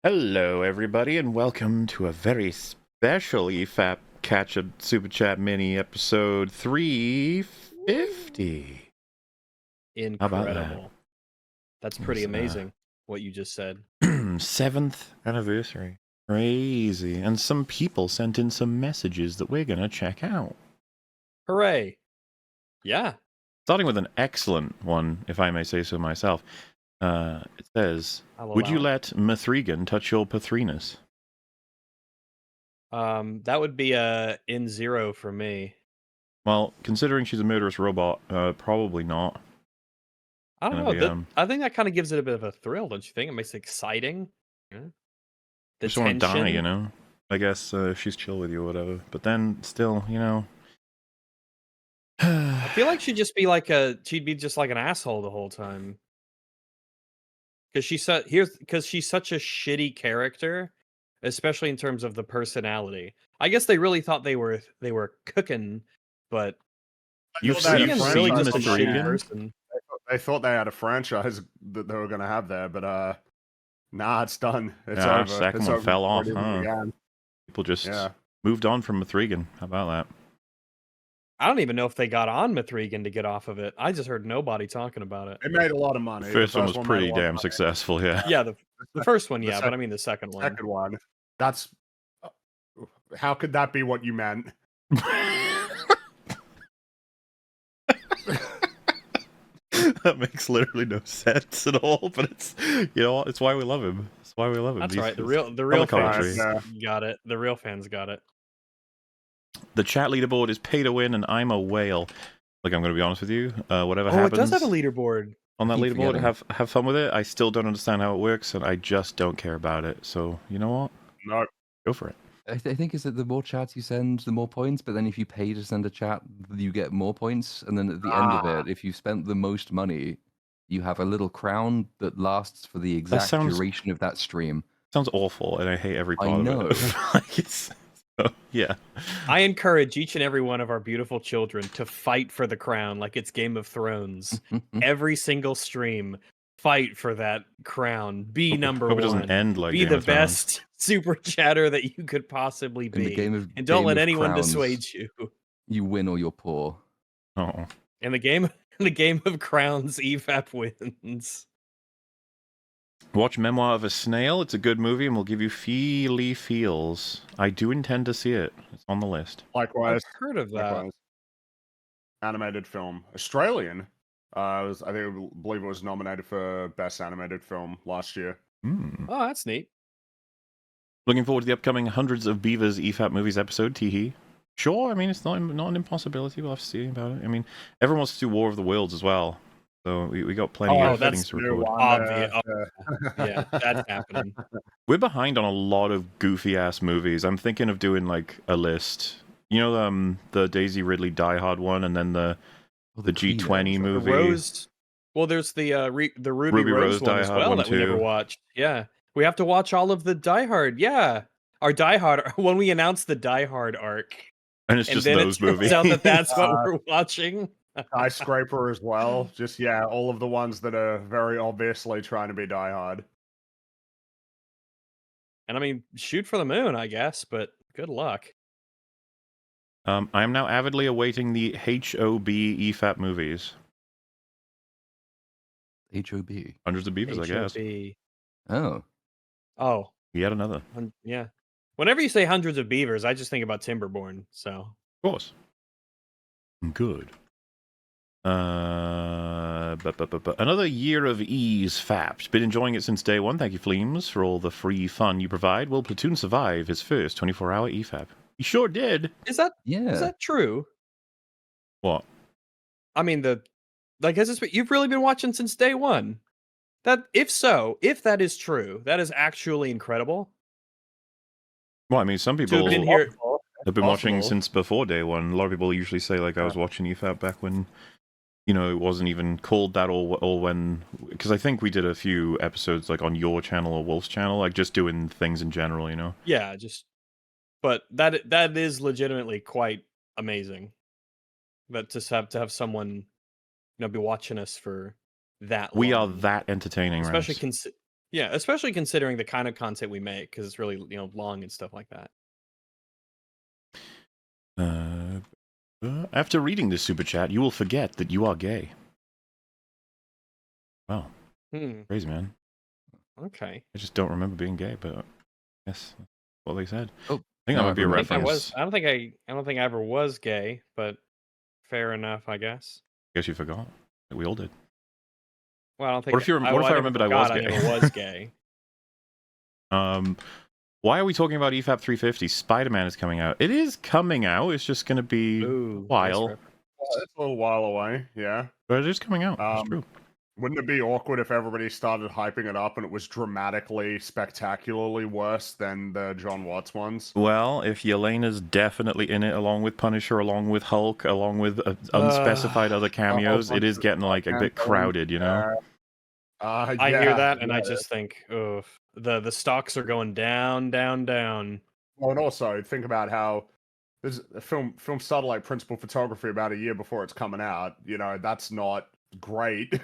Hello, everybody, and welcome to a very special EFAP Catchup Superchat Mini episode 350. How about Incredible. That's pretty amazing, what you just said. that? 7th anniversary. Crazy. And some people sent in some messages that we're going to check out. Hooray. Yeah. Starting with an excellent one, if I may say so myself. It says, would you let Mithrigan touch your Pathrinus? That would be a N0 for me. Well, considering she's a murderous robot, probably not. I don't know. I think that kind of gives it a bit of a thrill, don't you think? It makes it exciting. Yeah. The Just want to tension. die, you know? I guess if she's chill with you or whatever. But then, still, you know... I feel like she'd be just like an asshole the whole time. Because she's such a shitty character, especially in terms of the personality. I guess they really thought they were cooking, but You've really seen just a shitty Mithrigan? person. They thought they had a franchise that they were going to have there, but nah, it's done. It's Yeah, over. second It's one over fell before off, it even huh? began. People just moved on from Mithrigan. How about that? I don't even know if they got on Mithrigan to get off of it. I just heard nobody talking about it. It made a lot of money. The first one was pretty damn successful, yeah. Yeah, the first one, yeah, but I mean the second one. Second one. That's... How could that be what you meant? That makes literally no sense at all, but it's, you know, it's why we love him. It's why we love him. That's right. The real fans got it. The real fans got it. The chat leaderboard is pay to win, and I'm a whale. Like, I'm going to be honest with you. Whatever happens... it does have a leaderboard. On that leaderboard, have fun with it. I still don't understand how it works, and I just don't care about it. So, you know what? No. Go for it. I think is that the more chats you send, the more points. But then if you pay to send a chat, you get more points. And then at the end of it, if you spent the most money, you have a little crown that lasts for the exact duration of that stream. Sounds awful, and I hate every part of it. Like, it's... So, yeah. I encourage each and every one of our beautiful children to fight for the crown like it's Game of Thrones. Every single stream, fight for that crown. Be number one. It doesn't end like be Game the of Thrones. best super chatter that you could possibly be. And don't let anyone dissuade you. You win or you're poor. Oh. In the game of crowns, EFAP wins. Watch Memoir of a Snail. It's a good movie and will give you feely feels. I do intend to see it. It's on the list. Likewise. I've heard of that. Likewise. Animated film. Australian. I believe it was nominated for Best Animated Film last year. Oh, that's neat. Looking forward to the upcoming Hundreds of Beavers EFAP Movies episode, teehee. Sure, I mean, it's not an impossibility. We'll have to see about it. I mean, everyone wants to do War of the Worlds as well. So we got plenty of things to record. Obvious. Yeah, that's happening. We're behind on a lot of goofy-ass movies. I'm thinking of doing, like, a list. You know, the Daisy Ridley Die Hard one, and then the G20 movie. There's the Ruby Rose one as well that we never watched. Yeah. We have to watch all of the Die Hard. Yeah. Our Die Hard, when we announced the Die Hard arc. And it's just those movies. It turns out that's what we're watching. Skyscraper as well. Just, yeah, all of the ones that are very obviously trying to be Die Hard. And I mean, shoot for the moon, I guess, but good luck. I am now avidly awaiting the HOB EFAP movies. HOB? Hundreds of Beavers, I guess. Oh. Yet another. Yeah. Whenever you say Hundreds of Beavers, I just think about Timberborn, so. Of course. Good. Another year of ease faps. Been enjoying it since day one. Thank you, Fleems, for all the free fun you provide. Will Platoon survive his first 24-hour EFAP? He sure did. Is that true? What? I mean, you've really been watching since day one. If that is true, that is actually incredible. Well, I mean, some people have been watching since before day one. A lot of people usually say, like, I was watching EFAP back when, you know, it wasn't even called that, or when, because I think we did a few episodes, like, on your channel or Wolf's channel, like, just doing things in general, you know? Yeah, but that is legitimately quite amazing. But to have someone, you know, be watching us for that long. We are that entertaining, especially Yeah, especially considering the kind of content we make, because it's really long and stuff like that. After reading this super chat, you will forget that you are gay. Wow, crazy, man. Okay. I just don't remember being gay, but yes, that's what they said. Oh, I think that might be a reference. I don't think I ever was gay, but fair enough, I guess. I guess you forgot. We all did. Well, I don't think. What if I remembered I was gay? I never was gay. Why are we talking about EFAP 350? Spider-Man is coming out. It is coming out. It's just going to be a while. Nice it's a little while away, yeah. But it is coming out. That's true. Wouldn't it be awkward if everybody started hyping it up and it was dramatically, spectacularly worse than the John Watts ones? Well, if Yelena's definitely in it, along with Punisher, along with Hulk, along with unspecified other cameos, it is getting like a bit crowded, you know? I hear that, and I just think, the stocks are going down, down, down. Well, and also think about how there's a film started like principal photography about a year before it's coming out. You know, that's not great.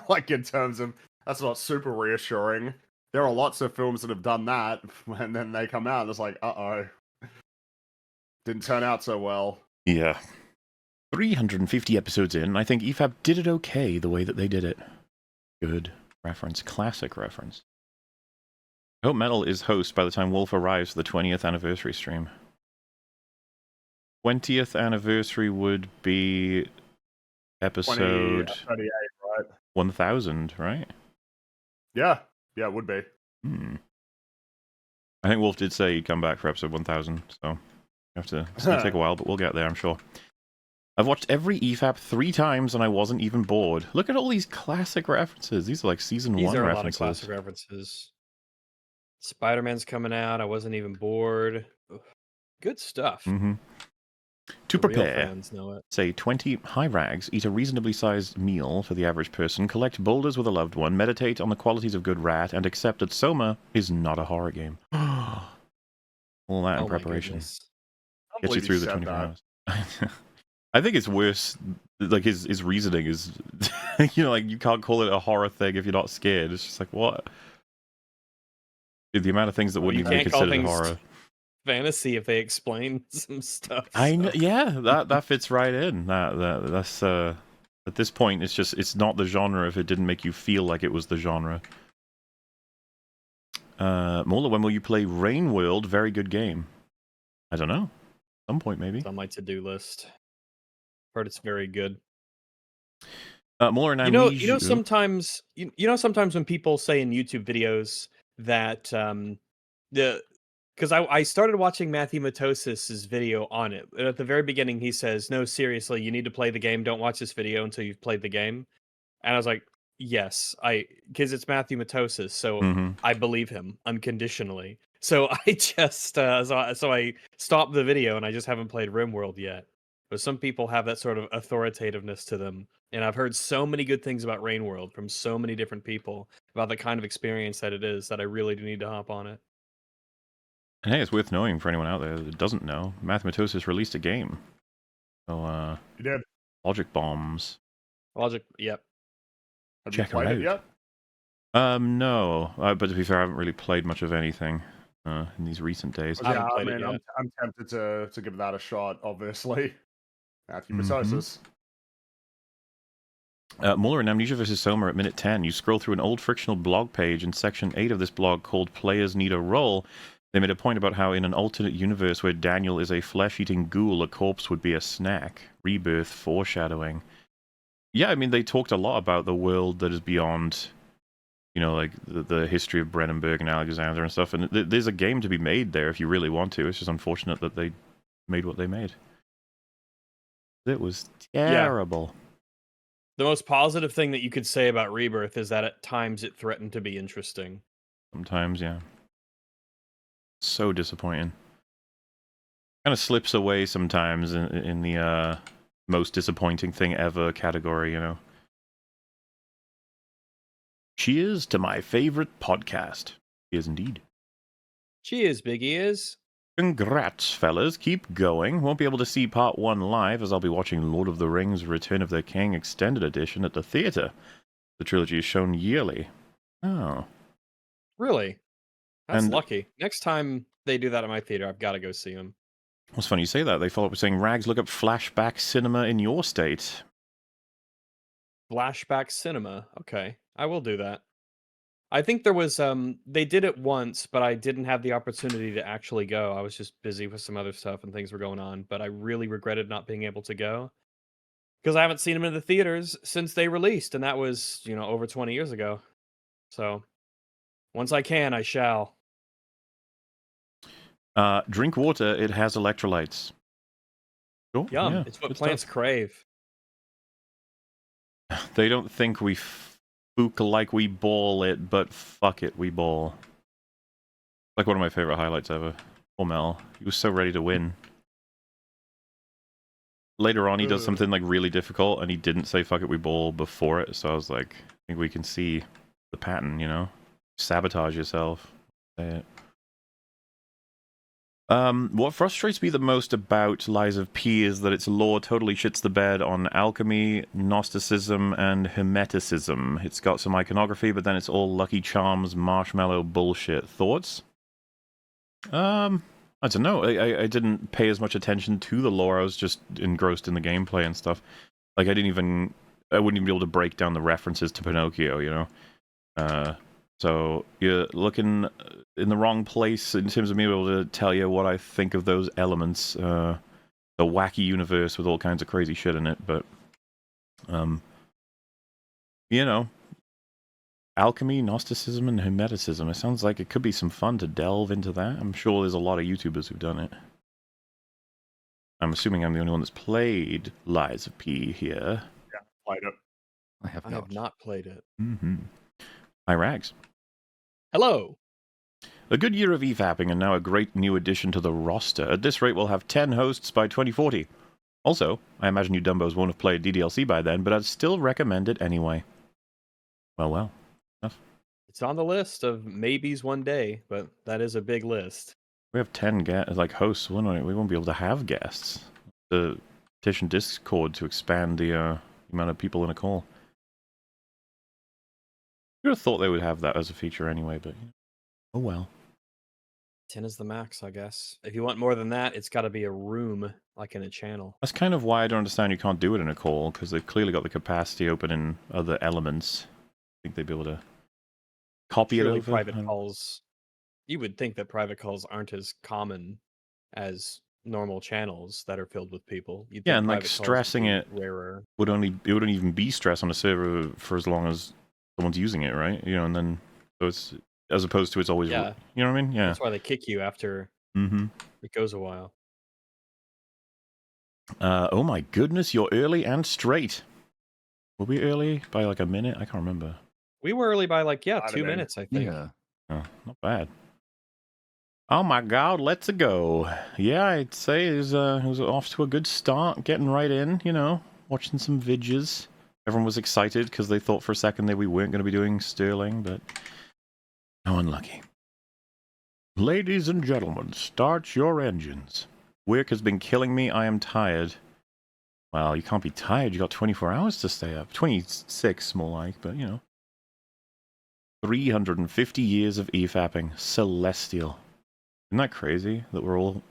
Like in terms of that's not super reassuring. There are lots of films that have done that, and then they come out and it's like, didn't turn out so well. Yeah. 350 episodes in, I think EFAP did it okay the way that they did it. Good reference. Classic reference. I hope Metal is host by the time Wolf arrives for the 20th anniversary stream. 20th anniversary would be episode 38, right? 1000, right? Yeah, it would be. I think Wolf did say he'd come back for episode 1000, so it's going to take a while, but we'll get there, I'm sure. I've watched every EFAP 3 times and I wasn't even bored. Look at all these classic references. These are like season 1 references. These are a lot of classic references. Spider-Man's coming out. I wasn't even bored. Good stuff. To prepare, say 20 high rags, eat a reasonably sized meal for the average person, collect boulders with a loved one, meditate on the qualities of good rat, and accept that Soma is not a horror game. All that in preparation. Gets you through the 24 hours. I think it's worse, like his reasoning is, like you can't call it a horror thing if you're not scared. It's just like, what? The amount of things that wouldn't even be considered horror. Fantasy if they explain some stuff. I know, yeah, that fits right in. That's at this point, it's not the genre if it didn't make you feel like it was the genre. Mola, when will you play Rain World? Very good game. I don't know. At some point, maybe. It's on my to-do list. Heard it's very good. More and sometimes sometimes when people say in YouTube videos that because I started watching Matthew Matosis's video on it. And at the very beginning, he says, "No, seriously, you need to play the game. Don't watch this video until you've played the game." And I was like, "Yes, because it's Matthew Matosis, so I believe him unconditionally." So I just so I stopped the video and I just haven't played RimWorld yet. But some people have that sort of authoritativeness to them. And I've heard so many good things about Rain World from so many different people about the kind of experience that it is that I really do need to hop on it. And hey, it's worth knowing for anyone out there that doesn't know. Mathematosis released a game. So, you did. Logic Bombs. Yep. Have you played it yet? No. But to be fair, I haven't really played much of anything in these recent days. Yeah, I'm tempted to give that a shot, obviously. Matthew Matosis. Muller and Amnesia vs. Soma at minute 10. You scroll through an old frictional blog page in section 8 of this blog called Players Need a Role. They made a point about how in an alternate universe where Daniel is a flesh-eating ghoul, a corpse would be a snack. Rebirth foreshadowing. Yeah, I mean, they talked a lot about the world that is beyond, like the history of Brennenberg and Alexander and stuff. And there's a game to be made there if you really want to. It's just unfortunate that they made what they made. It was terrible. Yeah. The most positive thing that you could say about Rebirth is that at times it threatened to be interesting. Sometimes, yeah. So disappointing. Kind of slips away sometimes in the most disappointing thing ever category, Cheers to my favorite podcast. Cheers indeed. Cheers, Big Ears. Congrats, fellas. Keep going. Won't be able to see part 1 live as I'll be watching Lord of the Rings Return of the King Extended Edition at the theater. The trilogy is shown yearly. Oh. Really? That's And lucky. Next time they do that at my theater, I've got to go see them. It's funny you say that. They follow up with saying, Rags, look up flashback cinema in your state. Flashback cinema. Okay, I will do that. I think there was they did it once, but I didn't have the opportunity to actually go. I was just busy with some other stuff and things were going on, but I really regretted not being able to go because I haven't seen them in the theaters since they released, and that was, over 20 years ago. So, once I can, I shall. Drink water, it has electrolytes. Sure, Yum, yeah, it's what good plants stuff. crave. They don't think we spook like we ball it, but fuck it, we ball. Like one of my favorite highlights ever. Poor Mel. He was so ready to win. Later on, he does something like really difficult, and he didn't say "fuck it, we ball" before it. So I was like, I think we can see the pattern, Sabotage yourself. Say it. What frustrates me the most about Lies of P is that its lore totally shits the bed on alchemy, Gnosticism, and Hermeticism. It's got some iconography, but then it's all Lucky Charms, marshmallow bullshit. Thoughts? I don't know. I didn't pay as much attention to the lore. I was just engrossed in the gameplay and stuff. Like, I wouldn't even be able to break down the references to Pinocchio, So you're looking in the wrong place in terms of me being able to tell you what I think of those elements. The wacky universe with all kinds of crazy shit in it, but alchemy, Gnosticism, and Hermeticism. It sounds like it could be some fun to delve into that. I'm sure there's a lot of YouTubers who've done it. I'm assuming I'm the only one that's played Lies of P here. Yeah, played it. I have not played it. Mm-hmm. Hi, Rags. Hello. A good year of EFAPing and now a great new addition to the roster. At this rate, we'll have 10 hosts by 2040. Also, I imagine you dumbos won't have played DDLC by then, but I'd still recommend it anyway. Well. Enough. It's on the list of maybes one day, but that is a big list. We have 10 hosts. We won't be able to have guests. The petition Discord to expand the amount of people in a call. I would have thought they would have that as a feature anyway, but oh well. 10 is the max, I guess. If you want more than that, it's got to be a room, like in a channel. That's kind of why I don't understand you can't do it in a call, because they've clearly got the capacity open in other elements. I think they'd be able to copy Surely it over. Private calls. You would think that private calls aren't as common as normal channels that are filled with people. You'd Yeah, think and like private calls stressing would be it rarer. it wouldn't even be stress on a server for as long as someone's using it, right? And then so it's as opposed to it's always, Yeah. You know what I mean? Yeah. That's why they kick you after it goes a while. Oh my goodness, you're early and straight. Were we early by like a minute? I can't remember. We were early by 2 minutes, I think. Yeah. Oh, not bad. Oh my god, let's go. Yeah, I'd say it was off to a good start, getting right in, watching some vidges. Everyone was excited because they thought for a second that we weren't going to be doing Sterling, but how unlucky. Ladies and gentlemen, start your engines. Work has been killing me. I am tired. Well, you can't be tired. You got 24 hours to stay up. 26, more like, but 350 years of EFAPing. Celestial. Isn't that crazy that we're all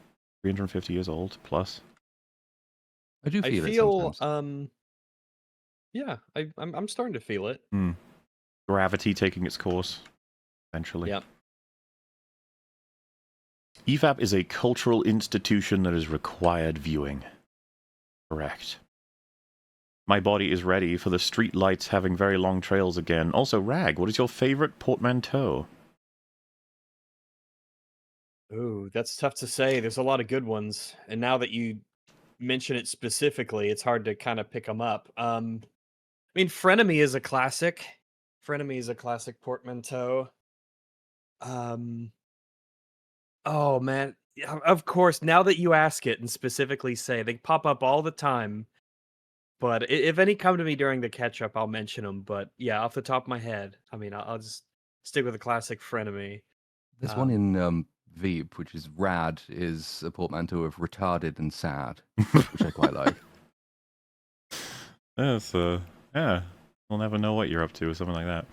350 years old plus? I do feel it sometimes. Yeah, I'm starting to feel it. Gravity taking its course eventually. Yep. EFAP is a cultural institution that is required viewing. Correct. My body is ready for the street lights having very long trails again. Also, Rag, what is your favorite portmanteau? Ooh, that's tough to say. There's a lot of good ones. And now that you mention it specifically, it's hard to kind of pick them up. I mean, Frenemy is a classic. Frenemy is a classic portmanteau. Oh, man. Of course, now that you ask it and specifically say, they pop up all the time. But if any come to me during the catch-up, I'll mention them. But yeah, off the top of my head, I mean, I'll just stick with the classic Frenemy. There's one in Veep, which is rad, is a portmanteau of retarded and sad, which I quite like. That's yeah. We'll never know what you're up to or something like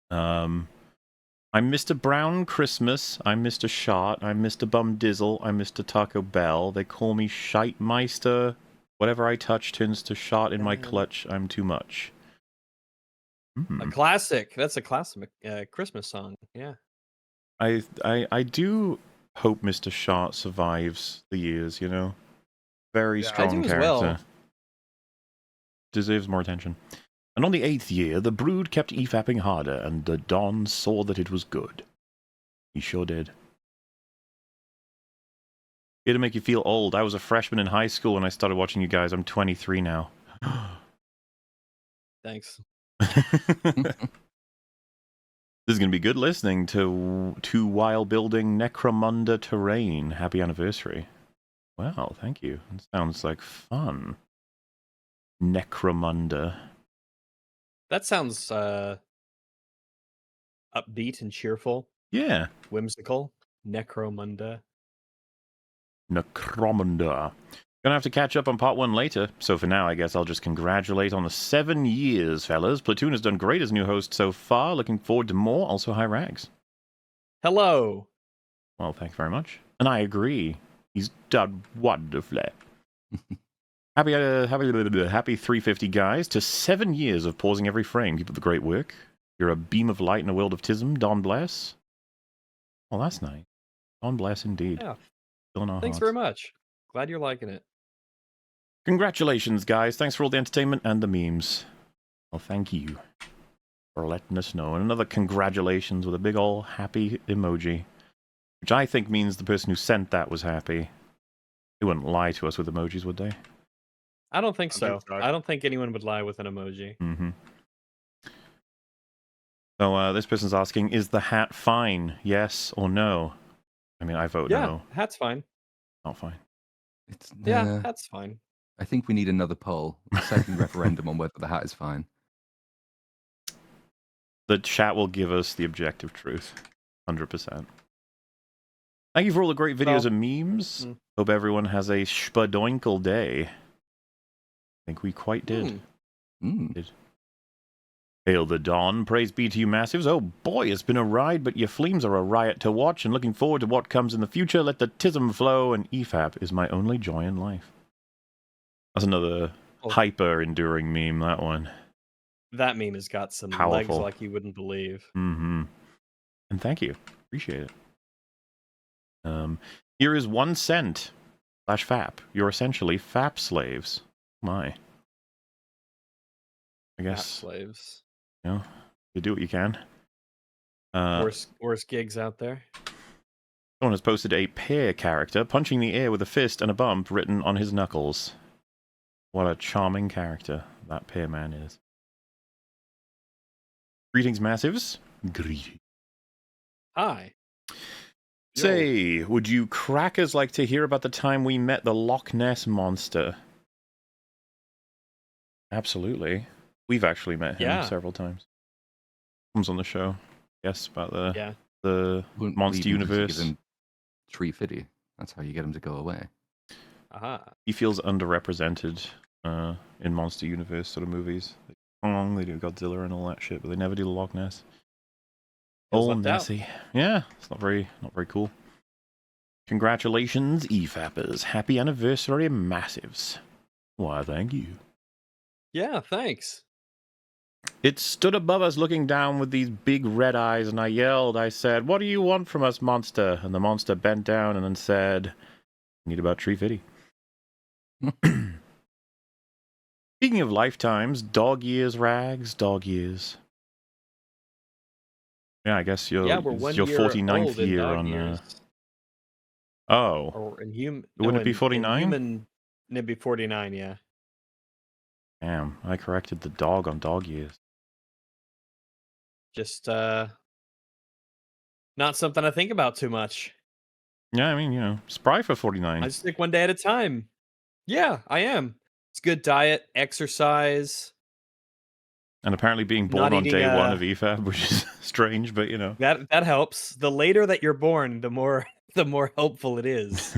that. I'm Mr. Brown Christmas, I'm Mr. Shot, I'm Mr. Bum Dizzle, I'm Mr. Taco Bell. They call me Shite-meister. Whatever I touch turns to shot in my clutch. I'm too much. A classic. That's a classic Christmas song. Yeah. I do hope Mr. Shot survives the years, you know? Very strong character. Well. Deserves more attention. And on the 8th year, the brood kept EFAPing harder, and the Don saw that it was good. He sure did. Here to make you feel old. I was a freshman in high school when I started watching you guys. I'm 23 now. Thanks. This is going to be good listening to while building Necromunda terrain. Happy anniversary. Wow, thank you. It sounds like fun. Necromunda. That sounds upbeat and cheerful. Yeah. Whimsical. Necromunda. Necromunda. Gonna have to catch up on part 1 later, so for now I guess I'll just congratulate on the 7 years, fellas. Platoon has done great as new host so far. Looking forward to more. Also, hi Rags. Hello. Well, thank you very much. And I agree. He's done wonderfully. Happy 350 guys to 7 years of pausing every frame. Keep up the great work. You're a beam of light in a world of tism. Don bless. Well, that's nice. Don bless indeed. Yeah. Thanks very much. Glad you're liking it. Congratulations, guys. Thanks for all the entertainment and the memes. Well, thank you for letting us know. And another congratulations with a big ol' happy emoji, which I think means the person who sent that was happy. They wouldn't lie to us with emojis, would they? I don't think so. I don't think anyone would lie with an emoji. Mm-hmm. So this person's asking, is the hat fine? Yes or no? I mean, I vote no. Yeah, hat's fine. Not fine. Hat's fine. I think we need another poll, a second referendum on whether the hat is fine. The chat will give us the objective truth. 100%. Thank you for all the great videos and memes. Hope everyone has a spadoinkle day. I think we quite did. Did. Hail the dawn. Praise be to you, massives. Oh boy, it's been a ride, but your fleams are a riot to watch, and looking forward to what comes in the future. Let the tism flow, and EFAP is my only joy in life. That's another hyper-enduring meme, that one. That meme has got some legs like you wouldn't believe. Mm-hmm. And thank you. Appreciate it. Here is 1 cent /FAP. You're essentially FAP slaves. My. I guess. FAP slaves. You know, you do what you can. Worst gigs out there. Someone has posted a pear character punching the air with a fist and a bump written on his knuckles. What a charming character that pear man is. Greetings, massives. Greetings. Hi. Say, would you crackers like to hear about the time we met the Loch Ness Monster? Absolutely. We've actually met him several times. Comes on the show. Yes, about the Monster Universe. Give him $350. That's how you get him to go away. He feels underrepresented in Monster Universe sort of movies. They do Godzilla and all that shit, but they never do the Loch Ness. Oh, Nessie. Yeah, it's not very cool. Congratulations, EFAPers. Happy anniversary, massives. Why, thank you. Yeah, thanks. It stood above us looking down with these big red eyes, and I yelled. I said, "What do you want from us, monster?" And the monster bent down and then said, "Need about $350." Speaking of lifetimes, dog years, Rags, dog years. Yeah, I guess you're it's your 49th year on. Or in would it be 49? It'd be 49, yeah. Damn, I corrected the dog on dog years. Just not something I think about too much. Yeah, I mean, you know, spry for 49. I just take one day at a time. Yeah, I am. It's good diet, exercise. And apparently being born on day 1 of EFAP, which is strange, but you know. That helps. The later that you're born, the more helpful it is.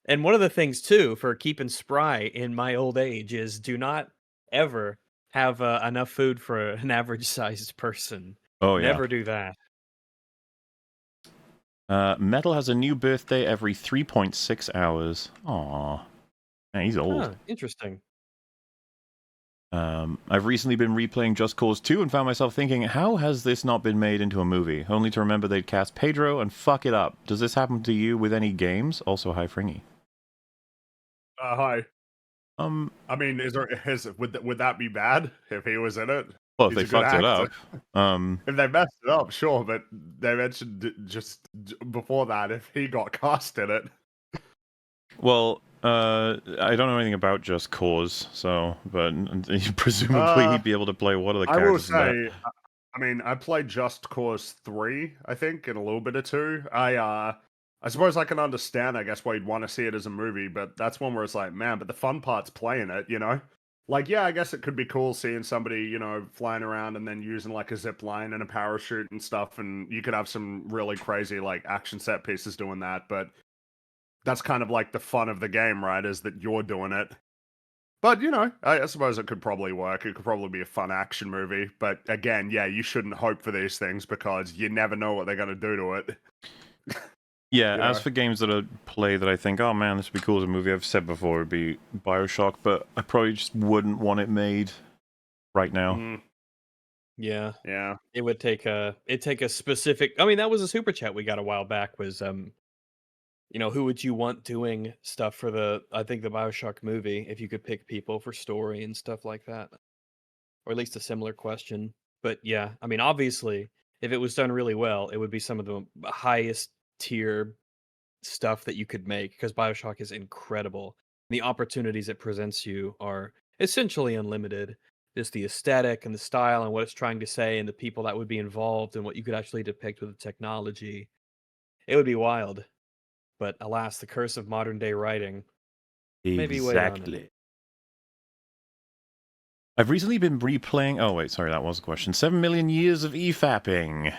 And one of the things too for keeping spry in my old age is do not ever have enough food for an average sized person. Oh yeah. Never do that. Metal has a new birthday every 3.6 hours. Aww. Man, he's old. Huh, interesting. I've recently been replaying Just Cause 2 and found myself thinking, how has this not been made into a movie? Only to remember they'd cast Pedro and fuck it up. Does this happen to you with any games? Also, hi, Fringy. Hi. I mean, would that be bad if he was in it? Well, if they fucked it up. If they messed it up, sure, but they mentioned just before that if he got cast in it. Well, I don't know anything about Just Cause, so, but presumably he'd be able to play one of the characters. I will say, I mean, I played Just Cause 3, I think, and a little bit of 2. I suppose I can understand, I guess, why you'd want to see it as a movie, but that's one where it's like, man, but the fun part's playing it, you know? Like, yeah, I guess it could be cool seeing somebody, you know, flying around and then using, like, a zip line and a parachute and stuff, and you could have some really crazy, like, action set pieces doing that, but that's kind of like the fun of the game, right, is that you're doing it. But, you know, I suppose it could probably work. It could probably be a fun action movie. But, again, yeah, you shouldn't hope for these things because you never know what they're going to do to it. Yeah, you know? As for games that I play that I think, oh man, this would be cool as a movie, I've said before, it would be Bioshock, but I probably just wouldn't want it made right now. Yeah. Yeah. It would take a specific, I mean, that was a super chat we got a while back was, you know, who would you want doing stuff for I think the Bioshock movie, if you could pick people for story and stuff like that? Or at least a similar question. But yeah, I mean, obviously, if it was done really well, it would be some of the highest tier stuff that you could make because Bioshock is incredible. The opportunities it presents you are essentially unlimited. Just the aesthetic and the style and what it's trying to say and the people that would be involved and what you could actually depict with the technology. It would be wild. But alas, the curse of modern day writing. Maybe wait on it. I've recently been replaying... Oh, wait, sorry, that was a question. 7 million years of EFAPing.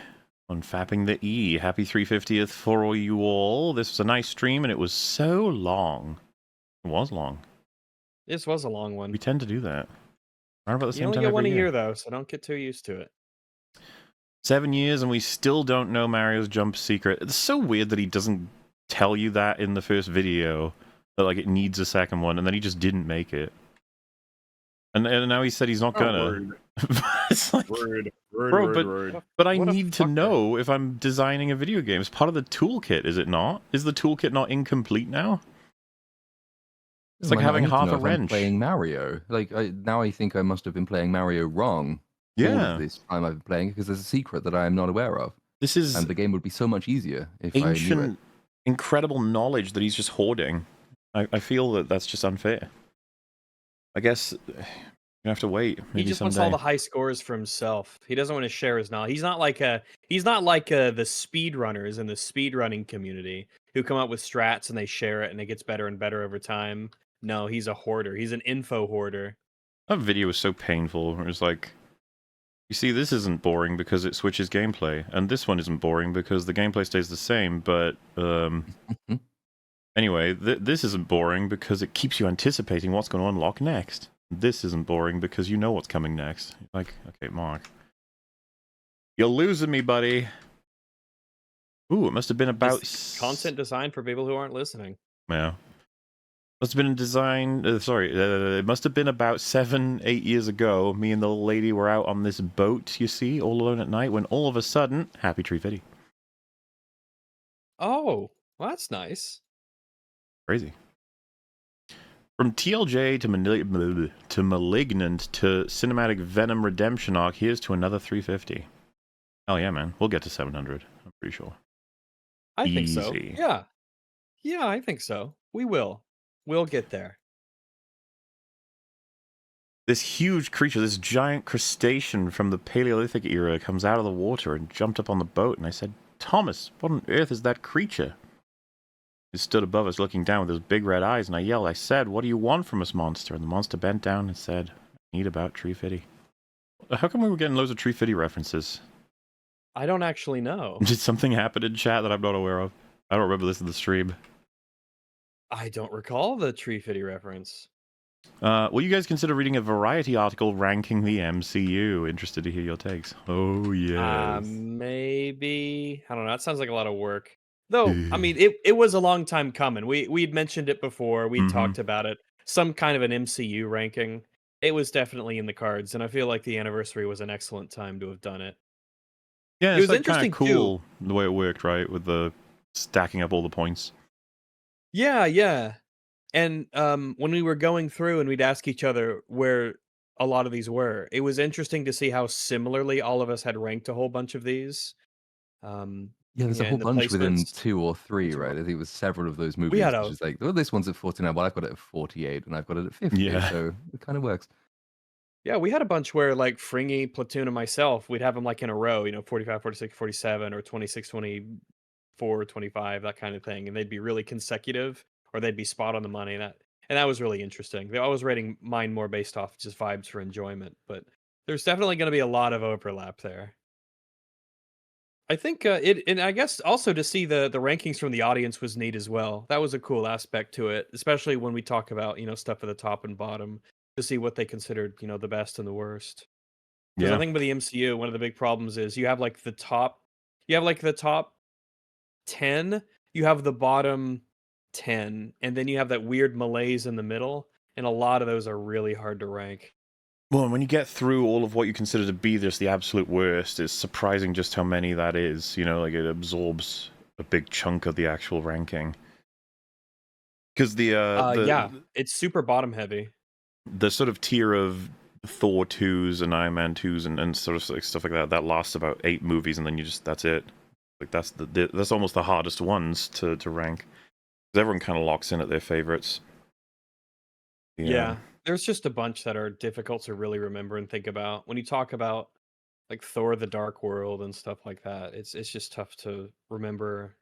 Unfapping the E. Happy 350th for you all. This was a nice stream, and it was so long. It was long. This was a long one. We tend to do that. About the same you only time get one a year. year, though, so don't get too used to it. 7 years, and we still don't know Mario's jump secret. It's so weird that he doesn't tell you that in the first video. That, like, it needs a second one, and then he just didn't make it. And now he said he's not gonna. It's like, rude. But I need to know if I'm designing a video game. It's part of the toolkit, is it not? Is the toolkit not incomplete now? It's like having half a wrench. Playing Mario. Like now, I think I must have been playing Mario wrong. Yeah. All of this time I've been playing because there's a secret that I am not aware of. This is and the game would be so much easier if ancient, I knew it. Incredible knowledge that he's just hoarding. I feel that that's just unfair. I guess you have to wait. Maybe he just someday. Wants all the high scores for himself. He doesn't want to share his knowledge. He's not like the speedrunners in the speedrunning community who come up with strats and they share it and it gets better and better over time. No, he's a hoarder. He's an info hoarder. That video was so painful. It was like, you see, this isn't boring because it switches gameplay, and this one isn't boring because the gameplay stays the same, but anyway, this isn't boring because it keeps you anticipating what's going to unlock next. This isn't boring because you know what's coming next. Like, okay, Mark. You're losing me, buddy. Ooh, it must have been about... content design for people who aren't listening. Yeah. Must have been designed... it must have been about 7-8 years ago. Me and the lady were out on this boat, you see, all alone at night, when all of a sudden... Happy Tree Fitty. Oh, well, that's nice. Crazy. From TLJ to Malignant to Cinematic Venom Redemption Arc, here's to another 350. Hell yeah, man. We'll get to 700. I'm pretty sure. I think so. Yeah. Yeah, I think so. We will. We'll get there. This huge creature, this giant crustacean from the Paleolithic era comes out of the water and jumped up on the boat, and I said, Thomas, what on earth is that creature? He stood above us looking down with his big red eyes, and I yelled, I said, what do you want from us, monster? And the monster bent down and said, I need about Tree Fitty. How come we were getting loads of Tree Fitty references? I don't actually know. Did something happen in chat that I'm not aware of? I don't remember this in the stream. I don't recall the Tree Fitty reference. Will you guys consider reading a Variety article ranking the MCU? Interested to hear your takes. Oh, yes. Maybe. I don't know. That sounds like a lot of work. Though, I mean, it was a long time coming. We'd mentioned it before. We'd talked about it. Some kind of an MCU ranking. It was definitely in the cards, and I feel like the anniversary was an excellent time to have done it. Yeah, It it's was like kind interesting of cool too. the way it worked, right? With the stacking up all the points. Yeah, yeah. And when we were going through and we'd ask each other where a lot of these were, it was interesting to see how similarly all of us had ranked a whole bunch of these. Yeah, there's a Yeah, whole and the bunch within placements. 2 or 3, right? I think it was several of those We movies, had which a is like, oh, this one's at 49. Well, I've got it at 48, and I've got it at 50. Yeah. So it kind of works. Yeah, we had a bunch where like Fringy, Platoon, and myself, we'd have them like in a row, 45, 46, 47, or 26, 24, 25, that kind of thing. And they'd be really consecutive or they'd be spot on the money. And that was really interesting. I was rating mine more based off just vibes for enjoyment, but there's definitely going to be a lot of overlap there. I think and I guess also to see the rankings from the audience was neat as well. That was a cool aspect to it, especially when we talk about, stuff at the top and bottom to see what they considered, the best and the worst. Because I Yeah. think with the MCU, one of the big problems is you have like the top 10, you have the bottom 10, and then you have that weird malaise in the middle, and a lot of those are really hard to rank. Well, and when you get through all of what you consider to be just the absolute worst, it's surprising just how many that is. Like it absorbs a big chunk of the actual ranking. Because Yeah, it's super bottom heavy. the sort of tier of Thor 2s and Iron Man 2s and sort of like stuff like that lasts about 8 movies, and then that's it. Like that's almost the hardest ones to rank. Because everyone kind of locks in at their favorites. Yeah, there's just a bunch that are difficult to really remember and think about. When you talk about like Thor: The Dark World and stuff like that, it's just tough to remember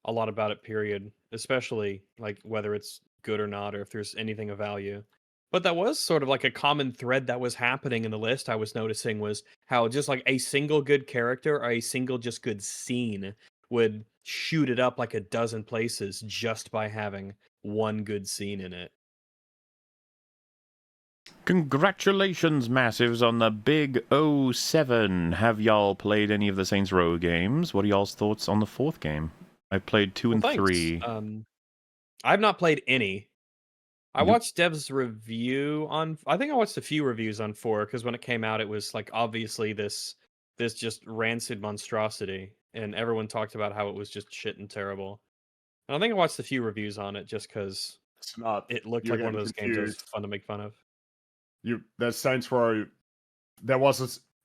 a lot about it, period. Especially like whether it's good or not, or if there's anything of value. But that was sort of like a common thread that was happening in the list. I was noticing was how just like a single good character or a single just good scene would shoot it up like a dozen places just by having one good scene in it. Congratulations, Massives, on the big 07. Have y'all played any of the Saints Row games? What are y'all's thoughts on the 4th game? I played 2 and Thanks. 3. I've not played any. I Nope. watched Dev's review on. I think I watched a few reviews on 4 because when it came out, it was like obviously this just rancid monstrosity, and everyone talked about how it was just shit and terrible. And I think I watched a few reviews on it just because It's not. it looked You're like one getting of those games that was confused. fun to make fun of. There's Saints Row.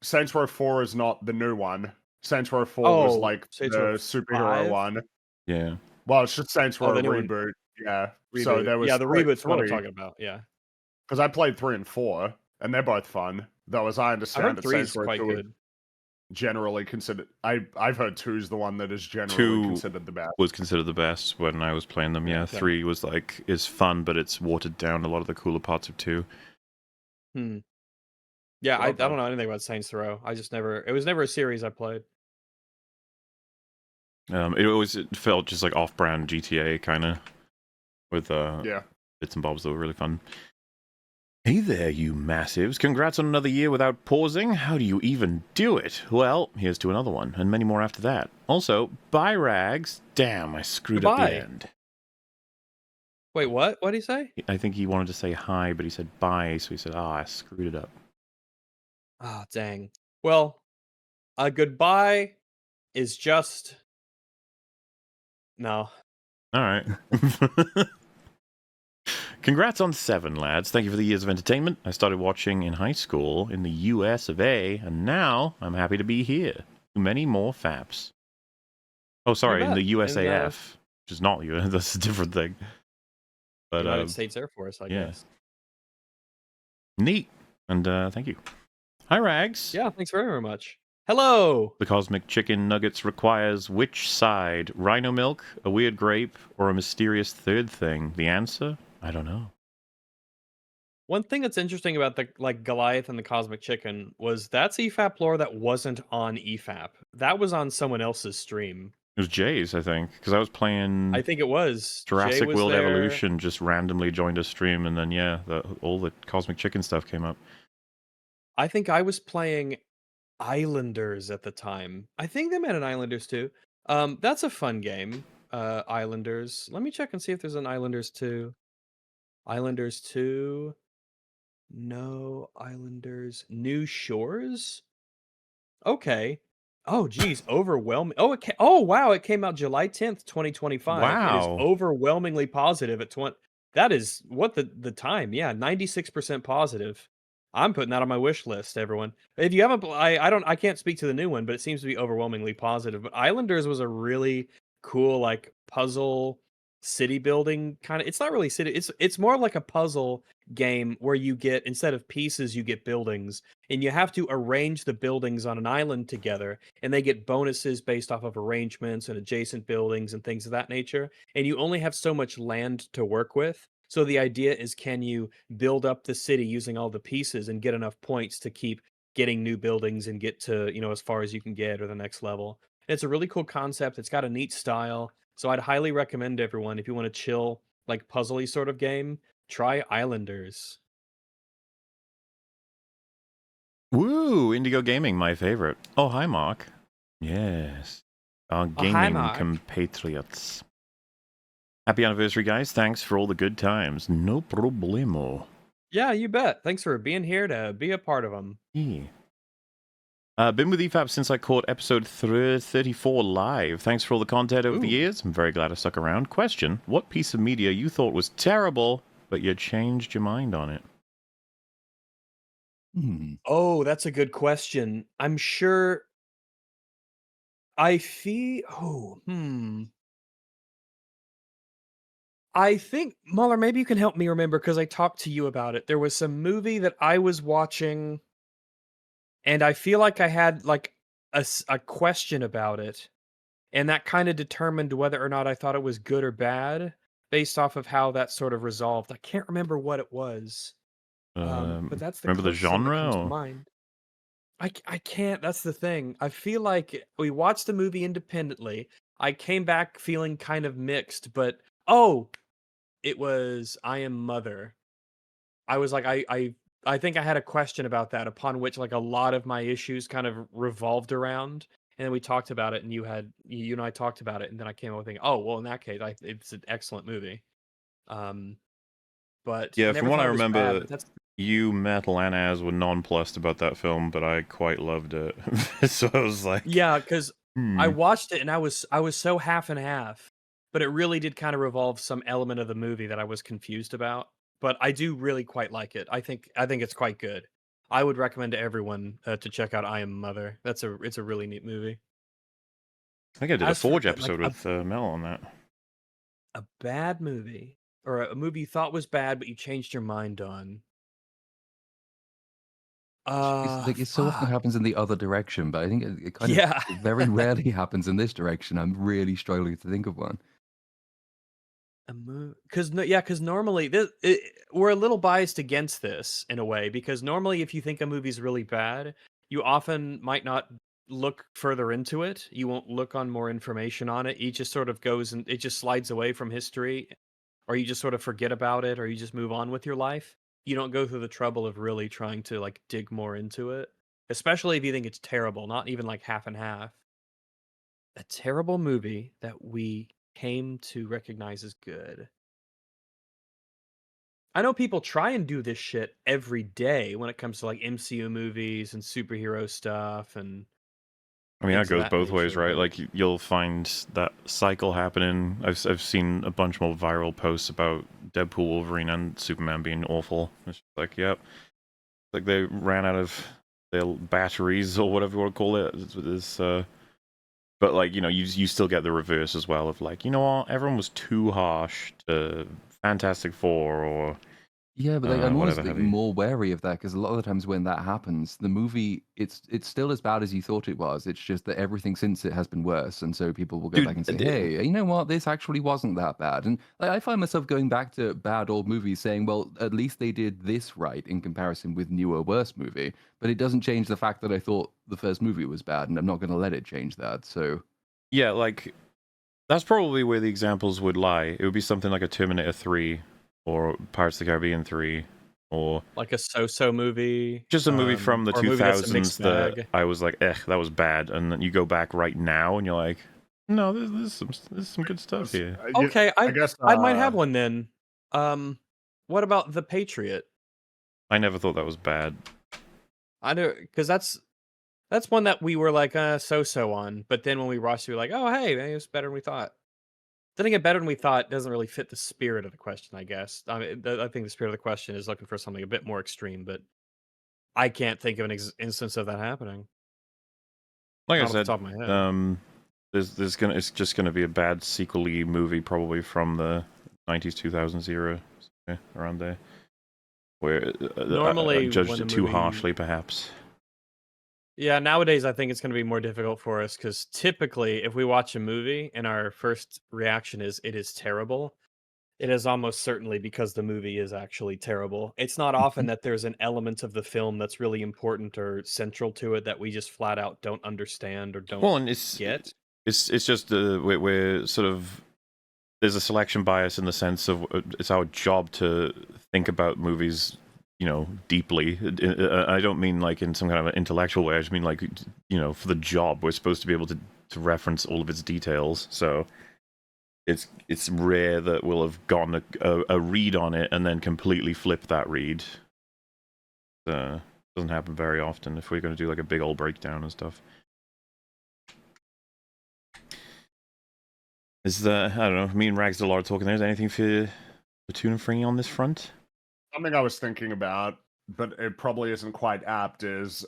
Saints Row 4 is not the new one. Saints Row 4 was like Saints the Row superhero 5? one. Yeah. Well, it's just Saints Row the new one. reboot. Yeah. Reboot. So there was the reboot's what I'm 3, talking about. Yeah. because I played 3 and 4, and they're both fun. Though, as I I understand heard it, 3 Saints is Row quite 2 is good. generally considered. I've heard 2 is the one that is generally 2 considered the best. was considered the best when I was playing them. Yeah, 3 was like is fun, but it's watered down a lot of the cooler parts of 2. Yeah, I don't know anything about Saints Row. It was never a series I played. It felt just like off-brand GTA kind of with Yeah. bits and bobs that were really fun. Hey there, you massives. Congrats on another year without pausing. How do you even do it? Well, here's to another one, and many more after that. Also, bye, Rags. Damn, I screwed up the end. Wait, what? What did he say? I think he wanted to say hi, but he said bye, so he said, I screwed it up. Ah, dang. Well, a goodbye is just... No. All right. Congrats on 7, lads. Thank you for the years of entertainment. I started watching in high school in the US of A, and now I'm happy to be here. Many more FAPs. Oh, sorry, in the USAF, which is not US. That's a different thing. But, United States Air Force, I guess. Neat. And thank you. Hi, Rags. Yeah, thanks very much. Hello! The Cosmic Chicken Nuggets requires which side? Rhino milk, a weird grape, or a mysterious third thing? The answer? I don't know. One thing that's interesting about the Goliath and the Cosmic Chicken was that's EFAP lore that wasn't on EFAP. That was on someone else's stream. It was Jay's, I think, because I was playing. I think it was Jurassic World Evolution. Just randomly joined a stream, and then all the Cosmic Chicken stuff came up. I think I was playing Islanders at the time. I think they met in Islanders too. That's a fun game. Islanders. Let me check and see if there's an Islanders 2. Islanders 2. No, Islanders. New Shores? Okay. Oh, geez, overwhelming. Oh, wow, it came out July 10th, 2025. It is Wow. overwhelmingly positive at 20. That is what the time. Yeah, 96% positive. I'm putting that on my wish list, everyone. If you haven't, I can't speak to the new one, but it seems to be overwhelmingly positive. But Islanders was a really cool, like, puzzle city building kind of. It's not really city. It's more like a puzzle game where you get, instead of pieces, you get buildings, and you have to arrange the buildings on an island together, and they get bonuses based off of arrangements and adjacent buildings and things of that nature. And you only have so much land to work with. So the idea is, can you build up the city using all the pieces and get enough points to keep getting new buildings and get to, as far as you can get, or the next level. And it's a really cool concept. It's got a neat style. So I'd highly recommend everyone, if you want a chill, like, puzzly sort of game, try Islanders. Woo! Indigo Gaming, my favorite. Oh, hi, Mark. Yes. Our hi, gaming Mark. compatriots. Happy anniversary, guys. Thanks for all the good times. No problemo. Yeah, you bet. Thanks for being here to be a part of them. Yeah. Been with EFAP since I caught episode 34 live. Thanks for all the content over the years. I'm very glad I stuck around. Question: what piece of media you thought was terrible, but you changed your mind on it? Oh, that's a good question. I'm sure I feel. I think, Muller, maybe you can help me remember, because I talked to you about it. There was some movie that I was watching, and I feel like I had, like, a question about it, and that kind of determined whether or not I thought it was good or bad, based off of how that sort of resolved. I can't remember what it was, but that's the Remember the closest thing that genre? comes to Or? mind. I can't. That's the thing. I feel like we watched the movie independently. I came back feeling kind of mixed, but it was I Am Mother. I was like, I think I had a question about that, upon which, like, a lot of my issues kind of revolved around. And then we talked about it, and you and I talked about it, and then I came up with thinking, oh, well, in that case, it's an excellent movie. But Yeah, I from never what I thought it was bad, remember, but that's you, Metal, and Az were nonplussed about that film, but I quite loved it. So I was like, yeah, because I watched it and I was so half and half, but it really did kind of revolve some element of the movie that I was confused about. But I do really quite like it. I think it's quite good. I would recommend to everyone to check out I Am Mother. It's a really neat movie. I think I did a As for Forge like episode with Mel on that. a bad movie, or a movie you thought was bad but you changed your mind on. It so often happens in the other direction, but I think it kind of Yeah. it very rarely happens in this direction. I'm really struggling to think of one. Because normally we're a little biased against this in a way, because normally if you think a movie's really bad, you often might not look further into it. You won't look on more information on it. It just sort of goes, and it just slides away from history, or you just sort of forget about it, or you just move on with your life. You don't go through the trouble of really trying to, like, dig more into it, especially if you think it's terrible, not even like half and half. A terrible movie that we came to recognize as good. I know people try and do this shit every day when it comes to, like, MCU movies and superhero stuff and I mean, that things of goes that both ways, nature, right? but Like, you'll find that cycle happening. I've seen a bunch more viral posts about Deadpool, Wolverine, and Superman being awful. It's just like, yep. Like, they ran out of their batteries, or whatever you want to call it. But, like, you still get the reverse as well of, like, you know what? Everyone was too harsh to Fantastic Four, or Yeah, but I'm always whatever have you. more wary of that, because a lot of the times when that happens, the movie it's still as bad as you thought it was. It's just that everything since it has been worse, and so people will go back and say, "Hey, you know what? This actually wasn't that bad." And like, I find myself going back to bad old movies, saying, "Well, at least they did this right in comparison with newer, worse movie." But it doesn't change the fact that I thought the first movie was bad, and I'm not going to let it change that. So yeah, like, that's probably where the examples would lie. It would be something like a Terminator 3, or Pirates of the Caribbean 3, or like a so-so movie, just a movie from the or a movie that's a mixed 2000s that bag. I was like, that was bad. And then you go back right now and you're like, No, there's some good stuff here. Okay, I guess I might have one then. What about The Patriot? I never thought that was bad. I know, because that's one that we were like, so on. But then when we watched it, we were like, oh, hey, maybe it's better than we thought. Then again, better than we thought doesn't really fit the spirit of the question, I guess. I mean, I think the spirit of the question is looking for something a bit more extreme, but I can't think of an instance of that happening. Like Not I off the said, top of my head. it's just gonna be a bad sequel-y movie probably from the 90s 2000s era, around there, where Normally, judged when it a too movie- harshly, perhaps. Yeah, nowadays I think it's going to be more difficult for us because typically, if we watch a movie and our first reaction is it is terrible, it is almost certainly because the movie is actually terrible. It's not often that there's an element of the film that's really important or central to it that we just flat out don't understand or don't Well, and get. it's just we're sort of, there's a selection bias in the sense of it's our job to think about movies, deeply. I don't mean like in some kind of an intellectual way. I just mean like, for the job, we're supposed to be able to reference all of its details. So it's rare that we'll have gotten a read on it and then completely flip that read. Doesn't happen very often if we're going to do like a big old breakdown and stuff. I don't know, me and Rags did a lot of talking there. Is there anything for Tune and Fringy on this front? Something I was thinking about, but it probably isn't quite apt, is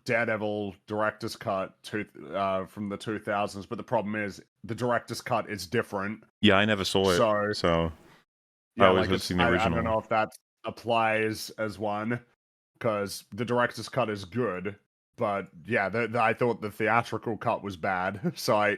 Daredevil director's cut from the 2000s. But the problem is the director's cut is different. Yeah, I never saw it. So yeah, I always have seen the original. I don't know if that applies as one, because the director's cut is good, but yeah, I thought the theatrical cut was bad. So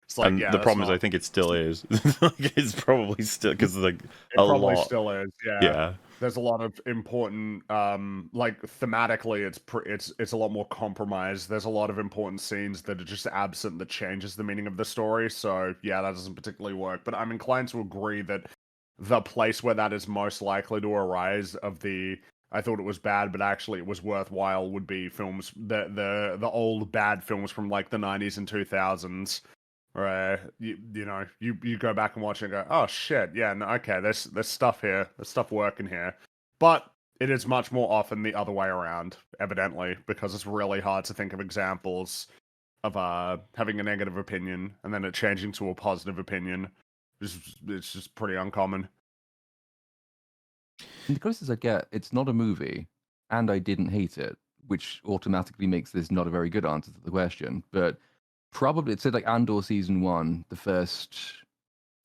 it's like, and yeah, the problem is, I think it still is. It's probably still, because like it probably still is. Yeah. There's a lot of important, like thematically, it's a lot more compromised. There's a lot of important scenes that are just absent that changes the meaning of the story. So yeah, that doesn't particularly work. But I'm inclined to agree that the place where that is most likely to arise of I thought it was bad, but actually it was worthwhile, would be films, the old bad films from like the 90s and 2000s. Right, you go back and watch it and go, oh shit, yeah, no, okay, there's stuff here, there's stuff working here, but it is much more often the other way around, evidently, because it's really hard to think of examples of having a negative opinion and then it changing to a positive opinion. It's just pretty uncommon. And the closest I get, it's not a movie, and I didn't hate it, which automatically makes this not a very good answer to the question, but probably, it's like Andor season 1, the first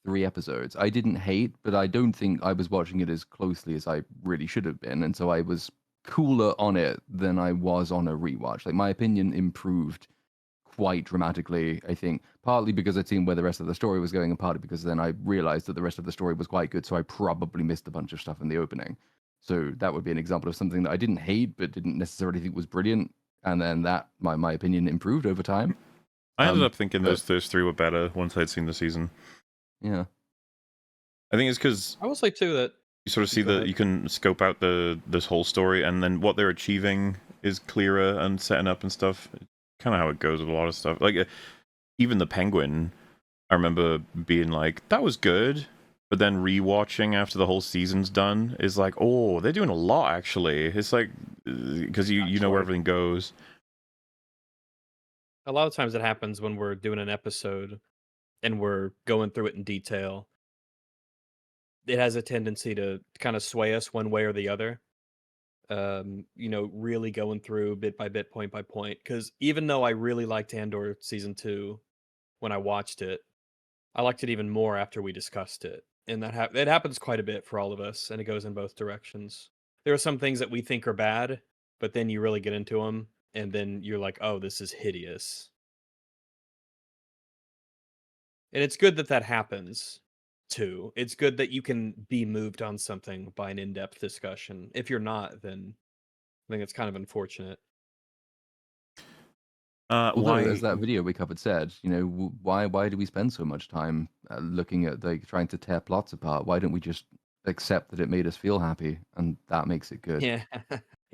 3 episodes. I didn't hate, but I don't think I was watching it as closely as I really should have been, and so I was cooler on it than I was on a rewatch. Like, my opinion improved quite dramatically, I think, partly because I'd seen where the rest of the story was going, and partly because then I realized that the rest of the story was quite good, so I probably missed a bunch of stuff in the opening. So that would be an example of something that I didn't hate, but didn't necessarily think was brilliant, and then that, my opinion improved over time. I ended up thinking those 3 were better once I'd seen the season. Yeah. I think it's because I will say too that you sort of see that you can scope out this whole story, and then what they're achieving is clearer and setting up and stuff. Kind of how it goes with a lot of stuff. Like even the Penguin, I remember being like, that was good, but then rewatching after the whole season's done is like, oh, they're doing a lot actually. It's like, because you know where everything goes. a lot of times it happens when we're doing an episode and we're going through it in detail. It has a tendency to kind of sway us one way or the other. Really going through bit by bit, point by point. Because even though I really liked Andor season 2 when I watched it, I liked it even more after we discussed it. And it happens quite a bit for all of us, and it goes in both directions. There are some things that we think are bad, but then you really get into them, and then you're like, oh, this is hideous. And it's good that happens, too. It's good that you can be moved on something by an in-depth discussion. If you're not, then I think it's kind of unfortunate. Although, as that video we covered said, why do we spend so much time looking at trying to tear plots apart? Why don't we just accept that it made us feel happy, and that makes it good? Yeah,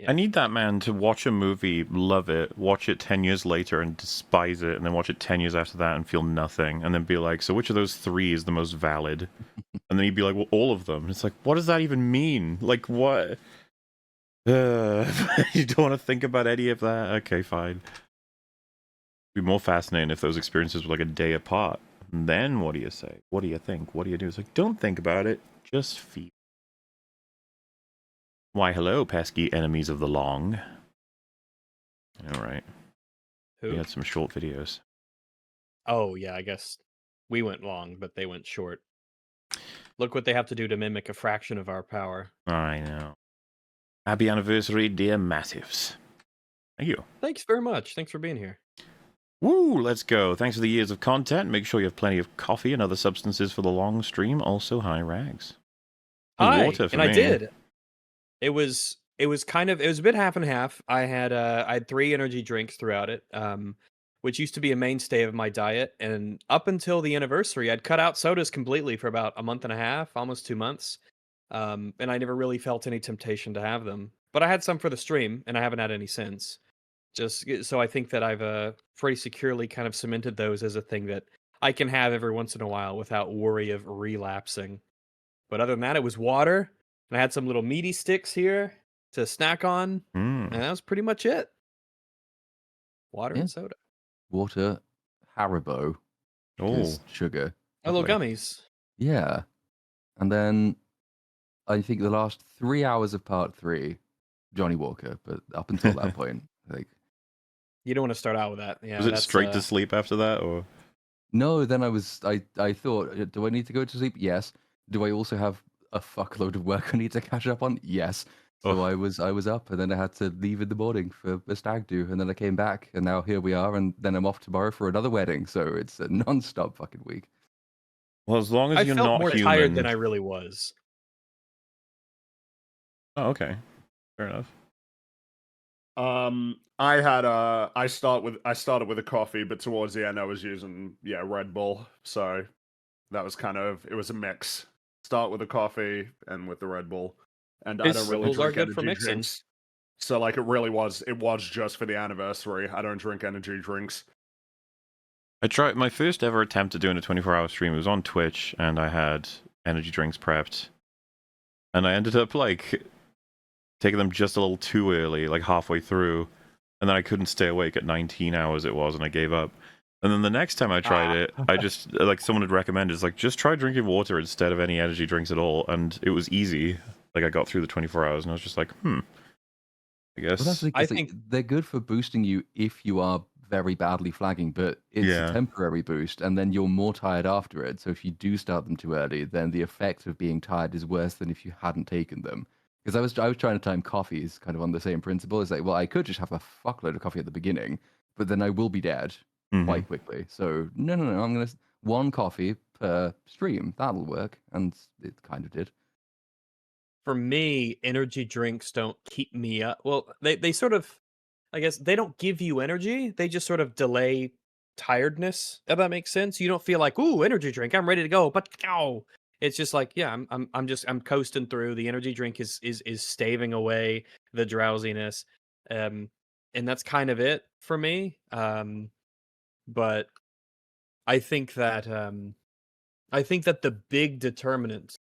I need that man to watch a movie, love it, watch it 10 years later and despise it, and then watch it 10 years after that and feel nothing, and then be like, so which of those 3 is the most valid? And then he'd be like, well, all of them. And it's like, what does that even mean? Like, what? You don't want to think about any of that? Okay, fine. It'd be more fascinating if those experiences were like a day apart. And then what do you say? What do you think? What do you do? It's like, don't think about it, just feel. Why, hello, pesky enemies of the long. Alright. We had some short videos. Oh, yeah, I guess we went long, but they went short. Look what they have to do to mimic a fraction of our power. I know. Happy anniversary, dear Massives. Thank you. Thanks very much. Thanks for being here. Woo, let's go. Thanks for the years of content. Make sure you have plenty of coffee and other substances for the long stream. Also, hi, Rags. Hi, water for and me. I did. It was a bit half and half. I had 3 energy drinks throughout it, which used to be a mainstay of my diet. And up until the anniversary, I'd cut out sodas completely for about a month and a half, almost 2 months. And I never really felt any temptation to have them. But I had some for the stream, and I haven't had any since. Just so I think that I've pretty securely kind of cemented those as a thing that I can have every once in a while without worry of relapsing. But other than that, it was water, and I had some little meaty sticks here to snack on, and that was pretty much it. Water and soda. Water, Haribo, sugar. Oh, little gummies. Yeah. And then I think the last 3 hours of part 3, Johnny Walker, but up until that point, like... You don't want to start out with that. Yeah, was it straight to sleep after that, or...? No, then I thought, do I need to go to sleep? Yes. Do I also have a fuckload of work I need to catch up on? Yes. So I was up, and then I had to leave in the morning for a stag do, and then I came back, and now here we are, and then I'm off tomorrow for another wedding. So it's a non-stop fucking week. Well, as long as you're not human... more tired than I really was. Oh, okay. Fair enough. I started with a coffee, but towards the end I was using Red Bull. So that was it was a mix. Start with a coffee and with the Red Bull. And I don't really drink energy drinks. So like it was just for the anniversary. I don't drink energy drinks. I tried my first ever attempt at doing a 24-hour stream. It was on Twitch, and I had energy drinks prepped. And I ended up like taking them just a little too early, like halfway through. And then I couldn't stay awake at 19 hours it was, and I gave up. And then the next time I tried it, I just, like, someone had recommended, it's like, just try drinking water instead of any energy drinks at all. And it was easy. Like, I got through the 24 hours, and I was just like, I guess. Well, that's the thing. They're good for boosting you if you are very badly flagging, but it's a temporary boost, and then you're more tired after it. So if you do start them too early, then the effect of being tired is worse than if you hadn't taken them. Because I was trying to time coffees kind of on the same principle. It's like, well, I could just have a fuckload of coffee at the beginning, but then I will be dead quite quickly. So no, I'm gonna 1 coffee per stream. That'll work, and it kind of did. For me, energy drinks don't keep me up. Well, they sort of, I guess, they don't give you energy. They just sort of delay tiredness. If that makes sense. You don't feel like, ooh, energy drink, I'm ready to go. But it's just like, yeah, I'm coasting through. The energy drink is staving away the drowsiness, and that's kind of it for me. But I think that the big determinant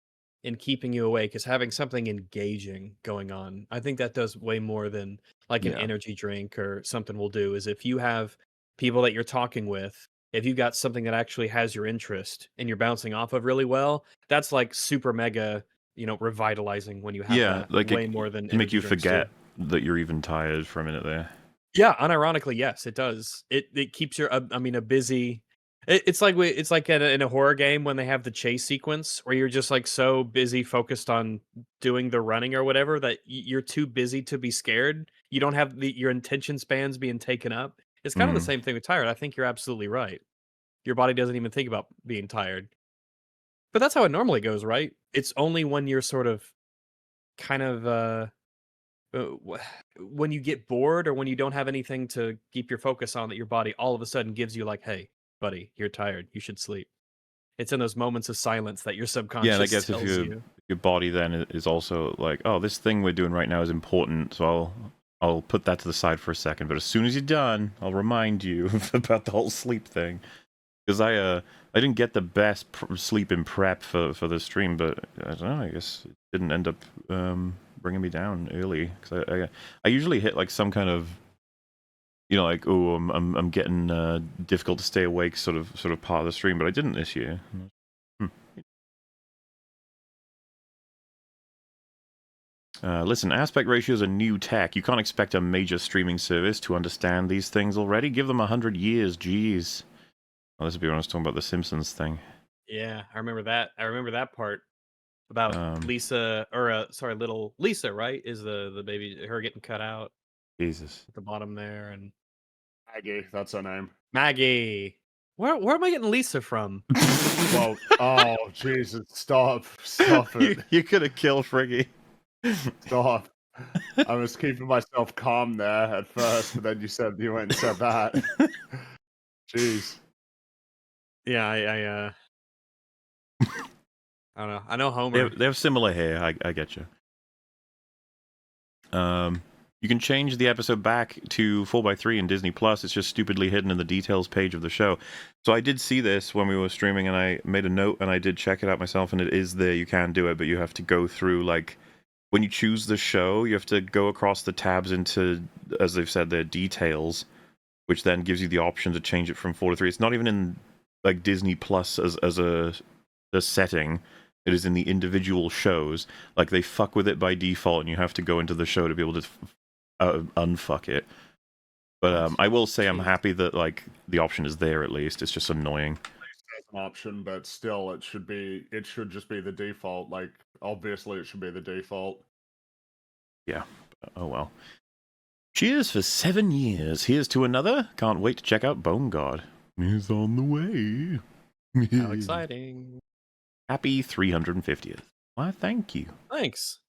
in keeping you awake is having something engaging going on. I think that does way more than like an energy drink or something will do. Is if you have people that you're talking with, if you got something that actually has your interest and you're bouncing off of really well, that's like super mega, revitalizing when you have that. Like way more than make you forget too. that you're even tired for a minute there. Yeah, unironically, yes, it does. It keeps your a busy. It's like in a horror game when they have the chase sequence where you're just like so busy focused on doing the running or whatever that you're too busy to be scared. You don't have your attention spans being taken up. It's kind of the same thing with tired. I think you're absolutely right. Your body doesn't even think about being tired. But that's how it normally goes, right? It's only when you're sort of kind of when you get bored or when you don't have anything to keep your focus on that your body all of a sudden gives you like, hey, buddy, you're tired. You should sleep. it's in those moments of silence that your subconscious Yeah, and I guess tells if you. your body then is also like, oh, this thing we're doing right now is important, so I'll put that to the side for a second. But as soon as you're done, I'll remind you about the whole sleep thing. Because I didn't get the best sleep in prep for the stream, but I don't know. I guess it didn't end up bringing me down early. Because I usually hit like some kind of, you know, like, oh, I'm getting difficult to stay awake sort of part of the stream, but I didn't this year. Listen, aspect ratios are new tech. You can't expect a major streaming service to understand these things already. Give them 100 years, jeez. Oh, this would be when I was talking about the Simpsons thing. Yeah, I remember that. I remember that part about Lisa, or sorry, little Lisa, right? Is the baby, her getting cut out Jesus. at the bottom there, and Maggie, that's her name. Maggie. Where am I getting Lisa from? Well, oh Jesus, stop it. You could have killed Friggy. Stop. I was keeping myself calm there at first, but then you went and said that. Jeez. Yeah, I don't know. I know Homer. They have similar hair. I get you. You can change the episode back to 4x3 in Disney Plus. It's just stupidly hidden in the details page of the show. So I did see this when we were streaming, and I made a note, and I did check it out myself, and it is there. You can do it, but you have to go through, like, when you choose the show, you have to go across the tabs into, as they've said, their details, which then gives you the option to change it from 4 to 3. It's not even in, like, Disney Plus as a setting. It is in the individual shows. Like, they fuck with it by default, and you have to go into the show to be able to unfuck it. But I will say I'm happy that, like, the option is there at least. It's just annoying. There's an option, but still, it should just be the default. Like, obviously, it should be the default. Yeah. Oh well. Cheers for 7 years. Here's to another. Can't wait to check out Bone God. He's on the way. How exciting. Happy 350th. Why, thank you. Thanks.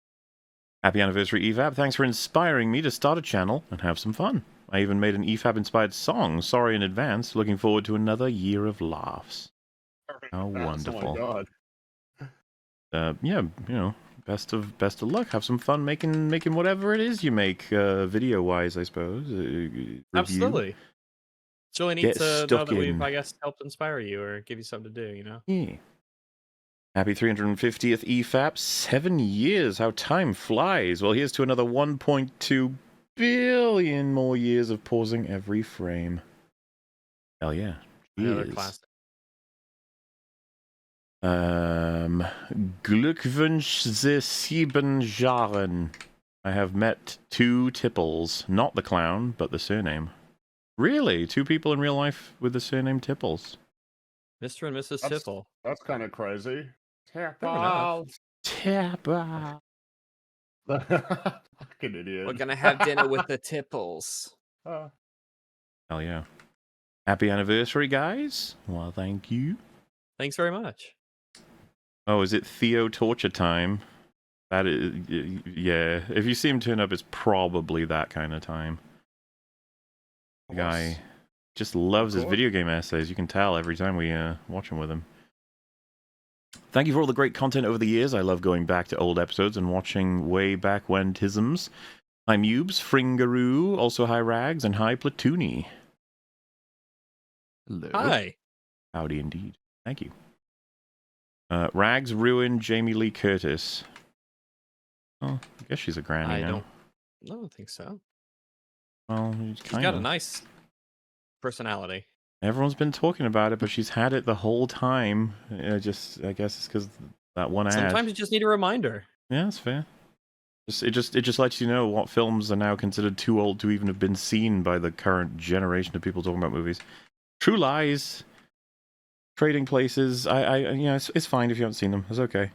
Happy anniversary, EFAP. Thanks for inspiring me to start a channel and have some fun. I even made an EFAP-inspired song. Sorry in advance. Looking forward to another year of laughs. How wonderful. Oh my God. Yeah, you know, best of luck. Have some fun making whatever it is you make, video-wise, I suppose. Absolutely. It's really neat Get to know stuck that we've, in. I guess, helped inspire you or give you something to do, you know? Yeah. Happy 350th EFAP. 7 years. How time flies. Well, here's to another 1.2 billion more years of pausing every frame. Hell yeah. Another classic. Glückwunsch ze 7 Jahren. I have met 2 Tipples. Not the clown, but the surname. Really? 2 people in real life with the surname Tipples? Mr. and Mrs. Tipple. That's kind of crazy. Tipple. Tipple. Fucking idiot. We're gonna have dinner with the Tipples. Hell yeah. Happy anniversary, guys. Well, thank you. Thanks very much. Oh, is it Theo torture time? That is, yeah. If you see him turn up, it's probably that kind of time. The guy just loves his video game essays. You can tell every time we watch him with him. Thank you for all the great content over the years. I love going back to old episodes and watching way back when tisms. Hi Mubes, Fringaroo, also hi Rags, and hi Platoony. Hello. Hi. Howdy indeed. Thank you. Rags ruined Jamie Lee Curtis. Oh, I guess she's a granny now. I don't think so. Well, she's got a nice personality. Everyone's been talking about it, but she's had it the whole time. I guess it's because that one ad. Sometimes you just need a reminder. Yeah, that's fair. It just lets you know what films are now considered too old to even have been seen by the current generation of people talking about movies. True Lies, Trading Places. It's fine if you haven't seen them. It's okay.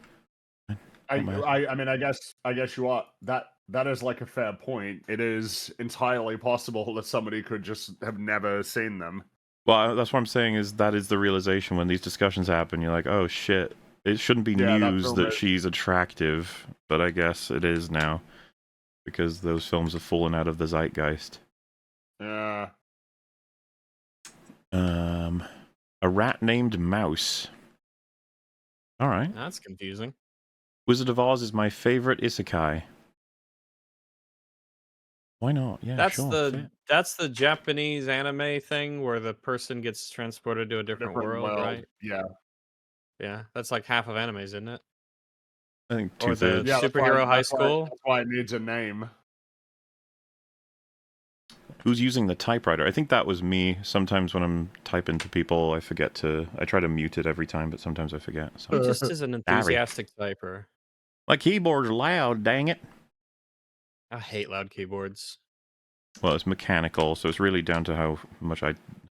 I mean, I guess you are. That is like a fair point. It is entirely possible that somebody could just have never seen them. Well, that's what I'm saying is that is the realization when these discussions happen. You're like, oh shit, it shouldn't be news that she's attractive, but I guess it is now because those films have fallen out of the zeitgeist. Yeah. A rat named Mouse. All right. That's confusing. Wizard of Oz is my favorite isekai. Why not? Yeah, That's sure. the Japanese anime thing where the person gets transported to a different world, right? Yeah. Yeah, that's like half of animes, isn't it? I think Or the 2/3. Yeah, superhero high school. That's why it needs a name. Who's using the typewriter? I think that was me. Sometimes when I'm typing to people, I try to mute it every time, but sometimes I forget. So. He just is an enthusiastic typer. My keyboard's loud, dang it. I hate loud keyboards. Well, it's mechanical, so it's really down to how much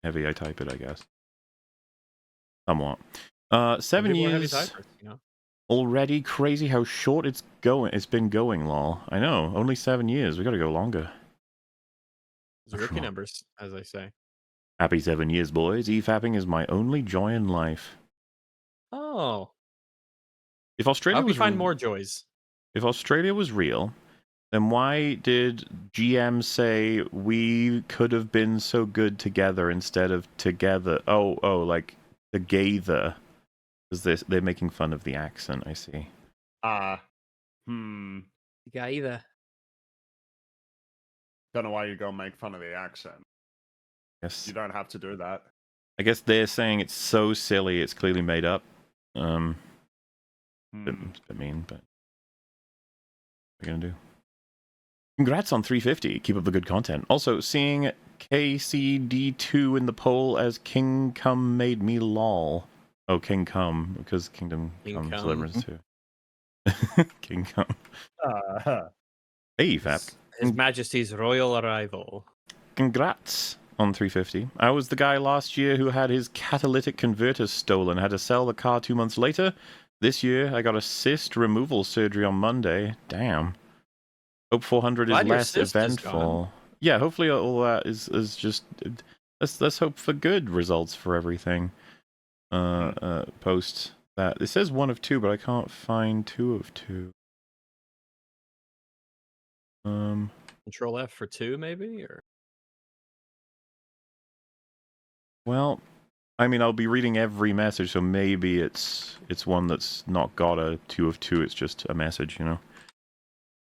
heavy I type it, I guess. Somewhat. 7 years typers, you know? already. Crazy how short it's been going, lol. I know, only 7 years. We gotta go longer. It's rookie numbers, as I say. Happy 7 years, boys. EFAPing is my only joy in life. Oh. If Australia I'll was find more joys. If Australia was real, then why did GM say we could have been so good together instead of together? Oh, like together. Because they're making fun of the accent, I see. Together. Don't know why you go make fun of the accent. Yes. You don't have to do that. I guess they're saying it's so silly, it's clearly made up. It's a bit mean, but what are you gonna do? Congrats on 350. Keep up the good content. Also, seeing KCD2 in the poll as King Come made me lol. Oh, King Come, because Kingdom Come Deliverance 2. King Come. Hey, EFAP. His Majesty's royal arrival. Congrats on 350. I was the guy last year who had his catalytic converter stolen, had to sell the car 2 months later. This year, I got a cyst removal surgery on Monday. Damn. Hope 400 is less eventful. Yeah, hopefully all that is just... Let's hope for good results for everything. Post that. It says 1 of 2, but I can't find 2 of 2. Control F for 2, maybe? Or well, I mean, I'll be reading every message, so maybe it's one that's not got a 2 of 2. It's just a message, you know.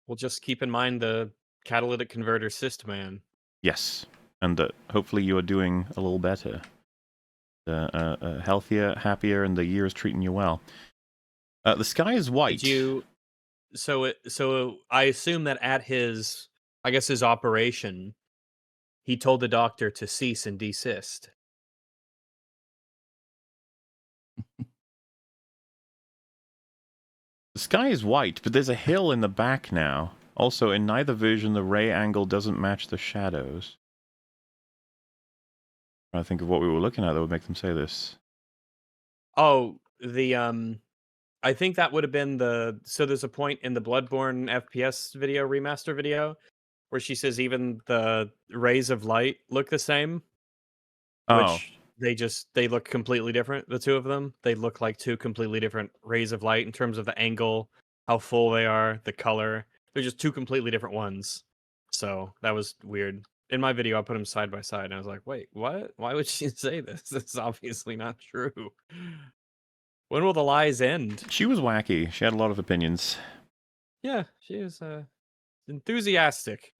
We'll just keep in mind the catalytic converter cyst man. Yes, and hopefully you are doing a little better, healthier, happier, and the year is treating you well. The sky is white. So I assume that at his operation, he told the doctor to cease and desist. The sky is white, but there's a hill in the back now. Also, in neither version, the ray angle doesn't match the shadows. I think of what we were looking at that would make them say this. Oh, I think that would have been so there's a point in the Bloodborne FPS video, remaster video, where she says even the rays of light look the same. Which they look completely different, the two of them. They look like two completely different rays of light in terms of the angle, how full they are, the color. They're just two completely different ones. So that was weird. In my video, I put them side by side, and I was like, wait, what? Why would she say this? This is obviously not true. When will the lies end? She was wacky. She had a lot of opinions. Yeah, she is enthusiastic.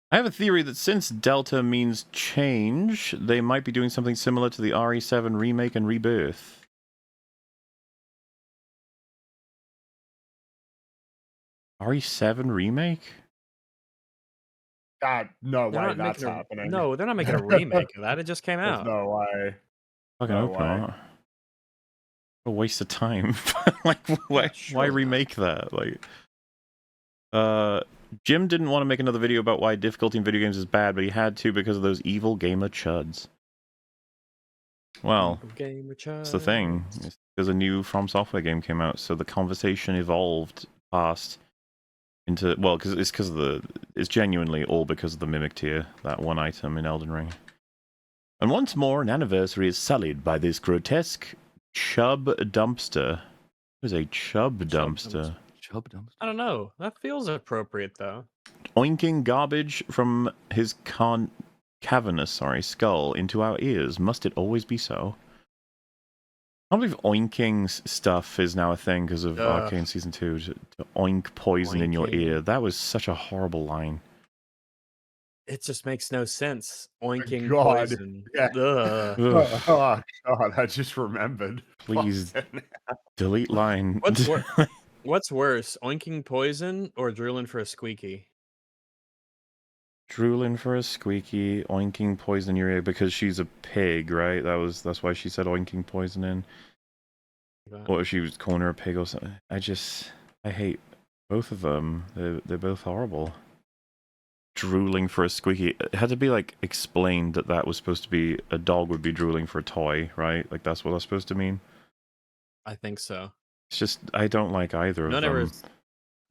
I have a theory that since Delta means change, they might be doing something similar to the RE7 remake and rebirth. RE7 remake? No way that's happening. No, they're not making a remake of that. It just came out. There's no way. Fucking hope not. A waste of time. Like, why remake that? Like, Jim didn't want to make another video about why difficulty in video games is bad, but he had to because of those evil gamer chuds. Well, that's the thing. It's because a new From Software game came out, so the conversation evolved past into, well, it's genuinely all because of the Mimic tier, that one item in Elden Ring. And once more, an anniversary is sullied by this grotesque chub dumpster. What is a chub dumpster? I don't know. That feels appropriate, though. Oinking garbage from his cavernous skull into our ears. Must it always be so? I believe oinking stuff is now a thing because of Arcane Season 2. To oink poison in your ear. That was such a horrible line. It just makes no sense. Oinking God. poison. Yeah. Ugh. Oh, God, I just remembered. Please delete line. What's worse, oinking poison or drooling for a squeaky? Drooling for a squeaky, oinking poison in your ear because she's a pig, right? That's why she said oinking poison in. Or if she was calling her a pig or something. I hate both of them. They're both horrible. Drooling for a squeaky. It had to be like explained that was supposed to be a dog would be drooling for a toy, right? Like that's what that's supposed to mean. I think so. It's just I don't like either of them.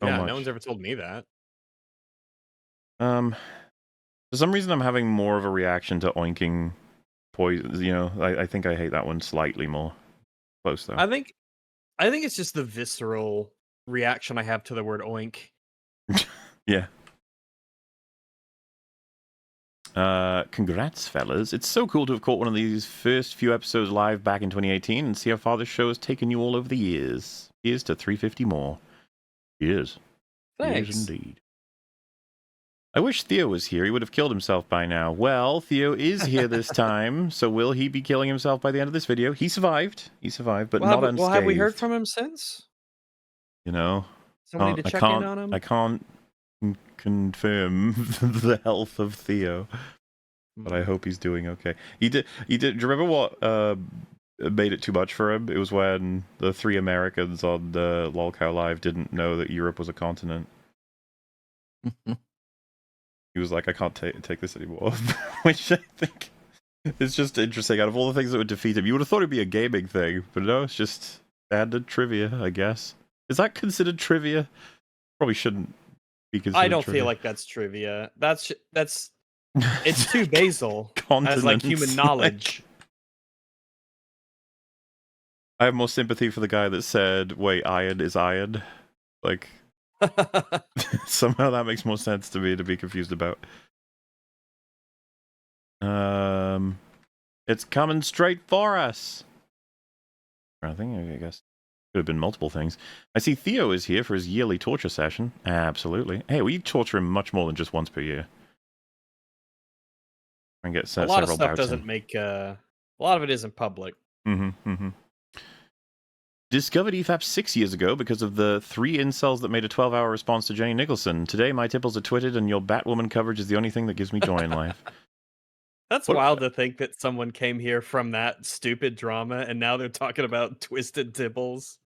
No one's ever told me that. For some reason, I'm having more of a reaction to oinking poison. You know, I think I hate that one slightly more. Close though. I think it's just the visceral reaction I have to the word oink. Yeah. Congrats, fellas. It's so cool to have caught one of these first few episodes live back in 2018 and see how far this show has taken you all over the years. Here's to 350 more. Years. Thanks. Years indeed. I wish Theo was here. He would have killed himself by now. Well, Theo is here this time, so will he be killing himself by the end of this video? He survived. But not unscathed. Well, have we heard from him since? You know? Somebody to check in on him? I can't confirm the health of Theo, but I hope he's doing okay. He did. Do you remember what made it too much for him? It was when the 3 Americans on the LolCow Live didn't know that Europe was a continent. He was like, I can't take this anymore. Which I think is just interesting. Out of all the things that would defeat him, you would have thought it'd be a gaming thing, but no, it's just added trivia, I guess. Is that considered trivia? Probably shouldn't be considered I don't trivia. feel like that's trivia. That's it's too basal as like human Continents, knowledge. I have more sympathy for the guy that said, wait, iron is iron. Like, somehow that makes more sense to me to be confused about. It's coming straight for us. I guess could have been multiple things. I see Theo is here for his yearly torture session. Absolutely. Hey, we torture him much more than just once per year. And get a lot of stuff doesn't make a lot of it isn't public. Discovered EFAP 6 years ago because of the 3 incels that made a 12-hour response to Jenny Nicholson. Today, my tipples are twitted, and your Batwoman coverage is the only thing that gives me joy in life. That's wild to think that someone came here from that stupid drama, and now they're talking about twisted tipples.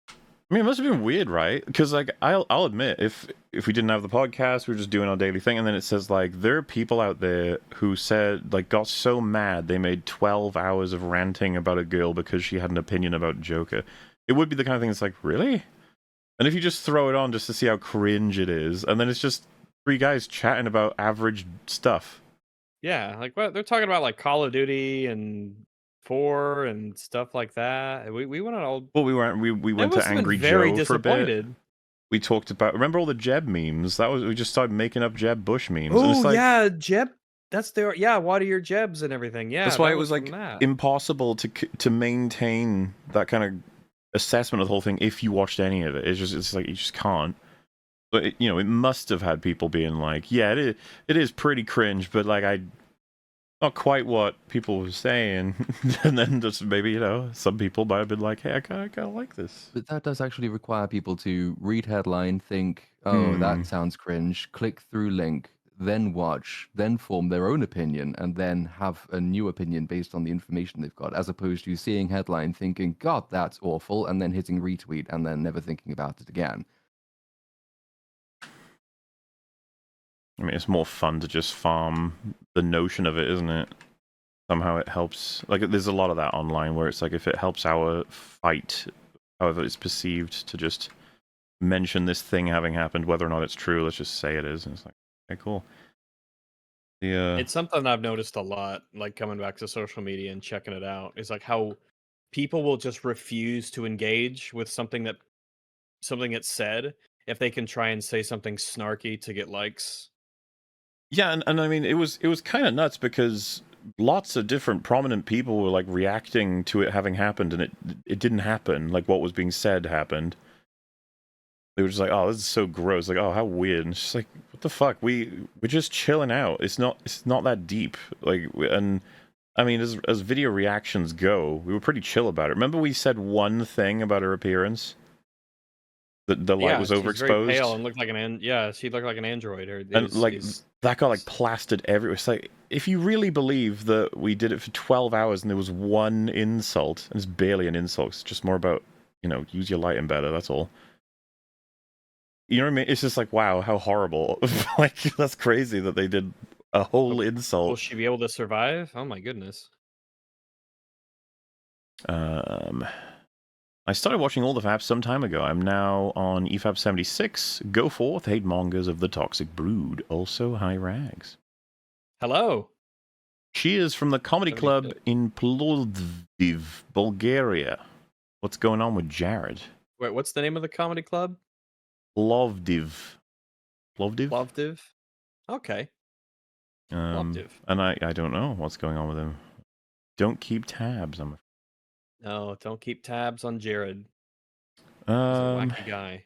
I mean, it must have been weird, right? Because, like, I'll admit, if we didn't have the podcast, we were just doing our daily thing, and then it says, like, there are people out there who said, like, got so mad they made 12 hours of ranting about a girl because she had an opinion about Joker. It would be the kind of thing that's like, really? And if you just throw it on just to see how cringe it is, and then it's just 3 guys chatting about average stuff. Yeah, like what they're talking about, like Call of Duty and 4 and stuff like that. We went on all. Well, we went to Angry Joe for a bit. We talked about, remember all the Jeb memes? We just started making up Jeb Bush memes. Oh, like, yeah, Jeb. That's their, what are your Jebs and everything? Yeah, that's why it was like impossible to maintain that kind of assessment of the whole thing if you watched any of it. It's like you just can't. But it must have had people being like, yeah, it is pretty cringe, but like not quite what people were saying. And then just maybe some people might have been like, hey, I kind of like this. But that does actually require people to read headline, think, oh, that sounds cringe, click through link, then watch, then form their own opinion, and then have a new opinion based on the information they've got, as opposed to seeing headline, thinking, God, that's awful, and then hitting retweet, and then never thinking about it again. I mean, it's more fun to just farm the notion of it, isn't it? Somehow it helps. Like, there's a lot of that online where it's like, if it helps our fight, however it's perceived, to just mention this thing having happened, whether or not it's true, let's just say it is. And it's like, okay, cool. It's something I've noticed a lot, like coming back to social media and checking it out. It's like how people will just refuse to engage with something that's said if they can try and say something snarky to get likes. Yeah, and I mean, it was kind of nuts because lots of different prominent people were like reacting to it having happened, and it didn't happen. Like what was being said happened. They were just like, "Oh, this is so gross." Like, "Oh, how weird." And it's just like, "What the fuck? We're just chilling out. It's not that deep." Like, and I mean, as video reactions go, we were pretty chill about it. Remember, we said one thing about her appearance. The light was overexposed. She's very pale and looked like she looked like an android. That got like plastered everywhere. It's like, if you really believe that we did it for 12 hours and there was one insult, and it's barely an insult, it's just more about, use your lighting better, that's all. You know what I mean? It's just like, wow, how horrible. Like, that's crazy that they did a whole insult. Will she be able to survive? Oh my goodness. I started watching all the FAPs some time ago. I'm now on EFAP 76. Go forth, hate mongers of the toxic brood. Also, hi Rags. Hello. She is from the comedy club in Plovdiv, Bulgaria. What's going on with Jared? Wait, what's the name of the comedy club? Plovdiv. Plovdiv? Okay. Plovdiv. And I don't know what's going on with him. Don't keep tabs, I'm afraid. No, don't keep tabs on Jared. He's a wacky guy.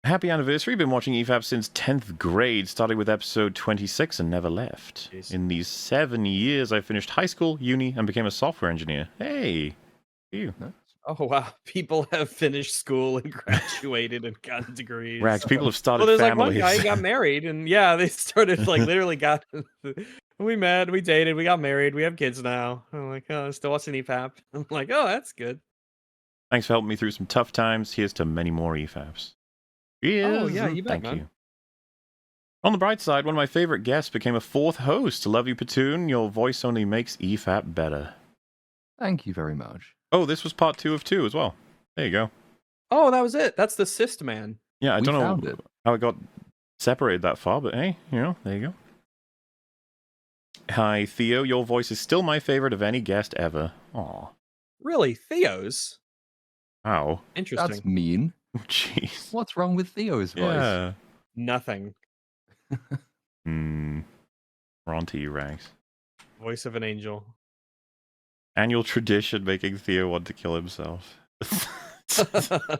Happy anniversary. Been watching EFAP since 10th grade, starting with episode 26 and never left. Jeez. In these 7 years, I finished high school, uni, and became a software engineer. Hey, you. Oh, wow. People have finished school and graduated and gotten degrees. Rags, people have started there's families. Like one guy got married, and they started, like, literally got... We met, we dated, we got married, we have kids now. I'm like, oh, still watching EFAP. I'm like, oh, that's good. Thanks for helping me through some tough times. Here's to many more EFAPs. Oh, yeah, you bet, Thank man. you. On the bright side, one of my favorite guests became a 4th host. Love you, Patoon. Your voice only makes EFAP better. Thank you very much. Oh, this was part 2 of 2 as well. There you go. Oh, that was it. That's the cyst man. Yeah, I don't know how it got separated that far, but hey, there you go. Hi, Theo. Your voice is still my favorite of any guest ever. Aw. Really? Theo's? Wow. Interesting. That's mean. Jeez. What's wrong with Theo's voice? Yeah. Nothing. We're on to you, Rags. Voice of an angel. Annual tradition making Theo want to kill himself.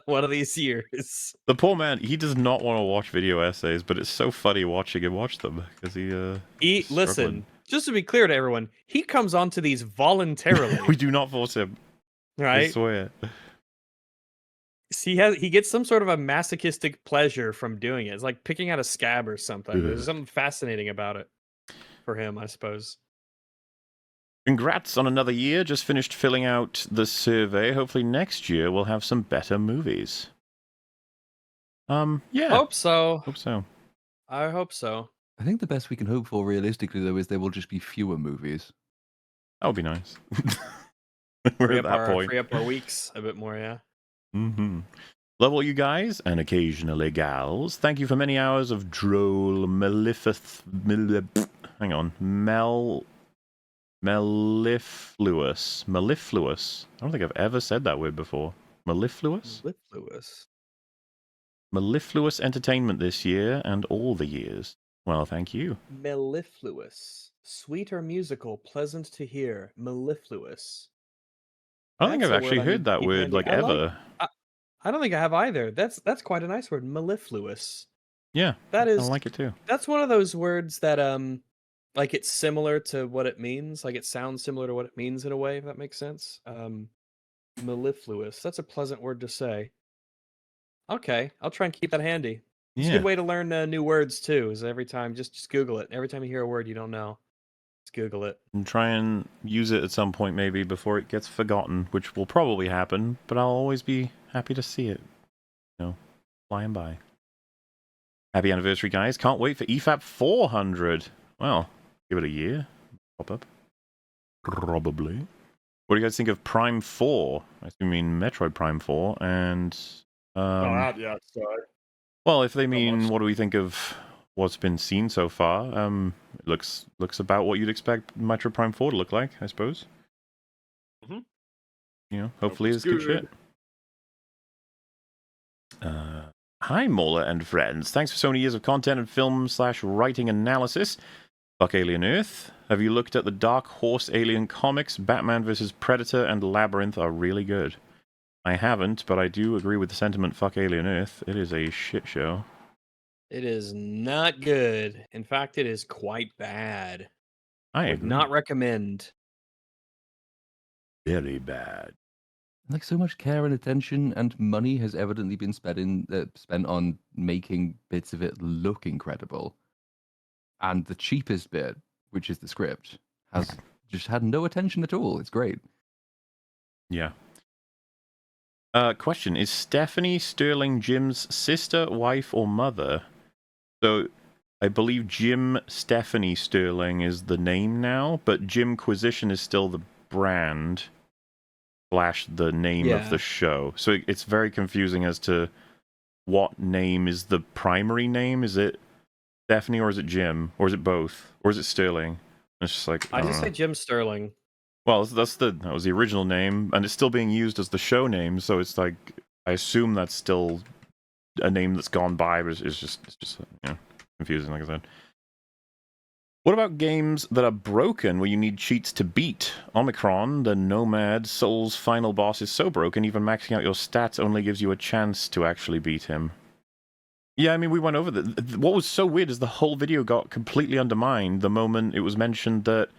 One of these years. The poor man, he does not want to watch video essays, but it's so funny watching him watch them because he listen, just to be clear to everyone, he comes onto these voluntarily. We do not force him. Right? I swear. He gets some sort of a masochistic pleasure from doing it. It's like picking out a scab or something. There's something fascinating about it for him, I suppose. Congrats on another year. Just finished filling out the survey. Hopefully next year we'll have some better movies. Yeah. Hope so. Hope so. I hope so. I think the best we can hope for realistically, though, is there will just be fewer movies. That would be nice. We're at that point. Free up our weeks a bit more, yeah. Mm-hmm. Love all you guys, and occasionally gals. Thank you for many hours of droll, mellifluous. I don't think I've ever said that word before. Mellifluous? Mellifluous entertainment this year and all the years. Well, thank you. Mellifluous. Sweet or musical, pleasant to hear. Mellifluous. I don't think I've actually heard that word like ever. I don't think I have either. That's quite a nice word. Mellifluous. Yeah. I like it too. That's one of those words that like it's similar to what it means. Like it sounds similar to what it means in a way, if that makes sense. Mellifluous. That's a pleasant word to say. Okay, I'll try and keep that handy. It's a good way to learn new words too. Is every time just Google it. Every time you hear a word you don't know, just Google it. And try and use it at some point maybe before it gets forgotten, which will probably happen. But I'll always be happy to see it, flying by. Happy anniversary, guys! Can't wait for EFAP 400. Well, give it a year. Pop up. Probably. What do you guys think of Prime 4? I assume you mean Metroid Prime 4 and. Not yet, so. Well, if they mean, what do we think of what's been seen so far? It looks about what you'd expect Metroid Prime 4 to look like, I suppose. Mm-hmm. Hopefully it's good shit. Hi, Mola and friends. Thanks for so many years of content and film/writing analysis. Fuck Alien Earth. have you looked at the Dark Horse Alien comics? Batman vs. Predator and Labyrinth are really good. I haven't, but I do agree with the sentiment, fuck Alien Earth. It is a shit show. It is not good. In fact, it is quite bad. I would agree. not recommend. Very bad. Like, so much care and attention and money has evidently been spent on making bits of it look incredible. And the cheapest bit, which is the script, has just had no attention at all. It's great. Yeah. Question, is Stephanie Sterling Jim's sister, wife, or mother? So, I believe Jim Stephanie Sterling is the name now, but Jimquisition is still the brand / the name of the show. So it's very confusing as to what name is the primary name. Is it Stephanie or is it Jim? Or is it both? Or is it Sterling? It's just like... I just say Jim Sterling. Well, that was the original name, and it's still being used as the show name, so it's like, I assume that's still a name that's gone by, but it's just confusing, like I said. What about games that are broken where you need cheats to beat? Omicron, the Nomad Souls final boss is so broken, even maxing out your stats only gives you a chance to actually beat him. Yeah, I mean, we went over that. What was so weird is the whole video got completely undermined the moment it was mentioned that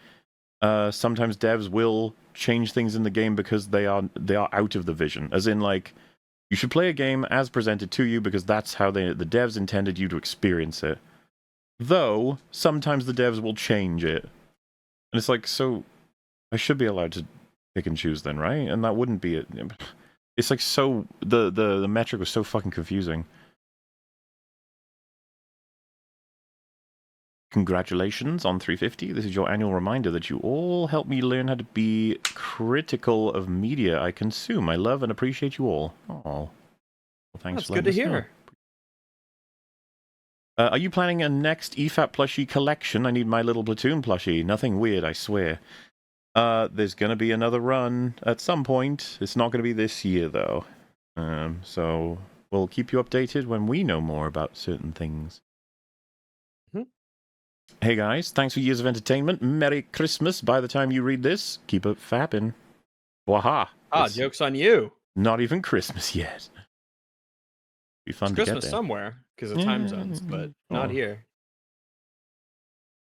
sometimes devs will change things in the game because they are out of the vision. As in, like, you should play a game as presented to you because that's how the devs intended you to experience it. Though, sometimes the devs will change it. And it's like, so, I should be allowed to pick and choose then, right? And that wouldn't be it. It's like so, the metric was so fucking confusing. Congratulations on 350. This is your annual reminder that you all help me learn how to be critical of media I consume. I love and appreciate you all. Oh, well, thanks. That's good to hear. Are you planning a next EFAP plushie collection? I need My Little Platoon plushie. Nothing weird, I swear. There's going to be another run at some point. It's not going to be this year, though. So we'll keep you updated when we know more about certain things. Hey guys, thanks for years of entertainment. Merry Christmas by the time you read this. Keep it fapping. Waha. Joke's on you. Not even Christmas yet. Be fun it's to Christmas get there. somewhere because of time zones, but not here.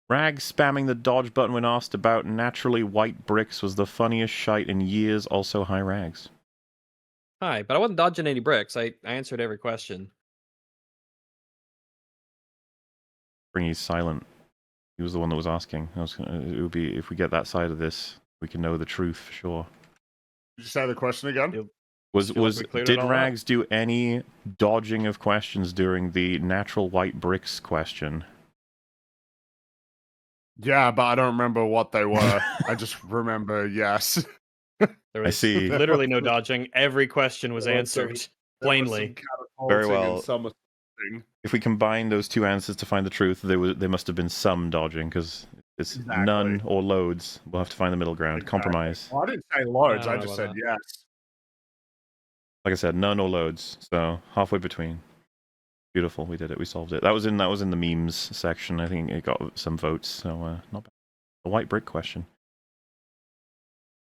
Rag spamming the dodge button when asked about naturally white bricks was the funniest shite in years. Also, hi Rags. Hi, but I wasn't dodging any bricks. I answered every question. Bring you silent. He was the one that was asking. It would be, if we get that side of this, we can know the truth for sure. Did you say the question again? Did Rags do any dodging of questions during the natural white bricks question? Yeah, but I don't remember what they were. I just remember yes. There was literally no dodging. Every question was answered plainly. Very well. If we combine those two answers to find the truth, there must have been some dodging, because it's none or loads. We'll have to find the middle ground. Compromise. Well, I didn't say loads. I just said yes. Like I said, none or loads. So halfway between. Beautiful. We did it. We solved it. That was in the memes section. I think it got some votes. So not bad. The white brick question.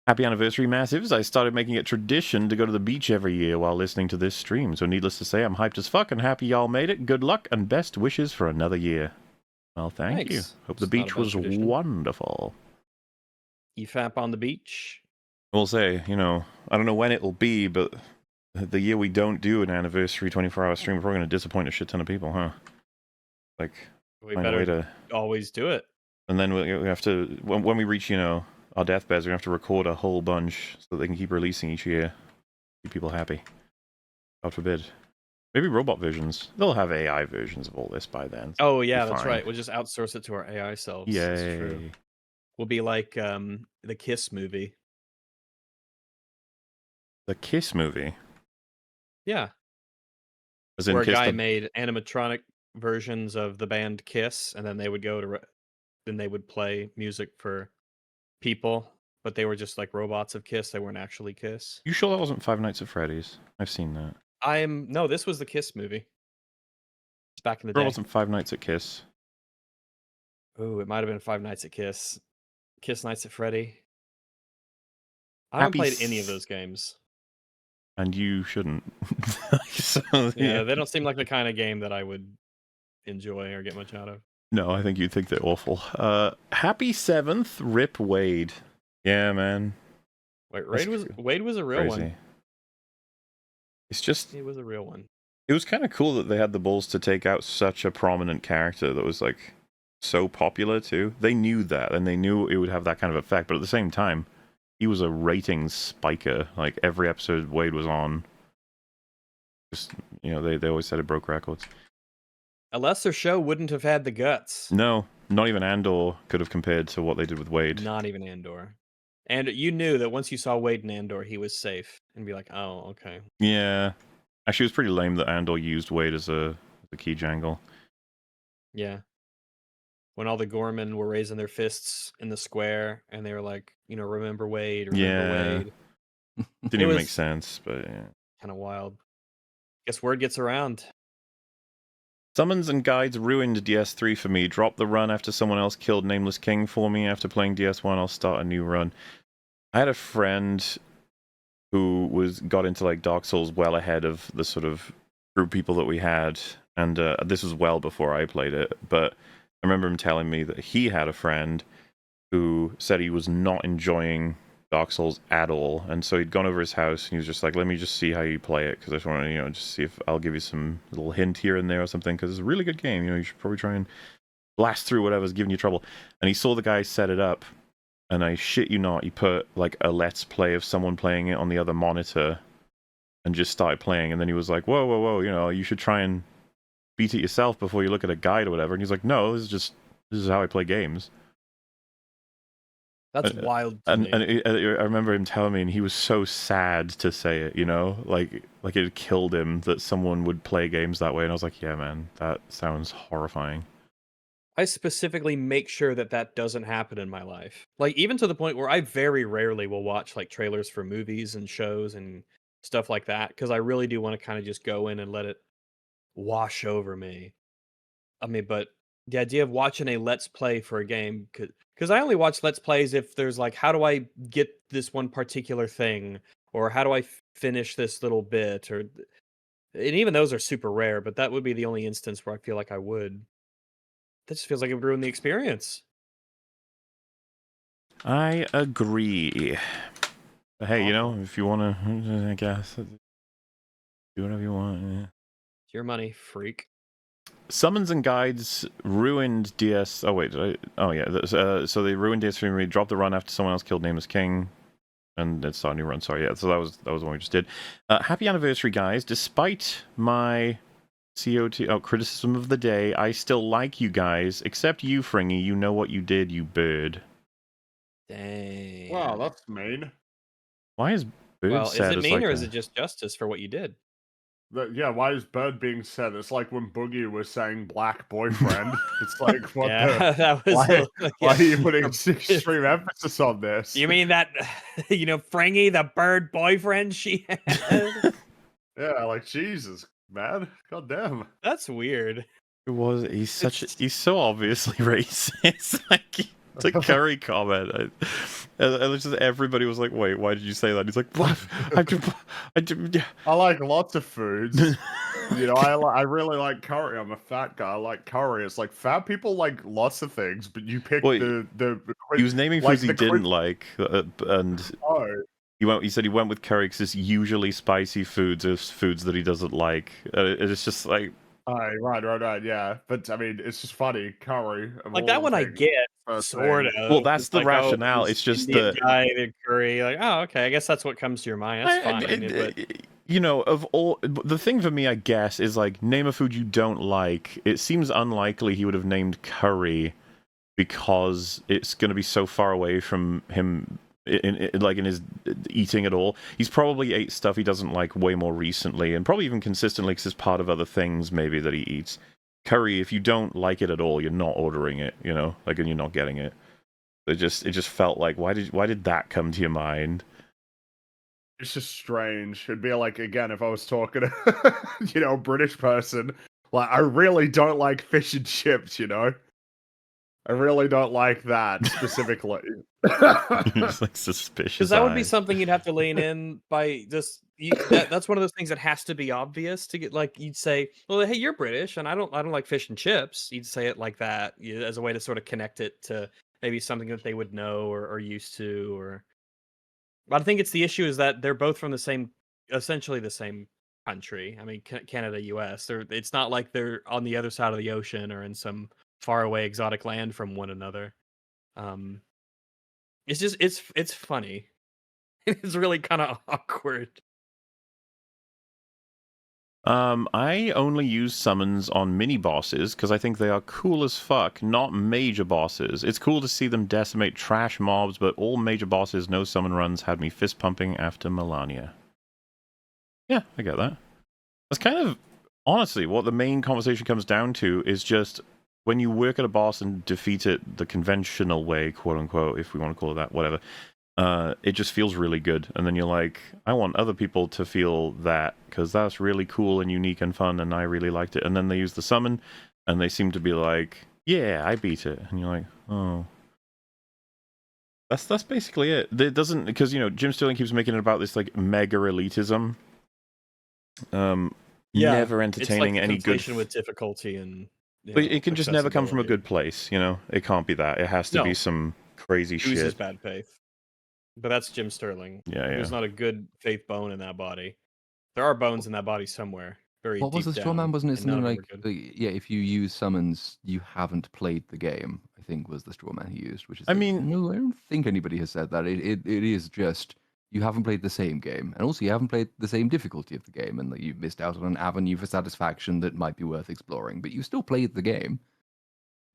Happy anniversary, Massives. I started making it tradition to go to the beach every year while listening to this stream. So needless to say, I'm hyped as fuck and happy y'all made it. Good luck and best wishes for another year. Well, thank you. Hope the beach was wonderful. EFAP on the beach. We'll say, I don't know when it'll be, but the year we don't do an anniversary 24-hour stream, we're probably going to disappoint a shit ton of people, huh? Like, we better always do it. And then we have to, when we reach, our deathbeds, we have to record a whole bunch so that they can keep releasing each year. Keep people happy. God forbid. Maybe robot versions. They'll have AI versions of all this by then. So oh, that's right. We'll just outsource it to our AI selves. Yay. We'll be like the Kiss movie. The Kiss movie? Yeah. As in where a guy made animatronic versions of the band Kiss, and then they would then they would play music for people, but they were just like robots of Kiss. They weren't actually Kiss. You sure that wasn't Five Nights at Freddy's? I've seen that. No, this was the Kiss movie. It's back in the day. It wasn't Five Nights at Kiss. Oh, it might have been Five Nights at Kiss. Kiss Nights at Freddy. I haven't Happy played any of those games. And you shouldn't. So, Yeah, they don't seem like the kind of game that I would enjoy or get much out of. No, I think you'd think they're awful. Happy 7th, Rip Wade. Yeah, man. Wait, Wade was a real Crazy. one. It's just... It was a real one. It was kind of cool that they had the balls to take out such a prominent character that was, like, so popular, too. They knew that, and they knew it would have that kind of effect, but at the same time, he was a ratings spiker. Like, every episode Wade was on. Just, you know, they always said it broke records. A lesser show wouldn't have had the guts. No, not even Andor could have compared to what they did with Wade. Not even Andor. And you knew that once you saw Wade and Andor, he was safe. And be like, oh, okay. Yeah. Actually, it was pretty lame that Andor used Wade as a key jangle. Yeah. When all the Gorman were raising their fists in the square, and they were like, you know, remember Wade, remember Wade. Didn't even make sense, but yeah. Kind of wild. Guess word gets around. Summons and Guides ruined DS3 for me. Dropped the run after someone else killed Nameless King for me. After playing DS1, I'll start a new run. I had a friend who got into like Dark Souls well ahead of the sort of group of people that we had, and this was well before I played it, but I remember him telling me that he had a friend who said he was not enjoying Dark Souls at all, and so he'd gone over his house and he was just like, let me just see how you play it, because I just want to, you know, just see if I'll give you some little hint here and there or something, because it's a really good game, you know, you should probably try and blast through whatever's giving you trouble. And he saw the guy set it up, and I shit you not, he put like a let's play of someone playing it on the other monitor and just started playing, and then he was like, whoa, you know, you should try and beat it yourself before you look at a guide or whatever. And he's like, no, this is how I play games. That's wild to and, me. And I remember him telling me, and he was so sad to say it, you know, like it killed him that someone would play games that way. And I was like, yeah, man, that sounds horrifying. I specifically make sure that that doesn't happen in my life. Like, even to the point where I very rarely will watch like trailers for movies and shows and stuff like that, because I really do want to kind of just go in and let it wash over me. I mean, but the idea of watching a let's play for a game, because I only watch let's plays if there's like, how do I get this one particular thing, or how do I finish this little bit, or, and even those are super rare, but that would be the only instance where I feel like I would. That just feels like it would ruin the experience. I agree. But hey, you know, if you want to, I guess, do whatever you want. Yeah. It's your money, freak. Summons and Guides ruined DS. Oh wait, oh yeah. So they ruined DS3 and we dropped the run after someone else killed Nameless King, and it's our new run. Sorry, yeah. So that was the one we just did. Happy anniversary, guys! Despite my criticism of the day, I still like you guys. Except you, Fringy. You know what you did, you bird. Dang. Wow, that's mean. Why is bird sad? Is it mean like or is it just justice for what you did? Yeah, why is Bird being said? It's like when Boogie was saying black boyfriend. It's like, what yeah, that was why are you putting extreme emphasis on this? You mean that, you know, Frangie, the bird boyfriend she had? Yeah, like, Jesus, man. God damn. That's weird. It was. He's so obviously racist. Like, it's a Curry comment. And just everybody was like, "Wait, why did you say that?" He's like, "What? I like lots of foods. You know, I really like curry. I'm a fat guy. I like curry. It's like fat people like lots of things, but you pick the. He was naming foods he didn't like, and he said he went with curry because it's usually spicy foods or foods that he doesn't like. It's just like. Right, yeah. But I mean, it's just funny. Curry. Like that one I get, sort of. Well, that's the rationale. It's just the guy, the curry. Like, oh, okay. I guess that's what comes to your mind. That's fine. You know, of all the thing for me, I guess, is like name a food you don't like. It seems unlikely he would have named curry because it's going to be so far away from him. In his eating at all, he's probably ate stuff he doesn't like way more recently, and probably even consistently because it's part of other things maybe that he eats. Curry, if you don't like it at all, you're not ordering it, you know, like, and you're not getting it. It just felt like why did that come to your mind? It's just strange. It'd be like, again, if I was talking to you know, a British person, like, I really don't like fish and chips, you know. I really don't like that specifically. Just like suspicious. Because that would be something you'd have to lean in by just that's one of those things that has to be obvious to get like you'd say, well, hey, you're British, and I don't like fish and chips. You'd say it like that as a way to sort of connect it to maybe something that they would know or used to. Or but I think it's the issue is that they're both from essentially the same country. I mean, Canada, U.S. It's not like they're on the other side of the ocean or in some faraway exotic land from one another. It's just it's funny. It's really kind of awkward. I only use summons on mini bosses because I think they are cool as fuck, not major bosses. It's cool to see them decimate trash mobs, but all major bosses, no summon runs, had me fist pumping after Melania. Yeah, I get that. That's kind of, honestly, what the main conversation comes down to is just when you work at a boss and defeat it the conventional way, quote unquote, if we want to call it that, whatever. It just feels really good, and then you're like, I want other people to feel that because that's really cool and unique and fun, and I really liked it. And then they use the summon, and they seem to be like, yeah, I beat it, and you're like, oh, that's basically it. It doesn't, because Jim Sterling keeps making it about this like mega elitism. Never entertaining it's like any good with difficulty and. But it can just never come from a good place, It can't be that. It has to be some crazy shit. His bad faith. But that's Jim Sterling. Yeah. There's not a good faith bone in that body. There are bones in that body somewhere. What was the straw man? Wasn't it something like, if you use summons, you haven't played the game? I think was the straw man he used, which is. No, I don't think anybody has said that. It is just you haven't played the same game, and also you haven't played the same difficulty of the game, and you've missed out on an avenue for satisfaction that might be worth exploring. But you still played the game.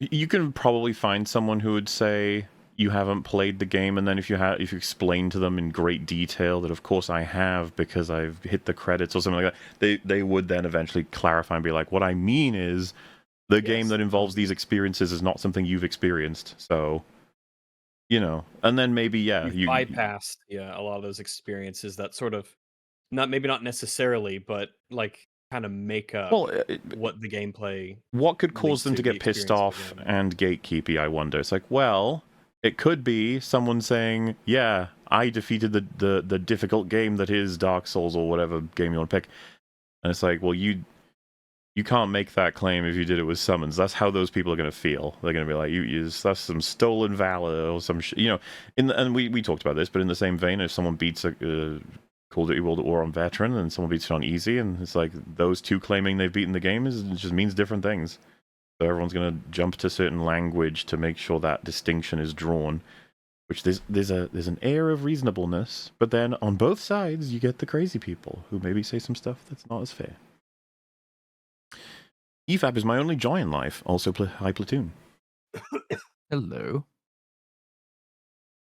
You can probably find someone who would say you haven't played the game, and then if you explain to them in great detail that of course I have because I've hit the credits or something like that, they would then eventually clarify and be like, what I mean is the game that involves these experiences is not something you've experienced, so and then maybe you bypassed a lot of those experiences that sort of maybe not necessarily, but like kind of make up what the gameplay. What could cause them to get pissed off and gatekeepy, I wonder. It's like, well, it could be someone saying, yeah, I defeated the difficult game that is Dark Souls or whatever game you want to pick. And it's like, well, you can't make that claim if you did it with summons. That's how those people are going to feel. They're going to be like, that's some stolen valor or some shit. And we talked about this, but in the same vein, if someone beats a Call of Duty World at War on Veteran and someone beats it on Easy, and it's like those two claiming they've beaten the game it just means different things. So everyone's going to jump to certain language to make sure that distinction is drawn, which there's an air of reasonableness, but then on both sides you get the crazy people who maybe say some stuff that's not as fair. EFAP is my only joy in life, also High Platoon. Hello.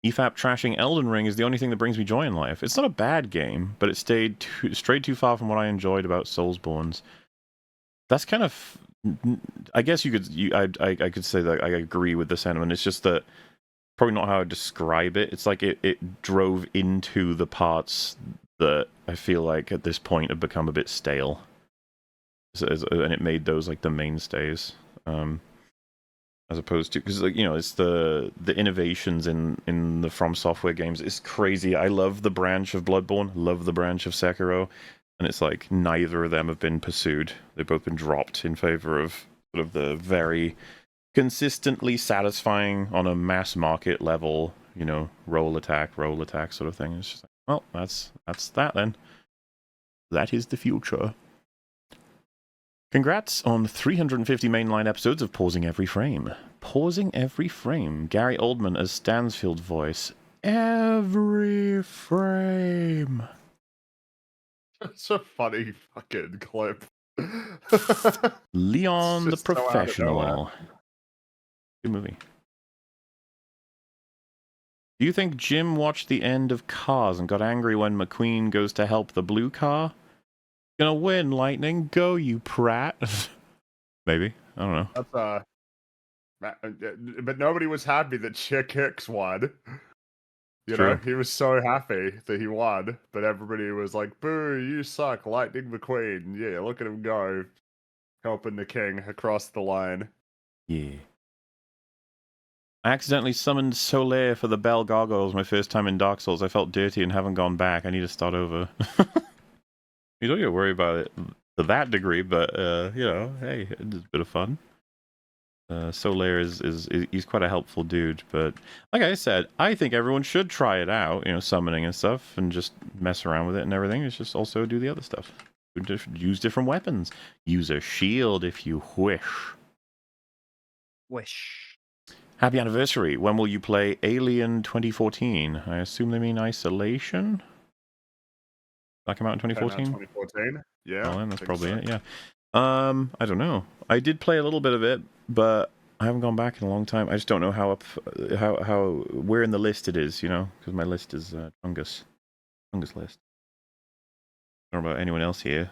EFAP trashing Elden Ring is the only thing that brings me joy in life. It's not a bad game, but it strayed too far from what I enjoyed about Soulsborne's. That's kind of, I guess I could say that I agree with the sentiment. It's just that probably not how I describe it. It's like it drove into the parts that I feel like at this point have become a bit stale, and it made those like the mainstays. As opposed to, because it's the innovations in the From Software games. It's crazy. I love the branch of Bloodborne, love the branch of Sekiro, and it's like neither of them have been pursued. They've both been dropped in favor of sort of the very consistently satisfying on a mass market level, roll attack sort of thing. It's just like, well, that's that then. That is the future. Congrats on 350 mainline episodes of Pausing Every Frame. Pausing Every Frame. Gary Oldman as Stansfield voice. Every frame. It's a funny fucking clip. Leon the Professional. Good movie. Do you think Jim watched the end of Cars and got angry when McQueen goes to help the blue car? Gonna win, Lightning. Go, you prat. Maybe. I don't know. But nobody was happy that Chick Hicks won. You know, he was so happy that he won, but everybody was like, boo, you suck, Lightning McQueen. Yeah, look at him go. Helping the king across the line. Yeah. I accidentally summoned Solaire for the Bell Gargoyles my first time in Dark Souls. I felt dirty and haven't gone back. I need to start over. You don't need to worry about it to that degree, but, you know, hey, it's a bit of fun. Solaire is he's quite a helpful dude, but like I said, I think everyone should try it out, you know, summoning and stuff, and just mess around with it and everything. It's just also do the other stuff. Use different weapons. Use a shield if you wish. Happy anniversary. When will you play Alien 2014? I assume they mean Isolation? That came out in 2014? 2014, yeah. Well, then that's probably it, yeah. I don't know. I did play a little bit of it, but I haven't gone back in a long time. I just don't know how where in the list it is, you know, because my list is Chungus list. I don't know about anyone else here.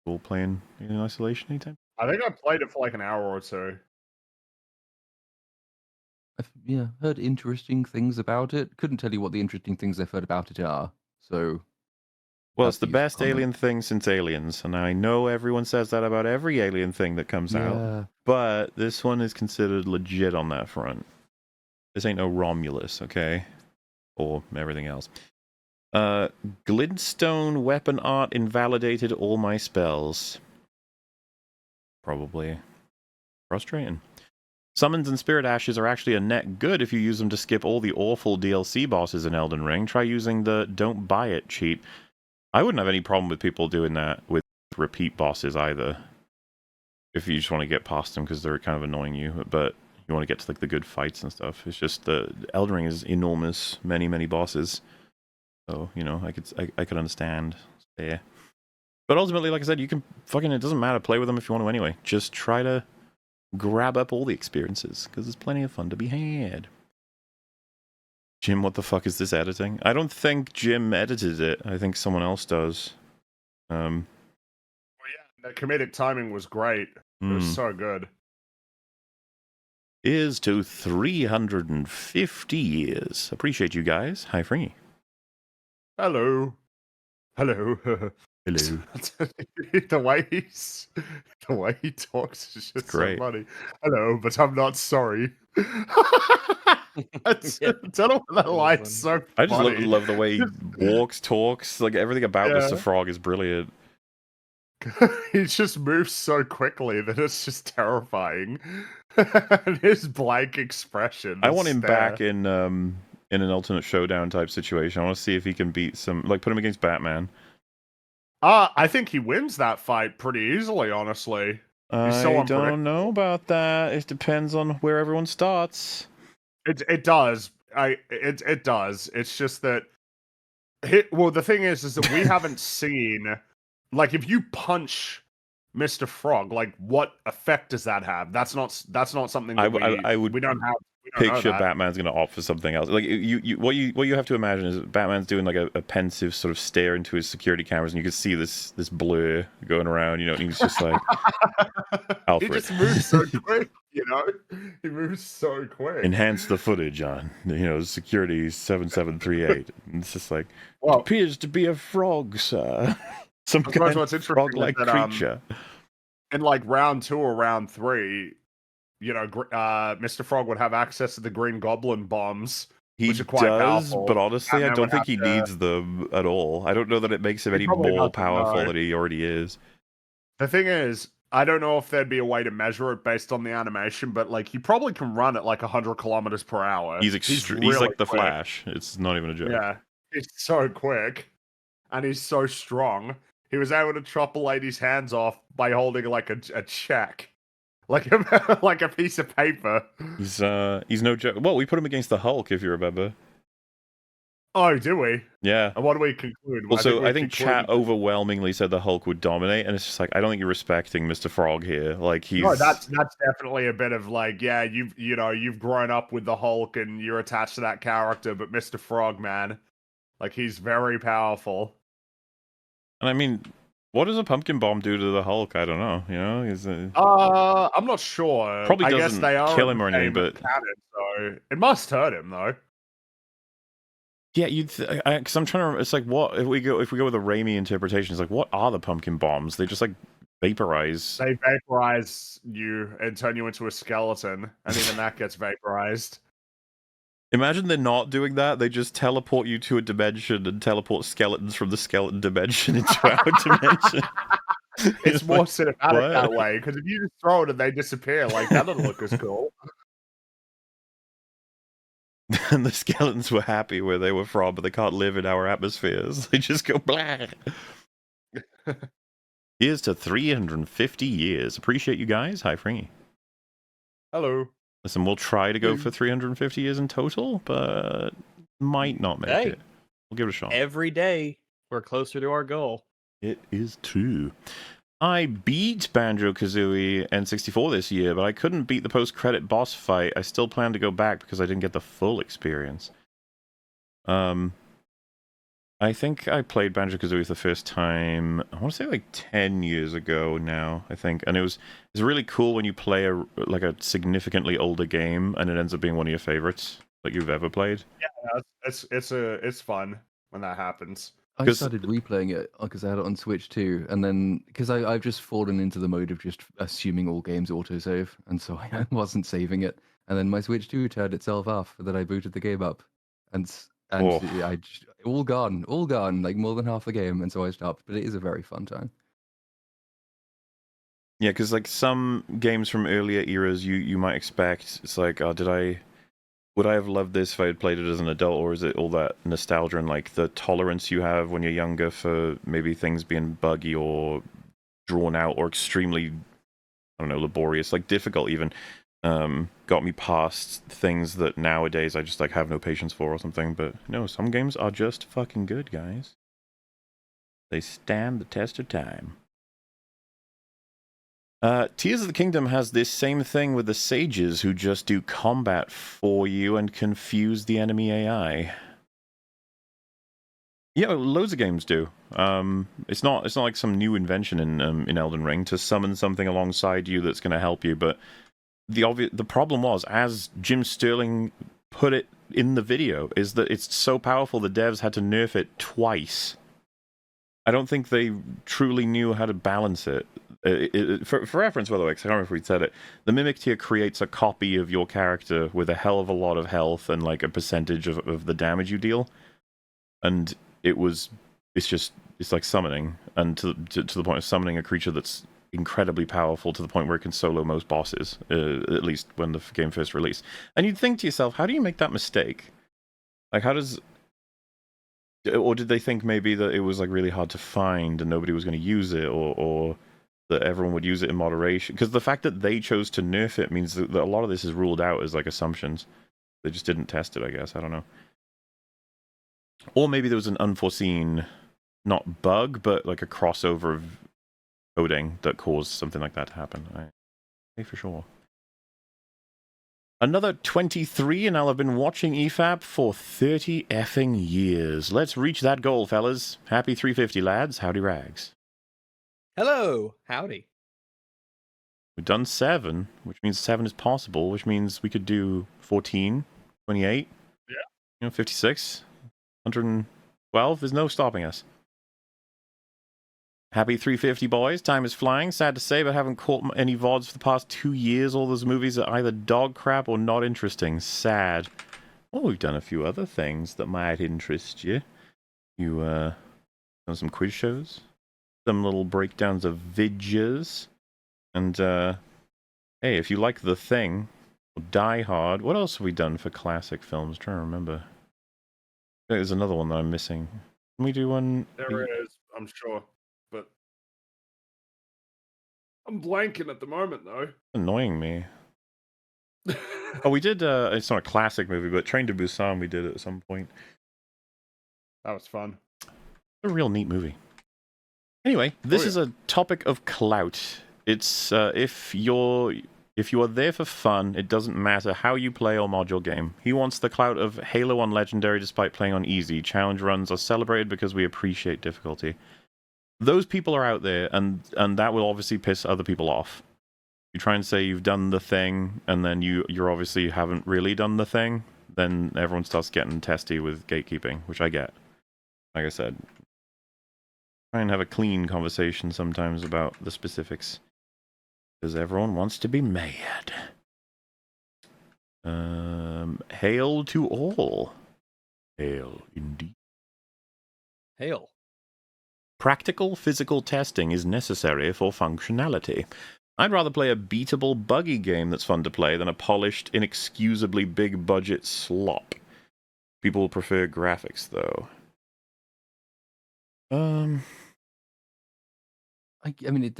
All playing in Isolation anytime? I think I played it for like an hour or two. I've heard interesting things about it. Couldn't tell you what the interesting things I've heard about it are. So, well, it's the best Alien thing since Aliens, and I know everyone says that about every Alien thing that comes out, but this one is considered legit on that front. This ain't no Romulus, okay? Or everything else. Glintstone weapon art invalidated all my spells. Probably frustrating. Summons and Spirit Ashes are actually a net good if you use them to skip all the awful DLC bosses in Elden Ring. Try using the don't buy it cheat. I wouldn't have any problem with people doing that with repeat bosses either. If you just want to get past them because they're kind of annoying you, but you want to get to like the good fights and stuff. It's just the Elden Ring is enormous, many bosses. So, you know, I could understand there. But ultimately, like I said, you can it doesn't matter, play with them if you want to anyway. Just try to grab up all the experiences, because there's plenty of fun to be had. Jim, what the fuck is this editing? I don't think Jim edited it. I think someone else does. Well, yeah, the comedic timing was great. It was so good. Here's to 350 years. Appreciate you guys. Hi, Fringy. Hello. Hello. Hello. the way he talks is just great. So funny. Hello, but I'm not sorry. I don't know what that line's so funny. I just love the way he walks, talks, like everything about Mr. Frog is brilliant. He just moves so quickly that it's just terrifying. And his blank expression. I want him back in an alternate showdown type situation. I want to see if he can beat put him against Batman. I think he wins that fight pretty easily, honestly. I don't know about that. It depends on where everyone starts. It does. It does. It's just that. The thing is that we haven't seen, like, if you punch Mr. Frog, like, what effect does that have? That's not something that we don't have. Picture Batman's going to opt for something else. Like what you have to imagine is Batman's doing like a pensive sort of stare into his security cameras, and you can see this blur going around. You know, and he's just like, Alfred. He just moves so quick. You know, he moves so quick. Enhance the footage on security 7738. And it's just like, it appears to be a frog, sir. Some kind of frog-like creature. In like round 2 or round 3. Mr. Frog would have access to the Green Goblin bombs, which are quite powerful. But honestly, I don't think he needs them at all. I don't know that it makes him any more powerful than he already is. The thing is, I don't know if there'd be a way to measure it based on the animation, but like he probably can run at like 100 kilometers per hour. He's really like the Flash. It's not even a joke. Yeah, he's so quick, and he's so strong. He was able to chop a lady's hands off by holding like a check. Like a piece of paper. He's no joke. Well, we put him against the Hulk, if you remember. Oh, do we? Yeah. And what do we conclude? Well, I think chat overwhelmingly said the Hulk would dominate, and it's just like, I don't think you're respecting Mr. Frog here. Like he's. No, that's definitely a bit of like, yeah, you've grown up with the Hulk and you're attached to that character, but Mr. Frog, man, like he's very powerful. And I mean, what does a pumpkin bomb do to the Hulk? I don't know. I'm not sure. Probably doesn't I guess they are kill him or anything, but so it must hurt him though. Yeah, because I'm trying to remember. It's like, what if we go with a Raimi interpretation? It's like, what are the pumpkin bombs? They just like vaporize. They vaporize you and turn you into a skeleton, and even that gets vaporized. Imagine they're not doing that. They just teleport you to a dimension and teleport skeletons from the skeleton dimension into our dimension. It's more cinematic that way, because if you just throw it and they disappear, like, that doesn't look as cool. And the skeletons were happy where they were from, but they can't live in our atmospheres. They just go blah. Here's to 350 years. Appreciate you guys. Hi, Fringy. Hello. Listen, we'll try to go for 350 years in total, but might not make it. We'll give it a shot. Every day, we're closer to our goal. It is true. I beat Banjo-Kazooie N64 this year, but I couldn't beat the post-credit boss fight. I still plan to go back because I didn't get the full experience. I think I played Banjo-Kazooie the first time, I want to say like 10 years ago now, I think. And it's really cool when you play a significantly older game and it ends up being one of your favorites that you've ever played. Yeah, it's fun when that happens. I started replaying it because I had it on Switch too, and then because I've just fallen into the mode of just assuming all games autosave, and so I wasn't saving it. And then my Switch 2 turned itself off, and then I booted the game up, and I just all gone, like more than half the game, and so I stopped. But it is a very fun time. Yeah, because like some games from earlier eras, you might expect it's like, would I have loved this if I had played it as an adult, or is it all that nostalgia and like the tolerance you have when you're younger for maybe things being buggy or drawn out or extremely, I don't know, laborious, like difficult even, got me past things that nowadays I just like have no patience for or something. But no, some games are just fucking good, guys. They stand the test of time. Tears of the Kingdom has this same thing with the sages who just do combat for you and confuse the enemy AI. Yeah, loads of games do. It's not like some new invention in Elden Ring to summon something alongside you that's going to help you. But the problem was, as Jim Sterling put it in the video, is that it's so powerful the devs had to nerf it twice. I don't think they truly knew how to balance it. For reference, by the way, because I can't remember if we said it, the Mimic Tier creates a copy of your character with a hell of a lot of health and like a percentage of the damage you deal. And it's like summoning, and to the point of summoning a creature that's incredibly powerful to the point where it can solo most bosses, at least when the game first released. And you'd think to yourself, how do you make that mistake? Like, or did they think maybe that it was like really hard to find and nobody was going to use it, or that everyone would use it in moderation? Because the fact that they chose to nerf it means that a lot of this is ruled out as like assumptions. They just didn't test it, I guess. I don't know. Or maybe there was an unforeseen, not bug, but like a crossover of coding that caused something like that to happen. I say for sure. Another 23, and I've been watching EFAP for 30 effing years. Let's reach that goal, fellas. Happy 350, lads. Howdy rags. Hello. Howdy. We've done 7, which means 7 is possible, which means we could do 14, 28, 56, 112. There's no stopping us. Happy 350, boys. Time is flying. Sad to say, but haven't caught any VODs for the past 2 years. All those movies are either dog crap or not interesting. Sad. Well, we've done a few other things that might interest you. You, done some quiz shows. Some little breakdowns of videos. And, hey, if you like The Thing, or Die Hard, what else have we done for classic films? I'm trying to remember. There's another one that I'm missing. Can we do one? There is, I'm sure. But I'm blanking at the moment, though. Annoying me. Oh, we did, it's not a classic movie, but Train to Busan we did at some point. That was fun. A real neat movie. Anyway, this is a topic of clout. It's, if you are there for fun, it doesn't matter how you play or mod your game. He wants the clout of Halo on Legendary despite playing on Easy. Challenge runs are celebrated because we appreciate difficulty. Those people are out there, and that will obviously piss other people off. You try and say you've done the thing, and then you're obviously haven't really done the thing, then everyone starts getting testy with gatekeeping, which I get. Like I said, try and have a clean conversation sometimes about the specifics, because everyone wants to be mad. Hail to all. Hail, indeed. Hail. Practical physical testing is necessary for functionality. I'd rather play a beatable, buggy game that's fun to play than a polished, inexcusably big-budget slop. People prefer graphics, though. I mean,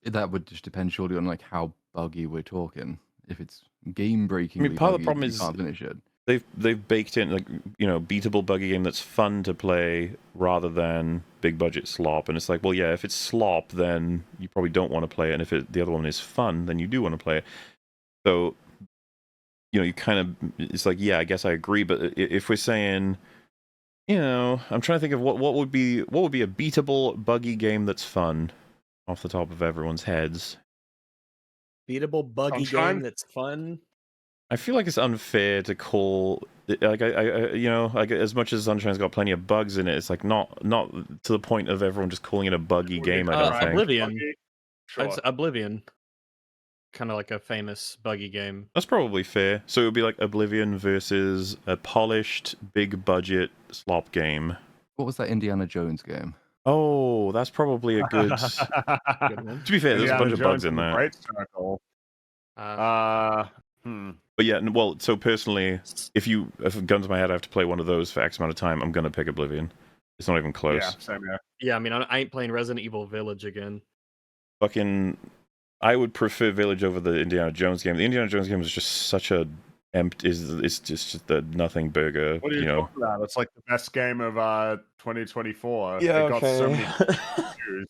that would just depend surely on like how buggy we're talking. If it's game-breakingly part of buggy, the problem you is can't finish it. they've baked in, like, you know, beatable buggy game that's fun to play rather than big budget slop. And it's like, well, yeah, if it's slop, then you probably don't want to play it, and if the other one is fun, then you do want to play it. So, you know, you kind of, it's like, yeah, I guess I agree. But if we're saying, you know, I'm trying to think of what would be a beatable buggy game that's fun off the top of everyone's heads. Beatable buggy Sunshine? game that's fun. I feel like it's unfair to call, like, I you know, like, as much as Sunshine's got plenty of bugs in it, it's like not to the point of everyone just calling it a buggy game. I don't think. Oblivion. Sure. Oblivion. Kind of like a famous buggy game. That's probably fair. So it would be like Oblivion versus a polished, big budget slop game. What was that Indiana Jones game? Oh, that's probably a good. Good one. To be fair, there's a bunch of bugs in there. Great circle. But yeah, well, so personally, if a gun to my head, I have to play one of those for X amount of time, I'm gonna pick Oblivion. It's not even close. Yeah, same here. Yeah, I mean, I ain't playing Resident Evil Village again. Fucking, I would prefer Village over the Indiana Jones game. The Indiana Jones game is just such a it's just a nothing burger. What are you talking about? It's like the best game of 2024. Yeah, it got so many views.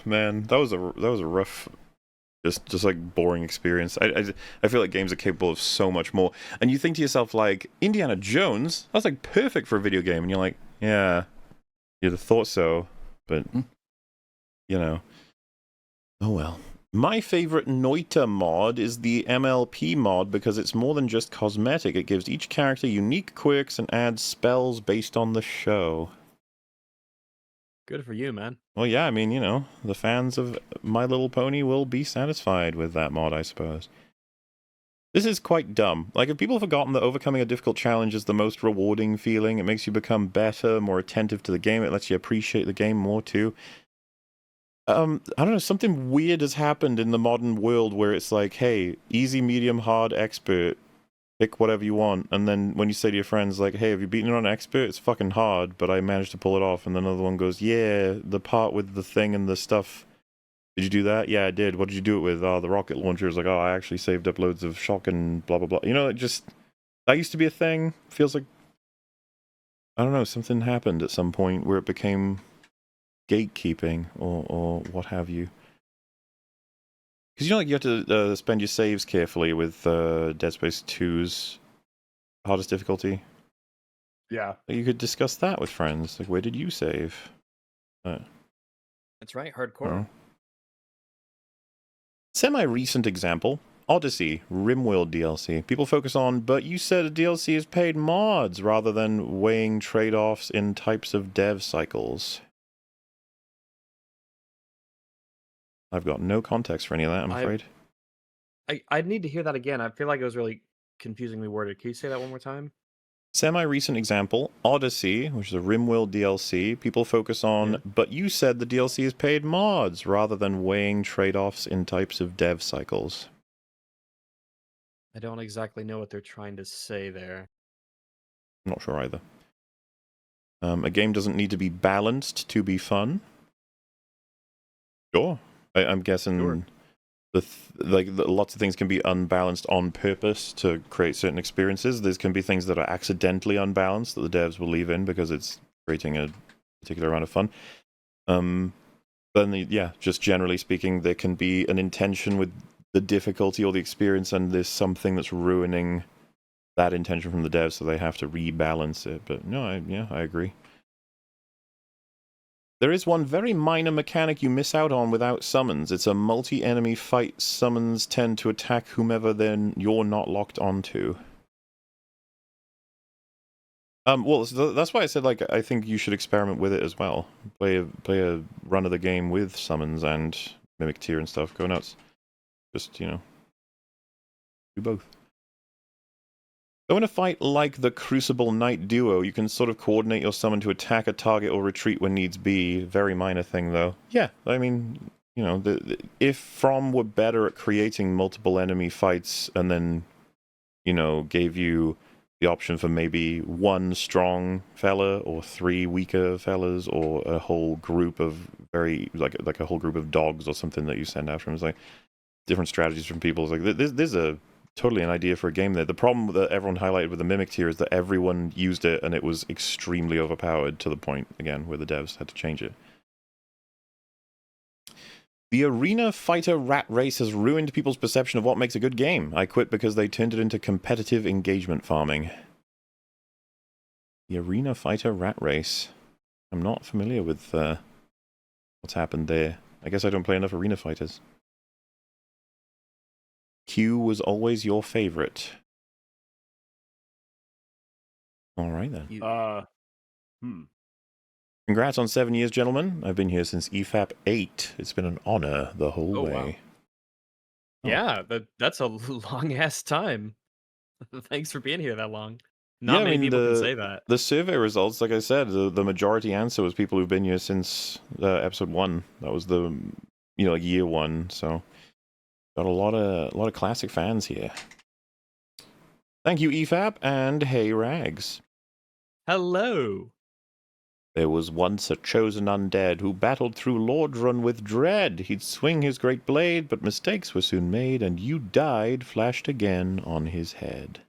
Man, that was a rough, just like boring experience. I feel like games are capable of so much more. And you think to yourself, like, Indiana Jones, that's like perfect for a video game, and you're like, yeah, you'd have thought so, but you know, oh well. My favorite Noita mod is the MLP mod because it's more than just cosmetic. It gives each character unique quirks and adds spells based on the show. Good for you, man. Well, yeah, I mean, you know, the fans of My Little Pony will be satisfied with that mod, I suppose. This is quite dumb. Like, have people forgotten that overcoming a difficult challenge is the most rewarding feeling? It makes you become better, more attentive to the game. It lets you appreciate the game more, too. I don't know, something weird has happened in the modern world where it's like, hey, easy, medium, hard, expert, pick whatever you want. And then when you say to your friends, like, hey, have you beaten it on expert? It's fucking hard, but I managed to pull it off. And then another one goes, yeah, the part with the thing and the stuff. Did you do that? Yeah, I did. What did you do it with? Oh, the rocket launcher. Is like, oh, I actually saved up loads of shock and blah, blah, blah. You know, it just, that used to be a thing. Feels like, I don't know, something happened at some point where it became gatekeeping or what have you. Because, you know, like, you have to spend your saves carefully with Dead Space 2's hardest difficulty. Yeah. You could discuss that with friends. Like, where did you save? That's right, hardcore. Semi-recent example, Odyssey, RimWorld DLC. People focus on, but you said a DLC is paid mods rather than weighing trade-offs in types of dev cycles. I've got no context for any of that, I'm afraid. I'd need to hear that again. I feel like it was really confusingly worded. Can you say that one more time? Semi-recent example, Odyssey, which is a RimWorld DLC. People focus on, but you said the DLC is paid mods rather than weighing trade-offs in types of dev cycles. I don't exactly know what they're trying to say there. I'm not sure either. A game doesn't need to be balanced to be fun. Sure. I'm guessing lots of things can be unbalanced on purpose to create certain experiences. There can be things that are accidentally unbalanced that the devs will leave in because it's creating a particular amount of fun. Just generally speaking, there can be an intention with the difficulty or the experience, and there's something that's ruining that intention from the devs, so they have to rebalance it. But no, I agree. There is one very minor mechanic you miss out on without summons. It's a multi-enemy fight. Summons tend to attack whomever then you're not locked onto. Well, that's why I said, like, I think you should experiment with it as well. Play a run of the game with summons and mimic tier and stuff. Go nuts. Just, you know. Do both. So in a fight like the Crucible Knight duo, you can sort of coordinate your summon to attack a target or retreat when needs be. Very minor thing, though. Yeah, I mean, you know, if From were better at creating multiple enemy fights and then, you know, gave you the option for maybe one strong fella or three weaker fellas or a whole group of like a whole group of dogs or something that you send after him. It's like different strategies from people. It's like there's a totally an idea for a game there. The problem that everyone highlighted with the Mimic tier is that everyone used it and it was extremely overpowered to the point, again, where the devs had to change it. The Arena Fighter rat race has ruined people's perception of what makes a good game. I quit because they turned it into competitive engagement farming. The Arena Fighter rat race. I'm not familiar with what's happened there. I guess I don't play enough Arena Fighters. Q was always your favorite. All right, then. Congrats on 7 years, gentlemen. I've been here since EFAP 8. It's been an honor the whole way. Wow. Yeah, that's a long-ass time. Thanks for being here that long. Not many people can say that. The survey results, like I said, the majority answer was people who've been here since episode 1. That was the, you know, like year 1. So got a lot of classic fans here. Thank you, EFAP, and hey, Rags. Hello. There was once a chosen undead who battled through Lordrun with dread. He'd swing his great blade, but mistakes were soon made, and you died flashed again on his head.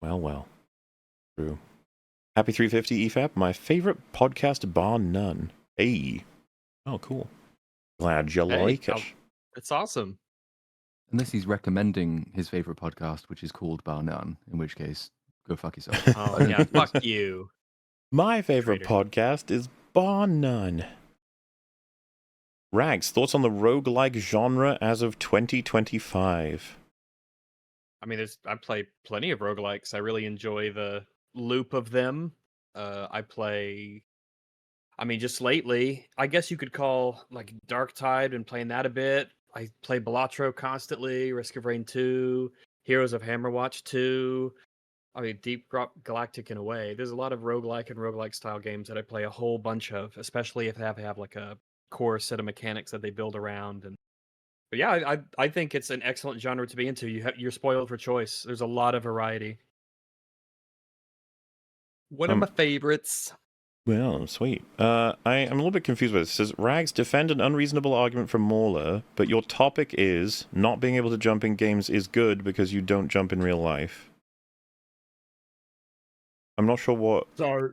Well, well. True. Happy 350 EFAP, my favorite podcast bar none. Hey. Oh, cool. Glad you like it. It's awesome. Unless he's recommending his favorite podcast, which is called Bar None, in which case, go fuck yourself. Oh, yeah, fuck you. My favorite podcast is Bar None. Rags, thoughts on the roguelike genre as of 2025? I mean, I play plenty of roguelikes. I really enjoy the loop of them. I mean, just lately, I guess you could call like Dark Tide and playing that a bit. I play Balatro constantly, Risk of Rain 2, Heroes of Hammerwatch 2. I mean, Deep Galactic in a way. There's a lot of roguelike and roguelike style games that I play a whole bunch of, especially if they have like a core set of mechanics that they build around. But yeah, I think it's an excellent genre to be into. You're spoiled for choice. There's a lot of variety. One of my favorites. Well, sweet. I am a little bit confused with this. It says, Rags, defend an unreasonable argument from Mauler, but your topic is not being able to jump in games is good because you don't jump in real life. I'm not sure what... So,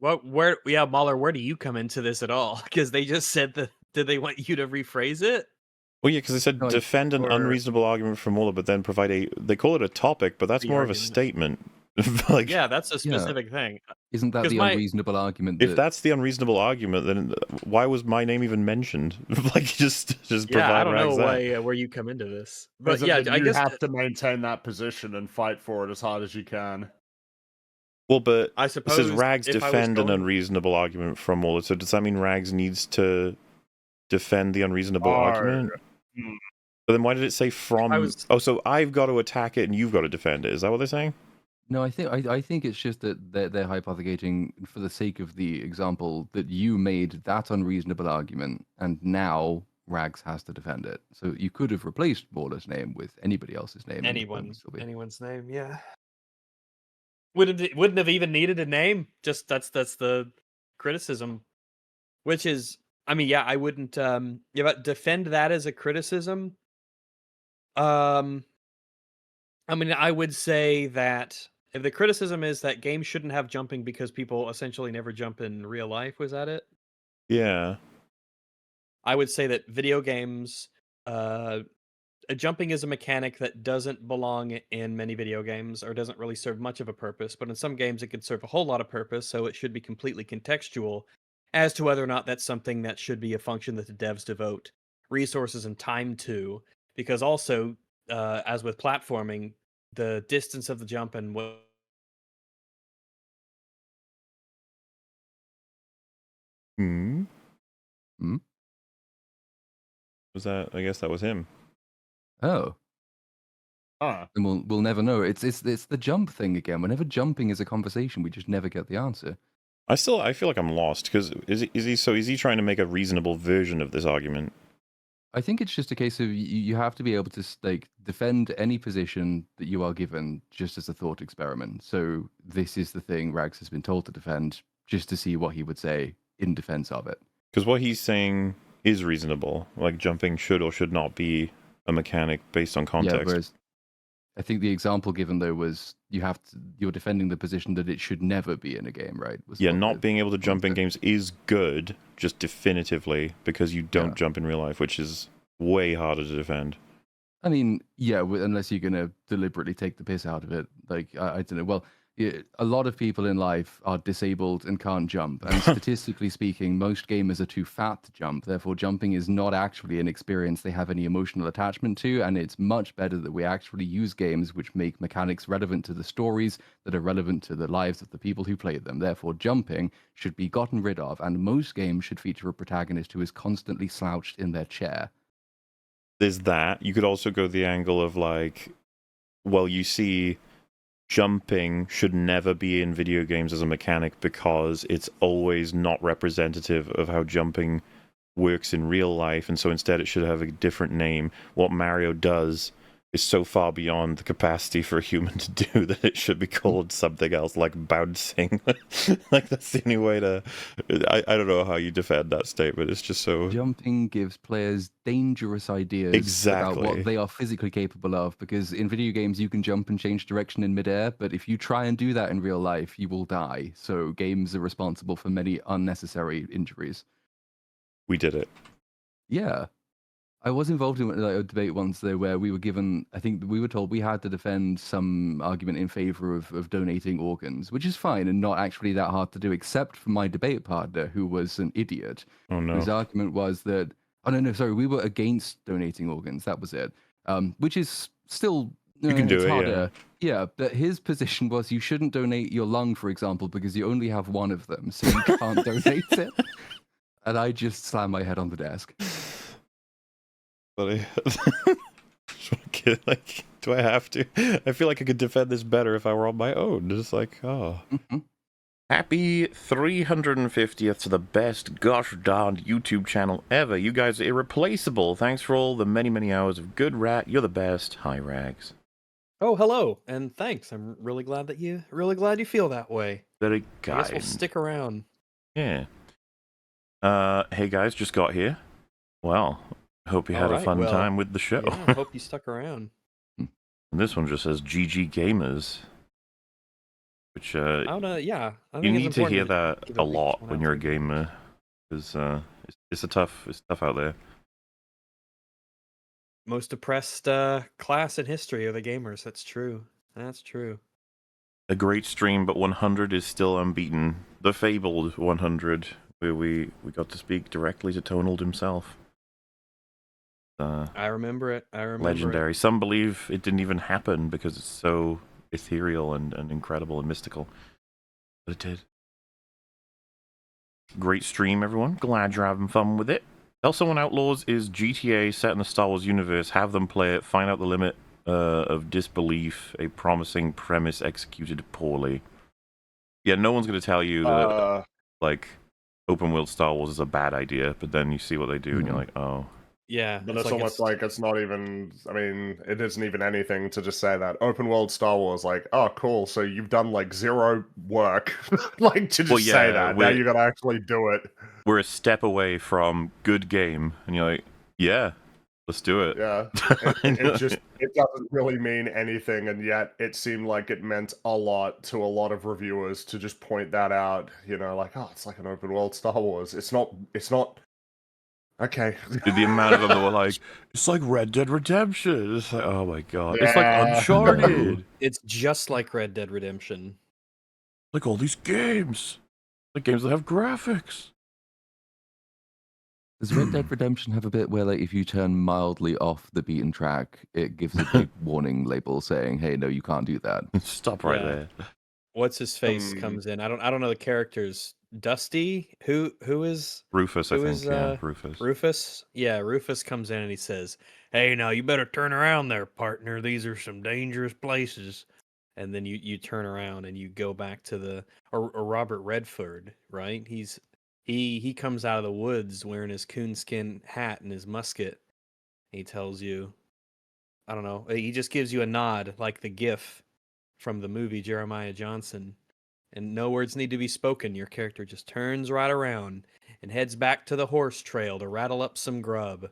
Mauler, where do you come into this at all? Because they just said that, did they want you to rephrase it? Well, yeah, because they said defend an unreasonable argument from Mauler, but then provide they call it a topic, but that's more of a statement. Like, yeah, that's a specific thing. Isn't that the unreasonable argument? If that's the unreasonable argument, then why was my name even mentioned? Like, just provide. I don't know where you come into this, but yeah, I guess you have to maintain that position and fight for it as hard as you can. Well, but I suppose it says Rags defend an unreasonable argument from all. So does that mean Rags needs to defend the unreasonable argument? But then why did it say from? So I've got to attack it and you've got to defend it. Is that what they're saying? No, I think it's just that they're hypothecating, for the sake of the example, that you made that unreasonable argument, and now Rags has to defend it. So you could have replaced Mauler's name with anybody else's name. Anyone's name, yeah. Wouldn't have even needed a name. Just that's the criticism, which is, I mean, yeah, I wouldn't but defend that as a criticism. I mean, I would say that if the criticism is that games shouldn't have jumping because people essentially never jump in real life, was that it? Yeah. I would say that video games, jumping is a mechanic that doesn't belong in many video games or doesn't really serve much of a purpose, but in some games it could serve a whole lot of purpose, so it should be completely contextual as to whether or not that's something that should be a function that the devs devote resources and time to, because also, as with platforming, the distance of the jump and what Was that? I guess that was him. Oh. Huh. And we'll never know. It's the jump thing again. Whenever jumping is a conversation, we just never get the answer. I feel like I'm lost because is he trying to make a reasonable version of this argument? I think it's just a case of you have to be able to like defend any position that you are given just as a thought experiment. So this is the thing Rags has been told to defend, just to see what he would say in defense of it. Because what he's saying is reasonable. Like jumping should or should not be a mechanic based on context. Yeah, whereas I think the example given though was you're defending the position that it should never be in a game, right? Yeah, not being able to jump in games is good, just definitively, because you don't jump in real life, which is way harder to defend. I mean, yeah, unless you're going to deliberately take the piss out of it. Like, I don't know. Well, a lot of people in life are disabled and can't jump. And statistically speaking, most gamers are too fat to jump. Therefore, jumping is not actually an experience they have any emotional attachment to. And it's much better that we actually use games which make mechanics relevant to the stories that are relevant to the lives of the people who play them. Therefore, jumping should be gotten rid of. And most games should feature a protagonist who is constantly slouched in their chair. There's that. You could also go the angle of like, well, you see, jumping should never be in video games as a mechanic because it's always not representative of how jumping works in real life, and so instead it should have a different name. What Mario does is so far beyond the capacity for a human to do that it should be called something else, like bouncing. Like, that's the only way to... I don't know how you defend that statement. It's just so... Jumping gives players dangerous ideas about what they are physically capable of, because in video games you can jump and change direction in midair, but if you try and do that in real life, you will die. So games are responsible for many unnecessary injuries. We did it. Yeah. I was involved in a debate once, though, where we were given, I think we were told we had to defend some argument in favor of donating organs, which is fine and not actually that hard to do, except for my debate partner, who was an idiot. Oh, no. Whose argument was that, sorry, we were against donating organs. That was it. Which is still, you can do it, harder. Yeah, but his position was you shouldn't donate your lung, for example, because you only have one of them, so you can't donate it. And I just slammed my head on the desk. Like, do I have to? I feel like I could defend this better if I were on my own. Just like, oh. Mm-hmm. Happy 350th to the best gosh darned YouTube channel ever. You guys are irreplaceable. Thanks for all the many, many hours of good rat. You're the best. Hi, Rags. Oh, hello, and thanks. I'm really glad you feel that way. Very kind. I guess we'll stick around. Yeah. Hey guys, just got here. Well, hope you had a fun time with the show. Yeah, I hope you stuck around. And this one just says GG Gamers, which I you need to hear that a lot when you're a gamer, because it's tough out there. Most oppressed class in history are the gamers. That's true. A great stream, but 100 is still unbeaten. The fabled 100, where we got to speak directly to Tonald himself. I remember it. Legendary. Some believe it didn't even happen because it's so ethereal and incredible and mystical. But it did. Great stream, everyone. Glad you're having fun with it. Tell Someone Outlaws is GTA set in the Star Wars universe. Have them play it. Find out the limit of disbelief. A promising premise executed poorly. Yeah, no one's going to tell you that, like, open world Star Wars is a bad idea, but then you see what they do and you're like, oh. Yeah. But it's almost like it's not even, I mean, it isn't even anything to just say that. Open world Star Wars, like, oh, cool, so you've done, like, zero work, like, to just say that. Now you gotta actually do it. We're a step away from good game, and you're like, yeah, let's do it. Yeah. It doesn't really mean anything, and yet it seemed like it meant a lot to a lot of reviewers to just point that out, you know, like, oh, it's like an open world Star Wars. It's not... Okay. The amount of them that were like, it's like Red Dead Redemption. It's like, oh my god. Yeah. It's like Uncharted. It's just like Red Dead Redemption. Like all these games. Like games that have graphics. Does Red Dead Redemption have a bit where, like, if you turn mildly off the beaten track, it gives a big warning label saying, hey, no, you can't do that? Stop right there. What's his face comes in? I don't know the characters. Dusty, who is Rufus? Rufus. Rufus. Yeah, Rufus comes in and he says, hey, now you better turn around there, partner. These are some dangerous places. And then you turn around and you go back to the or Robert Redford, right? He comes out of the woods wearing his coonskin hat and his musket. He tells you, I don't know, he just gives you a nod like the GIF from the movie Jeremiah Johnson. And no words need to be spoken. Your character just turns right around and heads back to the horse trail to rattle up some grub.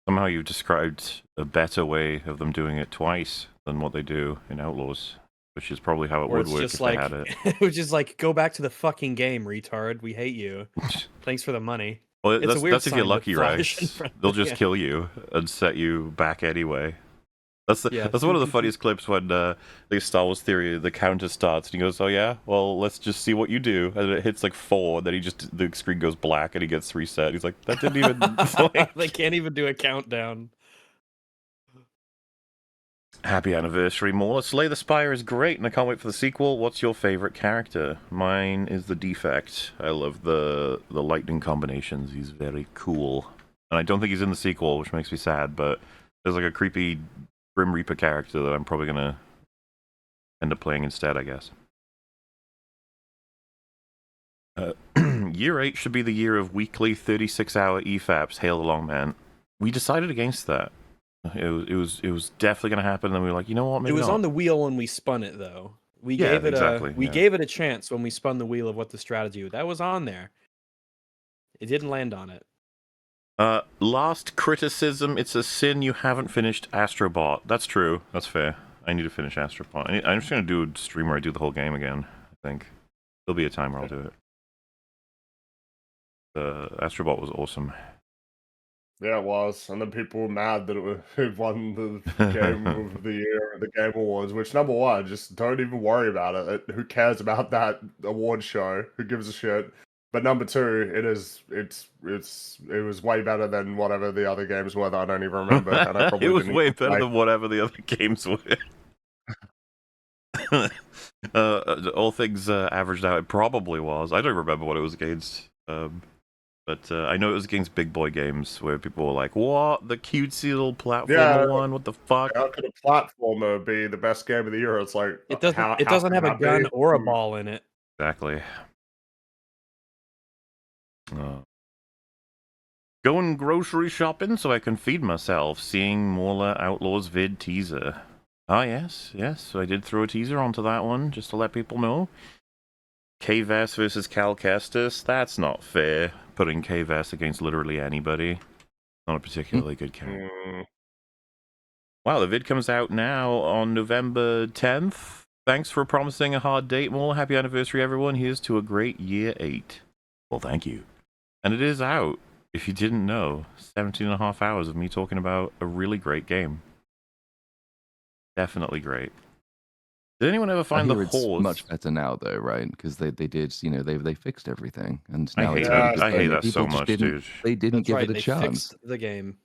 Somehow you described a better way of them doing it twice than what they do in Outlaws, which is probably how it would work if they had it. It was just like, go back to the fucking game, retard. We hate you. Thanks for the money. Well, that's if you're lucky, right? They'll just kill you and set you back anyway. That's one of the funniest clips when the Star Wars Theory, the counter starts, and he goes, "Oh yeah, well let's just see what you do," and it hits like 4, and then the screen goes black, and he gets reset. He's like, "That didn't even." They can't even do a countdown. Happy anniversary, Mauler. Slay the Spire is great, and I can't wait for the sequel. What's your favorite character? Mine is the Defect. I love the lightning combinations. He's very cool, and I don't think he's in the sequel, which makes me sad. But there's like a creepy Grim Reaper character that I'm probably gonna end up playing instead, I guess. Year 8 should be the year of weekly 36-hour EFAPs. Hail the long man. We decided against that. It was definitely gonna happen, and then we were like, you know what? Maybe it was not. on the wheel when we spun it, though. We gave it a chance when we spun the wheel of what the strategy was. That was on there. It didn't land on it. Last criticism, it's a sin you haven't finished Astrobot. That's true. That's fair. I need to finish Astrobot. I'm just going to do a stream where I do the whole game again, I think. There'll be a time where I'll do it. Astrobot was awesome. Yeah, it was. And then people were mad that it won the Game of the Year at the Game Awards, which, number one, just don't even worry about it. Who cares about that award show? Who gives a shit? But number two, it was way better than whatever the other games were that I don't even remember. And I probably it was way better than whatever the other games were. All things averaged out, it probably was. I don't remember what it was against. But I know it was against big boy games where people were like, "What? The cutesy little platformer one? What the fuck? How could a platformer be the best game of the year?" It's like it doesn't have a gun or a ball in it. Exactly. Going grocery shopping so I can feed myself, seeing Mauler Outlaws vid teaser. Ah, yes, so I did throw a teaser onto that one, just to let people know. KVS versus Cal Kestis, that's not fair. Putting KVS against literally anybody. Not a particularly good character. Wow, the vid comes out now on November 10th. Thanks for promising a hard date, Mauler. Happy anniversary, everyone. Here's to a great year 8. Well, thank you. And it is out, if you didn't know. 17.5 hours of me talking about a really great game. Definitely great. Did anyone ever find the horse? It's much better now, though, right? Because they did, they fixed everything, and now I hate that so much, dude. They didn't give it a chance. Fixed the game.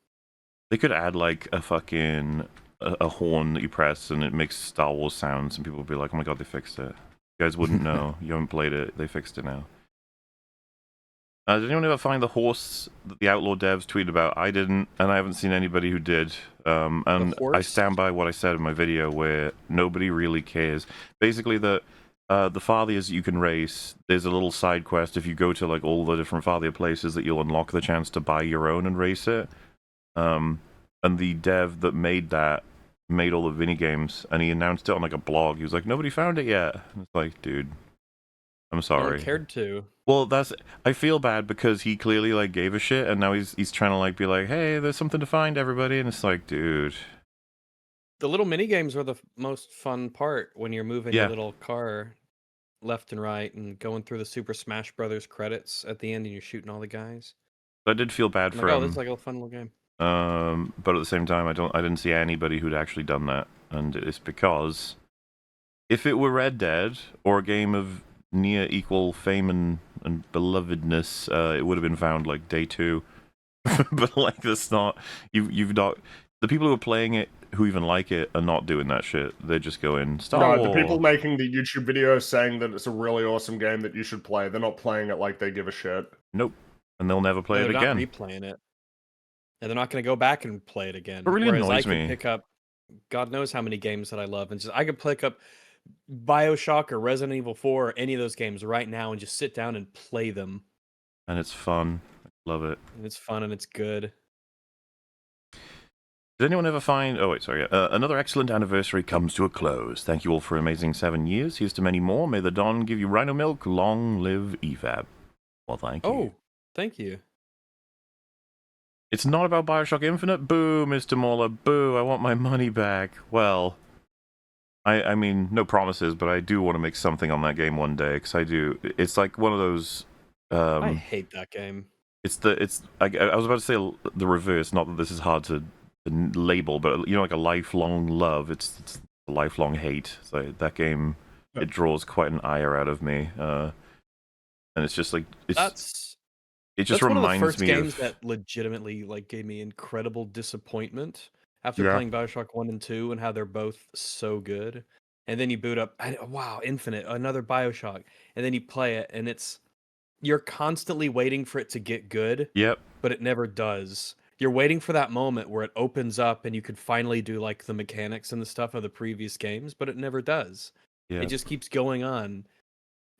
They could add like a fucking a horn that you press and it makes Star Wars sounds, and people would be like, "Oh my god, they fixed it." You guys wouldn't know. You haven't played it. They fixed it now. Did anyone ever find the horse that the Outlaw devs tweeted about? I didn't, and I haven't seen anybody who did. And I stand by what I said in my video, where nobody really cares. Basically, the Fathiers you can race, there's a little side quest if you go to like all the different Fathier places that you'll unlock the chance to buy your own and race it. And the dev that made that made all the Vinny games, and he announced it on like a blog. He was like, "Nobody found it yet." And it's like, dude, I'm sorry. I cared to. Well, I feel bad because he clearly like gave a shit, and now he's trying to like be like, "Hey, there's something to find, everybody," and it's like, dude. The little mini games are the most fun part when you're moving your little car left and right and going through the Super Smash Brothers credits at the end, and you're shooting all the guys. I did feel bad for him. Oh, this is like a fun little game. But at the same time, I didn't see anybody who'd actually done that, and it's because if it were Red Dead or a game of near equal fame and belovedness, it would have been found like day 2. But like that's not you've not the people who are playing it who even like it are not doing that shit. They're just going Star Wars. The people making the YouTube videos saying that it's a really awesome game that you should play, they're not playing it like they give a shit. Nope. And they'll never play it again. They're not replaying it. and they're not going to go back and play it again. It really Whereas I annoys can me. pick up God knows how many games that I love, and just I could pick up BioShock or Resident Evil 4 or any of those games right now and just sit down and play them. And it's fun. I love it. And it's fun and it's good. Did anyone ever find... Oh, wait, sorry. Another excellent anniversary comes to a close. Thank you all for an amazing 7 years. Here's to many more. May the Dawn give you Rhino Milk. Long live EFAP. Well, thank you. Oh, thank you. It's not about Bioshock Infinite? Boo, Mr. Mauler. Boo, I want my money back. Well, I mean, no promises, but I do want to make something on that game one day, because I do. It's like one of those... I hate that game. I was about to say the reverse, not that this is hard to label, but you know, like a lifelong love. It's a lifelong hate. So that game, it draws quite an ire out of me, and it's just like it just that's reminds one of the first me games of that legitimately like gave me incredible disappointment after playing BioShock 1 and 2 and how they're both so good. And then you boot up, wow, Infinite, another BioShock, and then you play it, and you're constantly waiting for it to get good. Yep. But it never does. You're waiting for that moment where it opens up and you could finally do like the mechanics and the stuff of the previous games, but it never does. Yeah. It just keeps going on,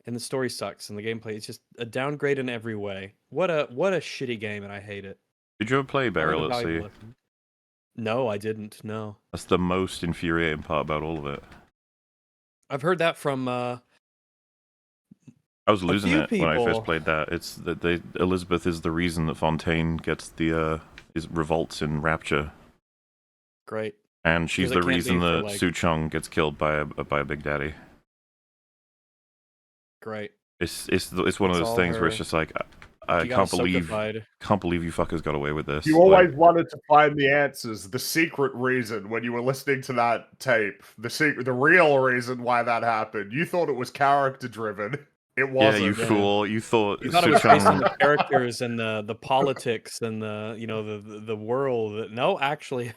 and the story sucks, and the gameplay is just a downgrade in every way. What a shitty game, and I hate it. Did you ever play Burial at Sea? No, I didn't. No. That's the most infuriating part about all of it. I've heard that from. I was losing it when I first played that. It's that Elizabeth is the reason that Fontaine gets revolts in Rapture. Great. And she's the reason that Su Chung gets killed by a Big Daddy. Great. It's one of those things where it's just like I can't believe you fuckers got away with this. You always wanted to find the answers. The secret reason when you were listening to that tape, the real reason why that happened. You thought it was character driven. It wasn't. Yeah, you fool. You thought it was based on the characters and the politics and the world. No, actually,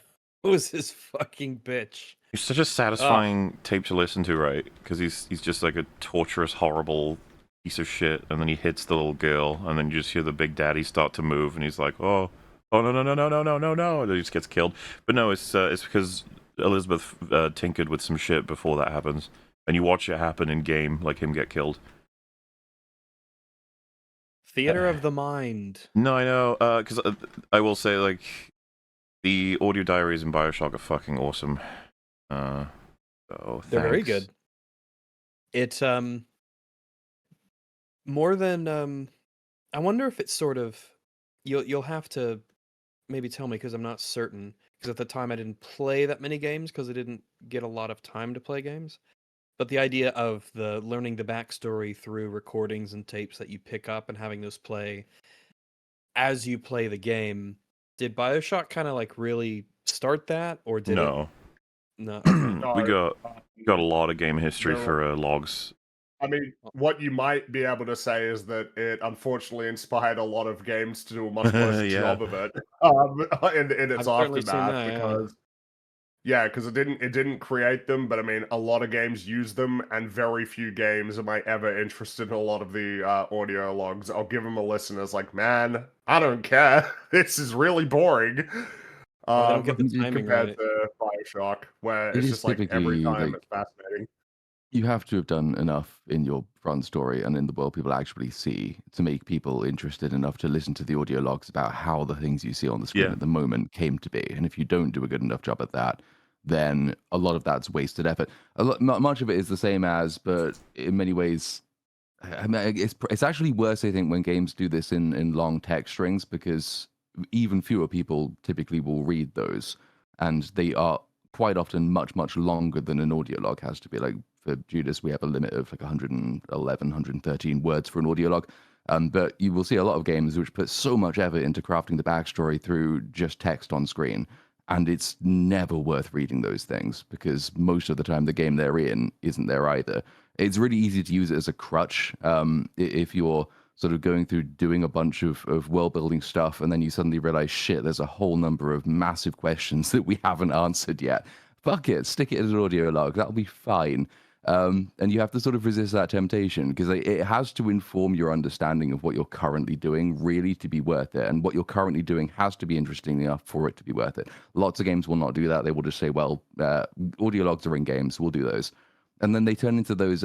it was this fucking bitch. He's such a satisfying tape to listen to, right? Because he's just like a torturous, horrible piece of shit, and then he hits the little girl, and then you just hear the Big Daddy start to move, and he's like, oh no, and then he just gets killed. But no, it's because Elizabeth tinkered with some shit before that happens, and you watch it happen in game, like him get killed. Theater of the mind. No, I know, because I will say, like, the audio diaries in Bioshock are fucking awesome. They're very good. It's more than I wonder if it's sort of you'll have to maybe tell me, because I'm not certain, because at the time I didn't play that many games because I didn't get a lot of time to play games. But the idea of learning the backstory through recordings and tapes that you pick up and having those play as you play the game, did BioShock kind of like really start that, or did no? No, we got a lot of game history for logs. I mean, what you might be able to say is that it unfortunately inspired a lot of games to do a much worse job of it in its aftermath, because it didn't create them, but I mean, a lot of games use them, and very few games am I ever interested in a lot of the audio logs. I'll give them a listen as like, man, I don't care. This is really boring. I don't get the timing compared to Bioshock, where it's just like every time it's fascinating. You have to have done enough in your front story and in the world people actually see to make people interested enough to listen to the audio logs about how the things you see on the screen at the moment came to be. And if you don't do a good enough job at that, then a lot of that's wasted effort. Much of it is the same as, but in many ways, I mean, it's actually worse, I think, when games do this in long text strings, because even fewer people typically will read those, and they are quite often much, much longer than an audio log has to be. Like for Judas, we have a limit of like 111, 113 words for an audio log. But you will see a lot of games which put so much effort into crafting the backstory through just text on screen. And it's never worth reading those things, because most of the time the game they're in isn't there either. It's really easy to use it as a crutch if you're sort of going through doing a bunch of world-building stuff, and then you suddenly realize, shit, there's a whole number of massive questions that we haven't answered yet. Fuck it, stick it in an audio log, that'll be fine. And you have to sort of resist that temptation because it has to inform your understanding of what you're currently doing really to be worth it. And what you're currently doing has to be interesting enough for it to be worth it. Lots of games will not do that. They will just say, well, audio logs are in games, we'll do those. And then they turn into those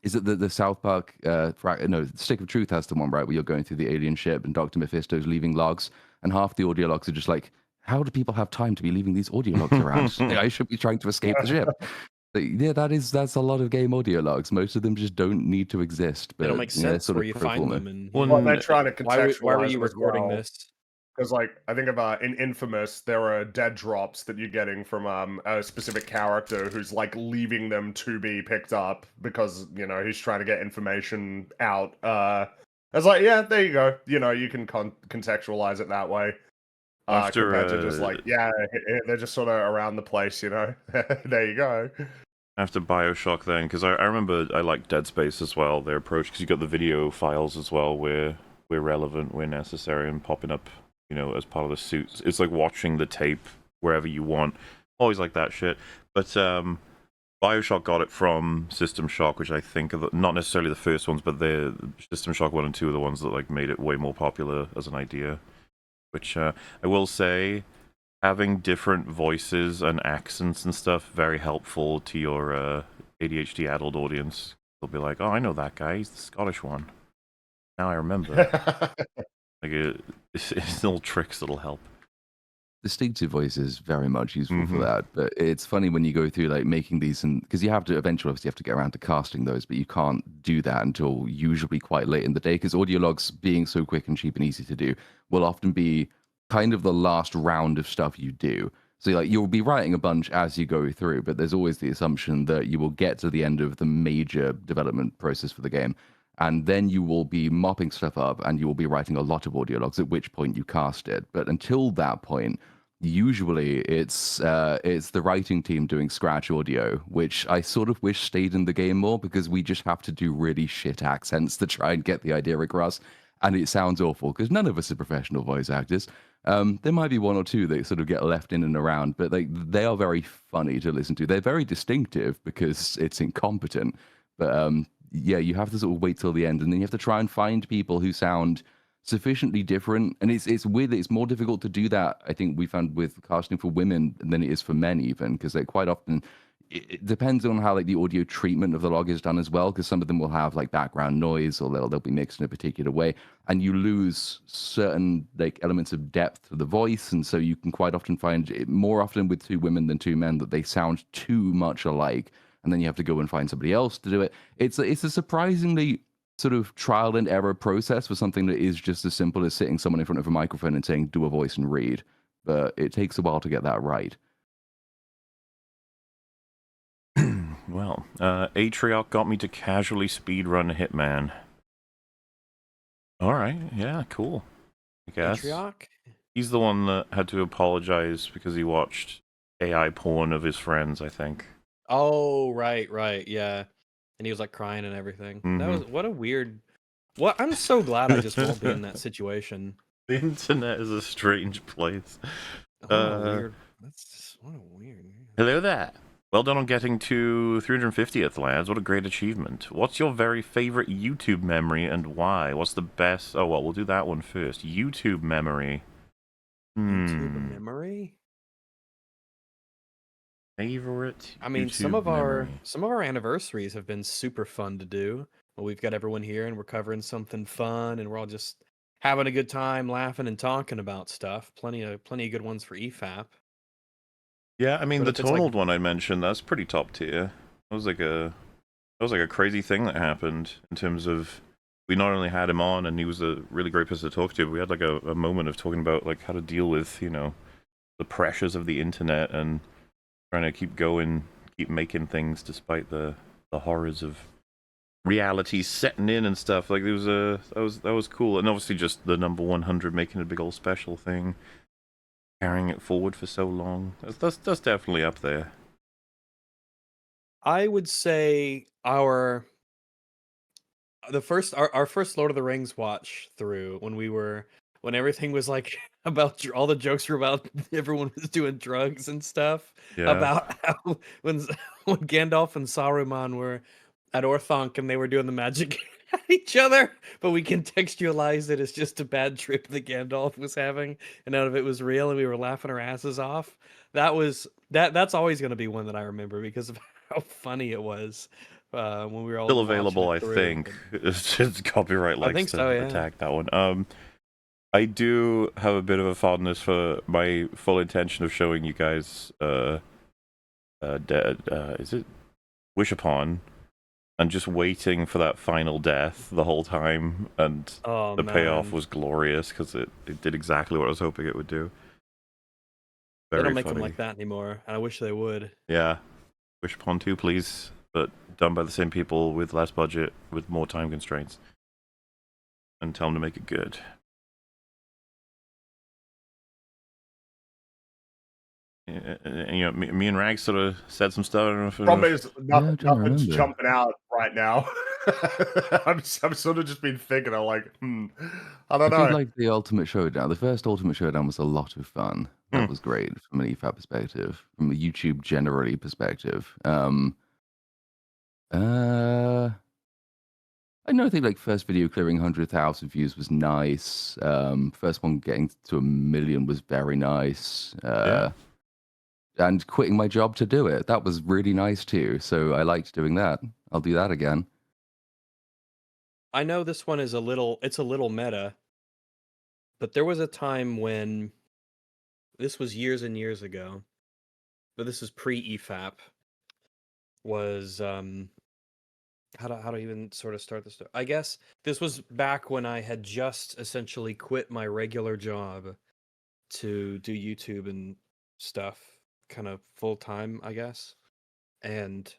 is it the South Park? No, Stick of Truth has the one, right, where you're going through the alien ship and Dr. Mephisto's leaving logs, and half the audio logs are just like, how do people have time to be leaving these audio logs around? I should be trying to escape the ship. Yeah, that's a lot of game audio logs. Most of them just don't need to exist. But They don't make sense sort where of you pro find forma. them. And Well, they're trying to why contextualize were you them as recording well. this? Because, like, I think about in Infamous, there are dead drops that you're getting from a specific character who's like leaving them to be picked up because he's trying to get information out. I was like, yeah, there you go. You can contextualize it that way. Compared to just like, yeah, they're just sort of around the place. There you go. After Bioshock, then, because I remember I liked Dead Space as well. Their approach, because you got the video files as well, where we're relevant, we're necessary, and popping up. As part of the suits. It's like watching the tape wherever you want. Always like that shit. But Bioshock got it from System Shock, which I think are not necessarily the first ones, but the System Shock 1 and 2 are the ones that like made it way more popular as an idea. Which I will say, having different voices and accents and stuff, very helpful to your ADHD adult audience. They'll be like, oh, I know that guy. He's the Scottish one. Now I remember. It's little tricks that'll help. Distinctive voice is very much useful for that, but it's funny when you go through like making these, and because you have to eventually obviously have to get around to casting those, but you can't do that until usually quite late in the day because audio logs being so quick and cheap and easy to do will often be kind of the last round of stuff you do. So like you'll be writing a bunch as you go through, but there's always the assumption that you will get to the end of the major development process for the game. And then you will be mopping stuff up and you will be writing a lot of audio logs, at which point you cast it. But until that point, usually it's the writing team doing scratch audio, which I sort of wish stayed in the game more because we just have to do really shit accents to try and get the idea across. And it sounds awful because none of us are professional voice actors. There might be one or two that sort of get left in and around, but they are very funny to listen to. They're very distinctive because it's incompetent. But yeah, you have to sort of wait till the end, and then you have to try and find people who sound sufficiently different. And it's weird that it's more difficult to do that, I think we found with casting for women than it is for men, even because like quite often it depends on how like the audio treatment of the log is done as well, because some of them will have like background noise or they'll be mixed in a particular way, and you lose certain like elements of depth to the voice. And so you can quite often find it more often with two women than two men that they sound too much alike, and then you have to go and find somebody else to do it. It's a surprisingly sort of trial and error process for something that is just as simple as sitting someone in front of a microphone and saying, do a voice and read. But it takes a while to get that right. Well, Atrioc got me to casually speedrun Hitman. Alright, yeah, cool. I guess. Atrioc? He's the one that had to apologize because he watched AI porn of his friends, I think. Oh, right, yeah. And he was like crying and everything. That was what a weird. What I'm so glad I just won't be in that situation. The internet is a strange place. Weird. What a weird. Hello there. Well done on getting to 350th, lads. What a great achievement. What's your very favorite YouTube memory and why? What's the best? Oh, well, we'll do that one first. YouTube memory. YouTube memory? Favorite? I mean, YouTube some of memory. our anniversaries have been super fun to do. Well, we've got everyone here and we're covering something fun and we're all just having a good time, laughing and talking about stuff. Plenty of good ones for EFAP. Yeah, I mean, But the if it's Tonald one I mentioned, that's pretty top tier. That was like a crazy thing that happened in terms of we not only had him on and he was a really great person to talk to, but we had like a moment of talking about like how to deal with, the pressures of the internet and trying to keep going, keep making things despite the horrors of reality setting in and stuff. Like that was cool. And obviously just the number 100 making a big old special thing. Carrying it forward for so long. That's definitely up there. I would say our first Lord of the Rings watch through when we were when everything was like about all the jokes were about everyone was doing drugs and stuff. Yeah. About how when Gandalf and Saruman were at Orthanc and they were doing the magic at each other, but we contextualized it as just a bad trip that Gandalf was having, and none of it was real, and we were laughing our asses off. That's always going to be one that I remember because of how funny it was when we were all still available. I through. think it's just copyright likes I think to so, yeah. attack that one. I do have a bit of a fondness for my full intention of showing you guys is it Wish Upon, and just waiting for that final death the whole time, and the payoff was glorious because it did exactly what I was hoping it would do. They don't make them like that anymore, and I wish they would. Yeah, Wish Upon 2, please, but done by the same people with less budget, with more time constraints, and tell them to make it good. You know, me and Rags sort of said some stuff. I don't know if problem is nothing's jumping out right now. I'm sort of just been thinking. I'm like, I don't know. I did like the Ultimate Showdown. The first Ultimate Showdown was a lot of fun. That was great from an EFAP perspective, from a YouTube generally perspective. I know. I think like first video clearing 100,000 views was nice. First one getting to 1 million was very nice. Yeah. And quitting my job to do it, that was really nice too. So I liked doing that. I'll do that again. I know this one is a little meta, but there was a time when, this was years and years ago, but this is pre-EFAP, was how do I even sort of start this? I guess this was back when I had just essentially quit my regular job to do YouTube and stuff, kind of full time, I guess. And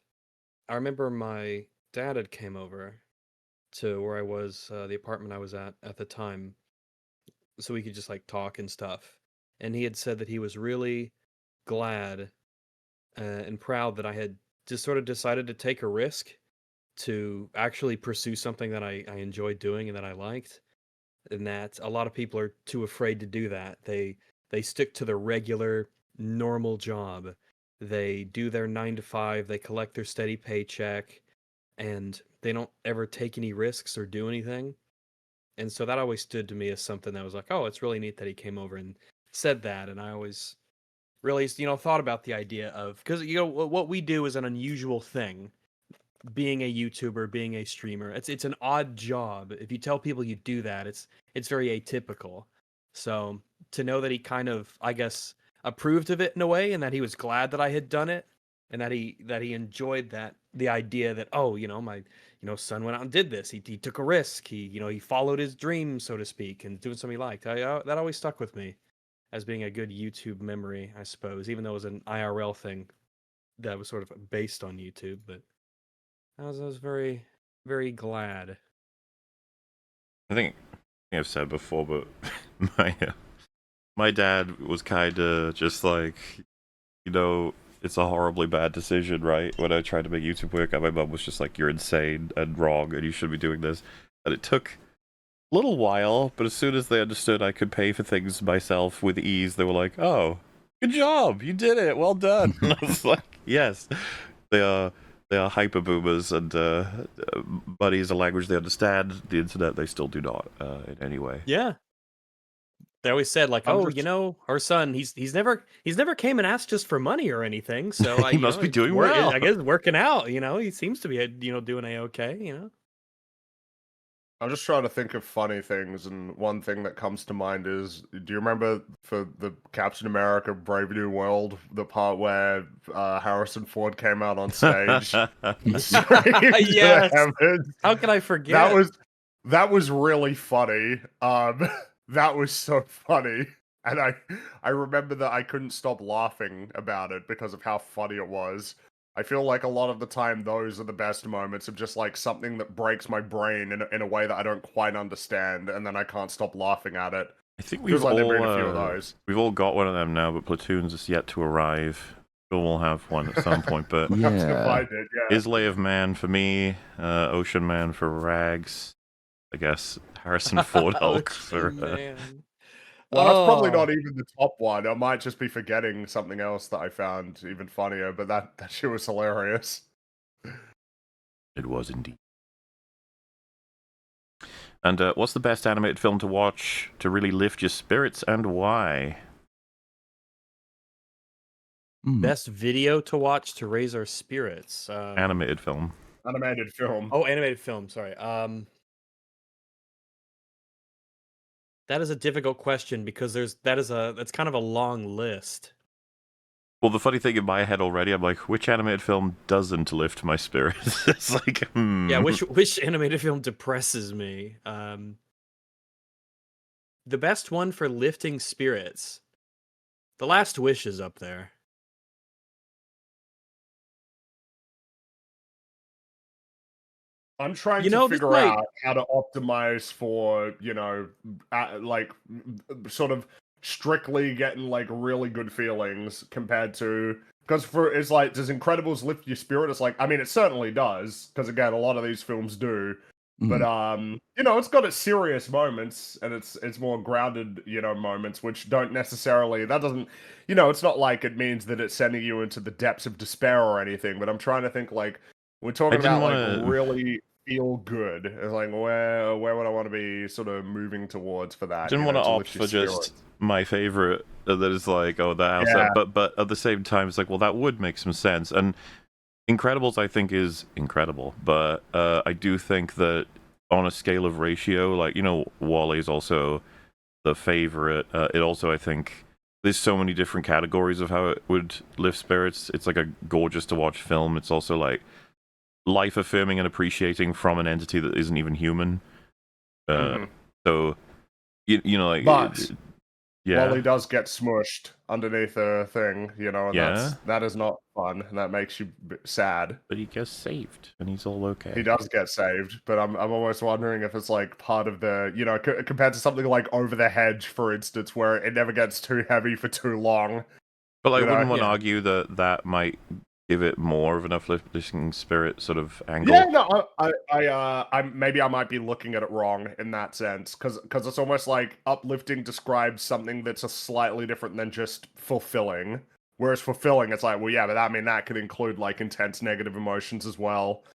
I remember my dad had came over to where I was, the apartment I was at the time, so we could just like talk and stuff. And he had said that he was really glad and proud that I had just sort of decided to take a risk to actually pursue something that I enjoyed doing and that I liked. And that a lot of people are too afraid to do that. They stick to their regular, normal job. They do their 9 to 5, they collect their steady paycheck, and they don't ever take any risks or do anything. And so that always stood to me as something that was like, oh, it's really neat that he came over and said that. And I always really, thought about the idea of, because, what we do is an unusual thing. Being a YouTuber, being a streamer, it's an odd job. If you tell people you do that, it's very atypical. So to know that he kind of, I guess, approved of it in a way, and that he was glad that I had done it, and that he enjoyed the idea that, oh, my son went out and did this. He took a risk. He followed his dream, so to speak, and doing something he liked. That always stuck with me as being a good YouTube memory, I suppose, even though it was an IRL thing that was sort of based on YouTube, but I was very, very glad. I think I've said before, but my dad was kind of just like, it's a horribly bad decision, right? When I tried to make YouTube work, my mum was just like, you're insane and wrong, and you should be doing this. And it took a little while, but as soon as they understood I could pay for things myself with ease, they were like, oh, good job, you did it, well done. And I was like, yes, they are hyper boomers, and money is a language they understand. The internet they still do not in any way. Yeah, they always said like, our son, he's never came and asked us for money or anything. So he must be doing well. I guess it's working out. He seems to be doing a-okay. I'm just trying to think of funny things, and one thing that comes to mind is, do you remember for the Captain America Brave New World, the part where Harrison Ford came out on stage? Yes. How can I forget? That was really funny. That was so funny. And I remember that I couldn't stop laughing about it because of how funny it was. I feel like a lot of the time those are the best moments of just like something that breaks my brain in a way that I don't quite understand, and then I can't stop laughing at it. I think we've all got one of them now, but Platoon's is yet to arrive. We'll have one at some point, but Islay of Man for me, Ocean Man for Rags, I guess Harrison Ford Hulk for Well, that's probably not even the top one. I might just be forgetting something else that I found even funnier, but that shit was hilarious. It was indeed. And what's the best animated film to watch to really lift your spirits, and why? Best video to watch to raise our spirits. Animated film. Animated film. Oh, animated film. Sorry. That is a difficult question because that's kind of a long list. Well, the funny thing in my head already, I'm like, which animated film doesn't lift my spirits? It's like, Yeah, which animated film depresses me? The best one for lifting spirits. The Last Wish is up there. I'm trying to figure out how to optimize for, like, sort of strictly getting, like, really good feelings compared to... Because it's like, does Incredibles lift your spirit? It's like, I mean, it certainly does. Because, again, a lot of these films do. But, it's got its serious moments, and it's more grounded, moments, which don't necessarily... That doesn't... it's not like it means that it's sending you into the depths of despair or anything, but I'm trying to think, like, we're talking about like really feel good. It's like where would I want to be sort of moving towards for that? I didn't want to opt for just my favorite that is like, oh, the house. But at the same time, it's like, well, that would make some sense. And Incredibles, I think, is incredible. But I do think that on a scale of ratio, like, WALL-E is also the favorite. It also, I think, there's so many different categories of how it would lift spirits. It's like a gorgeous to watch film. It's also like life affirming and appreciating from an entity that isn't even human. So, like, but yeah, WALL-E does get smushed underneath a thing, and that is not fun, and that makes you sad. But he gets saved, and he's all okay. He does get saved, but I'm almost wondering if it's like part of the, compared to something like Over the Hedge, for instance, where it never gets too heavy for too long. But I wouldn't want to argue that might give it more of an uplifting spirit sort of angle. Yeah, no, I maybe I might be looking at it wrong in that sense, because it's almost like uplifting describes something that's a slightly different than just fulfilling. Whereas fulfilling, it's like, well, yeah, but that could include like intense negative emotions as well.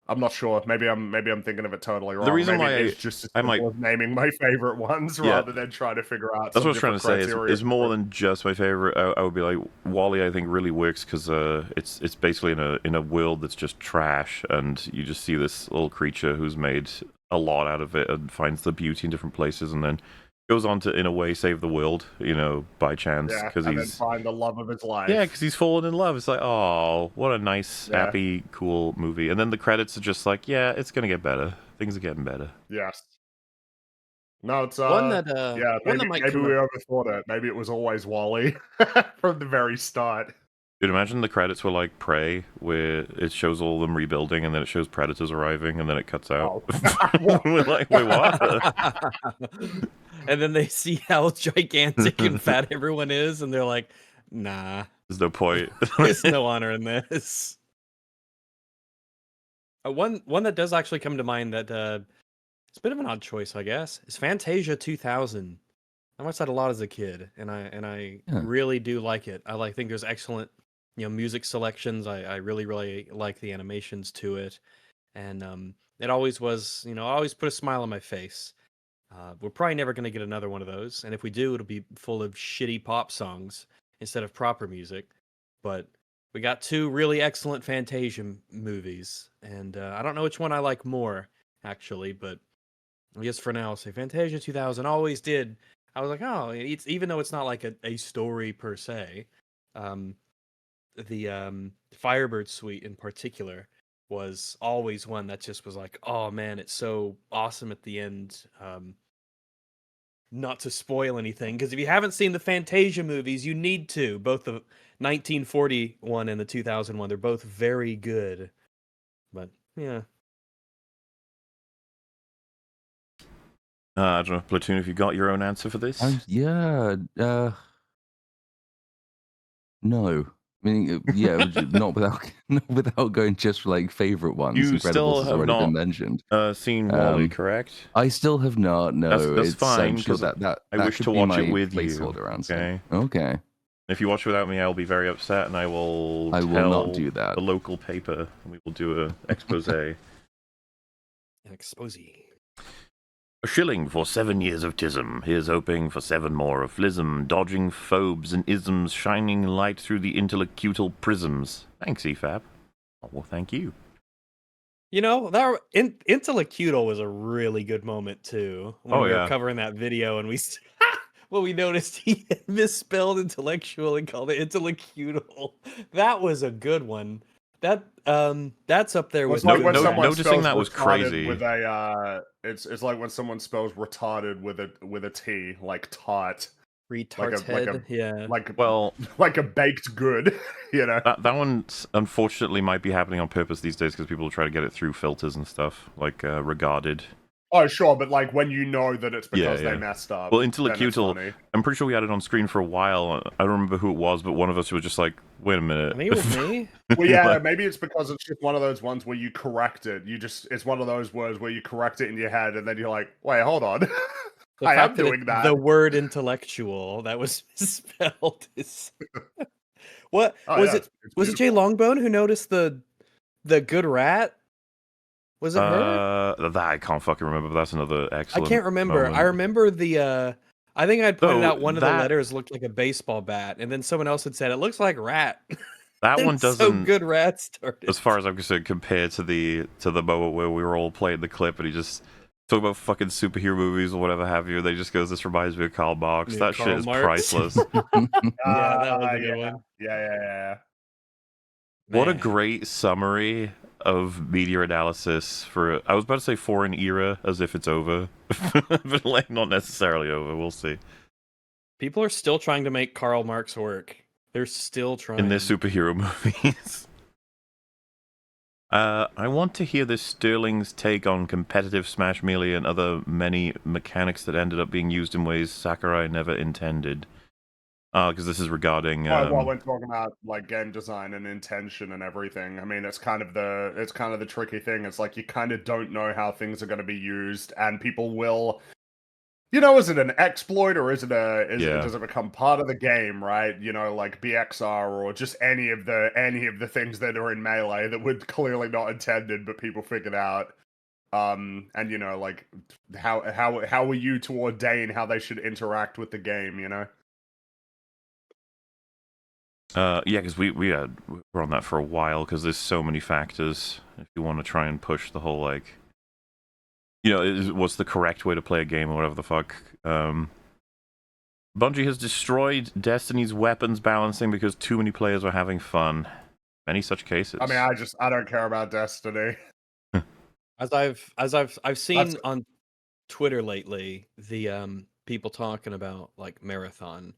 I'm not sure. Maybe I'm thinking of it totally wrong. The reason maybe why it's just naming my favorite ones rather than trying to figure out. That's what I was trying to say. It's more than just my favorite. I would be like, WALL-E, I think, really works because it's basically in a world that's just trash, and you just see this little creature who's made a lot out of it and finds the beauty in different places, and then goes on to, in a way, save the world, by chance, because he's find the love of his life. Yeah, because he's fallen in love. It's like, oh, what a nice, happy, cool movie. And then the credits are just like, yeah, it's gonna get better. Things are getting better. Yes. No, it's one that maybe we overthought it. Maybe it was always WALL-E from the very start. Dude, imagine the credits were like Prey, where it shows all of them rebuilding, and then it shows predators arriving, and then it cuts out. We're like, wait, what? And then they see how gigantic and fat everyone is, and they're like, nah. There's no point. There's no honor in this. One that does actually come to mind that it's a bit of an odd choice, I guess, is Fantasia 2000. I watched that a lot as a kid, and I really do like it. I think there's excellent, music selections. I really, really like the animations to it. And it always was, always put a smile on my face. We're probably never going to get another one of those. And if we do, it'll be full of shitty pop songs instead of proper music. But we got two really excellent Fantasia movies. And I don't know which one I like more, actually. But I guess for now, I'll say Fantasia 2000 always did. I was like, oh, it's even though it's not like a story per se. The Firebird Suite in particular was always one that just was like, oh man, it's so awesome at the end. Not to spoil anything, because if you haven't seen the Fantasia movies, you need to. Both the 1941 and the 2001, they're both very good. But yeah. I don't know, Platoon, if you got your own answer for this? No. I mean, yeah, not without going just for like favorite ones. You Incredibles still has have already been not mentioned. seen Wall-E, correct? I still have not. No, That's it's fine. I'm sure Because that I wish could to be watch my it with you. placeholder answer. Okay. Okay. If you watch without me, I'll be very upset, and I will will not do that. The local paper, and we will do a expose. An expose. A shilling for 7 years of tism. Here's hoping for 7 more of flism, dodging phobes and isms, shining light through the intellectual prisms. Thanks, EFAP. Oh, well, thank you. You know, that intellectual was a really good moment too. When we were covering that video, and we noticed he had misspelled intellectual and called it intellectual. That was a good one. That's up there with like when someone noticing that was crazy. With a it's like when someone spells retarded with a T, like tart. Retarded, like a baked good, you know. That one unfortunately might be happening on purpose these days because people try to get it through filters and stuff, like regarded. Oh, sure, but like when you know that it's because they messed up. Well, intellectual, I'm pretty sure we had it on screen for a while. I don't remember who it was, but one of us was just like, wait a minute. I think it was me. Well, yeah, maybe it's because it's just one of those ones where you correct it. It's one of those words where you correct it in your head, and then you're like, wait, hold on. I am doing that. The word intellectual that was misspelled is... What? Was it Jay Longbone who noticed the good rat? Was it her? That I can't fucking remember, but that's another excellent I can't remember. moment. I remember the I think I'd pointed out one of the letters looked like a baseball bat, and then someone else had said it looks like rat. That one doesn't. So good rat started. As far as I'm concerned, compared to the moment where we were all playing the clip and he just talk about fucking superhero movies or whatever have you, they just goes, "This reminds me of Karl Marx." That Karl shit is Marx. priceless. Yeah, that was a good one. Yeah. What a great summary of media analysis for, I was about to say foreign era, as if it's over. But like, not necessarily over, we'll see. People are still trying to make Karl Marx work. They're still trying. In their superhero movies. I want to hear this Sterling's take on competitive Smash Melee and other many mechanics that ended up being used in ways Sakurai never intended. Because this is regarding. Well, we're talking about like game design and intention and everything. I mean, it's kind of the tricky thing. It's like you kind of don't know how things are going to be used, and people will. You know, is it an exploit or does it become part of the game, right? You know, like BXR or just any of the things that are in Melee that were clearly not intended, but people figured out. And you know, like how are you to ordain how they should interact with the game? You know. Yeah, because we're on that for a while because there's so many factors. If you want to try and push the whole like. You know, what's the correct way to play a game or whatever the fuck. Bungie has destroyed Destiny's weapons balancing because too many players were having fun. Many such cases. I mean, I don't care about Destiny. As I've seen on Twitter lately, the people talking about like Marathon,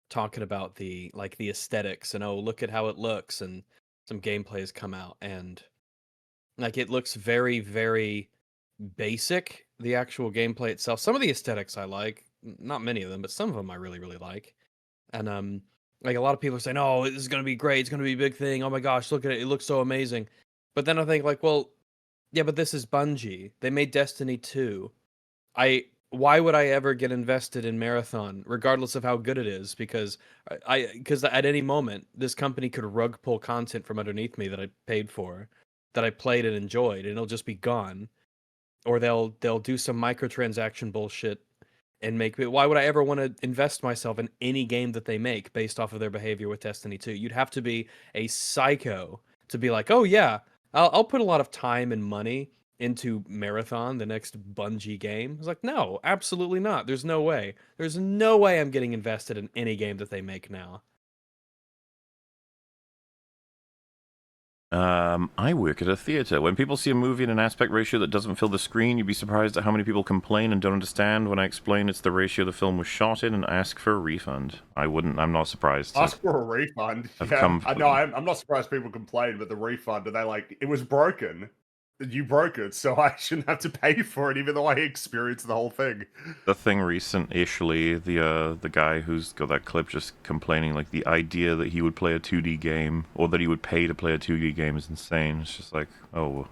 talking about the aesthetics and look at how it looks, and some gameplay has come out and like it looks very, very basic, the actual gameplay itself. Some of the aesthetics I like, not many of them, but some of them I really, really like. And like a lot of people are saying, "Oh, this is gonna be great. It's gonna be a big thing. Oh my gosh, look at it. It looks so amazing." But then I think like, well, yeah, but this is Bungie. They made Destiny 2. Why would I ever get invested in Marathon, regardless of how good it is? Because because at any moment this company could rug pull content from underneath me that I paid for, that I played and enjoyed, and it'll just be gone. Or they'll do some microtransaction bullshit and make me. Why would I ever want to invest myself in any game that they make based off of their behavior with Destiny 2? You'd have to be a psycho to be like, oh yeah, I'll put a lot of time and money into Marathon, the next Bungie game. It's like, no, absolutely not. There's no way. There's no way I'm getting invested in any game that they make now. I work at a theater. When people see a movie in an aspect ratio that doesn't fill the screen, you'd be surprised at how many people complain and don't understand when I explain it's the ratio the film was shot in and ask for a refund. I'm not surprised. Ask for a refund? I'm not surprised people complain, but the refund, are they like, it was broken? you broke it, so I shouldn't have to pay for it, even though I experienced the whole thing. The thing recent-ishly, the guy who's got that clip just complaining, like, the idea that he would play a 2D game, or that he would pay to play a 2D game is insane. It's just like, oh...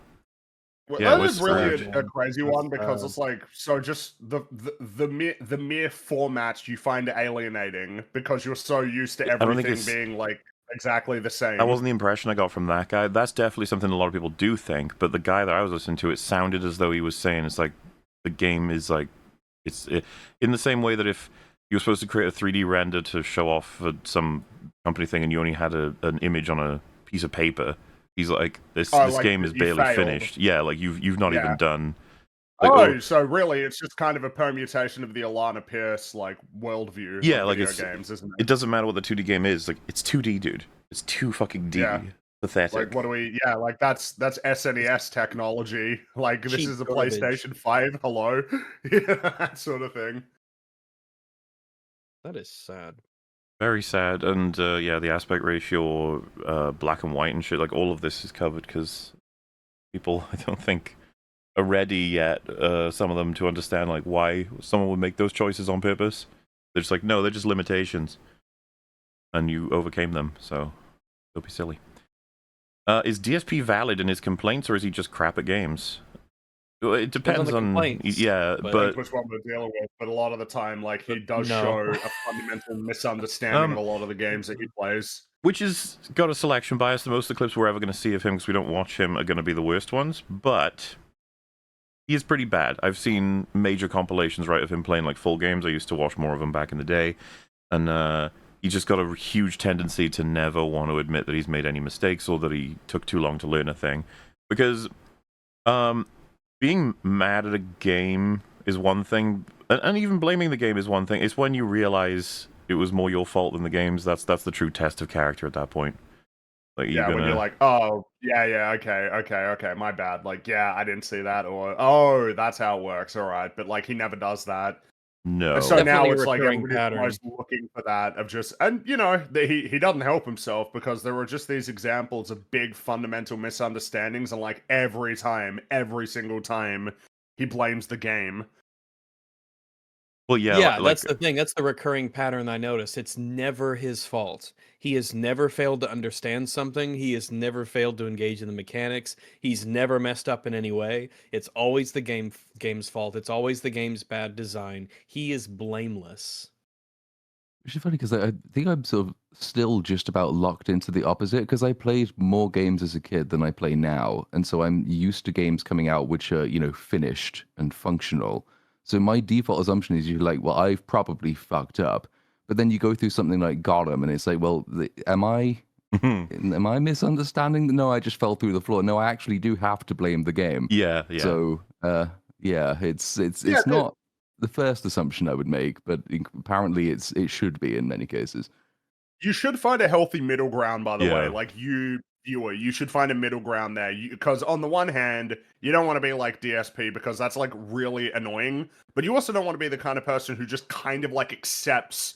Well, yeah, that is really a crazy That's one, because it's like, so just the mere format you find alienating, because you're so used to everything being, like, exactly the same. That wasn't the impression I got from that guy. That's definitely something a lot of people do think, but the guy that I was listening to, it sounded as though he was saying it's like the game is like in the same way that if you were supposed to create a 3D render to show off some company thing and you only had an image on a piece of paper, he's like, this like, game is barely finished. Yeah, like you've not even done. Like, so really, it's just kind of a permutation of the Alana Pierce like worldview. Yeah, of like video games, isn't it? It doesn't matter what the 2D game is. Like, it's 2D, dude. It's 2 fucking D. Yeah. Pathetic. Like, what do we? Yeah, like that's SNES technology. Like, this is a PlayStation 5. Hello, yeah, that sort of thing. That is sad. Very sad, and yeah, the aspect ratio, black and white and shit. Like, all of this is covered because people, I don't think, are ready yet, some of them, to understand like why someone would make those choices on purpose. They're just like, no, they're just limitations, and you overcame them, so don't be silly. Is DSP valid in his complaints, or is he just crap at games? It depends on yeah, but which one we're dealing with. But a lot of the time, like, he does show a fundamental misunderstanding of a lot of the games that he plays. Which has got a selection bias. The most of the clips we're ever going to see of him, because we don't watch him, are going to be the worst ones, but he is pretty bad. I've seen major compilations, right, of him playing like full games. I used to watch more of them back in the day, and he just got a huge tendency to never want to admit that he's made any mistakes or that he took too long to learn a thing. Because being mad at a game is one thing, and even blaming the game is one thing. It's when you realize it was more your fault than the game's. That's the true test of character at that point. Like, yeah, when you're like, oh, yeah, okay, my bad. Like, yeah, I didn't see that, or, oh, that's how it works, alright. But, like, he never does that. No. And so now it's like everybody's looking for that of just, and, you know, he doesn't help himself, because there are just these examples of big fundamental misunderstandings, and, like, every single time, he blames the game. Well, yeah, yeah, that's the thing. That's the recurring pattern I notice. It's never his fault. He has never failed to understand something. He has never failed to engage in the mechanics. He's never messed up in any way. It's always the game's fault. It's always the game's bad design. He is blameless. Which is funny, because I think I'm sort of still just about locked into the opposite, because I played more games as a kid than I play now, and so I'm used to games coming out which are, you know, finished and functional. So my default assumption is you're like, well, I've probably fucked up. But then you go through something like Gotham, and it's like, well, am I misunderstanding? No, I just fell through the floor. No, I actually do have to blame the game. Yeah. So, yeah, it's not the first assumption I would make, but apparently it should be in many cases. You should find a healthy middle ground, by the way. Like, viewer, you should find a middle ground there, because on the one hand, you don't want to be like DSP, because that's like really annoying, but you also don't want to be the kind of person who just kind of like accepts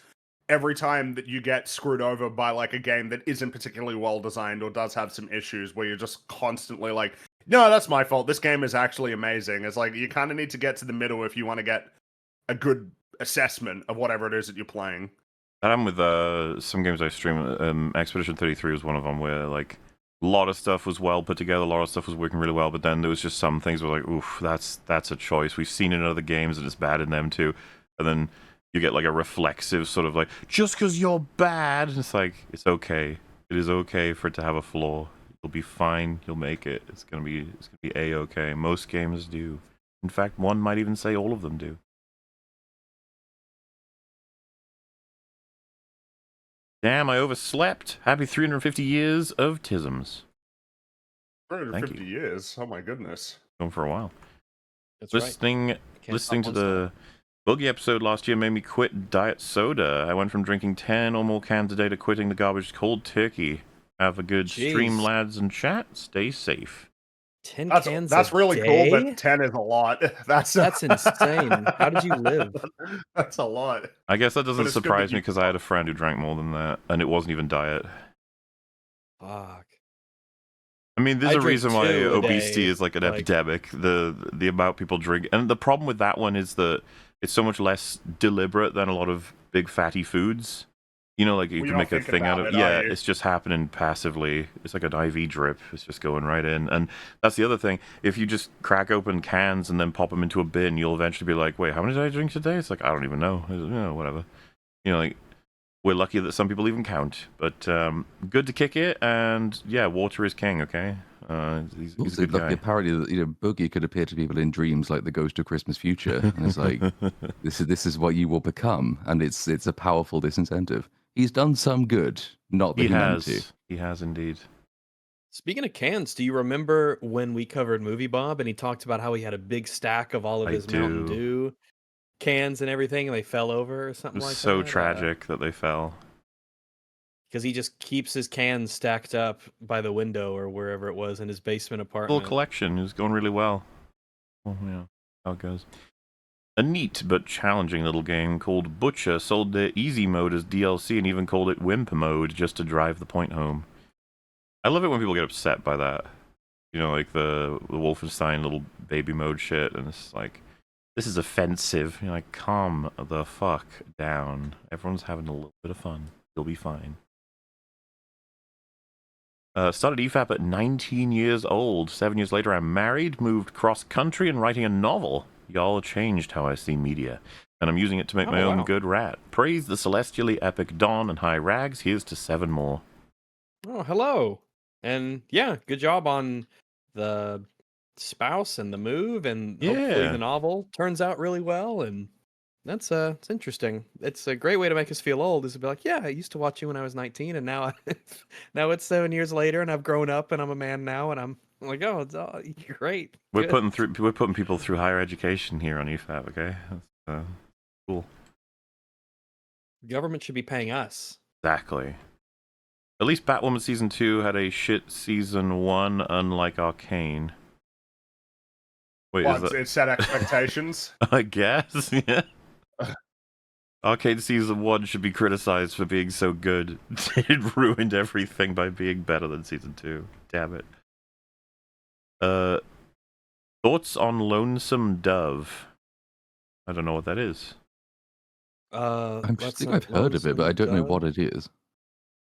every time that you get screwed over by like a game that isn't particularly well designed or does have some issues, where you're just constantly like, no, that's my fault, this game is actually amazing. It's like, you kind of need to get to the middle if you want to get a good assessment of whatever it is that you're playing. That happened with some games I stream. Expedition 33 was one of them, where like a lot of stuff was well put together, a lot of stuff was working really well, but then there was just some things where like, oof, that's a choice. We've seen it in other games and it's bad in them too. And then you get like a reflexive sort of like, just because you're bad, it's like, it's okay. It is okay for it to have a flaw. You'll be fine. You'll make it. It's gonna be a-okay. Most games do. In fact, one might even say all of them do. Damn, I overslept. Happy 350 years of Tisms. 350 years? Oh my goodness. Going for a while. That's listening to the Boogie episode last year made me quit diet soda. I went from drinking 10 or more cans a day to quitting the garbage cold turkey. Have a good stream, lads, and chat. Stay safe. 10 cans that's really day? cool, but 10 is a lot. That's insane. How did you live? That's a lot. I guess that doesn't surprise me, because I had a friend who drank more than that, and it wasn't even diet. Fuck. I mean, there's I a drink reason why 2 a obesity day, is like an like- epidemic. The amount people drink, and the problem with that one is that it's so much less deliberate than a lot of big fatty foods. You know, like you Well, can you're not make a thinking thing out about of. it, Yeah, are you? it's just happening passively. It's like an IV drip. It's just going right in, and that's the other thing. If you just crack open cans and then pop them into a bin, you'll eventually be like, "Wait, how many did I drink today?" It's like I don't even know. You know, whatever. You know, like. We're lucky that some people even count, but good to kick it, and yeah, water is king, okay? He's a good guy. Apparently, Boogie could appear to people in dreams like the ghost of Christmas Future, and it's like, this is what you will become, and it's a powerful disincentive. He's done some good, not that he meant to. He has indeed. Speaking of cans, do you remember when we covered Movie Bob and he talked about how he had a big stack of all of his Mountain Dew cans and everything, and they fell over or something like that? It was so tragic that they fell. Because he just keeps his cans stacked up by the window or wherever it was in his basement apartment. Full collection. It was going really well. Well, yeah, how it goes. A neat but challenging little game called Butcher sold their easy mode as DLC and even called it Wimp mode just to drive the point home. I love it when people get upset by that. You know, like the Wolfenstein little baby mode shit, and it's like, this is offensive. You're like, calm the fuck down. Everyone's having a little bit of fun. You'll be fine. Started EFAP at 19 years old. 7 years later, I'm married, moved cross-country, and writing a novel. Y'all changed how I see media. And I'm using it to make my own good rat. Praise the celestially epic Dawn and High Rags. Here's to 7 more. Oh, hello. And yeah, good job on the spouse and the move, and hopefully the novel turns out really well, and that's it's interesting. It's a great way to make us feel old, is to be like, yeah, I used to watch you when I was 19, and now now it's 7 years later, and I've grown up, and I'm a man now, and I'm like, oh, it's great. We're putting people through higher education here on EFAP, okay? That's cool. The government should be paying us. Exactly. At least Batwoman Season 2 had a shit Season 1, unlike Arcane. Wait, is that... It set expectations? I guess, yeah. Arcane Season 1 should be criticized for being so good. It ruined everything by being better than Season 2. Damn it. Thoughts on Lonesome Dove? I don't know what that is. I think I've heard of it, but I don't know what it is.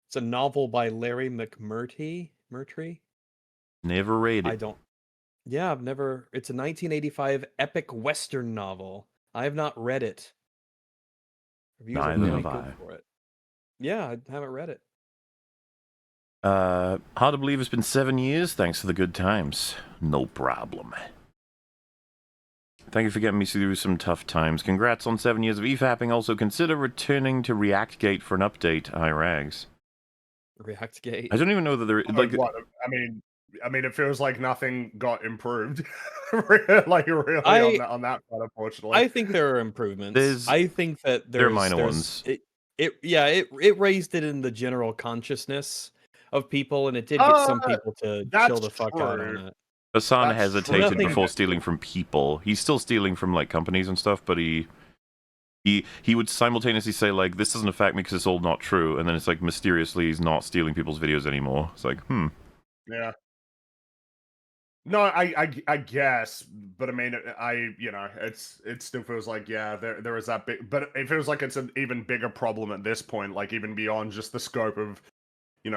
It's a novel by Larry McMurtry. Never read it. Yeah, I've never. It's a 1985 epic Western novel. I have not read it. Reviews are really good for it. Yeah, I haven't read it. Hard to believe it's been 7 years. Thanks for the good times. No problem. Thank you for getting me through some tough times. Congrats on 7 years of EFAPing. Also, consider returning to ReactGate for an update. Rags. ReactGate. I don't even know that there. Like, what? I mean, it feels like nothing got improved. Like really on that front, unfortunately. I think there are improvements. I think that there are minor ones. It raised it in the general consciousness of people, and it did get some people to chill the fuck out on it. Hassan hesitated before stealing from people. He's still stealing from like companies and stuff, but he would simultaneously say like, this doesn't affect me because it's all not true, and then it's like mysteriously he's not stealing people's videos anymore. It's like, Yeah. No, I guess, but I mean, it still feels like, yeah, there is that big, but it feels like it's an even bigger problem at this point, like even beyond just the scope of,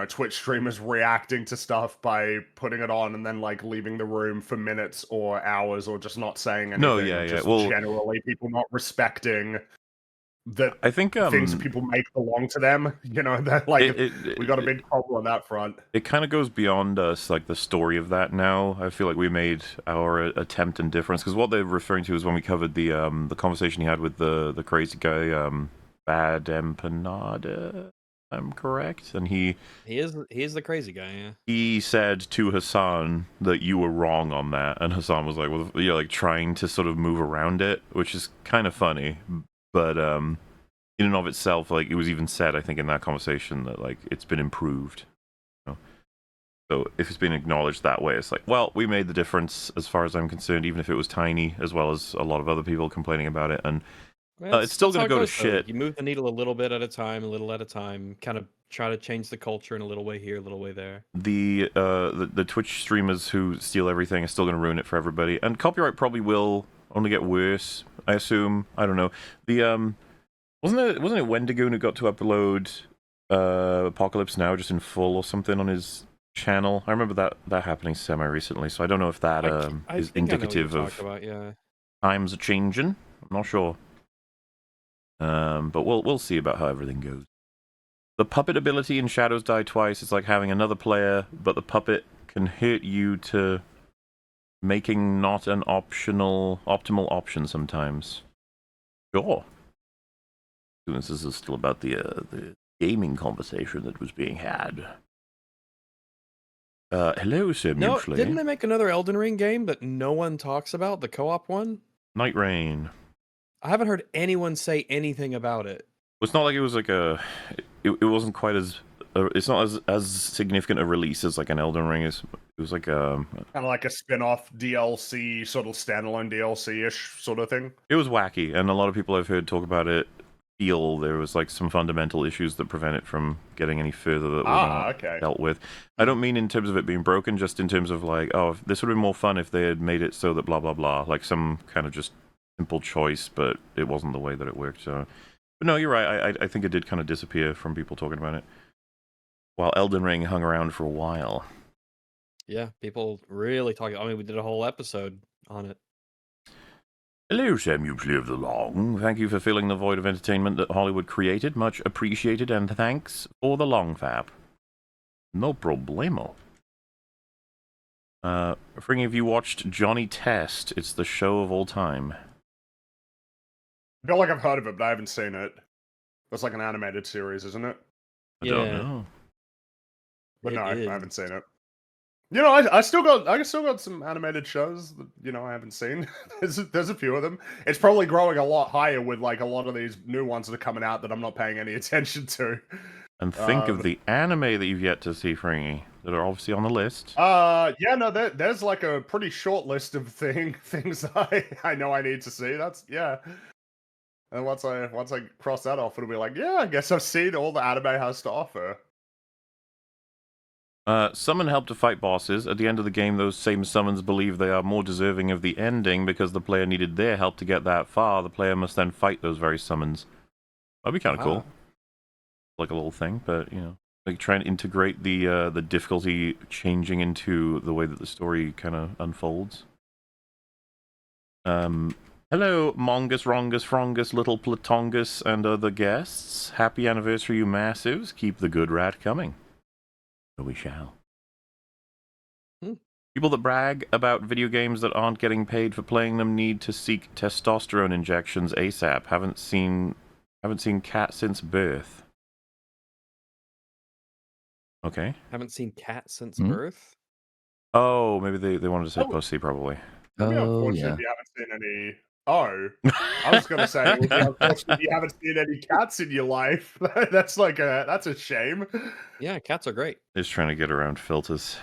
Twitch streamers reacting to stuff by putting it on and then like leaving the room for minutes or hours or just not saying anything. No, yeah. Just generally people not respecting that I think things people make belong to them. That like we got a big problem on that front. It kind of goes beyond us, like the story of that now. I feel like we made our attempt and difference, because what they're referring to is when we covered the conversation he had with the crazy guy, Bad Empanada. I'm correct, and he is the crazy guy. Yeah. He said to Hassan that you were wrong on that, and Hassan was like, "Well, like trying to sort of move around it," which is kind of funny. But in and of itself, like it was even said, I think, in that conversation that like it's been improved. So if it's been acknowledged that way, it's like, well, we made the difference as far as I'm concerned, even if it was tiny, as well as a lot of other people complaining about it. And It's still going to go to shit. You move the needle a little bit at a time, kind of try to change the culture in a little way here, a little way there. The Twitch streamers who steal everything are still going to ruin it for everybody, and copyright probably will only get worse. I assume. I don't know. The wasn't it Wendigoon who got to upload Apocalypse Now just in full or something on his channel? I remember that happening semi recently, so I don't know if that is indicative of times are changing. I'm not sure. But we'll see about how everything goes. The puppet ability in Shadows Die Twice is like having another player, but the puppet can hurt you to making not an optimal option sometimes. Sure. This is still about the gaming conversation that was being had. Hello, Sir Mutually. No, didn't they make another Elden Ring game that no one talks about, the co-op one? Night Rain. I haven't heard anyone say anything about it. It's not like it was like it wasn't quite as it's not as significant a release as like an Elden Ring is. It was like kind of like a spin-off DLC, sort of standalone DLC-ish sort of thing. It was wacky, and a lot of people I've heard talk about it feel there was like some fundamental issues that prevent it from getting any further that were not dealt with. I don't mean in terms of it being broken, just in terms of like, oh, this would have been more fun if they had made it so that blah blah blah, like some kind of just simple choice, but it wasn't the way that it worked. So, but no, you're right. I think it did kind of disappear from people talking about it, while Elden Ring hung around for a while. Yeah, people really talking. I mean, we did a whole episode on it. Hello, Sam Usually of the Long. Thank you for filling the void of entertainment that Hollywood created. Much appreciated, and thanks for the long fab. No problemo. Fringy, have you watched Johnny Test? It's the show of all time. I feel like I've heard of it, but I haven't seen it. It's like an animated series, isn't it? I don't know. But no, I haven't seen it. You know, I still got some animated shows that, you know, I haven't seen. There's a few of them. It's probably growing a lot higher with like a lot of these new ones that are coming out that I'm not paying any attention to. And think of the anime that you've yet to see, Fringy, that are obviously on the list. Yeah, no, there's like a pretty short list of things I know I need to see. That's And once I cross that off, it'll be like, yeah, I guess I've seen all the anime has to offer. Summon help to fight bosses. At the end of the game, those same summons believe they are more deserving of the ending because the player needed their help to get that far. The player must then fight those very summons. That'd be kind of cool. Like a little thing, but, you know, like try and integrate the difficulty changing into the way that the story kind of unfolds. Hello, Mongus, Rongus, Frongus, Little Platongus, and other guests. Happy anniversary, you massives. Keep the good rat coming. So we shall. People that brag about video games that aren't getting paid for playing them need to seek testosterone injections ASAP. Haven't seen Cat since birth. Okay. Haven't seen Cat since birth? Oh, maybe they wanted to say pussy, probably. Unfortunately, you haven't seen any. Oh, I was going to say, unfortunately, you haven't seen any cats in your life. That's a shame. Yeah, cats are great. Just trying to get around filters,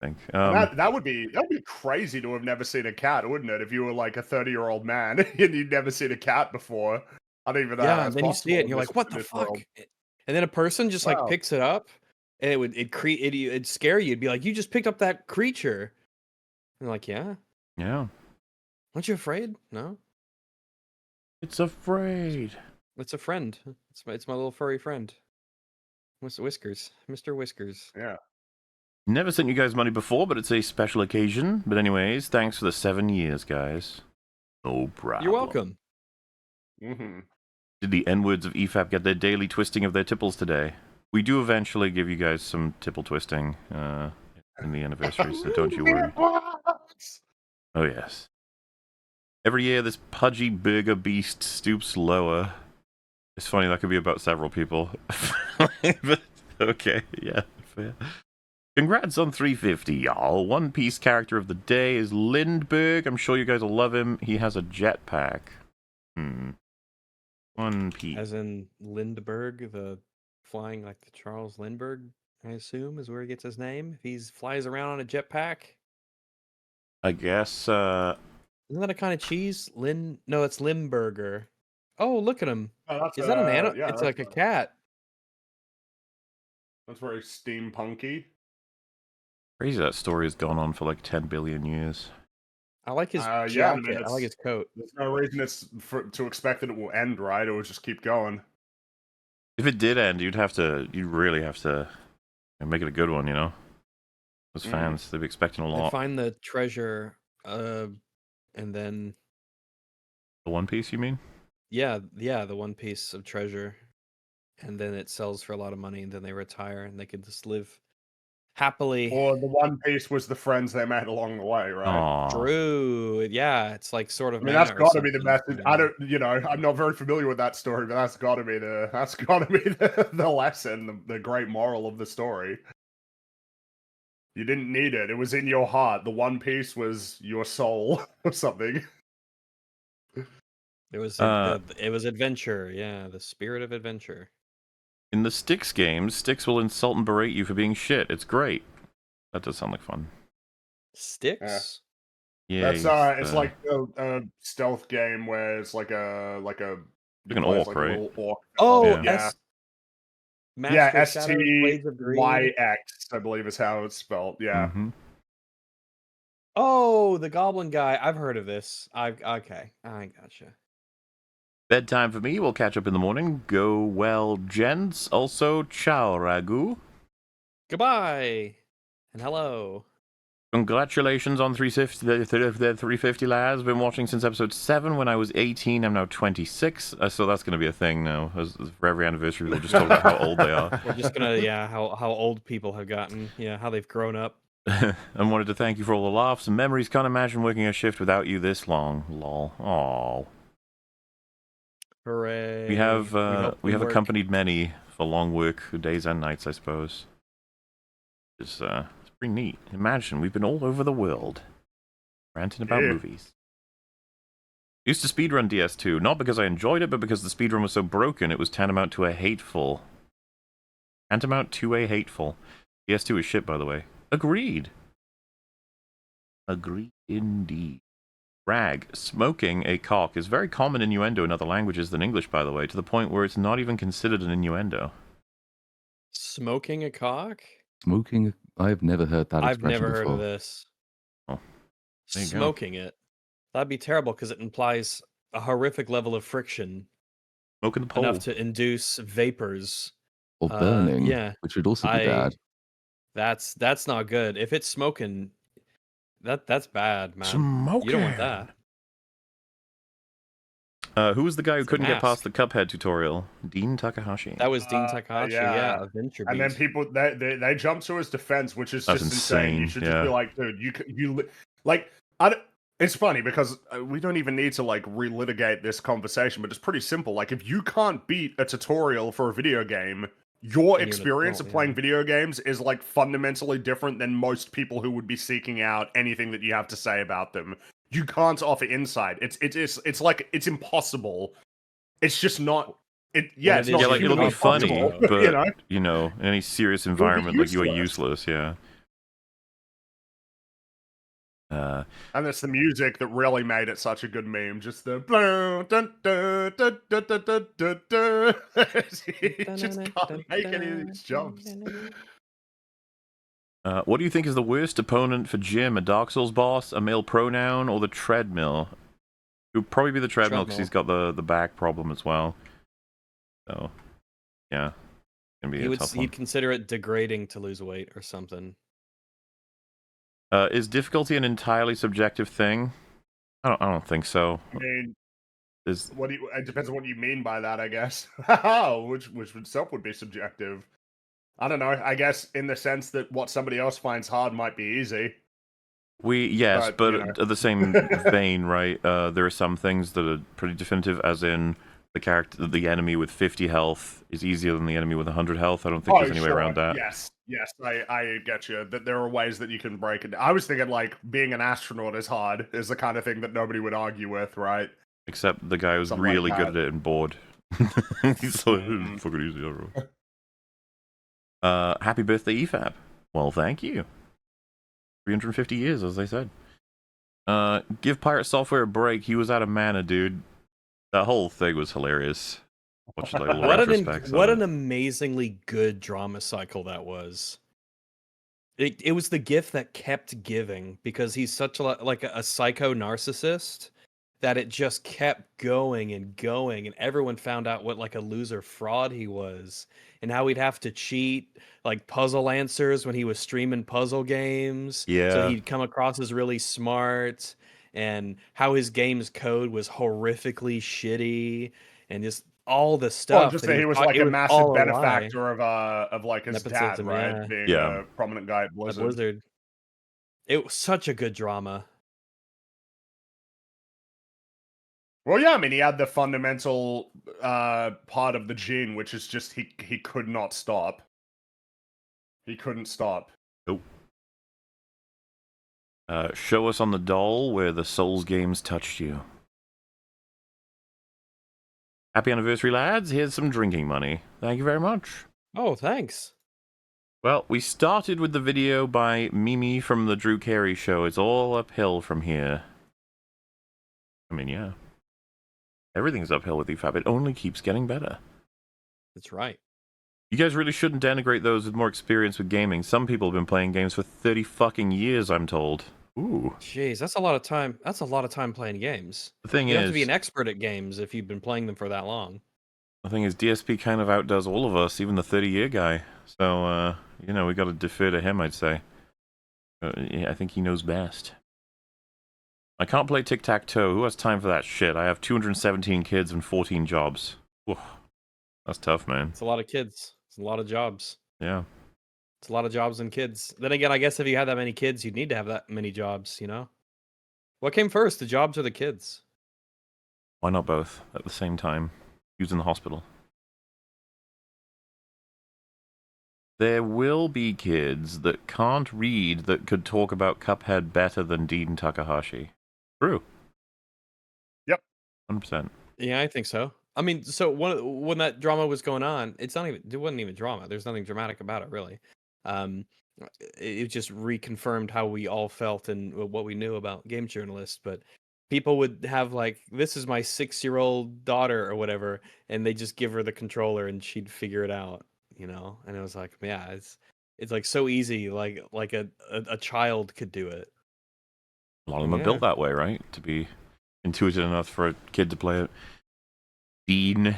I think. That'd be crazy to have never seen a cat, wouldn't it? If you were like a 30-year-old man and you'd never seen a cat before. I don't even know. Yeah, and then you see it and you're like, what the fuck? And then a person just like picks it up and it'd scare you. It'd be like, you just picked up that creature. And like, yeah. Yeah. Aren't you afraid? No. It's afraid. It's a friend. It's my little furry friend. Whiskers. Mr. Whiskers. Yeah. Never sent you guys money before, but it's a special occasion. But anyways, thanks for the 7 years, guys. No problem. You're welcome. Mm-hmm. Did the N-words of EFAP get their daily twisting of their tipples today? We do eventually give you guys some tipple twisting in the anniversary, so don't you worry. Oh, yes. Every year, this pudgy burger beast stoops lower. It's funny, that could be about several people. But, okay, yeah, fair. Congrats on 350, y'all. One Piece character of the day is Lindbergh. I'm sure you guys will love him. He has a jetpack. One Piece. As in Lindbergh, the flying like the Charles Lindbergh, I assume, is where he gets his name. If he flies around on a jetpack. I guess, Isn't that a kind of cheese? No, it's Limburger. Oh, look at him. Oh, that's Is that an animal? yeah, It's like a cat. that's very steampunky. Crazy that story has gone on for like 10 billion years. I like his Yeah, I jacket. mean, I like his coat. there's no reason to expect that it will end, right? It will just keep going. If it did end, you'd really have to make it a good one, you know? Those fans, they'd be expecting a They lot. find the treasure, and then The One Piece, you mean? yeah, the one piece of treasure, and then it sells for a lot of money, and then they retire, and they can just live happily. Or the One Piece was the friends they met along the way, right? Aww. True. Yeah, it's like sort of. I mean, that's got to be the something. message. I don't, I'm not very familiar with that story, but that's got to be the lesson, the great moral of the story. You didn't need it; it was in your heart. The One Piece was your soul, or something. It was adventure. Yeah, the spirit of adventure. In the Styx games, Styx will insult and berate you for being shit. It's great. That does sound like fun. Styx? Yeah. That's it's like a stealth game where it's like an orc, like right? Orc. Oh, yeah. STYX, I believe is how it's spelled. Yeah. Mm-hmm. Oh, the goblin guy. I've heard of this. Okay, I gotcha. Bedtime for me. We'll catch up in the morning. Go well, gents. Also, ciao, Ragu. Goodbye. And hello. Congratulations on 350 lads. Been watching since episode 7 when I was 18. I'm now 26. So that's going to be a thing now. For every anniversary, we'll just talk about how old they are. We're just going to, how old people have gotten. Yeah, how they've grown up. I wanted to thank you for all the laughs and memories. Can't imagine working a shift without you this long. Lol. Aww. Hooray. We have accompanied many for long work, days and nights, I suppose. It's pretty neat. Imagine, we've been all over the world, ranting about movies. Used to speedrun DS2, not because I enjoyed it, but because the speedrun was so broken, it was tantamount to a hateful. DS2 is shit, by the way. Agreed. Agreed indeed. Rag, smoking a cock is very common innuendo in other languages than English, by the way, to the point where it's not even considered an innuendo. Smoking a cock? I've never heard that expression I've never heard before. of this. Oh, Smoking it. That'd be terrible because it implies a horrific level of friction. Smoking the pole. Enough to induce vapors. Or burning, which would also be bad. That's not good. If it's smoking, that's bad, man. Smoking. You don't want that. Who was the guy who couldn't get past the Cuphead tutorial? Dean Takahashi. That was Dean Takahashi, yeah. Adventure and then people they jump to his defense, which is just insane. You should just be like, dude, you like it's funny because we don't even need to like relitigate this conversation, but it's pretty simple. Like if you can't beat a tutorial for a video game, your experience of playing video games is like fundamentally different than most people who would be seeking out anything that you have to say about them. You can't offer insight. It's like it's impossible. It's just not. It's not. Like it'll be funny, but you know, in any serious environment, like you are useless. Yeah. And it's the music that really made it such a good meme. Just the he just can't make any of these jumps. What do you think is the worst opponent for Jim? A Dark Souls boss, a male pronoun, or the treadmill? It would probably be the treadmill because he's got the back problem as well. So, yeah, it's gonna be a tough one. He'd consider it degrading to lose weight or something. Is difficulty an entirely subjective thing? I don't think so. I mean, it depends on what you mean by that, I guess. which itself would be subjective. I don't know. I guess in the sense that what somebody else finds hard might be easy. But at the same vein, right? There are some things that are pretty definitive, as in the enemy with 50 health is easier than the enemy with 100 health. I don't think there's any way around that. Yes, I get you. That there are ways that you can break it. I was thinking like being an astronaut is hard is the kind of thing that nobody would argue with, right? Except the guy who's really good at it and bored. He's like, fucking easy, everyone. Happy birthday, EFAP. Well, thank you. 350 years, as they said. Give Pirate Software a break. He was out of mana, dude. That whole thing was hilarious. Watching like all the retrospects. What an amazingly good drama cycle that was. It was the gift that kept giving because he's such a psycho narcissist that it just kept going and going, and everyone found out what like a loser fraud he was and how he'd have to cheat like puzzle answers when he was streaming puzzle games. Yeah. So he'd come across as really smart, and how his game's code was horrifically shitty, and just all the stuff. Well, just that he was like a massive benefactor of like his dad, right? Yeah. Being a prominent guy at Blizzard. It was such a good drama. Well, yeah, I mean, he had the fundamental part of the gene, which is just he could not stop. He couldn't stop. Nope. Show us on the doll where the Souls games touched you. Happy anniversary, lads. Here's some drinking money. Thank you very much. Oh, thanks. Well, we started with the video by Mimi from the Drew Carey Show. It's all uphill from here. I mean, yeah. Everything's uphill with EFAP. It only keeps getting better. That's right. You guys really shouldn't denigrate those with more experience with gaming. Some people have been playing games for 30 fucking years, I'm told. Ooh. Jeez, that's a lot of time. That's a lot of time playing games. The thing you is, have to be an expert at games if you've been playing them for that long. The thing is, DSP kind of outdoes all of us, even the 30-year guy. So, you know, we got to defer to him, I'd say. Yeah, I think he knows best. I can't play tic-tac-toe. Who has time for that shit? I have 217 kids and 14 jobs. Oof. That's tough, man. It's a lot of kids. It's a lot of jobs. Yeah. It's a lot of jobs and kids. Then again, I guess if you had that many kids, you'd need to have that many jobs, you know? What came first, the jobs or the kids? Why not both at the same time? Who's in the hospital? There will be kids that can't read that could talk about Cuphead better than Dean Takahashi. True. Yep. 100%. Yeah, I think so. I mean, so when that drama was going on, it wasn't even drama. There's nothing dramatic about it, really. It just reconfirmed how we all felt and what we knew about game journalists. But people would have like, this is my 6-year-old daughter or whatever, and they just give her the controller and she'd figure it out, you know. And it was like, yeah, it's like so easy, like a child could do it. A lot of them are built that way, right? To be intuitive enough for a kid to play it. Dean.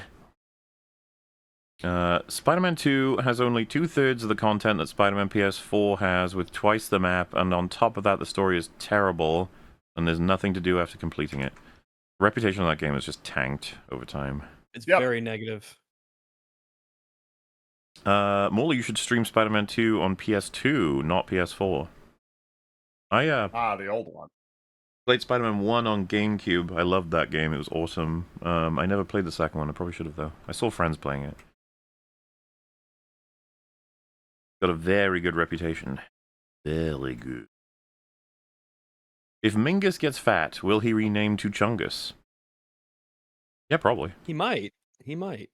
Spider-Man 2 has only 2/3 of the content that Spider-Man PS4 has, with twice the map, and on top of that, the story is terrible, and there's nothing to do after completing it. The reputation of that game is just tanked over time. It's very negative. Morley, you should stream Spider-Man 2 on PS2, not PS4. The old one. Played Spider-Man 1 on GameCube. I loved that game. It was awesome. I never played the second one. I probably should have, though. I saw friends playing it. Got a very good reputation. Very good. If Mingus gets fat, will he rename to Chungus? Yeah, probably. He might. He might.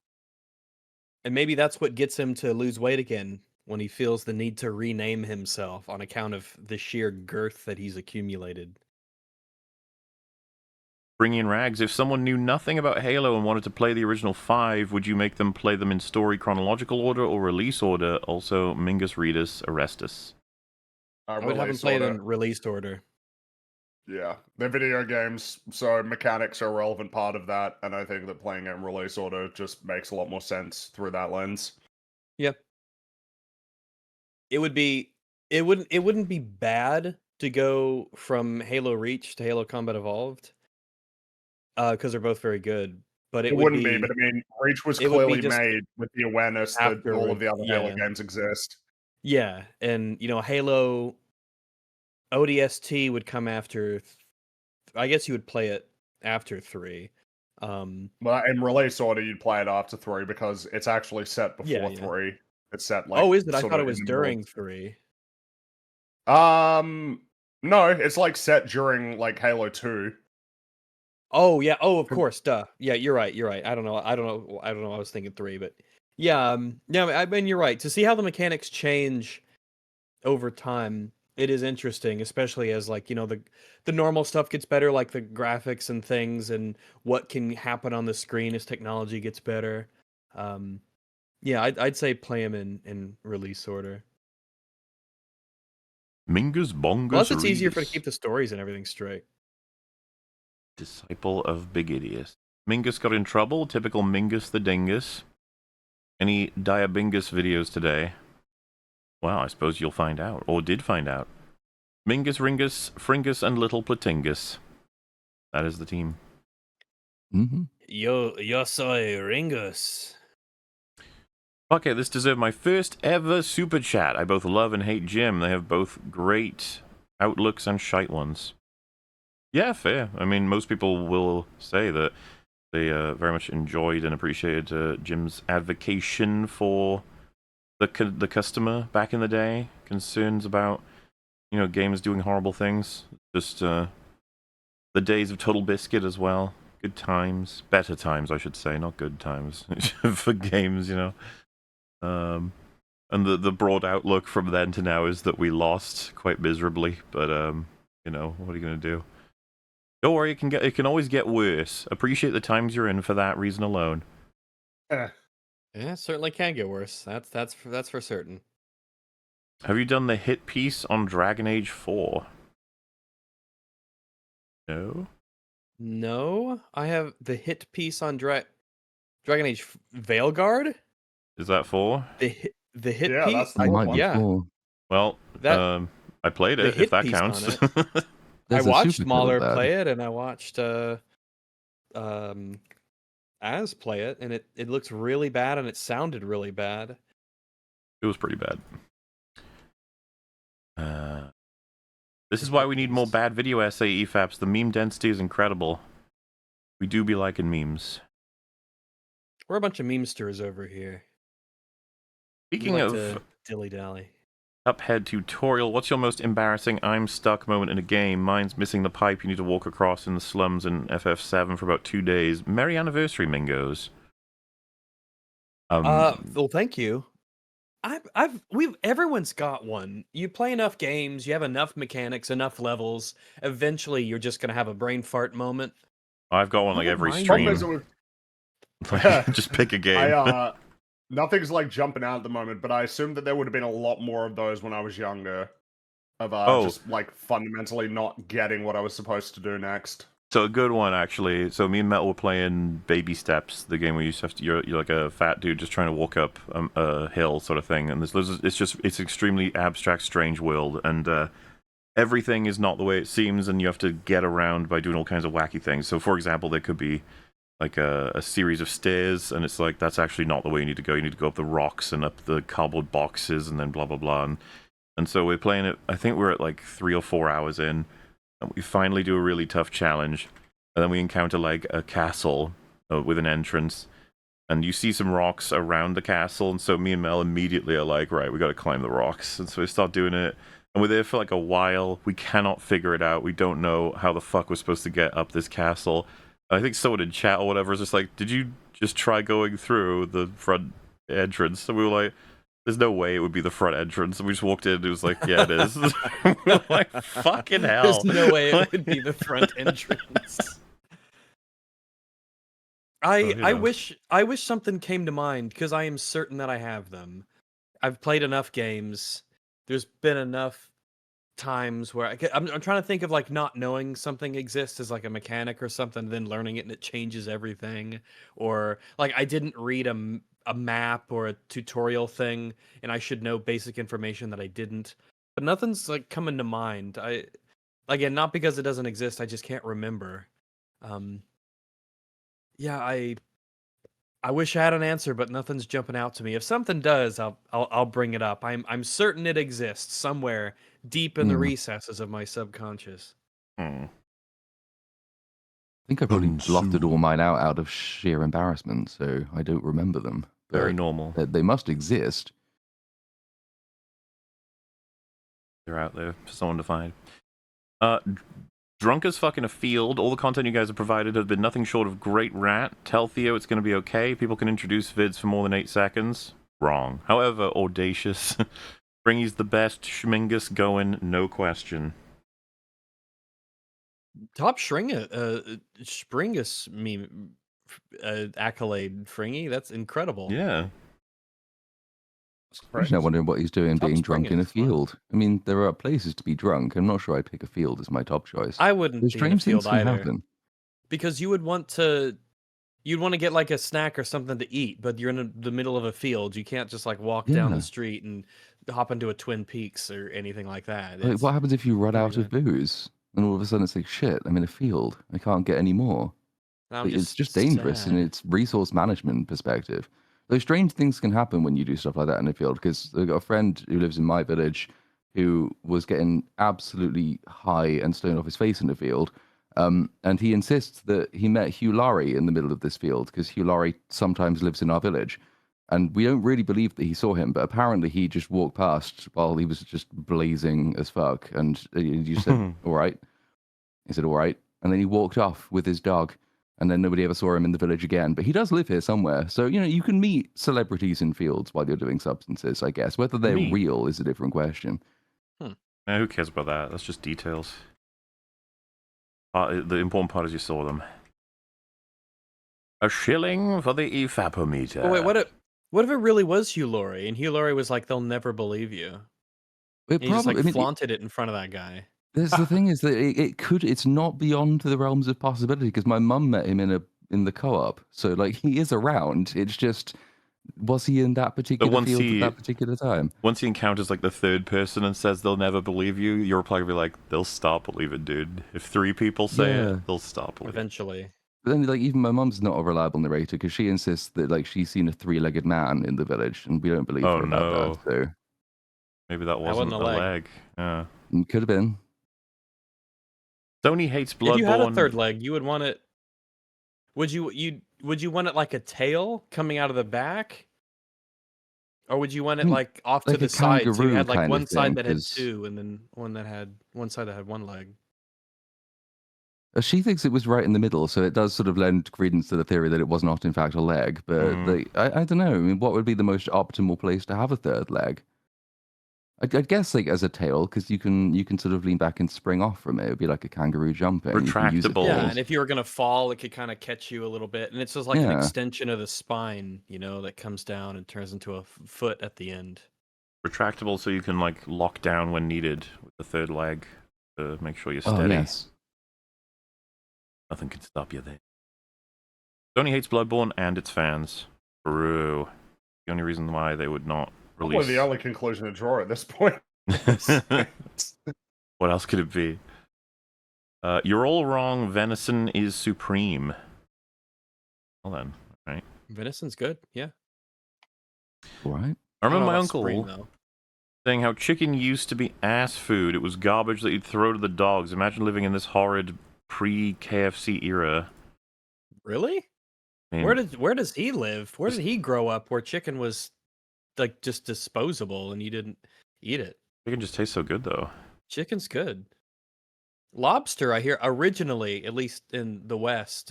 And maybe that's what gets him to lose weight again, when he feels the need to rename himself on account of the sheer girth that he's accumulated. Bringing in Rags, if someone knew nothing about Halo and wanted to play the original 5, would you make them play them in story chronological order or release order? Also, Mingus Redus, Arrestus. I would have them play it in release order. Yeah, they're video games, so mechanics are a relevant part of that, and I think that playing it in release order just makes a lot more sense through that lens. Yep. It wouldn't be bad to go from Halo Reach to Halo Combat Evolved. Because they're both very good, but it wouldn't be. But I mean, Reach was clearly made with the awareness that all of the other Halo games exist. Yeah, and you know, Halo ODST would come after. I guess you would play it after 3. Well, in release order, you'd play it after 3 because it's actually set before 3. It's set like. Oh, is it? I thought it was during 3. No, it's like set during like Halo 2. Oh yeah. Oh, of course. Duh. Yeah, you're right. You're right. I don't know. I was thinking 3, but yeah. Yeah. I mean, you're right. To see how the mechanics change over time, It is interesting, especially as like, the normal stuff gets better, like the graphics and things, and what can happen on the screen as technology gets better. Yeah, I'd say play them in release order. Mingus Bongus Plus, it's easier for to Regus. keep the stories and everything straight. Disciple of Big Idiot. Mingus got in trouble. Typical Mingus the Dingus. Any Diabingus videos today? Well, I suppose you'll find out, or did find out. Mingus, Ringus, Fringus, and Little Platingus. That is the team. Mm-hmm. Yo soy Ringus. Okay, this deserved my first ever super chat. I both love and hate Jim. They have both great outlooks and shite ones. Yeah, fair. I mean, most people will say that they very much enjoyed and appreciated Jim's advocation for the customer back in the day. Concerns about, games doing horrible things. Just the days of Total Biscuit as well. Good times. Better times, I should say, not good times for games, And the broad outlook from then to now is that we lost quite miserably, but what are you gonna do? Don't worry, it can always get worse. Appreciate the times you're in for that reason alone. Yeah, it certainly can get worse. That's for certain. Have you done the hit piece on Dragon Age 4? No? No, I have the hit piece on Dragon Age Veilguard. Is that 4? The hit Yeah, piece. that's the one. Yeah. Well, I played it, if that counts. I watched Mahler play it, and I watched Az play it, and it looks really bad, and it sounded really bad. It was pretty bad. This is why we need more bad video essay EFAPs. The meme density is incredible. We do be liking memes. We're a bunch of memesters over here. Speaking of dilly-dally. Cuphead tutorial, what's your most embarrassing I'm stuck moment in a game? Mine's missing the pipe you need to walk across in the slums in FF7 for about 2 days. Merry anniversary, Mingos. Well, thank you. Everyone's got one. You play enough games, you have enough mechanics, enough levels. Eventually, you're just gonna have a brain fart moment. I've got one like every stream. Just pick a game. Nothing's like jumping out at the moment, but I assume that there would have been a lot more of those when I was younger. Of just like fundamentally not getting what I was supposed to do next. So a good one actually. So me and Metal were playing Baby Steps, the game where you have to you're like a fat dude just trying to walk up a hill sort of thing, and it's extremely abstract, strange world, and everything is not the way it seems, and you have to get around by doing all kinds of wacky things. So for example, there could be like a series of stairs, and it's like that's actually not the way you need to go. You need to go up the rocks and up the cardboard boxes, and then blah blah blah. And so we're playing it. I think we're at like 3 or 4 hours in. And we finally do a really tough challenge, and then we encounter like a castle with an entrance, and you see some rocks around the castle, and so me and Mel immediately are like, right, we got to climb the rocks, and so we start doing it, and we're there for like a while. We cannot figure it out. We don't know how the fuck we're supposed to get up this castle. I think someone in chat or whatever is just like, did you just try going through the front entrance? And we were like, there's no way it would be the front entrance. And we just walked in and it was like, yeah, it is. We're like, fucking hell. There's no way it would be the front entrance. I wish something came to mind, because I am certain that I have them. I've played enough games. There's been enough times where I'm trying to think of like not knowing something exists as like a mechanic or something, then learning it and it changes everything. Or like I didn't read a map or a tutorial thing, and I should know basic information that I didn't. But nothing's like coming to mind. Again, not because it doesn't exist, I just can't remember. Yeah, I wish I had an answer, but nothing's jumping out to me. If something does, I'll bring it up. I'm certain it exists somewhere deep in the recesses of my subconscious. I think I probably blotted all mine out of sheer embarrassment, so I don't remember them. Very normal. They must exist. They're out there for someone to find. Drunk as fuck in a field. All the content you guys have provided has been nothing short of great rat. Tell Theo it's going to be okay. People can introduce vids for more than 8 seconds. Wrong. However, audacious. Springy's the best. Schmingus going, no question. Top Springus meme accolade, Fringy. That's incredible. Yeah. I'm just now wondering what he's doing Top being drunk in a Springus, wow. field. I mean, there are places to be drunk. I'm not sure I'd pick a field as my top choice. I wouldn't There's be in a strange things field can either. happen. Because you'd want to get like a snack or something to eat, but you're in the middle of a field. You can't just like walk down the street and hop into a Twin Peaks or anything like that. Like, what happens if you run out of everywhere. booze and all of a sudden it's like, shit, I'm in a field. I can't get any more. Like, it's just dangerous in its resource management perspective. Those strange things can happen when you do stuff like that in a field, because I've got a friend who lives in my village who was getting absolutely high and stoned off his face in the field. And he insists that he met Hugh Laurie in the middle of this field, because Hugh Laurie sometimes lives in our village. And we don't really believe that he saw him, but apparently he just walked past while he was just blazing as fuck. And you said, all right. He said, all right. And then he walked off with his dog. And then nobody ever saw him in the village again. But he does live here somewhere. So, you can meet celebrities in fields while you're doing substances, I guess. Whether they're real is a different question. Who cares about that? That's just details. The important part is you saw them. A shilling for the EFAP-o-meter. Oh, wait, what if it really was Hugh Laurie? And Hugh Laurie was like, they'll never believe you. He just like flaunted it in front of that guy. There's the thing is that it's not beyond the realms of possibility, because my mum met him in the co-op, so like he is around. It's just, was he in that particular field at that particular time? Once he encounters like the third person and says they'll never believe you, your reply will be like, they'll stop believing, dude. If 3 people say it, they'll stop believing. Eventually. But then, like, even my mum's not a reliable narrator, because she insists that like she's seen a 3-legged man in the village, and we don't believe her about that. So maybe that wasn't a leg. Yeah, could have been. Sony hates Bloodborne. If you had a third leg, you would want it. Would you want it like a tail coming out of the back, or would you want it like off to the side? So you had like one side that had 2, and then one side that had 1 leg. She thinks it was right in the middle, so it does sort of lend credence to the theory that it was not in fact a leg. But I don't know. I mean, what would be the most optimal place to have a third leg? I guess like as a tail, because you can sort of lean back and spring off from it. It would be like a kangaroo jumping. Retractable. Yeah, and if you were gonna fall, it could kind of catch you a little bit, and it's just like an extension of the spine, that comes down and turns into a foot at the end. Retractable, so you can like lock down when needed with the third leg to make sure you're steady. Oh, yes. Nothing can stop you there. Sony hates Bloodborne and its fans. True. The only reason why they would not release... Probably the only conclusion to draw at this point. What else could it be? You're all wrong. Venison is supreme. Well then, right? Venison's good, yeah. All right. I remember my uncle saying how chicken used to be ass food. It was garbage that you'd throw to the dogs. Imagine living in this horrid pre-KFC era. Really? I mean, where does he live? Where did he grow up? Where chicken was like just disposable and you didn't eat it? Chicken just tastes so good, though. Chicken's good. Lobster, I hear, originally, at least in the West,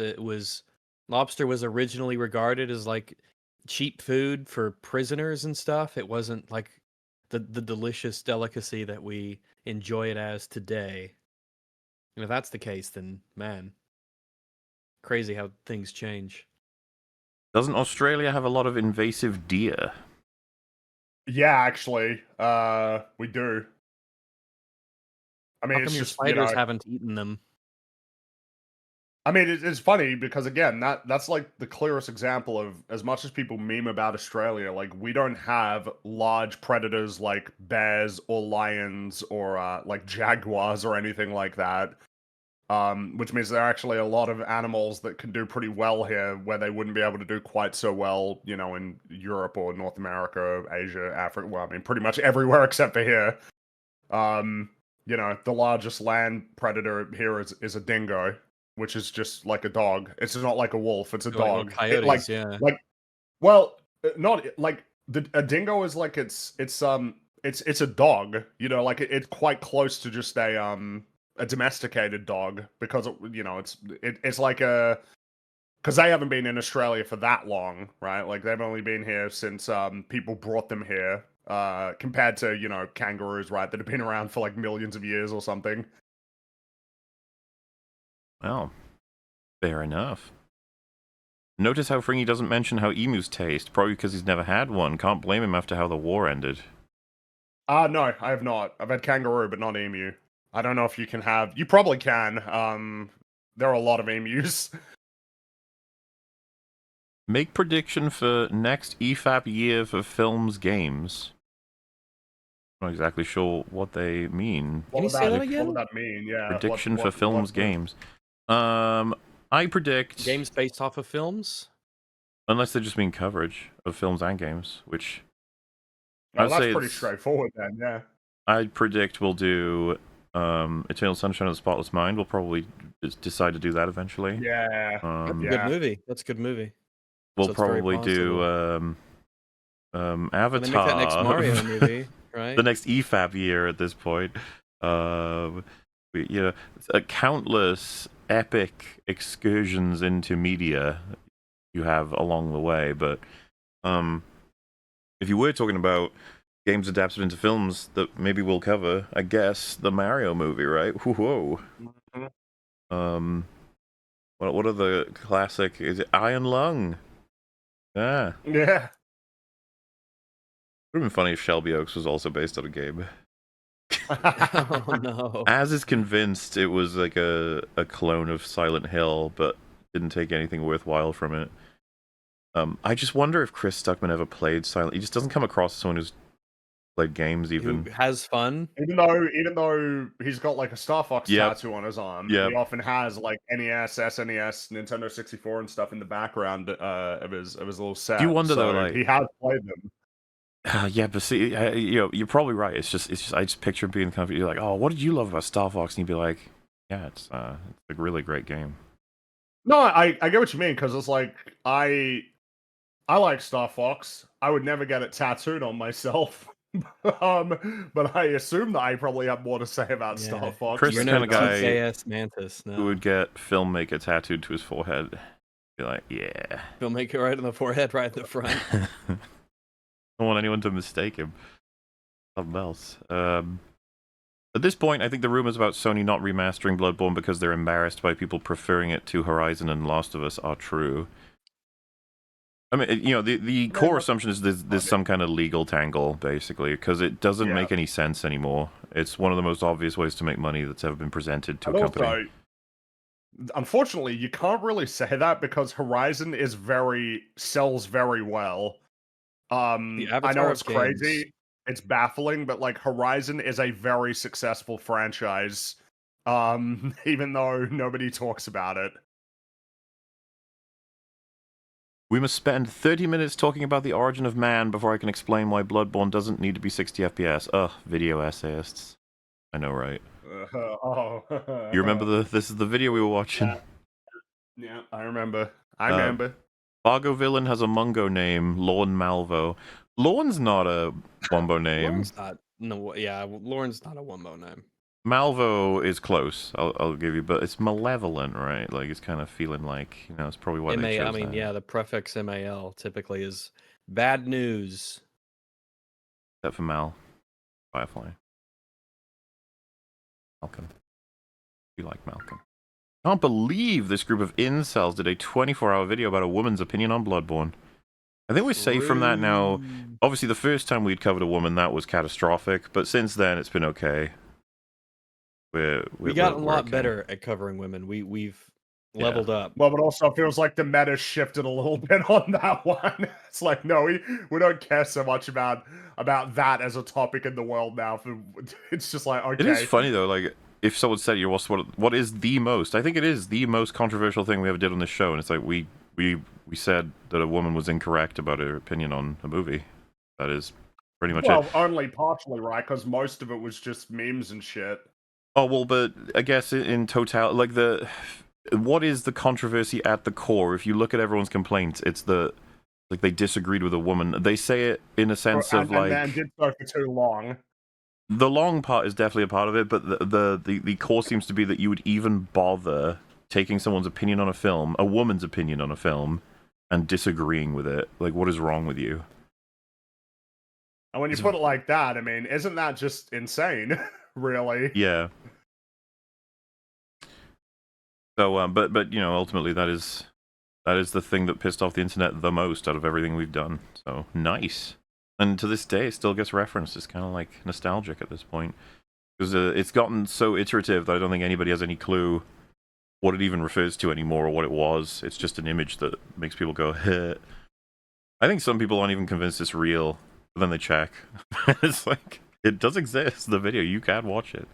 lobster was originally regarded as like cheap food for prisoners and stuff. It wasn't like the delicious delicacy that we enjoy it as today. And if that's the case, then man, crazy how things change. Doesn't Australia have a lot of invasive deer? Yeah, actually, we do. I mean, how come your spiders haven't eaten them? I mean, it's funny because again, that's like the clearest example of, as much as people meme about Australia, like we don't have large predators like bears or lions or like jaguars or anything like that. Which means there are actually a lot of animals that can do pretty well here, where they wouldn't be able to do quite so well, in Europe or North America, Asia, Africa. Well, I mean, pretty much everywhere except for here. The largest land predator here is a dingo, which is just like a dog. It's not like a wolf; it's a dog. Coyotes, Not like a dingo is like it's a dog. It's quite close to just a domesticated dog, because it's like because they haven't been in Australia for that long, right? Like they've only been here since people brought them here compared to, you know, kangaroos, right, that have been around for like millions of years or something. Well, fair enough. Notice how Fringy doesn't mention how emus taste, probably because he's never had one. Can't blame him after how the war ended. No, I have not. I've had kangaroo, but not emu. I don't know if you can have... You probably can. There are a lot of emus. Make prediction for next EFAP year for films, games. I'm not exactly sure what they mean. Can you say that again? What would that mean? Yeah. Prediction for films, games. I predict... Games based off of films? Unless they just mean coverage of films and games, which... Oh, that's pretty straightforward then, yeah. I predict we'll do Eternal Sunshine of the Spotless Mind. We'll probably decide to do that eventually. Yeah. Good movie. That's a good movie. We'll probably do Avatar. They make that next Mario movie, right? The next EFAP year at this point. Countless epic excursions into media you have along the way, but if you were talking about games adapted into films that maybe we'll cover, I guess the Mario movie, right? Whoa. Mm-hmm. What are the classic? Is it Iron Lung? Yeah. Yeah. It would have been funny if Shelby Oaks was also based on a game. Oh no. As is convinced it was like a clone of Silent Hill, but didn't take anything worthwhile from it. I just wonder if Chris Stuckman ever played Silent. He just doesn't come across as someone who's played games even. Who has fun. Even though he's got like a Star Fox tattoo on his arm, he often has like NES, SNES, Nintendo 64 and stuff in the background of his little set. Do you wonder though, like he has played them? Yeah, but see, you're probably right. It's just I just picture him being kind of, you're like, oh, what did you love about Star Fox? And he'd be like, yeah, it's a really great game. No, I get what you mean, because it's like I like Star Fox. I would never get it tattooed on myself. But I assume that I probably have more to say about Star Fox. Chris is the kind of guy Mantis, who would get filmmaker tattooed to his forehead. Be like, yeah. Filmmaker right on the forehead, right in the front. Don't want anyone to mistake him. Something else. At this point, I think the rumors about Sony not remastering Bloodborne because they're embarrassed by people preferring it to Horizon and Last of Us are true. I mean, the core assumption is there's some kind of legal tangle, basically, because it doesn't make any sense anymore. It's one of the most obvious ways to make money that's ever been presented to a company. Also, unfortunately, you can't really say that because Horizon sells very well. I know it's crazy, it's baffling, but like Horizon is a very successful franchise, even though nobody talks about it. We must spend 30 minutes talking about the origin of man before I can explain why Bloodborne doesn't need to be 60 FPS. Ugh, video essayists. I know, right? You remember this is the video we were watching? Yeah, I remember. I remember. Fargo villain has a Mungo name, Lorne Malvo. Lorne's not a Wumbo name. Lorne's not a Wumbo name. Malvo is close, I'll give you, but it's malevolent, right? Like, it's kind of feeling like, it's probably why they chose that. The prefix MAL typically is bad news. Except for Mal. Firefly. Malcolm. You like Malcolm. I can't believe this group of incels did a 24-hour video about a woman's opinion on Bloodborne. I think we're safe from that now. Obviously, the first time we'd covered a woman, that was catastrophic, but since then, it's been okay. We got a lot better at covering women. We've leveled up. Well, but also feels like the meta shifted a little bit on that one. It's like, no, we don't care so much about that as a topic in the world now. It's just like, okay. It is funny though, like if someone said, what is the most? I think it is the most controversial thing we ever did on this show, and it's like we said that a woman was incorrect about her opinion on a movie. That is pretty much it. Well, only partially, right? Because most of it was just memes and shit. Oh, well, but I guess in total, like what is the controversy at the core? If you look at everyone's complaints, it's they disagreed with a woman. They say it in a sense of like... And did so for too long. The long part is definitely a part of it, but the core seems to be that you would even bother taking someone's opinion on a film, a woman's opinion on a film, and disagreeing with it. Like, what is wrong with you? And when you put it like that, I mean, isn't that just insane? Really? Yeah. So, but you know, ultimately that is the thing that pissed off the internet the most out of everything we've done. So nice. And to this day, it still gets referenced. It's kind of like nostalgic at this point. Because it's gotten so iterative that I don't think anybody has any clue what it even refers to anymore or what it was. It's just an image that makes people go, heh. I think some people aren't even convinced it's real, but then they check. It's like, it does exist, the video. You can watch it.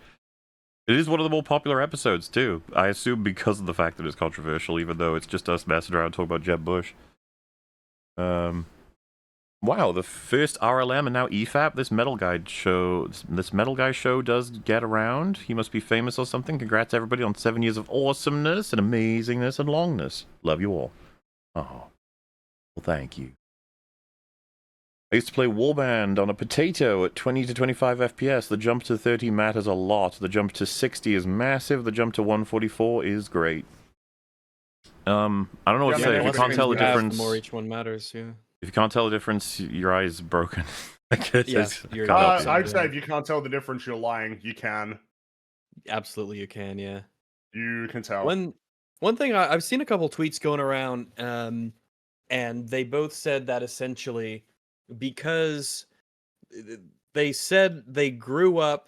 It is one of the more popular episodes, too. I assume because of the fact that it's controversial, even though it's just us messing around talking about Jeb Bush. Wow, the first RLM and now EFAP. This metal guy show does get around. He must be famous or something. Congrats everybody on 7 years of awesomeness and amazingness and longness. Love you all. Oh, well, thank you. I used to play Warband on a potato at 20 to 25 FPS. The jump to 30 matters a lot. The jump to 60 is massive. The jump to 144 is great. I don't know what to say. If you can't tell the difference, the more each one matters. Yeah. If you can't tell the difference, your eye is broken. Yes, I'd say if you can't tell the difference, you're lying. You can. Absolutely, you can. Yeah. You can tell. One thing I've seen a couple tweets going around, and they both said that essentially because they said they grew up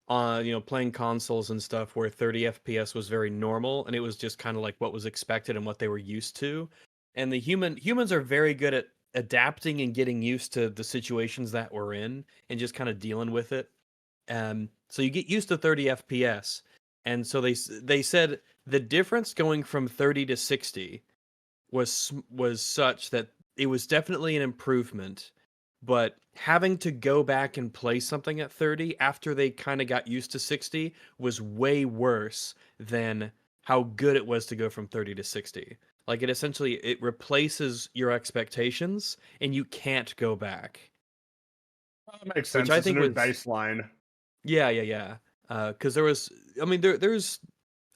on playing consoles and stuff where 30 FPS was very normal and it was just kind of like what was expected and what they were used to. And humans are very good at adapting and getting used to the situations that we're in and just kind of dealing with it. So you get used to 30 FPS. And so they said the difference going from 30 to 60 was such that it was definitely an improvement, but having to go back and play something at 30 after they kind of got used to 60 was way worse than how good it was to go from 30 to 60. Like it replaces your expectations and you can't go back. That makes sense. Which I think was baseline. Yeah. Because there's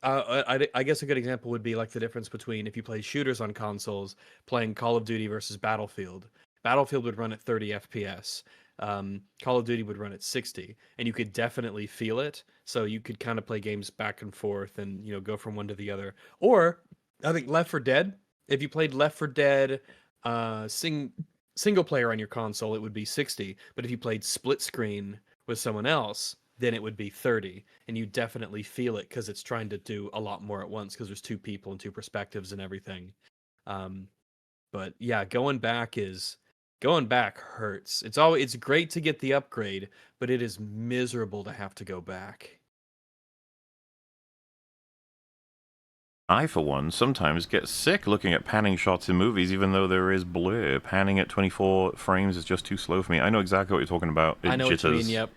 I guess a good example would be like the difference between if you play shooters on consoles, playing Call of Duty versus Battlefield. Battlefield would run at 30 FPS. Call of Duty would run at 60, and you could definitely feel it. So you could kind of play games back and forth and go from one to the other. Or I think Left 4 Dead. If you played Left 4 Dead single player on your console, it would be 60. But if you played split screen with someone else, then it would be 30. And you definitely feel it because it's trying to do a lot more at once because there's two people and two perspectives and everything. But yeah, going back hurts. It's great to get the upgrade, but it is miserable to have to go back. I, for one, sometimes get sick looking at panning shots in movies, even though there is blur. Panning at 24 frames is just too slow for me. I know exactly what you're talking about. I know jitters. What you mean. Yep.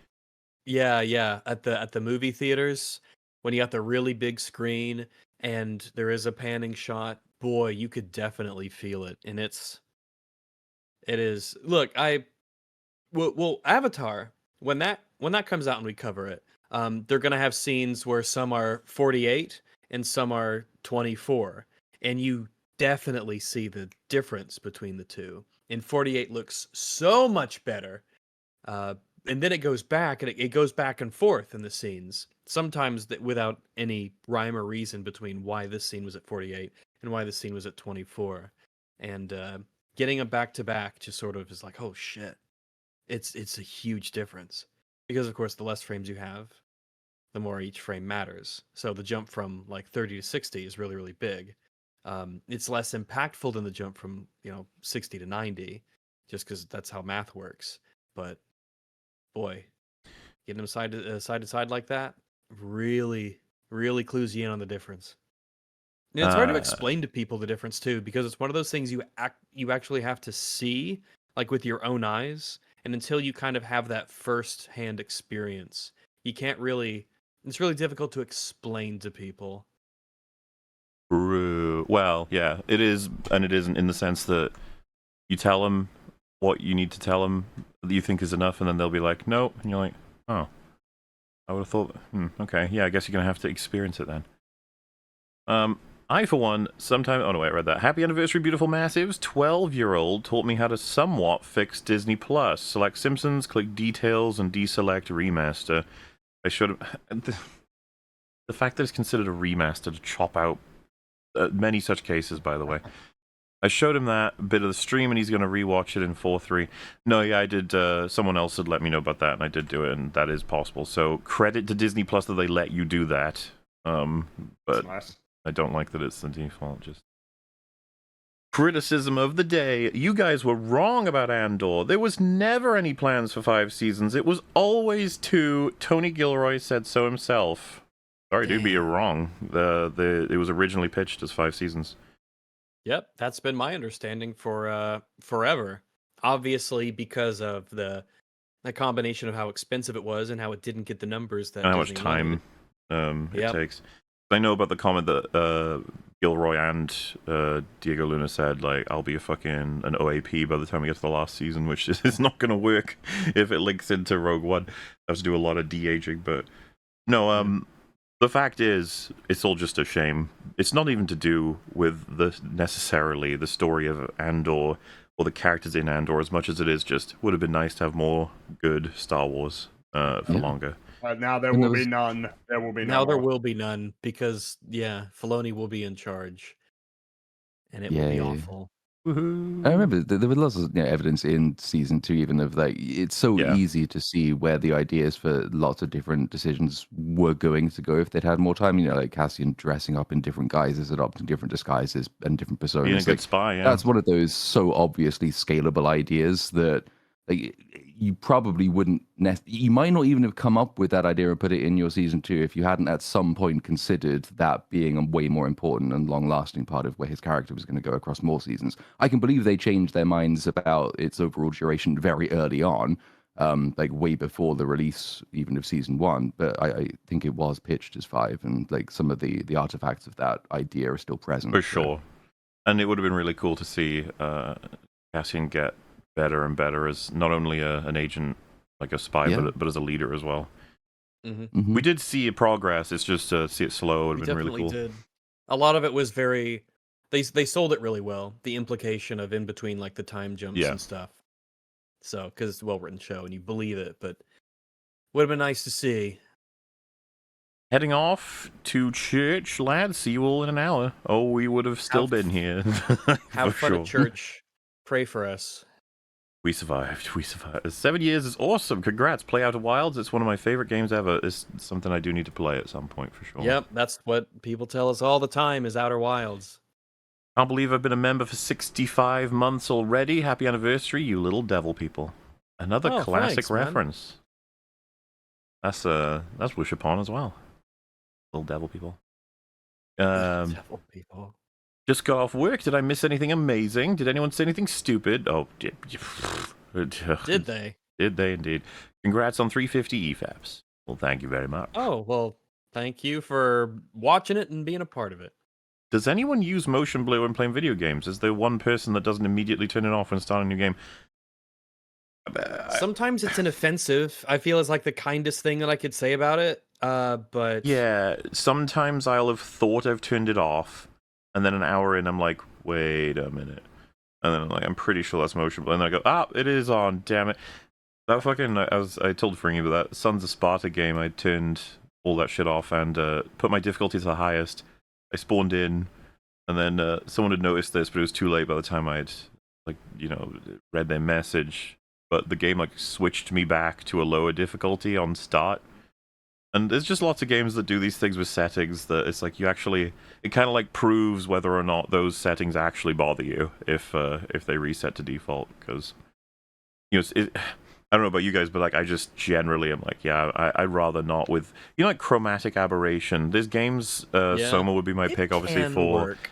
Yeah. At the movie theaters, when you got the really big screen and there is a panning shot, boy, you could definitely feel it, and it is. Look, well, Avatar, when that comes out and we cover it, they're gonna have scenes where some are 48 and some are 24, and you definitely see the difference between the two. And 48 looks so much better, and then it goes back, and it goes back and forth in the scenes, sometimes without any rhyme or reason between why this scene was at 48 and why this scene was at 24. And getting them back to back just sort of is like, oh shit, it's a huge difference, because of course the less frames you have, the more each frame matters. So the jump from like 30 to 60 is really, really big. It's less impactful than the jump from 60 to 90, just because that's how math works. But boy, getting them side to side like that really, really clues you in on the difference. And it's hard to explain to people the difference too, because it's one of those things you actually have to see like with your own eyes, and until you kind of have that first-hand experience, you can't really. It's really difficult to explain to people. Well, yeah, it is, and it isn't, in the sense that you tell them what you need to tell them that you think is enough, and then they'll be like, no, and you're like, oh, I would have thought, okay, yeah, I guess you're going to have to experience it then. I, for one, sometime... Oh, no, wait, I read that. Happy anniversary, beautiful massives. 12-year-old taught me how to somewhat fix Disney+. Select Simpsons, click Details, and deselect Remaster. I should have... The fact that it's considered a remaster to chop out many such cases, by the way. I showed him that bit of the stream, and he's going to rewatch it in 4:3. No, yeah, I did. Someone else had let me know about that, and I did do it, and that is possible. So credit to Disney Plus that they let you do that. But nice. I don't like that it's the default. Just criticism of the day. You guys were wrong about Andor. There was never any plans for 5 seasons. It was always 2. Tony Gilroy said so himself. Sorry, dude, but you're wrong. It was originally pitched as 5 seasons. Yep, that's been my understanding for forever. Obviously, because of the combination of how expensive it was and how it didn't get the numbers that and how Disney much time wanted. it takes. I know about the comment that Gilroy and Diego Luna said, like, I'll be an OAP by the time we get to the last season, which is not going to work if it links into Rogue One. I have to do a lot of de-aging, but no, the fact is, it's all just a shame. It's not even to do with necessarily the story of Andor or the characters in Andor as much as it is just would have been nice to have more good Star Wars for longer. Now there will be none. There will be now no there more. will be none because Filoni will be in charge, and it will be awful. I remember there was lots of evidence in season 2, even of like it's so easy to see where the ideas for lots of different decisions were going to go if they'd had more time. Like Cassian dressing up in different guises, adopting different disguises and different personas. Being a good spy, That's one of those so obviously scalable ideas that like you probably wouldn't. You might not even have come up with that idea and put it in your season 2 if you hadn't at some point considered that being a way more important and long-lasting part of where his character was going to go across more seasons. I can believe they changed their minds about its overall duration very early on, like way before the release even of season 1. But I think it was pitched as 5, and like some of the artifacts of that idea are still present. For sure, and it would have been really cool to see Cassian get better and better as not only an agent, like a spy, but as a leader as well. Mm-hmm. We did see progress. It's just to see it slow would have been really cool. Did. A lot of it was very. They sold it really well. The implication of in between like the time jumps and stuff. So because it's a well written show and you believe it, but would have been nice to see. Heading off to church, lads. See you all in an hour. Oh, we would have still been here. Have fun at church. Pray for us. We survived. 7 years is awesome. Congrats. Play Outer Wilds. It's one of my favorite games ever. It's something I do need to play at some point for sure. Yep, that's what people tell us all the time is Outer Wilds. Can't believe I've been a member for 65 months already. Happy anniversary, you little devil people. Another classic reference. Man. That's Wish Upon as well. Little devil people. Devil people. Just got off work. Did I miss anything amazing? Did anyone say anything stupid? Oh, did they? Did they indeed? Congrats on 350 EFAPs. Well, thank you very much. Oh, well, thank you for watching it and being a part of it. Does anyone use motion blur when playing video games? Is there one person that doesn't immediately turn it off when starting a new game? Sometimes it's inoffensive. I feel it's like the kindest thing that I could say about it. But yeah, sometimes I'll have thought I've turned it off, and then an hour in, I'm like, wait a minute. And then I'm like, I'm pretty sure that's motion blur. And then I go, it is on, damn it. That fucking, I told Fringy about that Sons of Sparta game, I turned all that shit off and put my difficulty to the highest. I spawned in, and then someone had noticed this, but it was too late by the time I'd, read their message. But the game, switched me back to a lower difficulty on start. And there's just lots of games that do these things with settings that it's like it kind of proves whether or not those settings actually bother you if they reset to default. Because, I don't know about you guys, but I just generally am I'd rather not with, chromatic aberration. There's games, Soma would be my pick, obviously, for... Work.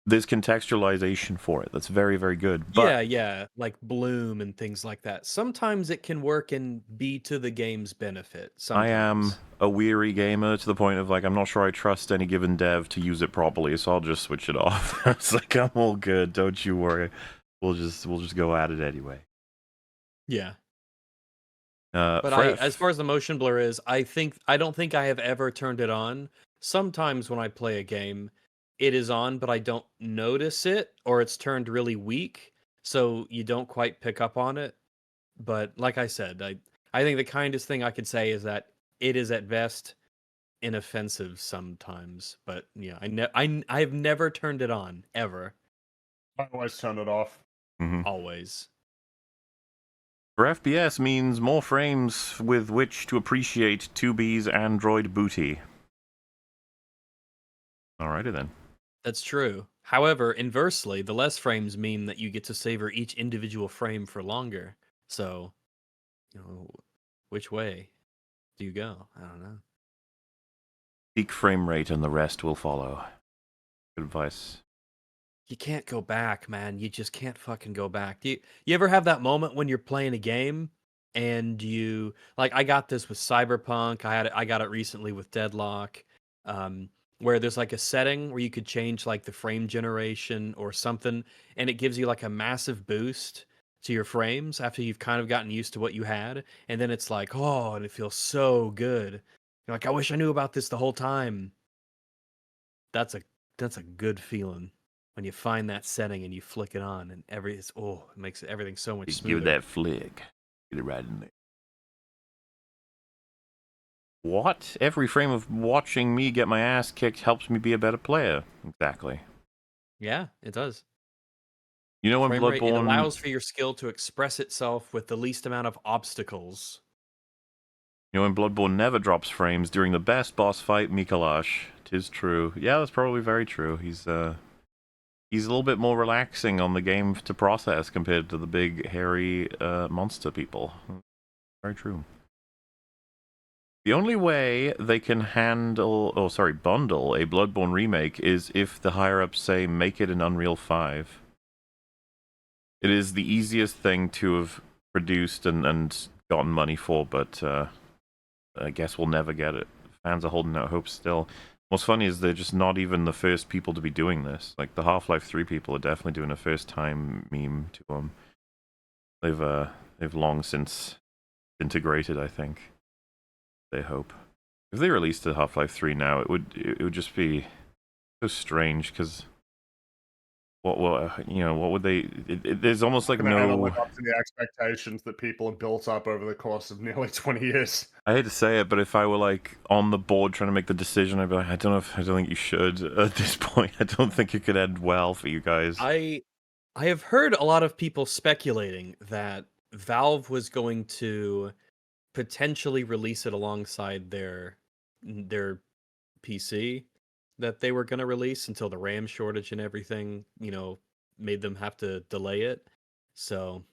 There's contextualization for it that's very, very good. But yeah, like bloom and things like that. Sometimes it can work and be to the game's benefit. Sometimes. I am a weary gamer to the point of I'm not sure I trust any given dev to use it properly, so I'll just switch it off. It's I'm all good, don't you worry. We'll just go at it anyway. Yeah. But as far as the motion blur is, I don't think I have ever turned it on. Sometimes when I play a game, it is on, but I don't notice it, or it's turned really weak, so you don't quite pick up on it. But like I said, I think the kindest thing I could say is that it is at best inoffensive sometimes. But yeah, I've never turned it on ever. I always turn it off. Always. For FPS means more frames with which to appreciate 2B's Android booty. Alrighty then. That's true. However, inversely, the less frames mean that you get to savor each individual frame for longer. So, which way do you go? I don't know. Seek frame rate and the rest will follow. Good advice. You can't go back, man. You just can't fucking go back. You ever have that moment when you're playing a game and you like I got this with Cyberpunk. I got it recently with Deadlock. Where there's like a setting where you could change like the frame generation or something, and it gives you like a massive boost to your frames after you've kind of gotten used to what you had, and then it's like, oh, and it feels so good. You're like, I wish I knew about this the whole time. That's a good feeling when you find that setting and you flick it on, and it makes everything so much smoother. Give it that flick. Get it right in there. What? Every frame of watching me get my ass kicked helps me be a better player. Exactly. Yeah, it does. You know when Frame rate, it Bloodborne... allows for your skill to express itself with the least amount of obstacles. You know when Bloodborne never drops frames during the best boss fight, Mikolash. 'Tis true. Yeah, that's probably very true. He's a little bit more relaxing on the game to process compared to the big, hairy monster people. Very true. The only way they can bundle a Bloodborne remake is if the higher-ups say, make it in Unreal 5. It is the easiest thing to have produced and gotten money for, but I guess we'll never get it. Fans are holding out hope still. What's funny is they're just not even the first people to be doing this. Like, the Half-Life 3 people are definitely doing a first-time meme to them. They've long since integrated, I think. They hope. If they released a Half-Life 3 now, it would just be so strange, because what would they... there's almost like no... live up to the expectations that people have built up over the course of nearly 20 years. I hate to say it, but if I were like on the board trying to make the decision, I'd be like, I don't think you should at this point. I don't think it could end well for you guys. I have heard a lot of people speculating that Valve was going to potentially release it alongside their PC that they were going to release until the RAM shortage and everything, made them have to delay it. So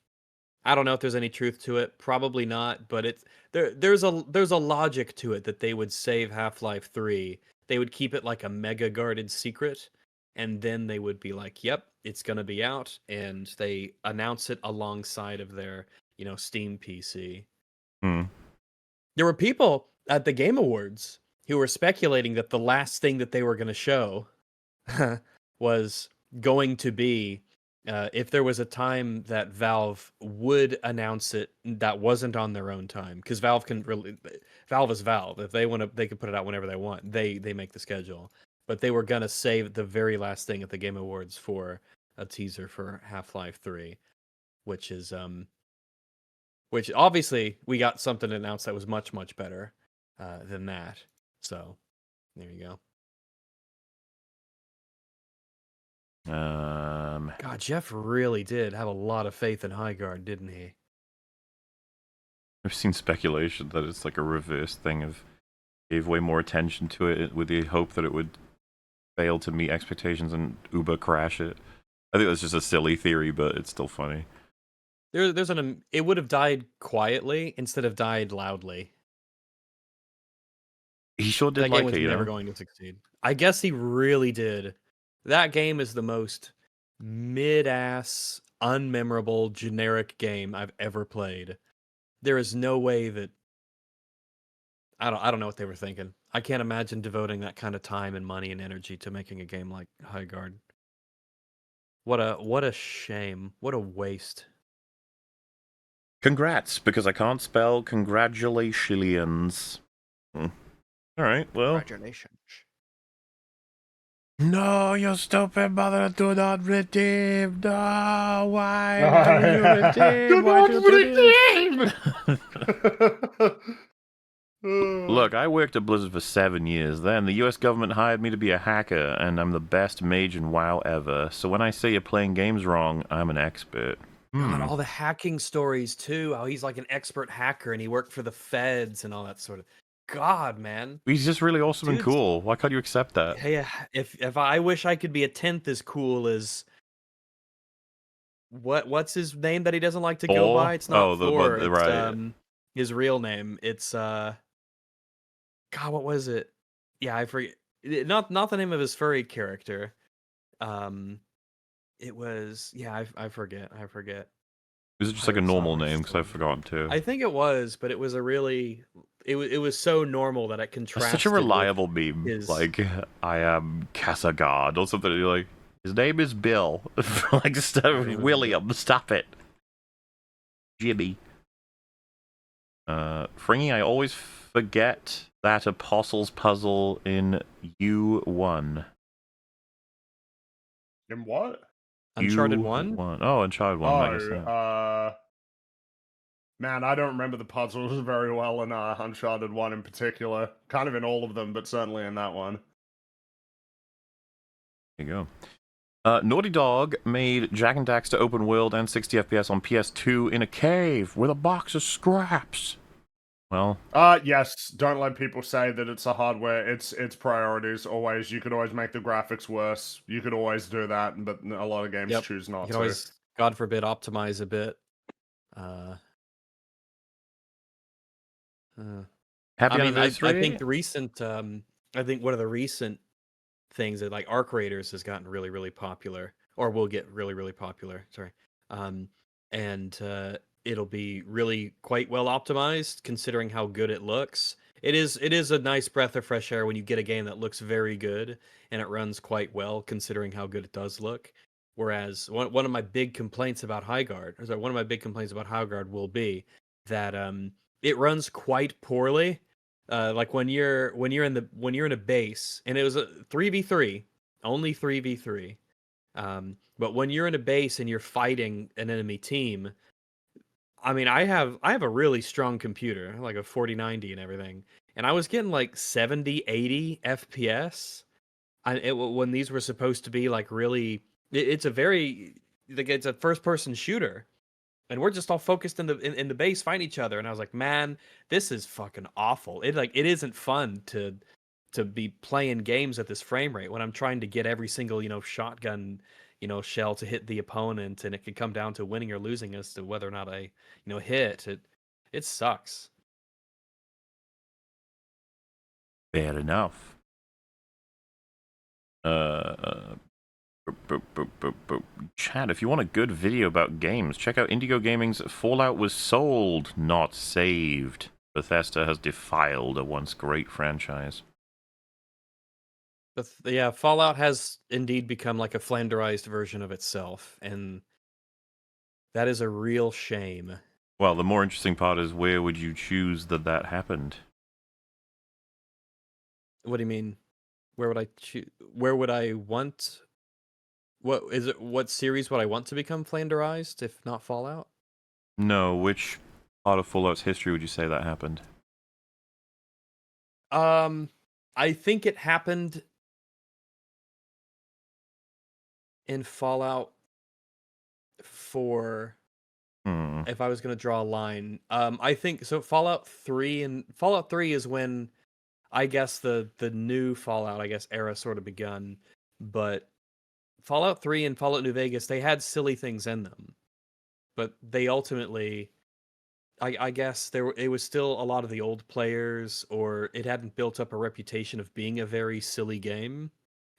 I don't know if there's any truth to it. Probably not, but there's a logic to it that they would save Half-Life 3. They would keep it like a mega guarded secret, and then they would be like, "Yep, it's going to be out," and they announce it alongside of their, Steam PC. There were people at the Game Awards who were speculating that the last thing that they were going to show was going to be if there was a time that Valve would announce it that wasn't on their own time, because Valve is Valve. If they want to, they can put it out whenever they want. They make the schedule, but they were going to save the very last thing at the Game Awards for a teaser for Half-Life 3, which is which obviously we got something announced that was much, much better than that. So there you go. God, Jeff really did have a lot of faith in Highguard, didn't he? I've seen speculation that it's like a reverse thing of gave way more attention to it with the hope that it would fail to meet expectations and Uber crash it. I think that's just a silly theory, but it's still funny. It would have died quietly instead of died loudly. He sure did that like game was it, never going to succeed. I guess he really did. That game is the most mid-ass, unmemorable, generic game I've ever played. There is no way that I don't know what they were thinking. I can't imagine devoting that kind of time and money and energy to making a game like Highguard. What a shame. What a waste. Congrats, because I can't spell congratulations. All right, well. Congratulations. No, you stupid mother, do not redeem. No, why would you redeem? Do Why not redeem! Look, I worked at Blizzard for 7 years. Then the US government hired me to be a hacker, and I'm the best mage in WoW ever. So when I say you're playing games wrong, I'm an expert. God, all the hacking stories too. How he's like an expert hacker and he worked for the feds and all that sort of. God, man. He's just really awesome and Dude's- cool. Why can't you accept that? Hey, if I wish I could be a tenth as cool as what's his name that he doesn't like to go by? It's not Thor. It's right. His real name. It's God, what was it? Yeah, I forget. Not the name of his furry character. It was I forget. Is it just like a normal name? Because I've forgotten too. I think it was, but it was a really it was so normal that it contrasted. It's such a reliable meme. Like, I am Casagard or something. You're like, his name is Bill. Like, William, stop it. Jimmy. Fringy, I always forget that Apostles puzzle in U1. In what? Uncharted 1? Oh, Uncharted 1. I guess, yeah. Man, I don't remember the puzzles very well in Uncharted 1 in particular. Kind of in all of them, but certainly in that one. There you go. Naughty Dog made Jak and Daxter open world and 60 FPS on PS2 in a cave with a box of scraps. Well, yes. Don't let people say that it's a hardware. It's priorities. Always, you could always make the graphics worse. You could always do that, but a lot of games choose not you can to. always, God forbid, optimize a bit. I think the recent, I think one of the recent things that like Arc Raiders has gotten really, really popular, or will get really, really popular. Sorry, and it'll be really quite well optimized considering how good it looks. It is a nice breath of fresh air when you get a game that looks very good and it runs quite well considering how good it does look. Whereas one of my big complaints about Highguard will be that it runs quite poorly. Like when you're in a base, and it was a 3v3, only 3v3. But when you're in a base and you're fighting an enemy team, I mean, I have a really strong computer, like a 4090 and everything, and I was getting like 70, 80 FPS. When these were supposed to be like really, it's a first person shooter. And we're just all focused in the base fighting each other, and I was like, man, this is fucking awful. It isn't fun to be playing games at this frame rate when I'm trying to get every single shotgun shell to hit the opponent, and it can come down to winning or losing as to whether or not I hit it. It sucks. Fair enough. Chat, if you want a good video about games, check out Indigo Gaming's Fallout Was Sold, Not Saved. Bethesda has defiled a once great franchise. Yeah, Fallout has indeed become like a flanderized version of itself, and that is a real shame. Well, the more interesting part is, where would you choose that happened? What do you mean? Where would I choose? Where would I want? What is it? What series would I want to become flanderized if not Fallout? No, which part of Fallout's history would you say that happened? I think it happened in Fallout 4. If I was going to draw a line, I think so. Fallout 3 is when I guess the new Fallout era sort of begun, but Fallout 3 and Fallout New Vegas, they had silly things in them, but they ultimately, I guess it was still a lot of the old players, or it hadn't built up a reputation of being a very silly game.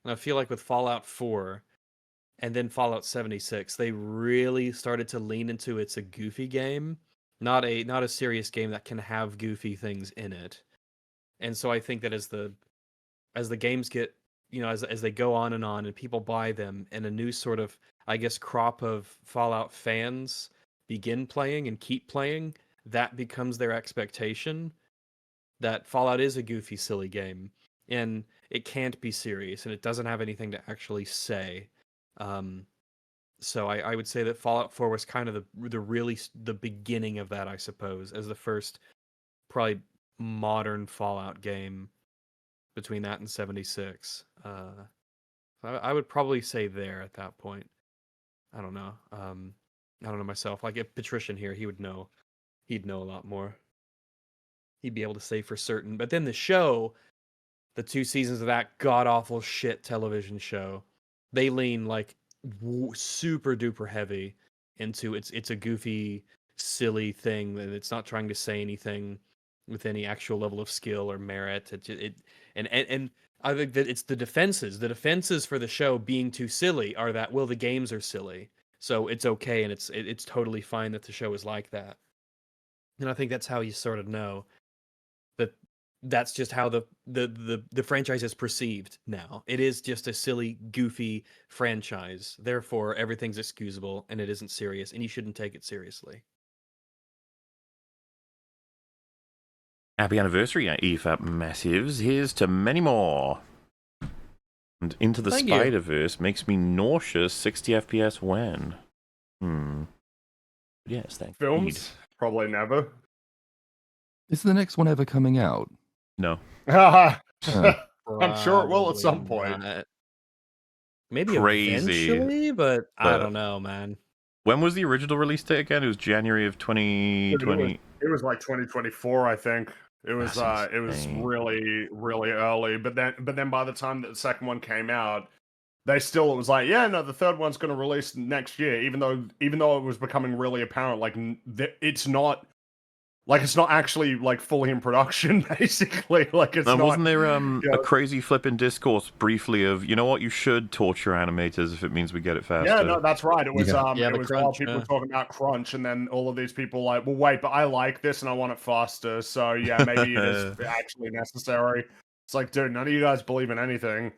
And I feel like with Fallout 4 and then Fallout 76, they really started to lean into it's a goofy game, not a serious game that can have goofy things in it. And so I think that as the games get, as they go on and people buy them, and a new sort of, I guess, crop of Fallout fans begin playing and keep playing, that becomes their expectation that Fallout is a goofy, silly game. And it can't be serious, and it doesn't have anything to actually say. So I would say that Fallout 4 was kind of the beginning of that, I suppose, as the first probably modern Fallout game between that and 76. I would probably say there at that point. I don't know. I don't know myself. Like if Patrician here, he would know. He'd know a lot more. He'd be able to say for certain. But then the show, the 2 seasons of that god awful shit television show, they lean like super duper heavy into it's a goofy, silly thing that it's not trying to say anything with any actual level of skill or merit. And I think that it's the defenses. The defenses for the show being too silly are that, well, the games are silly, so it's okay, and it's totally fine that the show is like that. And I think that's how you sort of know that that's just how the franchise is perceived now. It is just a silly, goofy franchise. Therefore, everything's excusable, and it isn't serious, and you shouldn't take it seriously. Happy anniversary, EFAP Massives. Here's to many more. And Into the Spider-Verse makes me nauseous 60 FPS when? Yes, thanks. Films? Probably never. Is the next one ever coming out? No. I'm sure it will at some point. Maybe Crazy, eventually, but I don't know, man. When was the original release date again? It was January of 2020. It was like 2024, I think. It was really, really early. But then by the time that the second one came out, it was like, yeah, no, the third one's going to release next year. Even though it was becoming really apparent, like it's not actually like fully in production, basically. Like it's not. Wasn't there a crazy flipping discourse briefly of, you know what, you should torture animators if it means we get it faster? Yeah, no, that's right. It was it was crunch, people talking about crunch, and then all of these people like, well, wait, but I like this and I want it faster, so yeah, maybe it is actually necessary. It's like, dude, none of you guys believe in anything.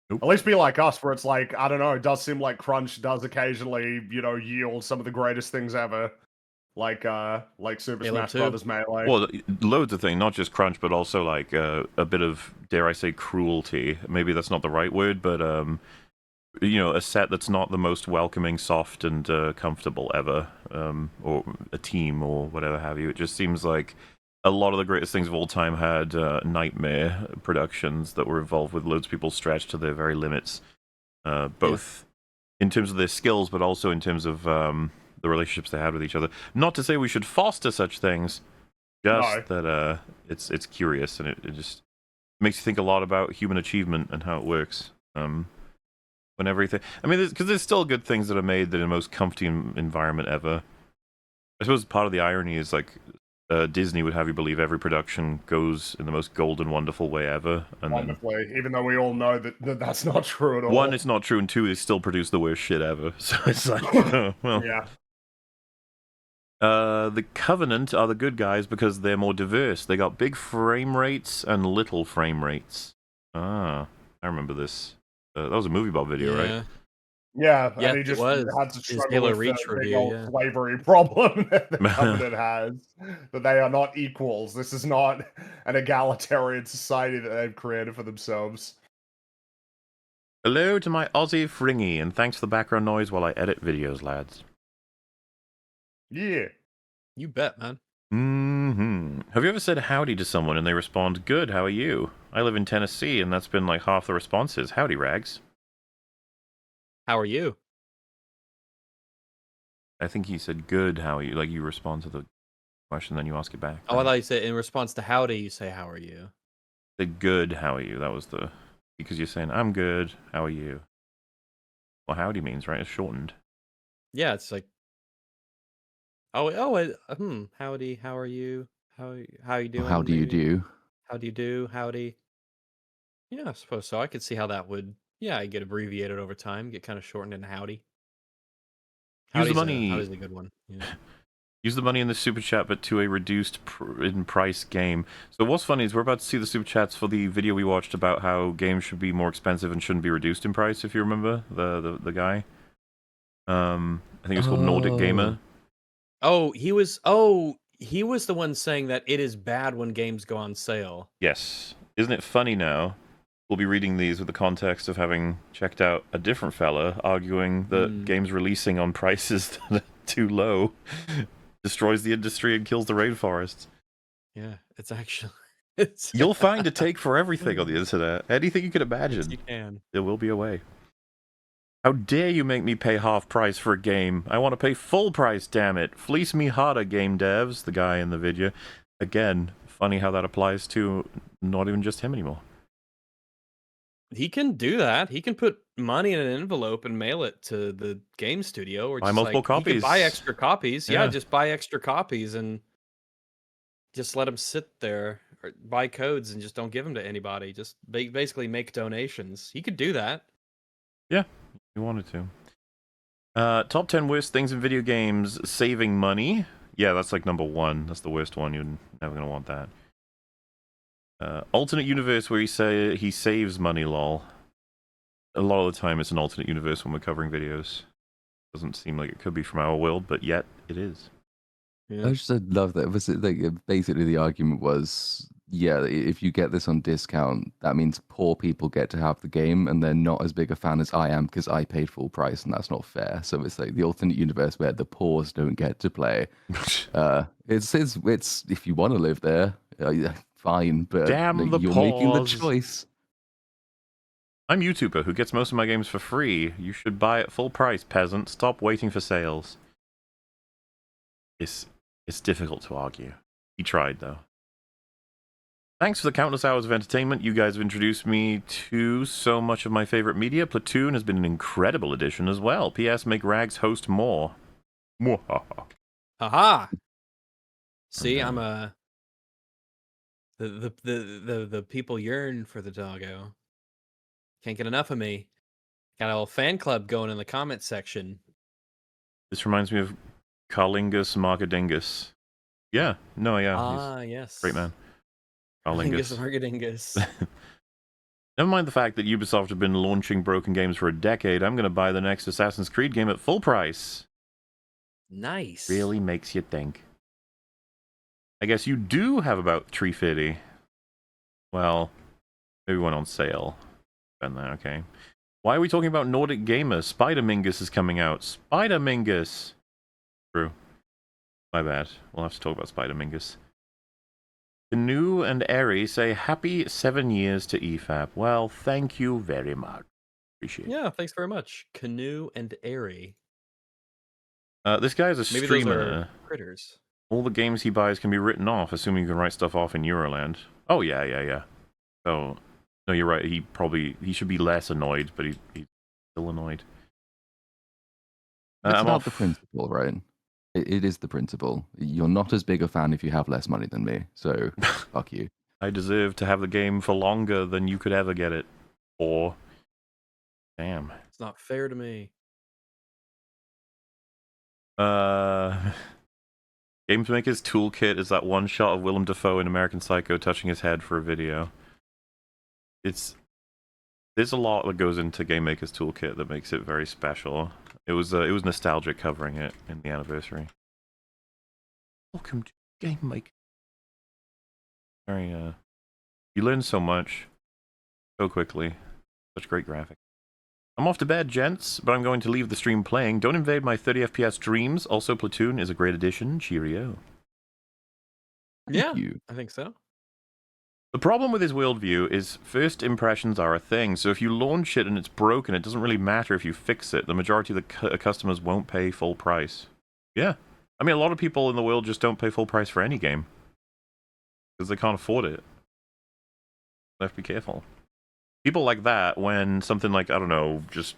Nope. At least be like us, where it's like, I don't know, it does seem like crunch does occasionally, yield some of the greatest things ever. Like Super Smash Brothers Melee. Well, loads of things, not just crunch, but also like a bit of, dare I say, cruelty. Maybe that's not the right word, but a set that's not the most welcoming, soft, and comfortable ever, or a team or whatever have you. It just seems like a lot of the greatest things of all time had nightmare productions that were involved with loads of people stretched to their very limits, both in terms of their skills, but also in terms of the relationships they had with each other. Not to say we should foster such things, just that it's curious, and it just makes you think a lot about human achievement and how it works. When everything, I mean, because there's still good things that are made that are the most comfy environment ever. I suppose part of the irony is like Disney would have you believe every production goes in the most golden, wonderful way ever. And wonderfully, even though we all know that that's not true at all. One, it's not true, and two, they still produce the worst shit ever. So it's like, oh, well. Yeah. The Covenant are the good guys because they're more diverse. They got big frame rates and little frame rates. Ah, I remember this. That was a Movie Bob video, right? Yeah, and he just had to struggle with Reach the big old slavery problem that the Covenant has. That they are not equals. This is not an egalitarian society that they've created for themselves. Hello to my Aussie Fringy, and thanks for the background noise while I edit videos, lads. Yeah. You bet, man. Have you ever said howdy to someone and they respond, good, how are you? I live in Tennessee, and that's been like half the responses. Howdy, Rags. How are you? I think he said, good, how are you? Like, you respond to the question, then you ask it back. Oh, I thought you said in response to howdy, you say, how are you? The good, how are you? That was the... Because you're saying, I'm good, how are you? Well, howdy means, right? It's shortened. Yeah, it's like... howdy, how are you? How you doing? How do you do? How do you do? Howdy. Yeah, I suppose so. I could see how that would... Yeah, I get abbreviated over time, get kind of shortened into howdy. Use the money. Howdy's a good one. Yeah. Use the money in the super chat, but to a reduced in price game. So what's funny is we're about to see the super chats for the video we watched about how games should be more expensive and shouldn't be reduced in price. If you remember the guy, I think it was called Nordic Gamer. He was the one saying that it is bad when games go on sale. Yes, isn't it funny now? will be reading these with the context of having checked out a different fella arguing that games releasing on prices that are too low destroys the industry and kills the rainforests. Yeah, it's actually... You'll find a take for everything on the internet. Anything you can imagine. Yes, you can. There will be a way. How dare you make me pay half price for a game? I want to pay full price, damn it. Fleece me harder, game devs, the guy in the video. Again, funny how that applies to not even just him anymore. He can do that. He can put money in an envelope and mail it to the game studio, or buy just multiple copies. He can buy extra copies. Yeah, Yeah, just buy extra copies and just let them sit there, or buy codes and just don't give them to anybody. Just basically make donations. He could do that. Yeah, he wanted to. Top 10 worst things in video games. Saving money. Yeah, that's like number 1. That's the worst one. You're never going to want that. Alternate universe where he saves money, lol. A lot of the time it's an alternate universe when we're covering videos. Doesn't seem like it could be from our world, but yet it is. Yeah. I just love that. Basically, the argument was, yeah, if you get this on discount, that means poor people get to have the game, and they're not as big a fan as I am because I paid full price, and that's not fair. So it's like the alternate universe where the poors don't get to play. It's if you want to live there, fine, but damn the you're pause. Making the choice. I'm a YouTuber who gets most of my games for free. You should buy at full price, peasant. Stop waiting for sales. It's difficult to argue. He tried, though. Thanks for the countless hours of entertainment you guys have introduced me to so much of my favorite media. Platoon has been an incredible addition as well. P.S. Make Rags host more. Haha. See, I'm a... The people yearn for the doggo. Can't get enough of me. Got a little fan club going in the comment section. This reminds me of Carlingus Margadingus. Yeah, no, yeah. Yes. Great man. Carlingus Margadingus. Never mind the fact that Ubisoft have been launching broken games for a decade. I'm going to buy the next Assassin's Creed game at full price. Nice. Really makes you think. I guess you do have about $350. Well, maybe one on sale. Spend that, okay. Why are we talking about Nordic Gamer? Spider-Mingus is coming out. Spider-Mingus! True. My bad. We'll have to talk about Spider-Mingus. Canoe and Eri say happy 7 years to EFAP. Well, thank you very much. Appreciate it. Yeah, thanks very much. Canoe and Eri. This guy is a Maybe streamer. Those are critters. All the games he buys can be written off, assuming you can write stuff off in Euroland. Oh, yeah. So, no, you're right. He should be less annoyed, but he's still annoyed. It's about the principle, right? It is the principle. You're not as big a fan if you have less money than me, so fuck you. I deserve to have the game for longer than you could ever get it. Or, damn. It's not fair to me. Games Maker's Toolkit is that one shot of Willem Dafoe in American Psycho touching his head for a video. There's a lot that goes into Game Maker's Toolkit that makes it very special. It was nostalgic covering it in the anniversary. Welcome to Game Maker. Very you learn so much so quickly. Such great graphics. I'm off to bed, gents, but I'm going to leave the stream playing. Don't invade my 30 FPS dreams. Also, Platoon is a great addition. Cheerio. Yeah, I think so. The problem with his worldview is first impressions are a thing, so if you launch it and it's broken, it doesn't really matter if you fix it. The majority of the customers won't pay full price. Yeah. I mean, a lot of people in the world just don't pay full price for any game. Because they can't afford it. They have to be careful. People like that, when something like, I don't know, just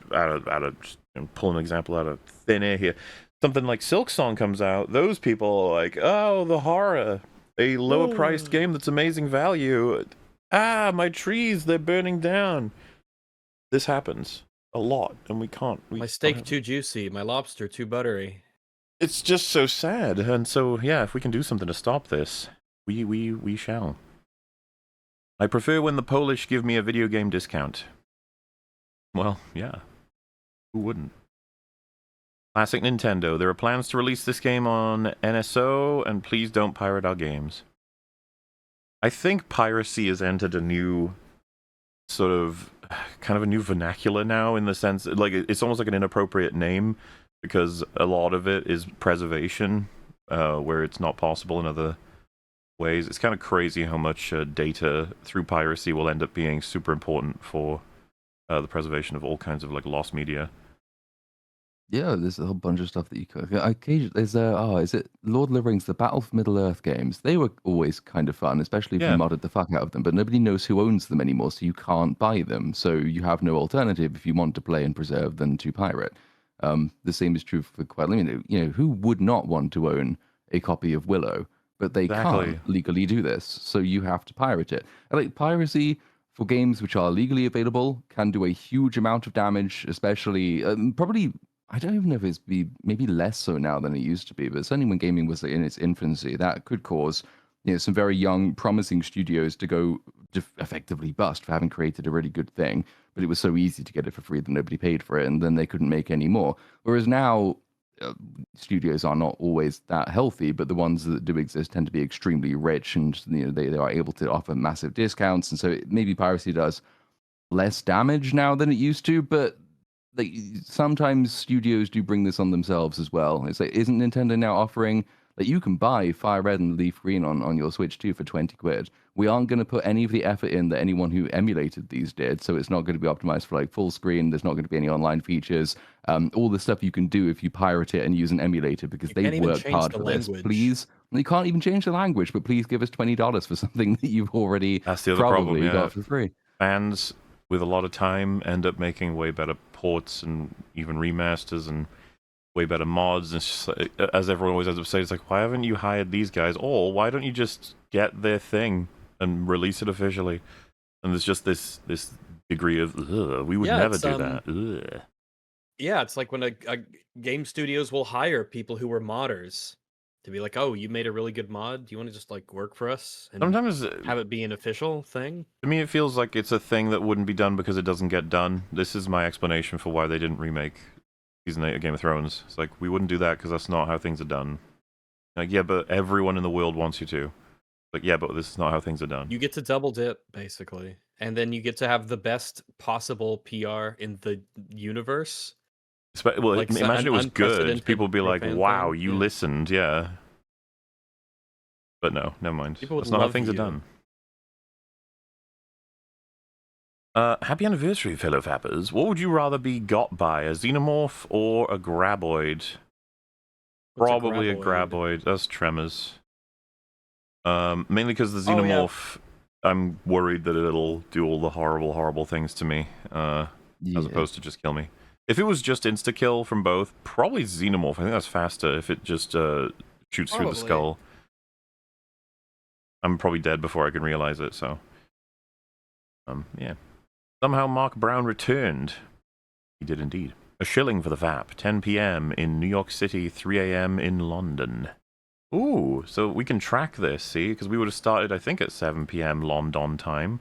pull an example out of thin air here. Something like Silksong comes out, those people are like, oh, the horror. A lower-priced game that's amazing value. Ah, my trees, they're burning down. This happens a lot, and we can't. My steak too juicy, my lobster too buttery. It's just so sad, and so, yeah, if we can do something to stop this, we shall. I prefer when the Polish give me a video game discount. Well, yeah. Who wouldn't? Classic Nintendo. There are plans to release this game on NSO, and please don't pirate our games. I think piracy has entered a new sort of kind of a new vernacular now, in the sense like it's almost like an inappropriate name because a lot of it is preservation, where it's not possible in other ways. It's kind of crazy how much data through piracy will end up being super important for the preservation of all kinds of like lost media. Yeah, there's a whole bunch of stuff that you could. Occasionally, there's is it Lord of the Rings, the Battle for Middle Earth games? They were always kind of fun, especially if you Yeah. modded the fuck out of them. But nobody knows who owns them anymore, so you can't buy them. So you have no alternative if you want to play and preserve than to pirate. The same is true for quite. Who would not want to own a copy of Willow? But they Exactly. can't legally do this, so you have to pirate it. And, like, piracy for games which are legally available can do a huge amount of damage, especially probably. I don't even know if it's maybe less so now than it used to be, but certainly when gaming was in its infancy, that could cause some very young, promising studios to go effectively bust for having created a really good thing. But it was so easy to get it for free that nobody paid for it, and then they couldn't make any more. Whereas now, studios are not always that healthy, but the ones that do exist tend to be extremely rich, and they are able to offer massive discounts, and so maybe piracy does less damage now than it used to, but like sometimes studios do bring this on themselves as well. It's like, isn't Nintendo now offering that you can buy Fire Red and Leaf Green on your Switch too for 20 quid? We aren't going to put any of the effort in that anyone who emulated these did, so it's not going to be optimized for like full screen. There's not going to be any online features. All the stuff you can do if you pirate it and use an emulator, because they worked hard for this. Please, you can't even change the language, but please give us $20 for something that you've already That's the other probably problem, got for free. Fans with a lot of time end up making way better ports and even remasters and way better mods. And it's just like, as everyone always ends up saying, it's like, why haven't you hired these guys? Or why don't you just get their thing and release it officially? And there's just this degree of, we would never do that. Ugh. Yeah, it's like when a game studios will hire people who were modders to be like, oh, you made a really good mod. Do you want to just like work for us and Sometimes have it be an official thing? To me, it feels like it's a thing that wouldn't be done because it doesn't get done. This is my explanation for why they didn't remake Season 8 of Game of Thrones. It's like, we wouldn't do that because that's not how things are done. Like, yeah, but everyone in the world wants you to. Like, yeah, but this is not how things are done. You get to double dip, basically. And then you get to have the best possible PR in the universe. Well, like, imagine it was good. People would be like, wow, you listened, yeah. But no, never mind. That's not how things are done. Happy anniversary, fellow fappers. What would you rather be got by, a xenomorph or a graboid? Probably a graboid. That's Tremors. Mainly because the xenomorph, I'm worried that it'll do all the horrible, horrible things to me, as opposed to just kill me. If it was just insta-kill from both, probably xenomorph. I think that's faster if it just shoots through the skull. I'm probably dead before I can realize it, so... yeah. Somehow Mark Brown returned. He did indeed. A shilling for the VAP. 10 p.m. in New York City, 3 a.m. in London. Ooh, so we can track this, see? Because we would have started, I think, at 7 p.m. London time.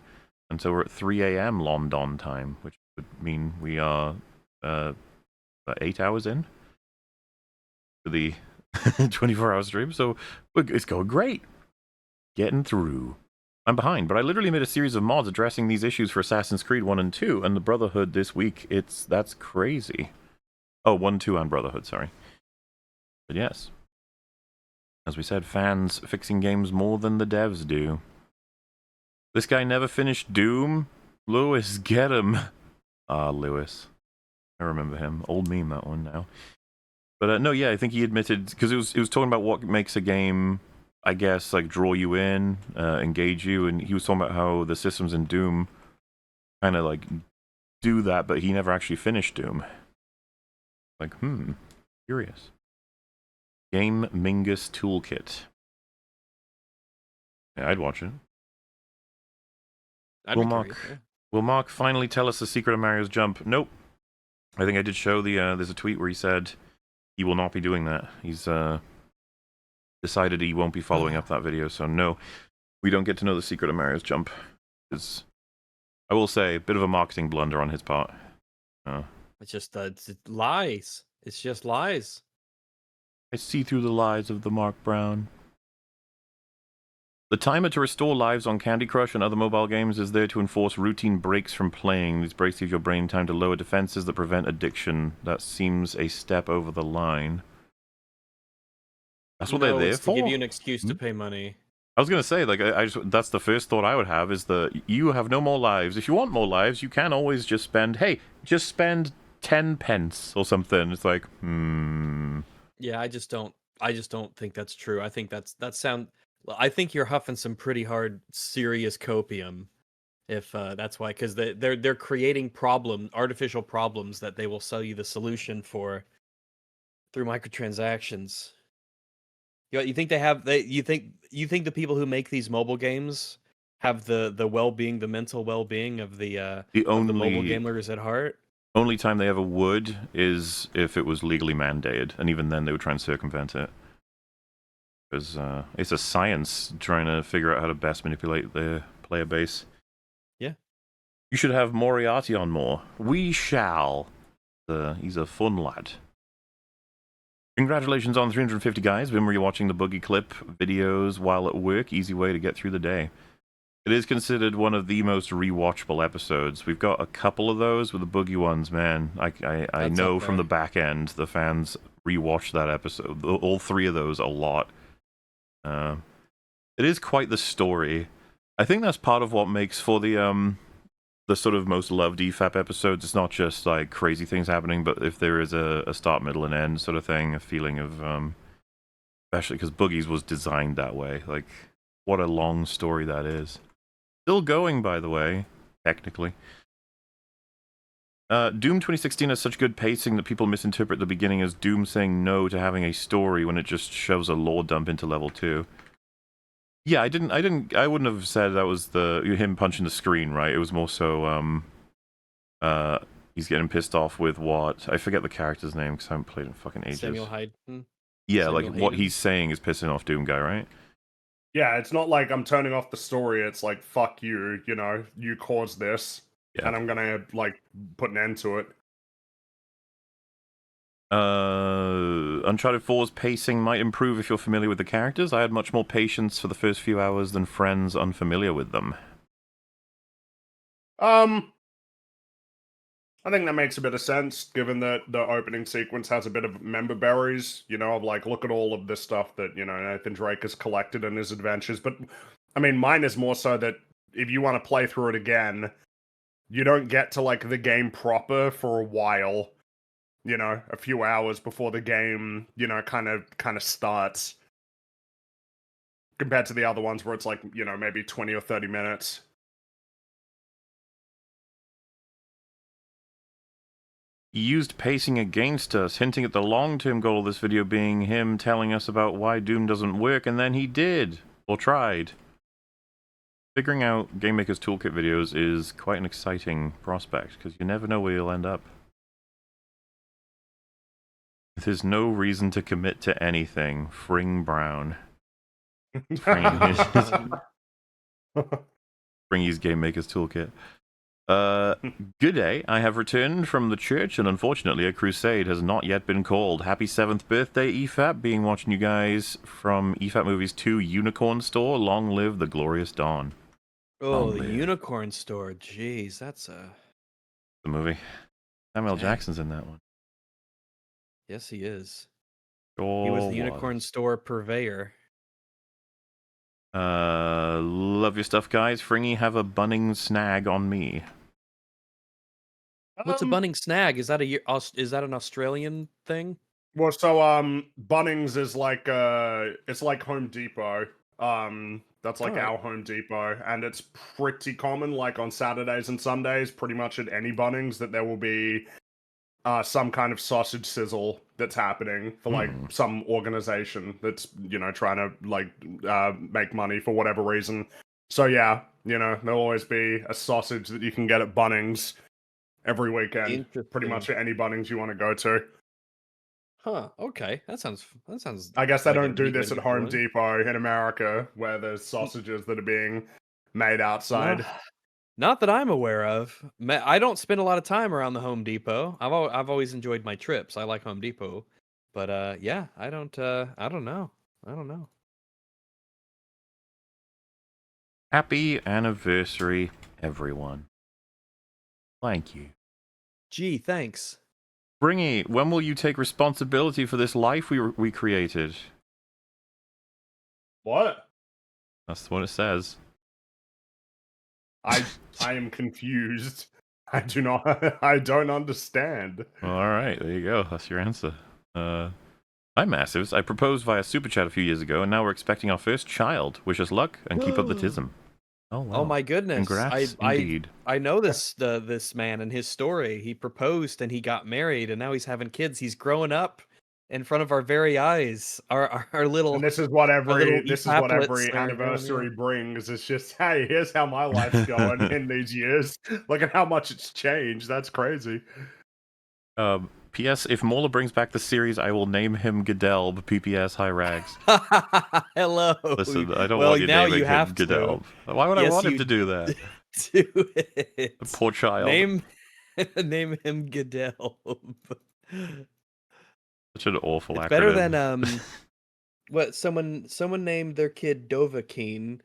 And so we're at 3 a.m. London time, which would mean we are 8 hours in to the 24-hour stream. So it's going great. Getting through. I'm behind, but I literally made a series of mods addressing these issues for Assassin's Creed 1 and 2, and the Brotherhood this week, that's crazy. Oh, 1, 2, and Brotherhood, sorry. But yes. As we said, fans fixing games more than the devs do. This guy never finished Doom? Lewis, get him! Ah, Lewis. I remember him. Old meme, that one now. But no, yeah, I think he admitted, because it was talking about what makes a game... I guess, like, draw you in, engage you, and he was talking about how the systems in Doom kind of, like, do that, but he never actually finished Doom. Like, curious. Game Mingus Toolkit. Yeah, I'd watch it. Will Mark finally tell us the secret of Mario's jump? Nope. I think I did show there's a tweet where he said he will not be doing that. He's, decided he won't be following up that video, so no, we don't get to know the secret of Mario's jump. It's, I will say, a bit of a marketing blunder on his part. It's just it's lies. It's just lies. I see through the lies of the Mark Brown. The timer to restore lives on Candy Crush and other mobile games is there to enforce routine breaks from playing. These breaks give your brain time to lower defenses that prevent addiction. That seems a step over the line. That's what they're there for? To give you an excuse to pay money. I was going to say, like, that's the first thought I would have, is that you have no more lives. If you want more lives, you can always just spend 10 pence or something. It's like, Yeah, I just don't think that's true. I think I think you're huffing some pretty hard, serious copium. If that's why, because they're creating artificial problems that they will sell you the solution for through microtransactions. You think you think the people who make these mobile games have the well-being, the mental well-being of the mobile gamers at heart? Only time they ever would is if it was legally mandated, and even then they would try and circumvent it. Because it's a science trying to figure out how to best manipulate their player base. Yeah. You should have Moriarty on more. We shall. He's a fun lad. Congratulations on 350 guys. Been rewatching the Boogie Clip videos while at work. Easy way to get through the day. It is considered one of the most rewatchable episodes. We've got a couple of those with the Boogie ones, man. I know from the back end the fans rewatched that episode. All three of those a lot. It is quite the story. I think that's part of what makes for the sort of most loved EFAP episodes. It's not just like crazy things happening, but if there is a start, middle, and end sort of thing, a feeling of, especially because Boogie's was designed that way. Like, what a long story that is. Still going, by the way, technically. Doom 2016 has such good pacing that people misinterpret the beginning as Doom saying no to having a story when it just shoves a lore dump into level 2. Yeah, I wouldn't have said that was him punching the screen, right? It was more so, he's getting pissed off with what, I forget the character's name because I haven't played in fucking ages. Samuel Hayden. Yeah, Samuel Hayden. What he's saying is pissing off Doom Guy, right? Yeah, it's not like I'm turning off the story. It's like, fuck you, you caused this, and I'm gonna, like, put an end to it. Uncharted 4's pacing might improve if you're familiar with the characters. I had much more patience for the first few hours than friends unfamiliar with them. I think that makes a bit of sense, given that the opening sequence has a bit of member berries, of like, look at all of this stuff that, Nathan Drake has collected in his adventures. But, I mean, mine is more so that if you want to play through it again, you don't get to, like, the game proper for a while, a few hours before the game, kind of starts. Compared to the other ones where it's like, maybe 20 or 30 minutes. He used pacing against us, hinting at the long-term goal of this video being him telling us about why Doom doesn't work, and then he did, or tried. Figuring out Game Maker's Toolkit videos is quite an exciting prospect, because you never know where you'll end up. There's no reason to commit to anything. Fring Brown. Fringy's Game Maker's Toolkit. Good day. I have returned from the church, and unfortunately a crusade has not yet been called. Happy 7th birthday, EFAP. Being watching you guys from EFAP Movies 2 Unicorn Store. Long live the glorious dawn. Oh, the Unicorn Store. Jeez, that's the movie. Samuel L. Jackson's in that one. Yes, he is. Sure he was the Unicorn Store purveyor. Love your stuff, guys. Fringy, have a bunning snag on me. What's a bunning snag? Is that an Australian thing? Well, so Bunnings is like it's like Home Depot. That's like our Home Depot, and it's pretty common, like on Saturdays and Sundays, pretty much at any Bunnings, that there will be some kind of sausage sizzle that's happening for like some organization that's trying to like make money for whatever reason. So yeah, there'll always be a sausage that you can get at Bunnings every weekend, pretty much at any Bunnings you want to go to. Huh. Okay, that sounds. I guess they don't do this at Home Depot in America, where there's sausages that are being made outside. Not that I'm aware of. I don't spend a lot of time around the Home Depot. I've always enjoyed my trips. I like Home Depot, but yeah, I don't know. Happy anniversary, everyone. Thank you. Gee, thanks. Bringy, when will you take responsibility for this life we created? What? That's what it says. I am confused. I don't understand. All right, there you go. That's your answer. Hi, Massives. I proposed via Superchat a few years ago, and now we're expecting our first child. Wish us luck, and keep up the tism. Oh, wow. Oh my goodness! Congrats, indeed. I know this man and his story. He proposed and he got married, and now he's having kids. He's growing up in front of our very eyes. Our little. And this is what every EFAPlets are anniversary brings. It's just, hey, here's how my life's going in these years. Look at how much it's changed. That's crazy. P.S. If Mauler brings back the series, I will name him Godelb. P.P.S. Hi, Rags. Hello. Listen, I don't want you naming him Godelb. Why would I want him to do that? Do it. The poor child. Name him Godelb. Such an awful acronym. Better than what someone named their kid Dovahkiin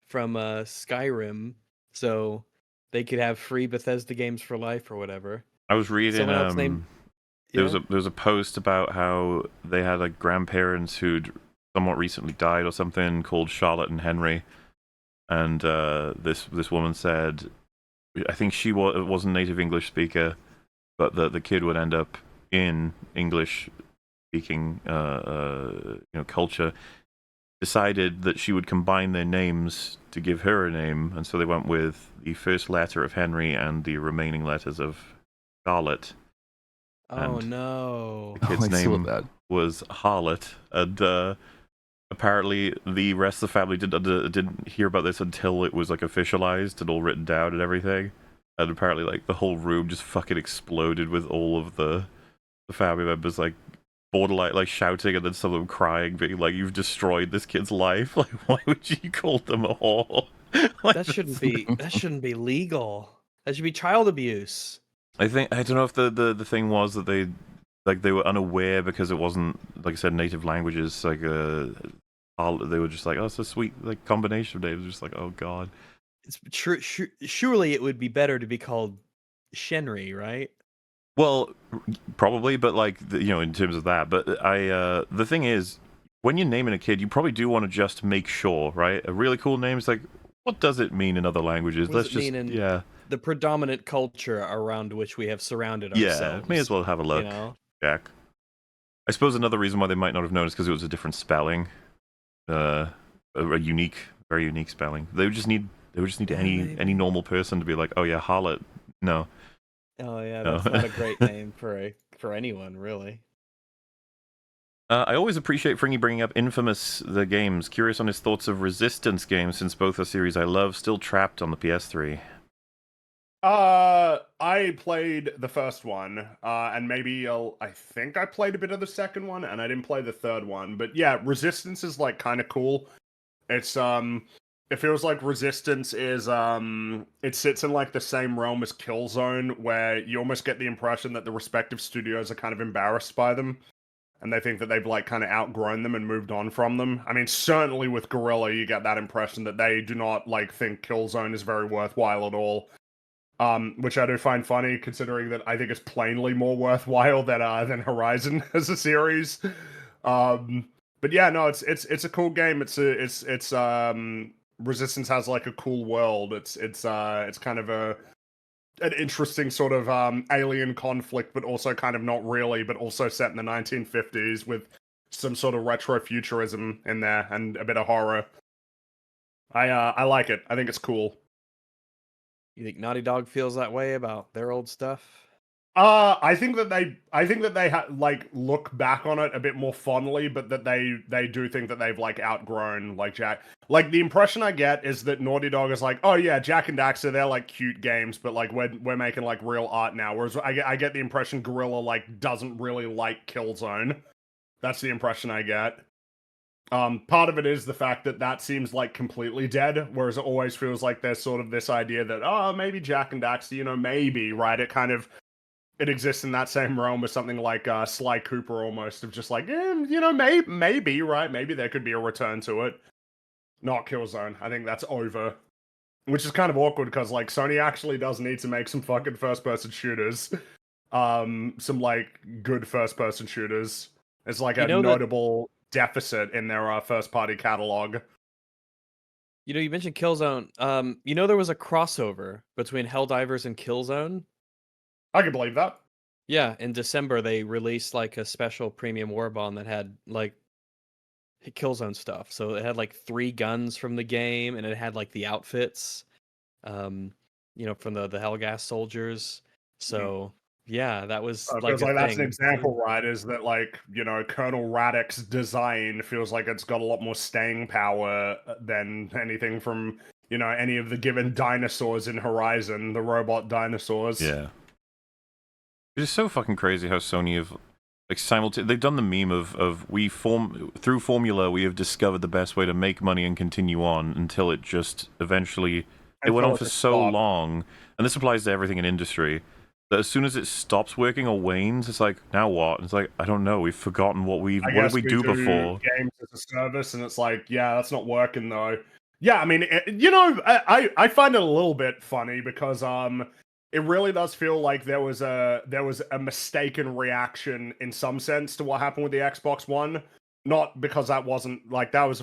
from Skyrim, so they could have free Bethesda games for life or whatever. I was reading there was a post about how they had like grandparents who'd somewhat recently died or something, called Charlotte and Henry, and this woman said, I think she wasn't a native English speaker, but the kid would end up in English speaking culture, decided that she would combine their names to give her a name, and so they went with the first letter of Henry and the remaining letters of Charlotte. Oh no! The kid's name was Harlot, and apparently the rest of the family didn't hear about this until it was like officialized and all written down and everything. And apparently, like, the whole room just fucking exploded with all of the family members like borderline like shouting, and then some of them crying, being like, "You've destroyed this kid's life! Like, why would you call them a whore?" Like, that shouldn't be legal. That should be child abuse. I don't know if the thing was that they were unaware because it wasn't, like I said, native languages. Like they were just like, oh, it's a sweet like combination of names. Just like, oh god. It's surely it would be better to be called Shenry, right? Well, probably, but like in terms of that. But the thing is, when you're naming a kid, you probably do want to just make sure, right? A really cool name is like, what does it mean in other languages? Let's just the predominant culture around which we have surrounded ourselves. Yeah, may as well have a look, Jack. I suppose another reason why they might not have known is because it was a different spelling, a very unique spelling. They would just need any normal person to be like, oh yeah, Harlot. No. Oh yeah, that's not a great name for anyone, really. I always appreciate Fringy bringing up Infamous, the games. Curious on his thoughts of Resistance games, since both are series I love, still trapped on the PS3. I played the first one, and maybe I think I played a bit of the second one, and I didn't play the third one. But yeah, Resistance is like kind of cool. It's it feels like Resistance is it sits in like the same realm as Killzone, where you almost get the impression that the respective studios are kind of embarrassed by them, and they think that they've like kind of outgrown them and moved on from them. I mean, certainly with Guerrilla, you get that impression that they do not like think Killzone is very worthwhile at all. Which I do find funny, considering that I think it's plainly more worthwhile than Horizon as a series. But yeah, no, it's a cool game. It's Resistance has like a cool world. It's kind of an interesting sort of alien conflict, but also kind of not really, but also set in the 1950s with some sort of retro futurism in there and a bit of horror. I like it. I think it's cool. You think Naughty Dog feels that way about their old stuff? I think that they like look back on it a bit more fondly, but that they do think that they've like outgrown like Jack. Like the impression I get is that Naughty Dog is like, oh yeah, Jack and Daxter, they're like cute games, but like we're making like real art now. Whereas I get the impression Guerrilla like doesn't really like Killzone. That's the impression I get. Part of it is the fact that seems like completely dead, whereas it always feels like there's sort of this idea that, maybe Jack and Daxter, maybe, right? It exists in that same realm as something like Sly Cooper almost, of just like, maybe, right? Maybe there could be a return to it. Not Killzone. I think that's over. which is kind of awkward because like Sony actually does need to make some fucking first-person shooters, some like good first-person shooters. It's like a notable deficit in their first-party catalog. You know, you mentioned Killzone. You know, there was a crossover between Helldivers and Killzone. I can believe that. Yeah, in December they released like a special premium war bond that had like Killzone stuff. So it had like 3 guns from the game, and it had like the outfits, you know, from the Hellgas soldiers. So yeah, that was like, like that's an example, right? Is that like, you know, Colonel Radek's design feels like it's got a lot more staying power than anything from, you know, any of the given dinosaurs in Horizon, the robot dinosaurs. Yeah. It's so fucking crazy how Sony have like they've done the meme of through formula we have discovered the best way to make money and continue on until it just eventually it went on for so long, and this applies to everything in industry, that as soon as it stops working or wanes, it's like, now what? And it's like, I don't know, we've forgotten what did we do before. Games as a service, and it's like, yeah, that's not working though. Yeah, I mean, you know, I find it a little bit funny because it really does feel like there was a mistaken reaction in some sense to what happened with the Xbox One. Not because that wasn't like that was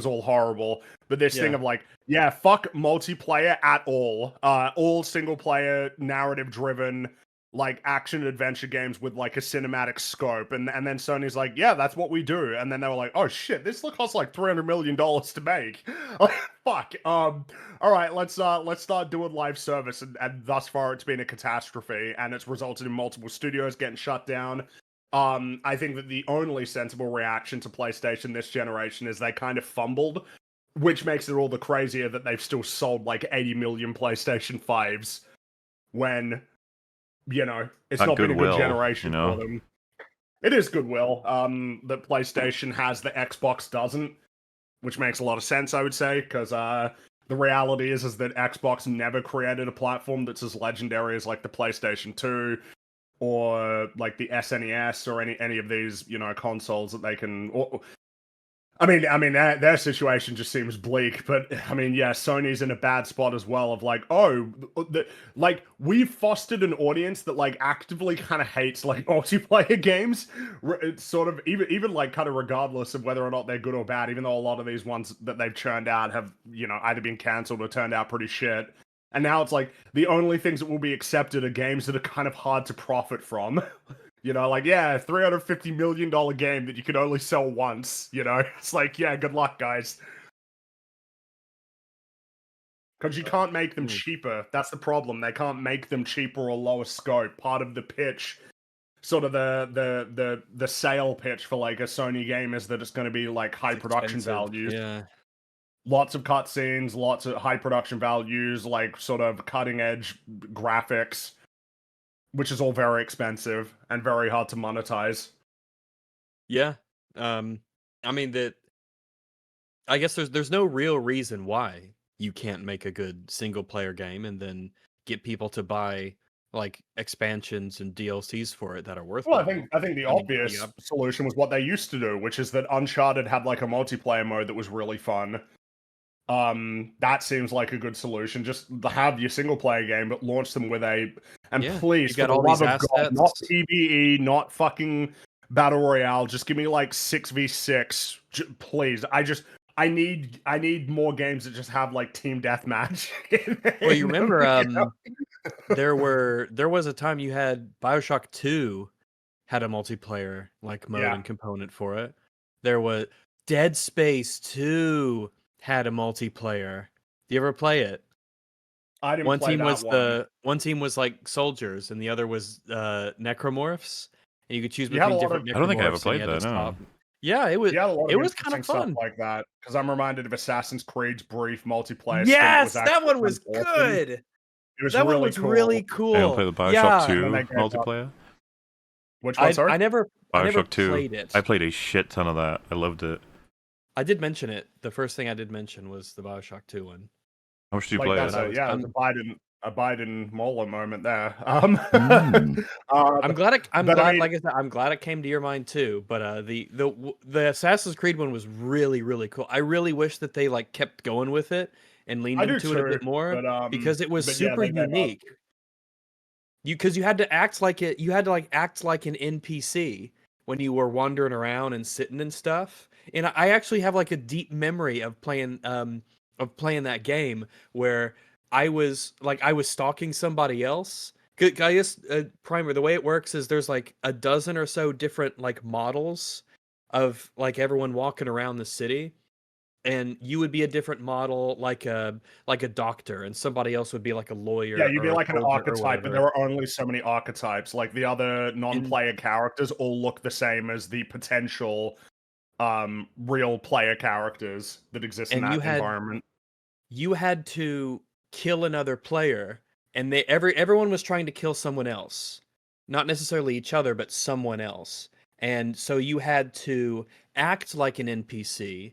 all horrible, but this thing of like, yeah, fuck multiplayer at all single player narrative driven like action adventure games with like a cinematic scope, and then Sony's like, yeah, that's what we do, and then they were like, oh shit, this costs like $300 million to make. Fuck. All right, let's start doing live service, and thus far it's been a catastrophe, and it's resulted in multiple studios getting shut down. I think that the only sensible reaction to PlayStation this generation is they kind of fumbled, which makes it all the crazier that they've still sold like 80 million PlayStation 5s when, you know, it's not been a good generation for them. It is goodwill that PlayStation has that Xbox doesn't, which makes a lot of sense, I would say, because the reality is that Xbox never created a platform that's as legendary as like the PlayStation 2 or like the SNES or any of these, you know, consoles that they can. I mean, their situation just seems bleak. But I mean, yeah, Sony's in a bad spot as well. Of like, like we've fostered an audience that like actively kind of hates like multiplayer games. It's sort of even like kind of regardless of whether or not they're good or bad. Even though a lot of these ones that they've churned out have, you know, either been cancelled or turned out pretty shit. And now it's like the only things that will be accepted are games that are kind of hard to profit from. You know, like, yeah, $350 million game that you can only sell once, you know? It's like, yeah, good luck, guys. Because you can't make them cheaper. That's the problem. They can't make them cheaper or lower scope. Part of the pitch, sort of the sale pitch for like a Sony game is that it's going to be like high production values. Yeah. Lots of cutscenes, lots of high production values, like sort of cutting edge graphics, which is all very expensive and very hard to monetize. Yeah. I mean I guess there's no real reason why you can't make a good single player game and then get people to buy like expansions and DLCs for it that are worth. Well, I think the obvious solution was what they used to do, which is that Uncharted had like a multiplayer mode that was really fun. That seems like a good solution. Just have your single player game, but launch them with please, for the love of God, not PvE, not fucking battle royale. Just give me like 6v6, please. I need more games that just have like team deathmatch. Well, you remember, there was a time you had BioShock 2 had a multiplayer like mode and component for it. There was Dead Space 2 had a multiplayer. Do you ever play it? I didn't play that one. One team was like soldiers and the other was necromorphs, and you could choose between different necromorphs. I don't think I ever played that. No. Yeah, it was kind of fun like that, because I'm reminded of Assassin's Creed's brief multiplayer. Yes, that one was good. It was that really one was cool. really cool. I don't play the BioShock 2 multiplayer. Which one? Sorry, I never BioShock 2. played it. I played a shit ton of that. I loved it. I did mention it. The first thing I did mention was the BioShock 2 one. How much do you play it? It was a Biden Mola moment there. I'm glad like I said, I'm glad it came to your mind too. But the Assassin's Creed one was really, really cool. I really wish that they like kept going with it and leaned I do into it a bit too, more because it was but yeah, super unique. Because you had to act like it. You had to like act like an NPC when you were wandering around and sitting and stuff. And I actually have like a deep memory of playing that game where I was stalking somebody else. I guess Primer, the way it works is there's like a dozen or so different like models of like everyone walking around the city, and you would be a different model, like a doctor, and somebody else would be like a lawyer. Yeah, you'd be or a like an soldier or archetype, but whatever. there are only so many archetypes. Like the other non-player characters all look the same as the potential real player characters that exist in And that environment. you had to kill another player, and everyone was trying to kill someone else. Not necessarily each other, but someone else. And so you had to act like an NPC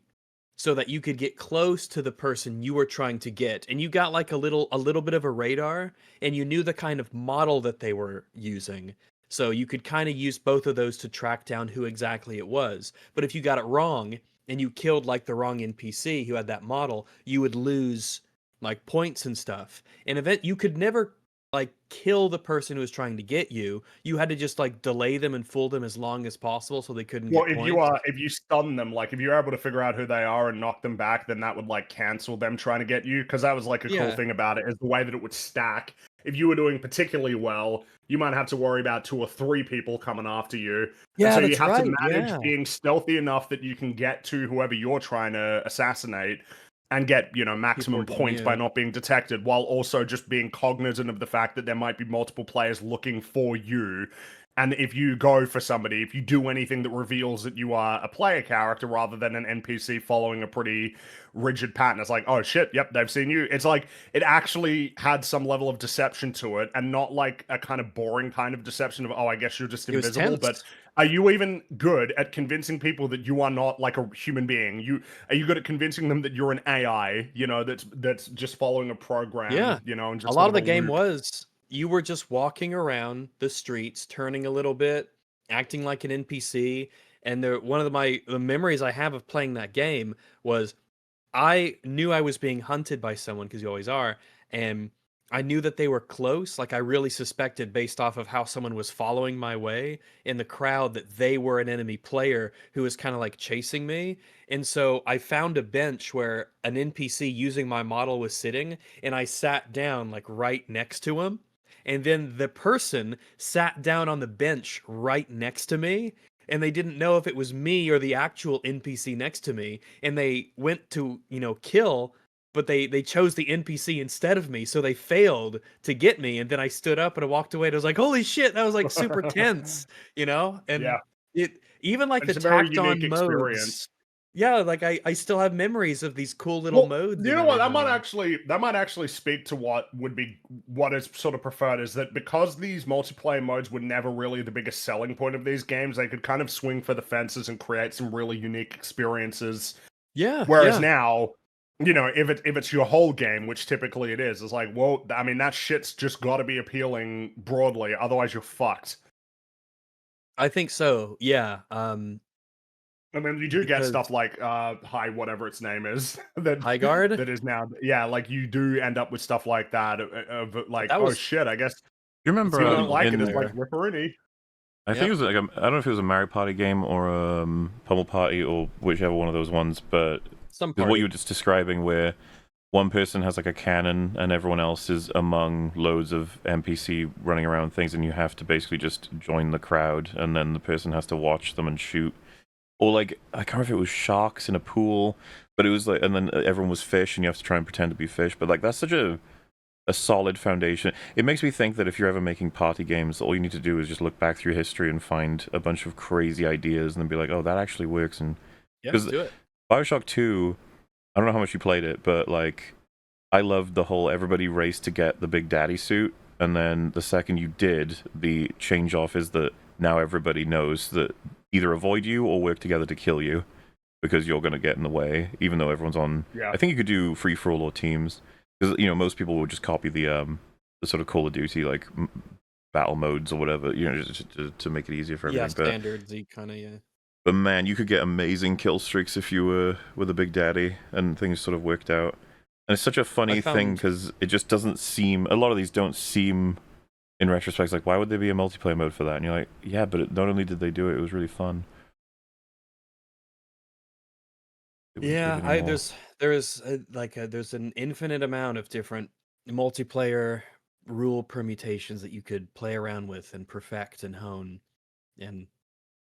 so that you could get close to the person you were trying to get. And you got like a little bit of a radar, and you knew the kind of model that they were using. So you could kind of use both of those to track down who exactly it was. But if you got it wrong and you killed like the wrong NPC who had that model, you would lose like points and stuff. And you could never like kill the person who was trying to get you. You had to just like delay them and fool them as long as possible so they couldn't get points. If you stun them, like if you're able to figure out who they are and knock them back, then that would like cancel them trying to get you. Because that was like a cool thing about it, is the way that it would stack. If you were doing particularly well, you might have to worry about 2 or 3 people coming after you. Yeah, and so that's you have right. to manage being stealthy enough that you can get to whoever you're trying to assassinate and get, maximum points by not being detected, while also just being cognizant of the fact that there might be multiple players looking for you. And if you go for somebody, if you do anything that reveals that you are a player character rather than an NPC following a pretty rigid pattern, it's like, oh shit, yep, they've seen you. It's like, it actually had some level of deception to it, and not like a kind of boring kind of deception of, oh, I guess you're just invisible, but are you even good at convincing people that you are not like a human being? Are you good at convincing them that you're an AI, that's just following a program, and just a lot of the game was you were just walking around the streets, turning a little bit, acting like an NPC. And one of the memories I have of playing that game was I knew I was being hunted by someone, because you always are, and I knew that they were close. Like I really suspected, based off of how someone was following my way in the crowd, that they were an enemy player who was kind of like chasing me. And so I found a bench where an NPC using my model was sitting, and I sat down like right next to him. And then the person sat down on the bench right next to me, and they didn't know if it was me or the actual NPC next to me, and they went to, kill, but they chose the NPC instead of me, so they failed to get me. And then I stood up and I walked away, and I was like, holy shit, that was like super tense, and it even like it's the a very tacked on unique modes. Experience. Yeah, like I still have memories of these cool little modes. You know what? That might actually speak to what is sort of preferred, is that because these multiplayer modes were never really the biggest selling point of these games, they could kind of swing for the fences and create some really unique experiences. Yeah. Whereas now, if it's your whole game, which typically it is, it's like, well, I mean, that shit's just got to be appealing broadly, otherwise you're fucked. I think so. Yeah. I mean, you do get stuff like High, whatever its name is, High Guard that is now, like you do end up with stuff like that of like, oh shit, I guess you remember you don't like it as like Ripperini. I think it was like I don't know if it was a Mario Party game or a Pummel Party or whichever one of those ones, but what you were just describing, where one person has like a cannon and everyone else is among loads of NPC running around things, and you have to basically just join the crowd, and then the person has to watch them and shoot. Or like, I can't remember if it was sharks in a pool, but it was like, and then everyone was fish, and you have to try and pretend to be fish. But like, that's such a solid foundation. It makes me think that if you're ever making party games, all you need to do is just look back through history and find a bunch of crazy ideas, and then be like, oh, that actually works. And let's do it. Bioshock 2, I don't know how much you played it, but like, I loved the whole everybody raced to get the Big Daddy suit, and then the second you did, the change off is that now everybody knows that either avoid you or work together to kill you, because you're going to get in the way, even though everyone's on. I think you could do free for all or teams, because most people would just copy the sort of Call of Duty like battle modes or whatever, just to make it easier for everyone. Yeah, standard Z kind of, yeah. But man, you could get amazing kill streaks if you were with a Big Daddy, and things sort of worked out. And it's such a funny thing because it just doesn't seem. A lot of these don't seem, in retrospect, like why would there be a multiplayer mode for that? And you're like, yeah, but not only did they do it, it was really fun. Yeah, there's an infinite amount of different multiplayer rule permutations that you could play around with and perfect and hone. And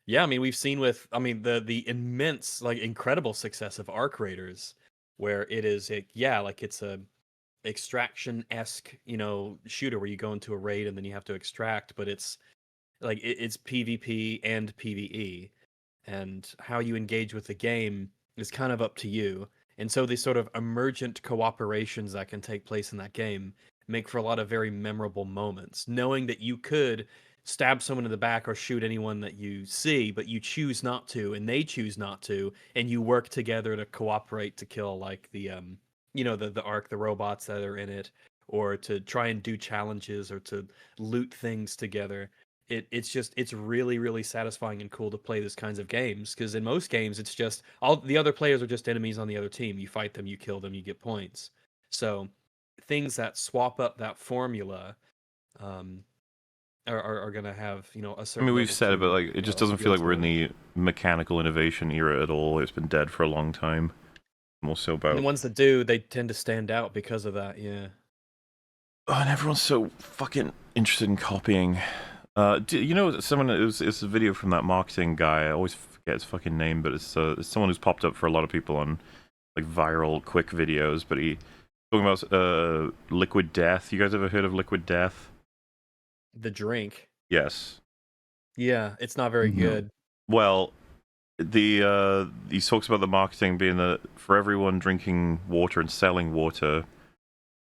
yeah, I mean we've seen with the immense, like incredible success of Arc Raiders, where it's a extraction-esque, shooter where you go into a raid and then you have to extract, but it's like it's PvP and PvE, and how you engage with the game is kind of up to you. And so these sort of emergent cooperations that can take place in that game make for a lot of very memorable moments, knowing that you could stab someone in the back or shoot anyone that you see, but you choose not to and they choose not to, and you work together to cooperate to kill like the the robots that are in it, or to try and do challenges or to loot things together. It's really, really satisfying and cool to play these kinds of games, because in most games it's just all the other players are just enemies on the other team. You fight them, you kill them, you get points. So things that swap up that formula are gonna have a certain. I mean, we've said it, but like it just doesn't feel like we're in the mechanical innovation era at all. It's been dead for a long time. More so about the ones that do, they tend to stand out because of that. Yeah. Oh, and everyone's so fucking interested in copying. Someone? It's a video from that marketing guy. I always forget his fucking name, but it's someone who's popped up for a lot of people on like viral quick videos. But he talking about Liquid Death. You guys ever heard of Liquid Death? The drink. Yes. Yeah, it's not very good. Well, he talks about the marketing being that for everyone drinking water and selling water,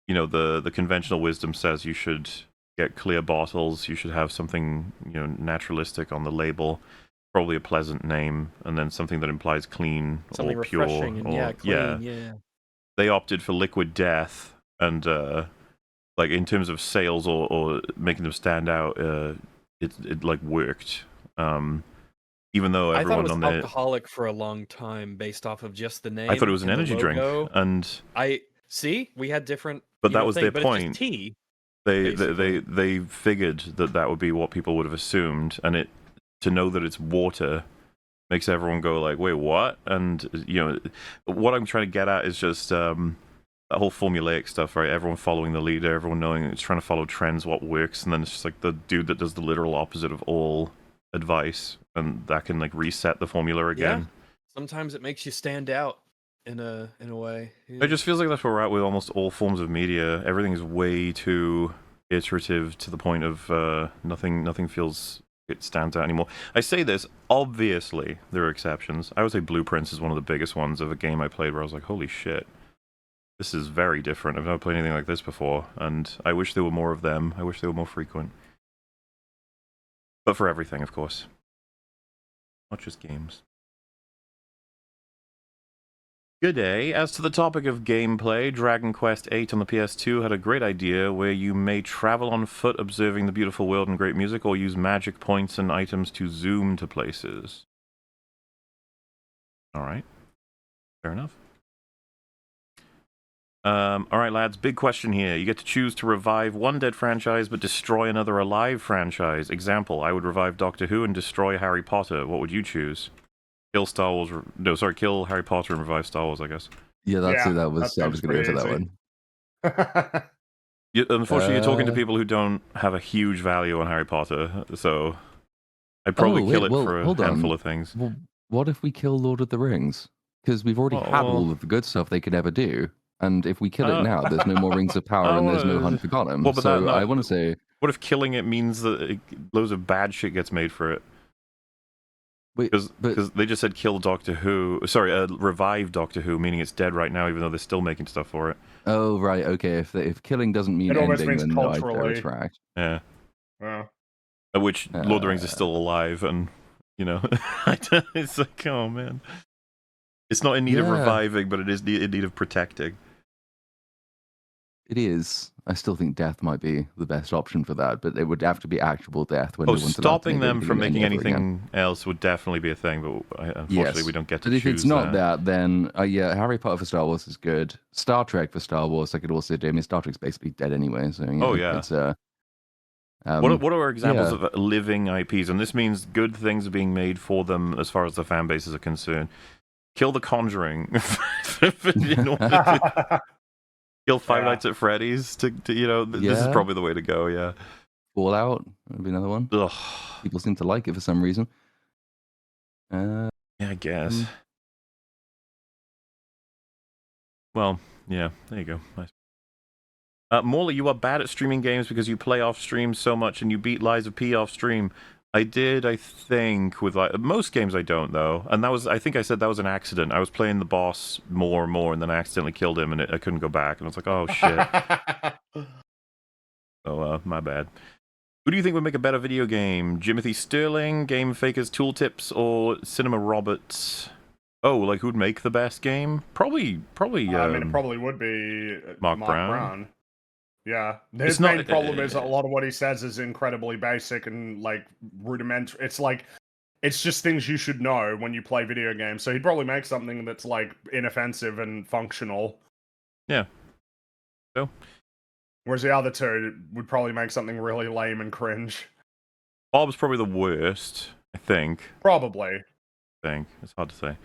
the conventional wisdom says you should get clear bottles, you should have something naturalistic on the label, probably a pleasant name, and then something that implies clean something or pure. Refreshing and clean, yeah. They opted for Liquid Death, and like in terms of sales or making them stand out, it like worked. Even though everyone I thought it was on alcoholic for a long time based off of just the name. I thought it was an energy drink, and we had different. But that was their point. It's just tea. They figured that would be what people would have assumed, and to know that it's water makes everyone go like, wait, what? And what I'm trying to get at is just that whole formulaic stuff, right? Everyone following the leader, everyone knowing it's trying to follow trends, what works, and then it's just like the dude that does the literal opposite of all advice, and that can like reset the formula again. Yeah. Sometimes it makes you stand out in a way. Yeah. It just feels like that's where we're at with almost all forms of media. Everything is way too iterative to the point of nothing feels it stands out anymore. I say this, obviously there are exceptions. I would say Blueprints is one of the biggest ones of a game I played where I was like, holy shit, this is very different. I've never played anything like this before, and I wish there were more of them. I wish they were more frequent. But for everything, of course. Not just games. Good day. As to the topic of gameplay, Dragon Quest VIII on the PS2 had a great idea where you may travel on foot observing the beautiful world and great music, or use magic points and items to zoom to places. Alright. Fair enough. Alright lads, big question here. You get to choose to revive one dead franchise but destroy another alive franchise. Example, I would revive Doctor Who and destroy Harry Potter. What would you choose? Kill Star Wars... No, sorry, kill Harry Potter and revive Star Wars, I guess. Yeah, that's it. I was going to go to that one. Unfortunately, you're talking to people who don't have a huge value on Harry Potter, so I'd probably kill it for a handful of things. Well, what if we kill Lord of the Rings? Because we've already had all of the good stuff they could ever do. And if we kill it now, there's no more Rings of Power and there's no Hunt for Gollum. Well, so I want to say... What if killing it means that loads of bad shit gets made for it? Because they just said kill Doctor Who. Sorry, revive Doctor Who, meaning it's dead right now, even though they're still making stuff for it. Oh, right, okay. If killing doesn't mean ending, then no, I retract. Yeah. Which Lord of the Rings is still alive, and, it's like, oh, man. It's not in need of reviving, but it is in need of protecting. It is. I still think death might be the best option for that, but it would have to be actual death when no one's allowed to stopping make them anything from making ever again. anything else would definitely be a thing, but unfortunately we don't get to choose. But if it's not that, then yeah, Harry Potter for Star Wars is good. Star Trek for Star Wars, I could also do. I mean, Star Trek's basically dead anyway, so it's what are examples of living IPs? And this means good things are being made for them as far as the fan bases are concerned. Kill The Conjuring. Kill Five Nights at Freddy's. This is probably the way to go. Yeah. Fallout would be another one. Ugh. People seem to like it for some reason. Yeah, I guess. Well, yeah, there you go. Nice. Morley, you are bad at streaming games because you play off stream so much and you beat Liza P off stream. I did, I think, with most games I don't, though. And I think I said that was an accident. I was playing the boss more and more, and then I accidentally killed him, and I couldn't go back. And I was like, oh, shit. So, my bad. Who do you think would make a better video game? Jimothy Sterling, Game Fakers Tooltips, or Cinema Roberts? Oh, like who'd make the best game? Probably. I mean, it probably would be Mark Brown. Yeah, his main problem is a lot of what he says is incredibly basic and like rudimentary. It's just things you should know when you play video games. So he'd probably make something that's like inoffensive and functional. Yeah. So. Whereas the other two would probably make something really lame and cringe. Bob's probably the worst, I think. Probably. It's hard to say.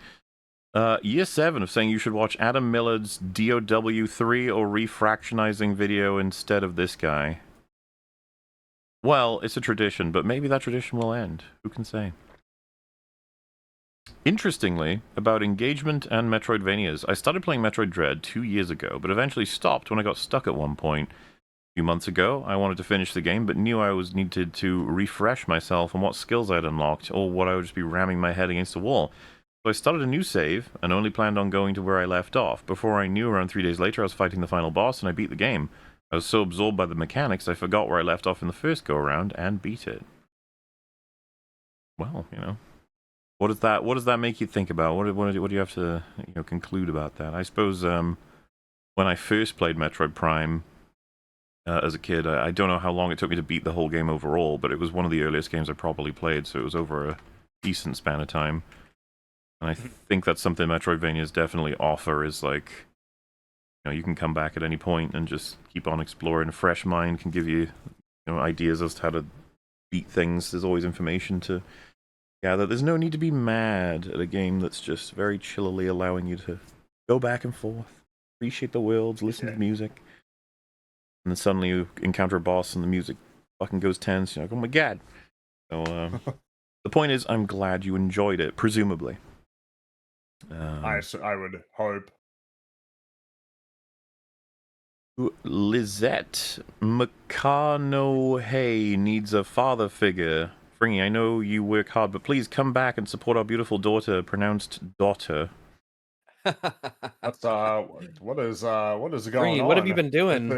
Year 7 of saying you should watch Adam Millard's DOW 3 or refractionizing video instead of this guy. Well, it's a tradition, but maybe that tradition will end. Who can say? Interestingly, about engagement and Metroidvanias, I started playing Metroid Dread 2 years ago, but eventually stopped when I got stuck at one point. A few months ago, I wanted to finish the game, but knew I needed to refresh myself on what skills I'd unlocked, or what I would just be ramming my head against a wall. So I started a new save, and only planned on going to where I left off. Before I knew, around 3 days later, I was fighting the final boss, and I beat the game. I was so absorbed by the mechanics, I forgot where I left off in the first go-around, and beat it. Well, what does that make you think about? What do you have to conclude about that? I suppose when I first played Metroid Prime as a kid, I don't know how long it took me to beat the whole game overall, but it was one of the earliest games I probably played, so it was over a decent span of time. And I think that's something Metroidvanias definitely offer, is like, you can come back at any point and just keep on exploring. A fresh mind can give you, ideas as to how to beat things. There's always information to gather. There's no need to be mad at a game that's just very chillily allowing you to go back and forth, appreciate the worlds, listen to music. And then suddenly you encounter a boss and the music fucking goes tense. You're like, oh my god. So, the point is, I'm glad you enjoyed it, presumably. I would hope. Lizette McCarnohay needs a father figure. Fringy, I know you work hard, but please come back and support our beautiful daughter, pronounced daughter. That's what is going Fringy, on? what have you been doing?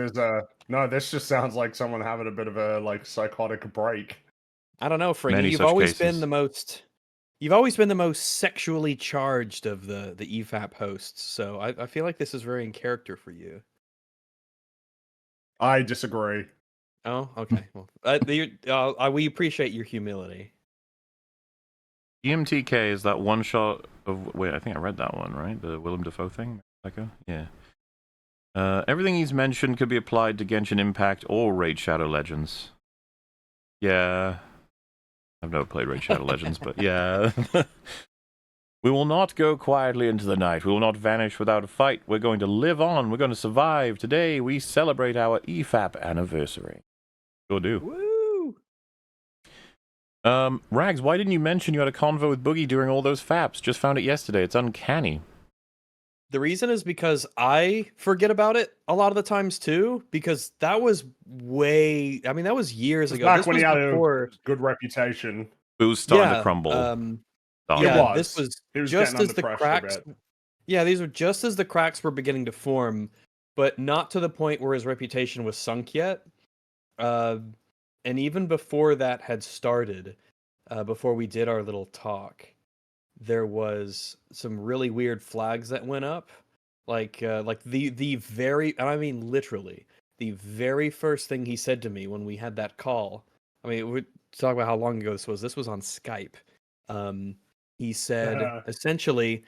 No, this just sounds like someone having a bit of a psychotic break. I don't know, Fringy. You've always been the most sexually charged of the EFAP hosts, so I feel like this is very in character for you. I disagree. Oh, okay. Well, we appreciate your humility. GMTK is that one shot of... Wait, I think I read that one, right? The Willem Dafoe thing? Yeah. Everything he's mentioned could be applied to Genshin Impact or Raid Shadow Legends. Yeah. I've never played Raid Shadow Legends, but yeah. We will not go quietly into the night. We will not vanish without a fight. We're going to live on. We're going to survive. Today, we celebrate our EFAP anniversary. Sure do. Woo! Rags, why didn't you mention you had a convo with Boogie during all those FAPs? Just found it yesterday. It's uncanny. The reason is because I forget about it a lot of the times too, because that was that was years ago. Back when he had a good reputation. It was starting to crumble. This was just as the cracks. Yeah, these were just as the cracks were beginning to form, but not to the point where his reputation was sunk yet. And even before that had started, before we did our little talk, there was some really weird flags that went up. Like the very, and I mean literally, the very first thing he said to me when we had that call. I mean, we're talking about how long ago this was. This was on Skype. He said essentially,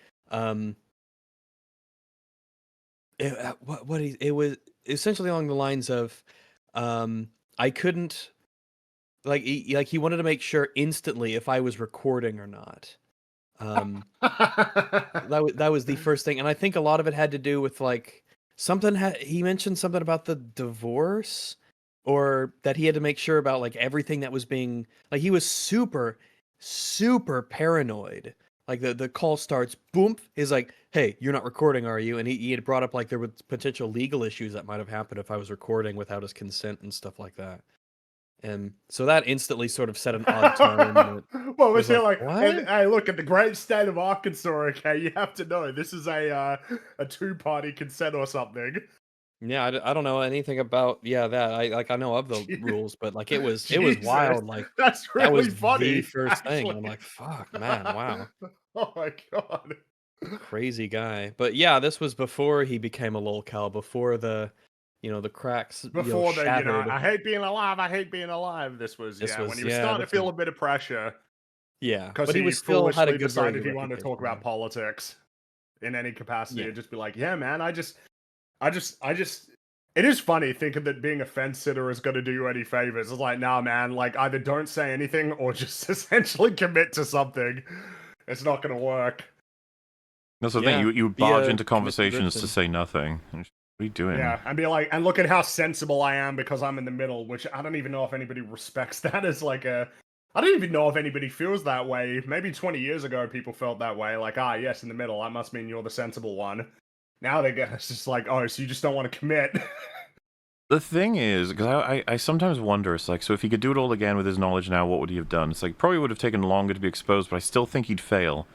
it was essentially along the lines of, I couldn't he wanted to make sure instantly if I was recording or not. That was the first thing, and I think a lot of it had to do with like he mentioned something about the divorce, or that he had to make sure about like everything that was being like, he was super paranoid. Like the call starts, boom, he's like, "Hey, you're not recording, are you?" And he had brought up like there were potential legal issues that might have happened if I was recording without his consent and stuff like that. And so that instantly sort of set an odd tone. Well, was he like, what? hey, look, at the great state of Arkansas, okay, you have to know this is a two-party consent or something. Yeah, I don't know anything about that. I know of the rules, but like it was wild. Like that's really that was funny. the first actually. thing. And I'm like, fuck, man, wow. Oh my god. Crazy guy. But yeah, this was before he became a lolcow, before the the cracks before the shattered. I hate being alive, I hate being alive. This was when he was starting to feel a bit of pressure. Yeah, because he was still had a good decided he wanted to talk about politics in any capacity and just be like, yeah, man, I just it is funny thinking that being a fence sitter is going to do you any favors. It's like, nah, man, like either don't say anything or just essentially commit to something. It's not going to work. That's the thing. You barge into conversations to say nothing. What are you doing? Yeah, and be like, and look at how sensible I am because I'm in the middle, which I don't even know if anybody respects that as like a... I don't even know if anybody feels that way. Maybe 20 years ago people felt that way. Like, yes, in the middle, that must mean you're the sensible one. Now it's just like, oh, so you just don't want to commit. The thing is, because I sometimes wonder, it's like, so if he could do it all again with his knowledge now, what would he have done? It's like, probably would have taken longer to be exposed, but I still think he'd fail.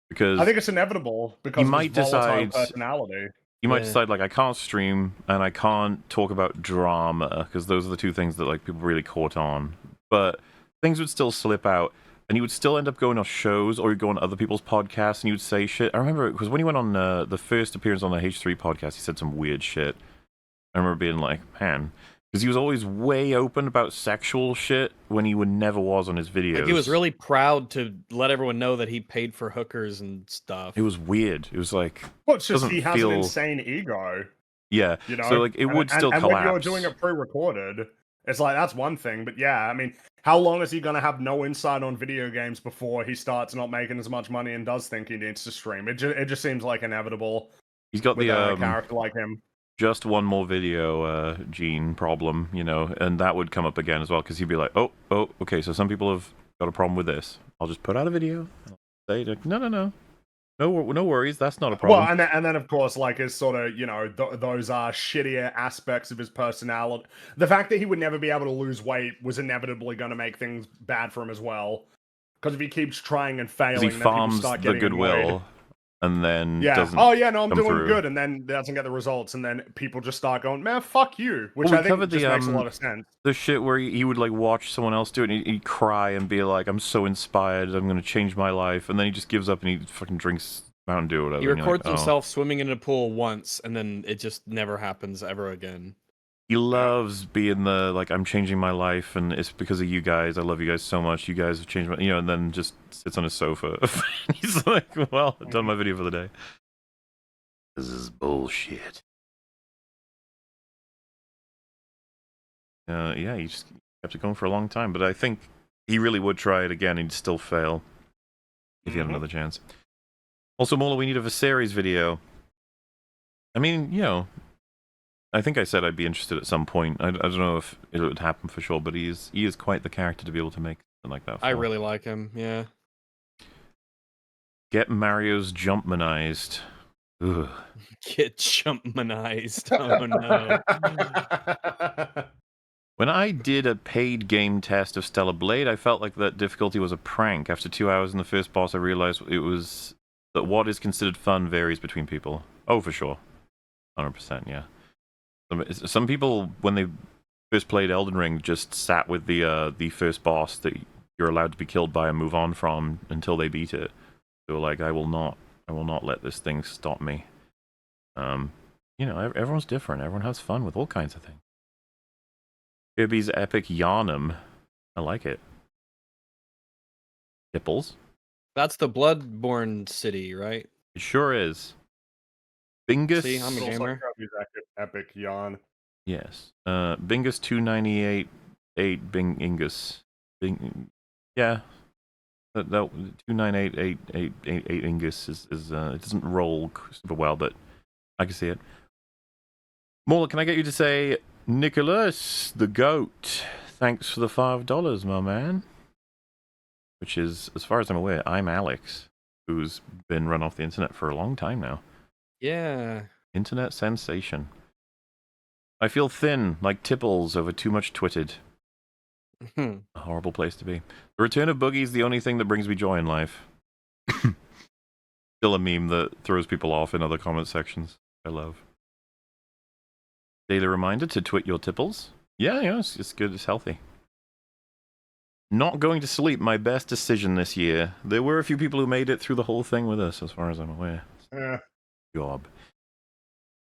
Because I think it's inevitable because of his volatile personality. You might decide, like, I can't stream and I can't talk about drama, because those are the two things that like people really caught on. But things would still slip out, and you would still end up going on shows, or you'd go on other people's podcasts and you would say shit. I remember, because when he went on the first appearance on the H3 podcast, he said some weird shit. I remember being like, man, because he was always way open about sexual shit when he never was on his videos. Like, he was really proud to let everyone know that he paid for hookers and stuff. It was weird. It was like, well, it's just he has an insane ego. Yeah, you know. So like, it would still collapse. And when you're doing it pre-recorded, it's like that's one thing. But yeah, I mean, how long is he gonna have no insight on video games before he starts not making as much money and does think he needs to stream? It just seems like inevitable. He's got with a character like him. Just one more video gene problem, and that would come up again as well, because he'd be like, oh, okay, so some people have got a problem with this. I'll just put out a video. I'll say, no worries, that's not a problem. Well, and then of course, like, his sort of, those are shittier aspects of his personality. The fact that he would never be able to lose weight was inevitably going to make things bad for him as well. Because if he keeps trying and failing, he farms the goodwill. Annoyed. And then doesn't I'm doing through. Good, and then doesn't get the results, and then people just start going, man, fuck you, which I think just makes a lot of sense. The shit where he would like watch someone else do it, and he'd cry and be like, I'm so inspired, I'm gonna change my life, and then he just gives up and he fucking drinks Mountain Dew or whatever. He records himself swimming in a pool once, and then it just never happens ever again. He loves being the, like, I'm changing my life, and it's because of you guys. I love you guys so much. You guys have changed my... and then just sits on his sofa. He's like, well, I've done my video for the day. This is bullshit. Yeah, he just kept it going for a long time, but I think he really would try it again. He'd still fail if he had another chance. Also, Mola, we need a Viserys video. I mean, I think I said I'd be interested at some point. I don't know if it would happen for sure, but he is quite the character to be able to make something like that for. I really like him, yeah. Get Mario's Jumpmanized. Ugh. Get Jumpmanized. Oh no. When I did a paid game test of Stellar Blade, I felt like that difficulty was a prank. After 2 hours in the first boss, I realized that what is considered fun varies between people. Oh, for sure. 100%, yeah. Some people, when they first played Elden Ring, just sat with the first boss that you're allowed to be killed by and move on from until they beat it. They were like, I will not let this thing stop me. You know, everyone's different. Everyone has fun with all kinds of things. Kirby's Epic Yarnum. I like it. Nipples. That's the Bloodborne city, right? It sure is. Bingus. See, I'm a gamer. Epic Yarn. Yes. Bingus 298 Bingus. Yeah. That 298 Ingus is it doesn't roll super well, but I can see it. Morla, can I get you to say Nicholas the Goat? Thanks for the $5, my man. Which is, as far as I'm aware, I'm Alex, who's been run off the internet for a long time now. Yeah. Internet sensation. I feel thin, like Tipples over too much twitted. A horrible place to be. The return of Boogie is the only thing that brings me joy in life. Still a meme that throws people off in other comment sections. I love. Daily reminder to twit your Tipples. Yeah, it's good, it's healthy. Not going to sleep, my best decision this year. There were a few people who made it through the whole thing with us, as far as I'm aware. Yeah. Job.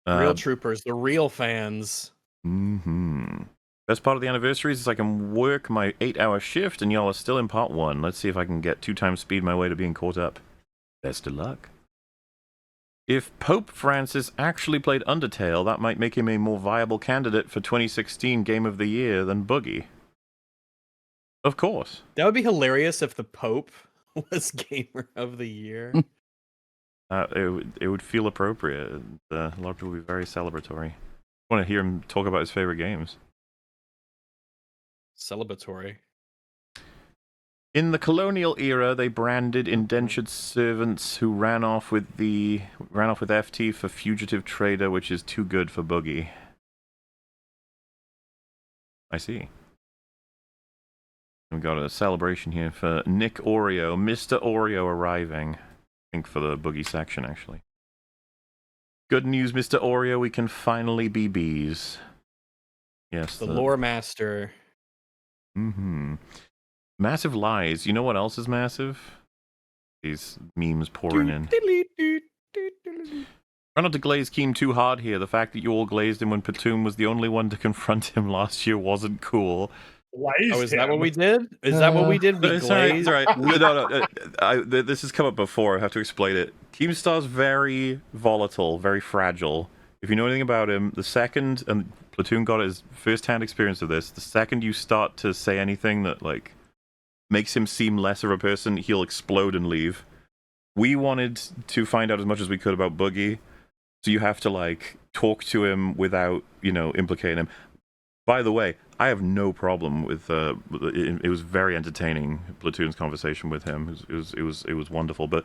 Real troopers, the real fans. Best part of the anniversary is I can work my 8-hour shift and y'all are still in part 1. Let's see if I can get 2 times speed my way to being caught up. Best of luck. If Pope Francis actually played Undertale, that might make him a more viable candidate for 2016 Game of the Year than Boogie. Of course. That would be hilarious if the Pope was Gamer of the Year. It would feel appropriate. A lot of people would be very celebratory. I want to hear him talk about his favorite games. Celebratory. In the colonial era, they branded indentured servants who ran off with FT for fugitive trader, which is too good for Boogie. I see. We've got a celebration here for Nick Oreo, Mr. Oreo arriving. I think for the Boogie section, actually. Good news, Mr. Oreo, we can finally be bees. Yes. The lore master. Massive lies. You know what else is massive? These memes pouring in. Try not to glaze Keem too hard here. The fact that you all glazed him when Platoon was the only one to confront him last year wasn't cool. Is that what we did? Is that what we did? We glazed? Right. No. This has come up before. I have to explain it. Keemstar's very volatile, very fragile. If you know anything about him, the second, and Platoon got his first-hand experience of this, the second you start to say anything that, like, makes him seem less of a person, he'll explode and leave. We wanted to find out as much as we could about Boogie, so you have to, like, talk to him without, implicating him. By the way, I have no problem with it was very entertaining, Platoon's conversation with him. It was wonderful, but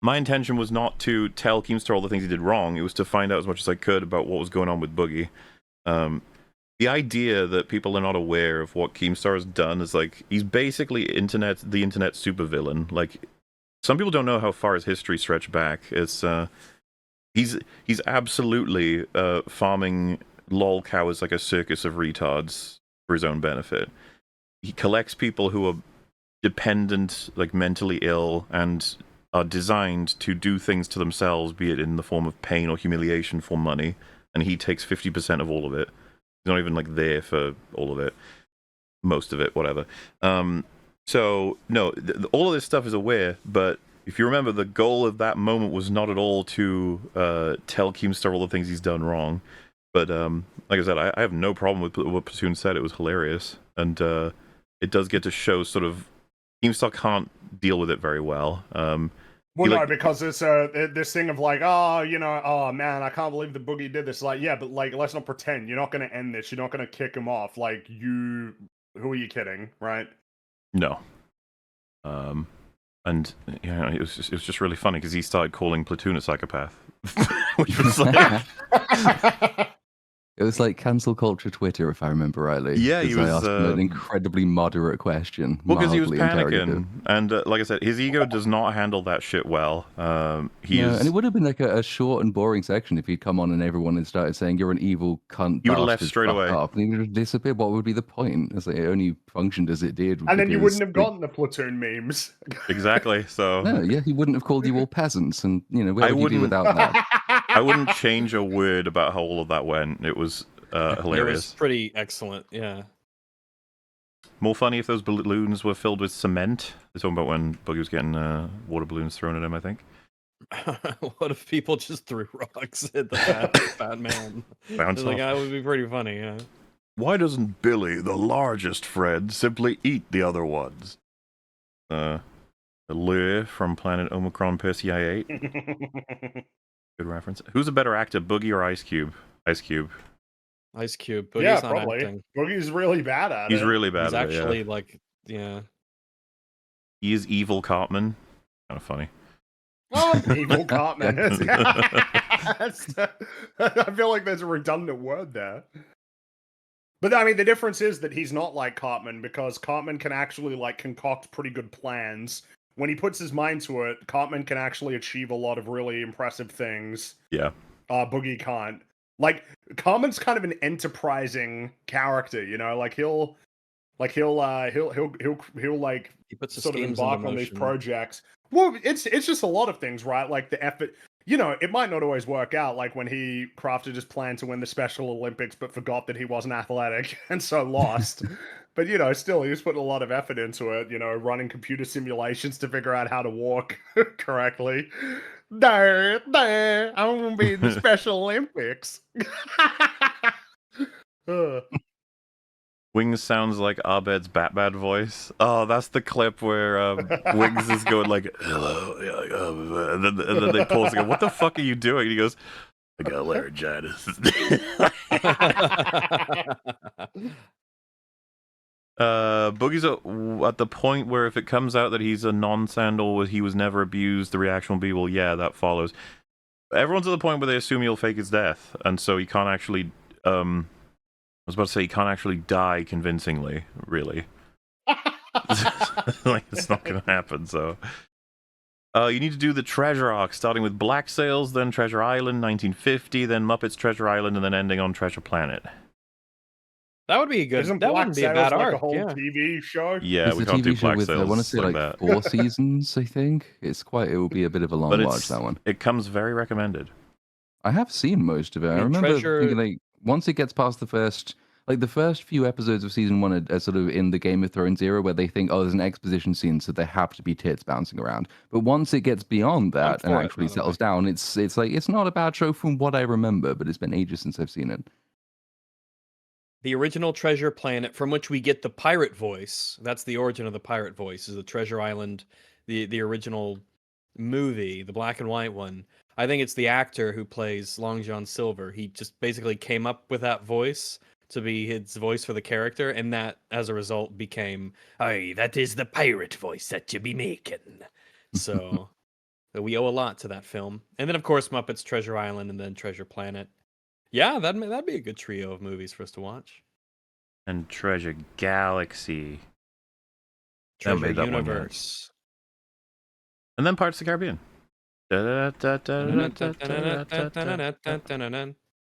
my intention was not to tell Keemstar all the things he did wrong. It was to find out as much as I could about what was going on with Boogie. The idea that people are not aware of what Keemstar has done is like he's basically the internet supervillain. Like some people don't know how far his history stretched back. It's he's absolutely farming lolcow as like a circus of retards for his own benefit. He collects people who are dependent, like mentally ill, and are designed to do things to themselves, be it in the form of pain or humiliation for money, and he takes 50% of all of it. He's not even like there for all of it, most of it, whatever. So no, all of this stuff is aware, but if you remember, the goal of that moment was not at all to tell Keemstar all the things he's done wrong. But like I said, I have no problem with what Platoon said. It was hilarious, and it does get to show sort of Keemstar can't deal with it very well. Because it's this thing of like, oh man, I can't believe the Boogie did this. Like, yeah, but like, let's not pretend. You're not going to end this. You're not going to kick him off. Like, who are you kidding, right? No. And it was just really funny because he started calling Platoon a psychopath, which was like. It was like cancel culture Twitter, if I remember rightly. Yeah, he was. I asked him an incredibly moderate question. Well, because he was panicking, and like I said, his ego does not handle that shit well. And it would have been like a short and boring section if he'd come on and everyone had started saying you're an evil cunt. You would have left straight away. And he would have disappeared. What would be the point? It's like it only functioned as it did. And then you wouldn't have gotten the Platoon memes. Exactly. So no, he wouldn't have called you all peasants, and where would you be without that? I wouldn't change a word about how all of that went. It was hilarious. It was pretty excellent, yeah. More funny if those balloons were filled with cement. They're talking about when Boogie was getting water balloons thrown at him, I think. What if people just threw rocks at the fat man? Bounce Like, off. that would be pretty funny, yeah. Why doesn't Billy, the largest Fred, simply eat the other ones? The lure from Planet Omicron Persei 8. Good reference. Who's a better actor, Boogie or Ice Cube? Ice Cube. Ice Cube. Boogie's Yeah, not probably. acting. Boogie's really bad at it. He's really bad He's at it, actually yeah. like, yeah. He is evil Cartman. Kind of funny. Oh, evil Cartman. I feel like there's a redundant word there. But I mean, the difference is that he's not like Cartman, because Cartman can actually like concoct pretty good plans. When he puts his mind to it, Cartman can actually achieve a lot of really impressive things. Yeah. Boogie can't. Like, Cartman's kind of an enterprising character, you know. He'll like He puts his sort of schemes embark into on these motion. projects. Well, it's just a lot of things, right? Like the effort. You know, it might not always work out, like when he crafted his plan to win the Special Olympics, but forgot that he wasn't athletic and so lost. But, you know, still, he was putting a lot of effort into it, you know, running computer simulations to figure out how to walk correctly. I want to be in the Special Olympics. Wings sounds like Abed's Batman voice. Oh, that's the clip where Wings is going like, hello, and then they pause and go, what the fuck are you doing? And he goes, I got laryngitis. Boogie's at the point where if it comes out that he's a non-sandal, he was never abused, the reaction will be, well, yeah, that follows. Everyone's at the point where they assume he'll fake his death, and so he can't actually, I was about to say, he can't actually die convincingly, really. Like, it's not gonna happen, so. You need to do the treasure arc, starting with Black Sails, then Treasure Island, 1950, then Muppets Treasure Island, and then ending on Treasure Planet. That would be a good. Isn't That Black wouldn't be a Sails bad like arc. a whole Yeah. TV show? Yeah, It's we a can't do TV show Black with, I Sails want to say, like like that. 4 seasons, I think. It will be a bit of a long But watch, that one. it comes very recommended. I have seen most of it. I mean, remember Treasure- thinking, like, once it gets past the first few episodes of season 1 are sort of in the Game of Thrones era where they think, oh, there's an exposition scene, so there have to be tits bouncing around. But once it gets beyond that and actually settles down, it's like, it's not a bad show from what I remember, but it's been ages since I've seen it. The original Treasure Planet, from which we get the pirate voice. That's the origin of the pirate voice. Is the Treasure Island, the original movie, the black and white one. I think it's the actor who plays Long John Silver. He just basically came up with that voice to be his voice for the character, and that, as a result, became, "Hey, that is the pirate voice that you be making." So we owe a lot to that film. And then, of course, Muppets Treasure Island, and then Treasure Planet. Yeah, that'd be a good trio of movies for us to watch. And Treasure Galaxy. Treasure made that one, yeah. Universe. And then Pirates of the Caribbean.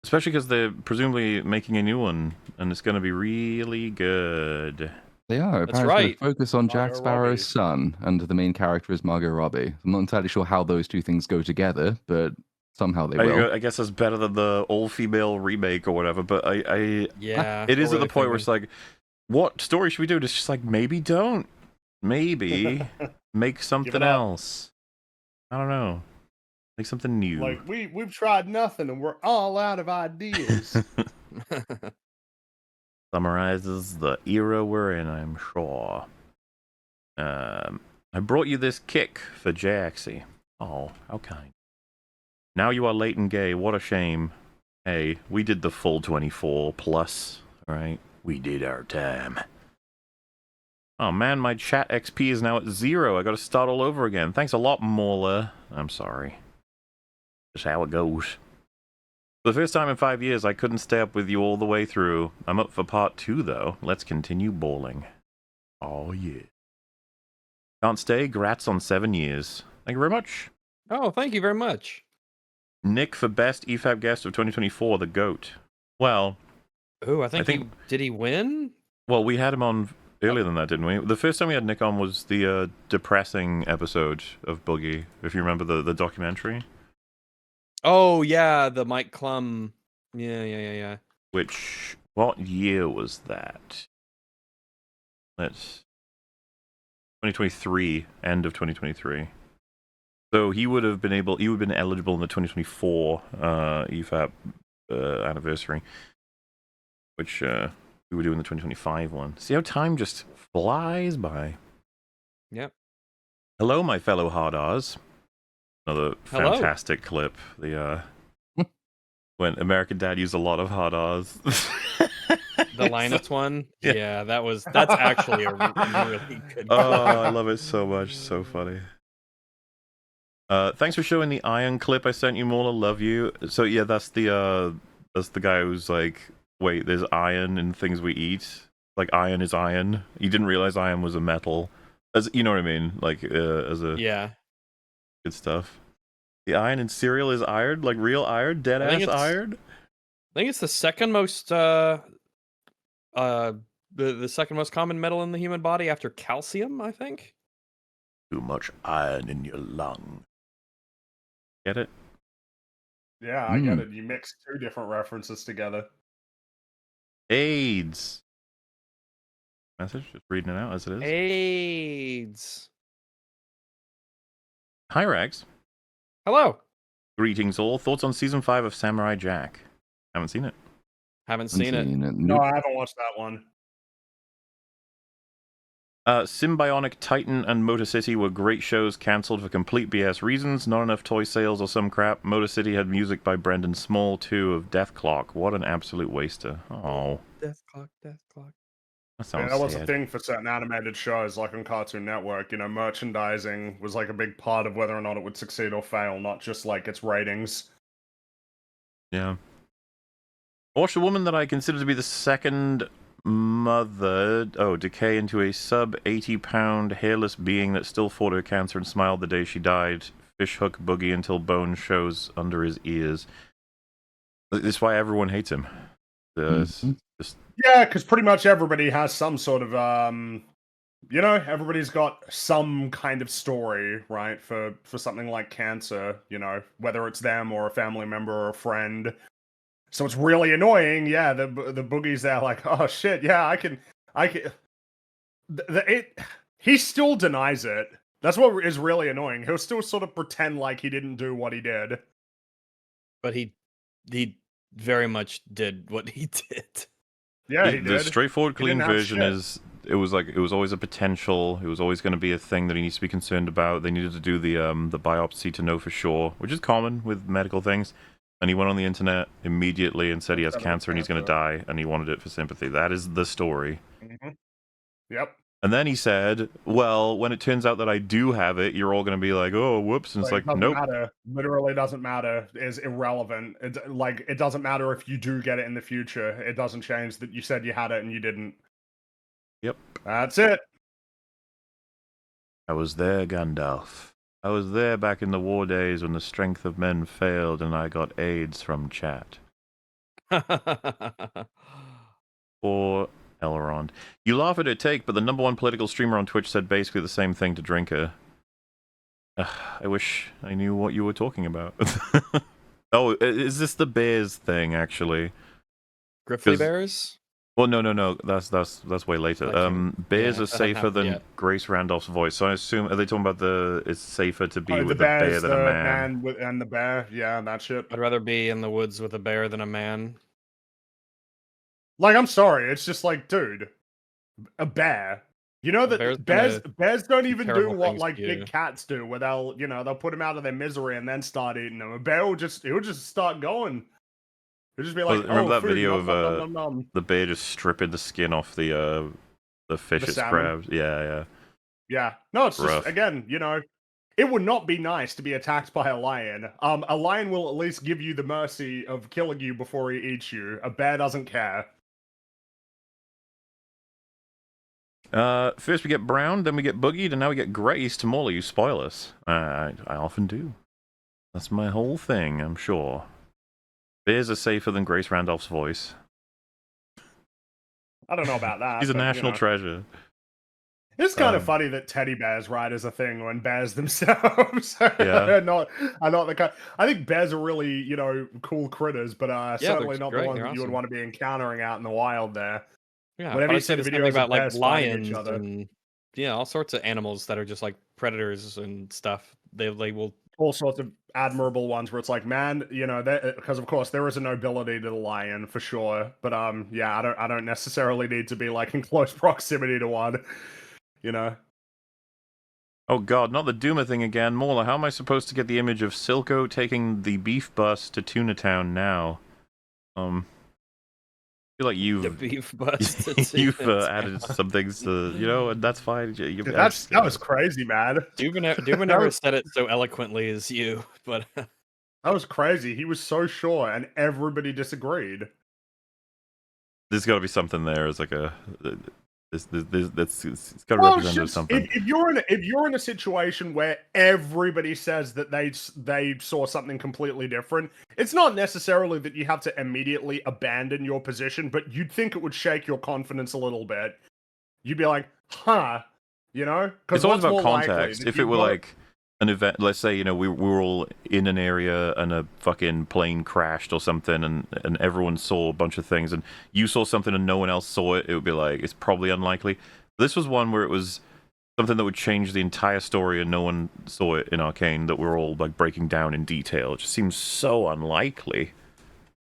Especially because they're presumably making a new one, and it's going to be really good. They are. That's Apparently right. Focus on Jack Margot Sparrow's son, and the main character is Margot Robbie. I'm not entirely sure how those two things go together, but somehow they will. I guess that's better than the all-female remake or whatever, but Yeah. it is what at the were they point where it's thinking? like, what story should we do? It's just like, maybe don't. Maybe make something up. else. I don't know. Make something new. Like, we've tried nothing and we're all out of ideas. Summarizes the era we're in, I'm sure. I brought you this kick for Jaxie. Oh, how kind. Now you are late and gay. What a shame. Hey, we did the full 24 plus, right? We did our time. Oh man, my chat XP is now at 0. I gotta start all over again. Thanks a lot, Mola. I'm sorry. Just how it goes. For the first time in 5 years, I couldn't stay up with you all the way through. I'm up for part 2, though. Let's continue bowling. Oh, yeah. Can't stay. Grats on 7 years. Thank you very much. Oh, thank you very much. Nick for best EFAP guest of 2024, the GOAT. Well... Oh, I think did he win? Well, we had him on earlier than that, didn't we? The first time we had Nick on was the depressing episode of Boogie, if you remember the documentary. Oh yeah, the Mike Klum. Yeah. What year was that? That's 2023, end of 2023. So he would have been eligible in the 2024 EFAP anniversary, which we were doing the 2025 one. See how time just flies by. Yep. Hello, my fellow hard R's. Another fantastic clip. The when American Dad used a lot of hard R's. The Linus one? Yeah, that's actually a really good clip. Oh, I love it so much. So funny. Thanks for showing the iron clip I sent you, Mola. Love you. So yeah, that's the guy who's like, wait, there's iron in things we eat. Like iron is iron. He didn't realize iron was a metal. As you know what I mean? Like as a good stuff. The iron in cereal is iron, like real iron, dead ass iron. I think it's the second most the second most common metal in the human body after calcium, I think. Too much iron in your lung. Get it? Yeah, I get it. You mix two different references together. AIDS. Message, just reading it out as it is. AIDS. Hi, Rex. Hello. Greetings all. Thoughts on season 5 of Samurai Jack? Haven't seen it. Haven't seen it. No, I haven't watched that one. Symbionic Titan and Motor City were great shows cancelled for complete BS reasons. Not enough toy sales or some crap. Motor City had music by Brendan Small, too, of Death Clock. What an absolute waster. Oh. Death Clock. That sounds that was sad. a thing for certain animated shows, like on Cartoon Network. You know, merchandising was like a big part of whether or not it would succeed or fail, not just like its ratings. Yeah. I watched a woman that I consider to be the second mother decay into a sub 80-pound hairless being that still fought her cancer and smiled the day she died. Fishhook Boogie until bone shows under his ears. This is why everyone hates him. Yeah, because pretty much everybody has some sort of everybody's got some kind of story, right, for something like cancer, whether it's them or a family member or a friend. So it's really annoying. Yeah, the boogie's there like, oh shit, yeah, I can. He still denies it. That's what is really annoying. He'll still sort of pretend like he didn't do what he did. But he very much did what he did. Yeah, he did. The straightforward, clean version is it was always a potential. It was always going to be a thing that he needs to be concerned about. They needed to do the biopsy to know for sure, which is common with medical things. And he went on the internet immediately and said he has cancer and he's going to die, and he wanted it for sympathy. That is the story. Mm-hmm. Yep. And then he said, well, when it turns out that I do have it, you're all going to be like, oh, whoops. And it's like, nope. Matter. Literally doesn't matter. It's irrelevant. It doesn't matter if you do get it in the future. It doesn't change that you said you had it and you didn't. Yep. That's it. I was there, Gandalf. I was there back in the war days when the strength of men failed and I got AIDS from chat. Poor Elrond. You laugh at her take, but the #1 political streamer on Twitch said basically the same thing to Drinker. I wish I knew what you were talking about. Oh, is this the bears thing, actually? Grizzly bears? Well, no. That's way later. Bears are safer than Grace Randolph's voice. So I assume, are they talking about it's safer to be with a bear than a man? And the bear, yeah, that shit. I'd rather be in the woods with a bear than a man. Like, I'm sorry, it's just like, dude, a bear. You know that bears don't even do what like big cats do, where they'll put them out of their misery and then start eating them. A bear will just start going. It'll just be like, remember that video of the bear just stripping the skin off the fish's crabs? Yeah. No, it's rough. Just again, it would not be nice to be attacked by a lion. A lion will at least give you the mercy of killing you before he eats you. A bear doesn't care. First we get browned, then we get boogied, and now we get graced. Molly, you spoil us. I often do. That's my whole thing, I'm sure. Bears are safer than Grace Randolph's voice. I don't know about that. She's a national treasure. It's kind of funny that teddy bears, right, is a thing when bears themselves are not the kind. I think bears are really, cool critters, but certainly not the ones that you would want to be encountering out in the wild there. Yeah, Whenever but you I'd say see the the same thing videos of about like bears fighting each lions other, and all sorts of animals that are just like predators and stuff. They will all sorts of admirable ones where it's like, man, because of course there is a nobility to the lion for sure, but yeah, I don't necessarily need to be like in close proximity to one, Oh god, not the Duma thing again. Mauler, how am I supposed to get the image of Silco taking the beef bus to Tuna Town now? I feel like the beef bus. you've added some things to, and that's fine. That was crazy, man. Duma never said it so eloquently as you, but that was crazy. He was so sure, and everybody disagreed. There's got to be something there as like a. It's got to represent something. If you're in a situation where everybody says that they saw something completely different, it's not necessarily that you have to immediately abandon your position, but you'd think it would shake your confidence a little bit. You'd be like, huh, Because it's always about context. If it were like an event, let's say we were all in an area and a fucking plane crashed or something, and everyone saw a bunch of things, and you saw something and no one else saw it, it would be like, it's probably unlikely. This was one where it was something that would change the entire story and no one saw it in Arcane, that we're all like breaking down in detail. It just seems so unlikely.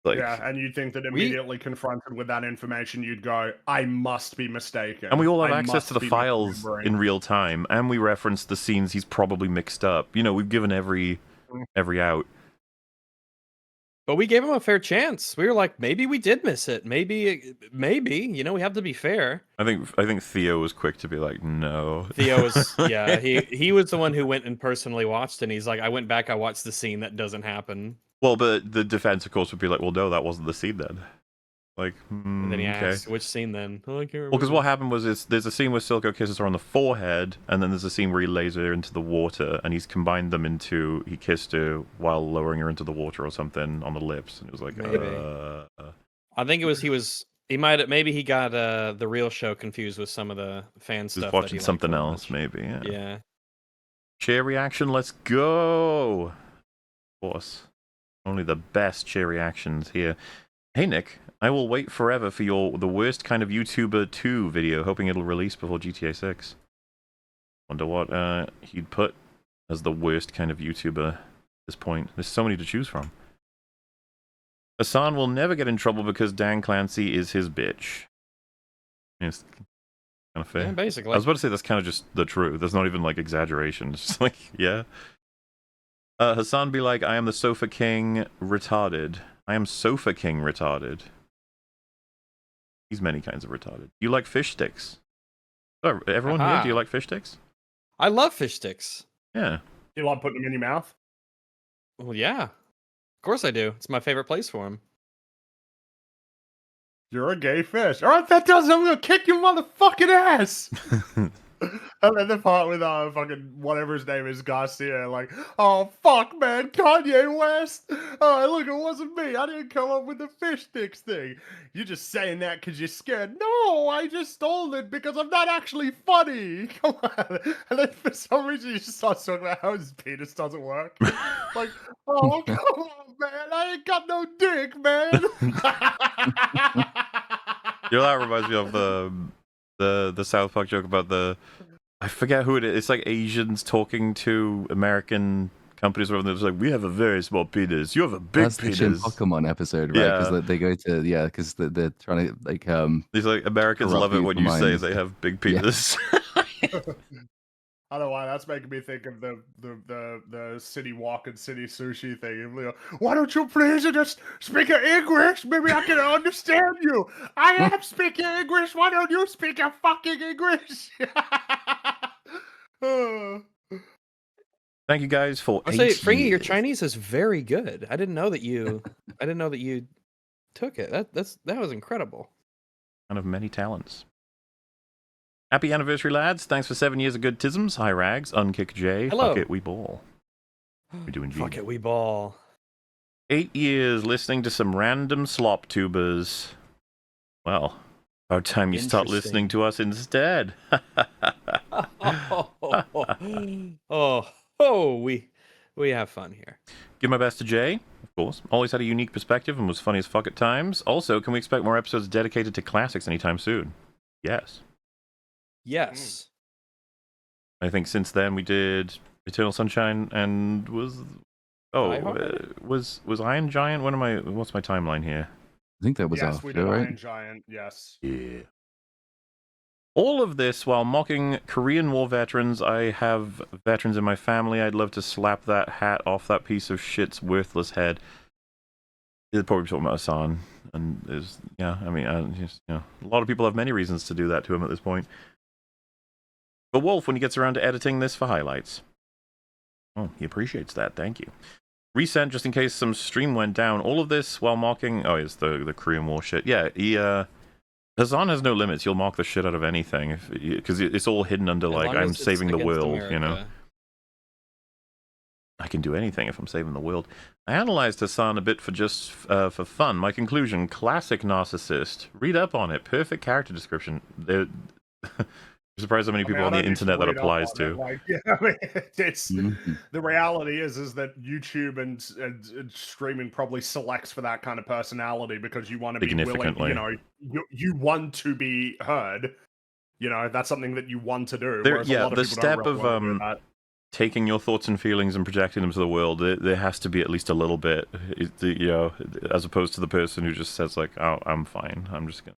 Yeah, and you'd think that immediately confronted with that information, you'd go, I must be mistaken. And we all have access to the files in real time, and we reference the scenes he's probably mixed up. We've given every out. But we gave him a fair chance. We were like, maybe we did miss it. Maybe, we have to be fair. I think Theo was quick to be like, no. Theo was, he was the one who went and personally watched, and he's like, I went back, I watched the scene, that doesn't happen. Well, but the defense, of course, would be like, well, no, that wasn't the scene then. Like, and then he asked, which scene then? Oh, I can't remember. Well, because what happened was there's a scene where Silco kisses her on the forehead, and then there's a scene where he lays her into the water, and he's combined them into, he kissed her while lowering her into the water or something on the lips, and it was like, I think it was, maybe he got the real show confused with some of the fan stuff. He's watching something else, maybe, yeah. Chair reaction, let's go! Of course. Only the best chair reactions here. Hey Nick, I will wait forever for the worst kind of YouTuber 2 video, hoping it'll release before GTA 6. Wonder what he'd put as the worst kind of YouTuber at this point. There's so many to choose from. Hassan will never get in trouble because Dan Clancy is his bitch. It's kind of fair. Yeah, basically. I was about to say that's kind of just the truth. There's not even like exaggeration. It's just like, yeah. Hassan be like, I am the Sofa King retarded. I am Sofa King retarded. He's many kinds of retarded. You like fish sticks? Oh, everyone here, do you like fish sticks? I love fish sticks. Yeah. You like putting them in your mouth? Well, yeah. Of course I do. It's my favorite place for them. You're a gay fish. All right, that does it. I'm going to kick your motherfucking ass. And then the part with fucking whatever his name is, Garcia, like, oh fuck, man, Kanye West. Oh, look, it wasn't me. I didn't come up with the fish sticks thing. You're just saying that because you're scared. No, I just stole it because I'm not actually funny. Come on. And then for some reason, you just start talking about how his penis doesn't work. Like, oh, come on, man. I ain't got no dick, man. That reminds me of the South Park joke about I forget who it is. It's like Asians talking to American companies where they're like, we have a very small penis. You have a big penis. That's the Pokemon episode, right? Because they go to because they're trying to like these like Americans love it when you say they have big penis. I don't know why that's making me think of the city walk and city sushi thing. Why don't you please just speak English? Maybe I can understand you. I am speaking English. Why don't you speak a fucking English? Thank you guys for. I'll say, Fringy, your Chinese is very good. I didn't know that you. I didn't know that you took it. That was incredible. One of many talents. Happy anniversary, lads. Thanks for 7 years of good tisms. Hi, Rags. Unkick J. Hello. Fuck it, we ball. We're doing G. Fuck it, we ball. 8 years listening to some random slop tubers. Well, about time you start listening to us instead. we have fun here. Give my best to Jay, of course. Always had a unique perspective and was funny as fuck at times. Also, can we expect more episodes dedicated to classics anytime soon? Yes. Yes. I think since then we did Eternal Sunshine and was Iron Giant? What's my timeline here? I think that was yes, after, we did right? Iron Giant. Yes. Yeah. All of this while mocking Korean War veterans. I have veterans in my family. I'd love to slap that hat off that piece of shit's worthless head. They're probably talking about Hassan, and a lot of people have many reasons to do that to him at this point. But Wolf, when he gets around to editing this for highlights. Oh, he appreciates that. Thank you. Resent, just in case some stream went down. All of this while mocking... Oh, it's the Korean War shit. Yeah, Hassan has no limits. You'll mock the shit out of anything. Because it's all hidden under, like, I'm saving the world, America. You know? I can do anything if I'm saving the world. I analyzed Hassan a bit for for fun. My conclusion, classic narcissist. Read up on it. Perfect character description. I'm surprised how many people on the internet that applies to. It's the reality is that YouTube and streaming probably selects for that kind of personality because you want to be willing, you want to be heard. That's something that you want to do. The step of taking your thoughts and feelings and projecting them to the world, there has to be at least a little bit, as opposed to the person who just says like, "Oh, I'm fine. I'm just gonna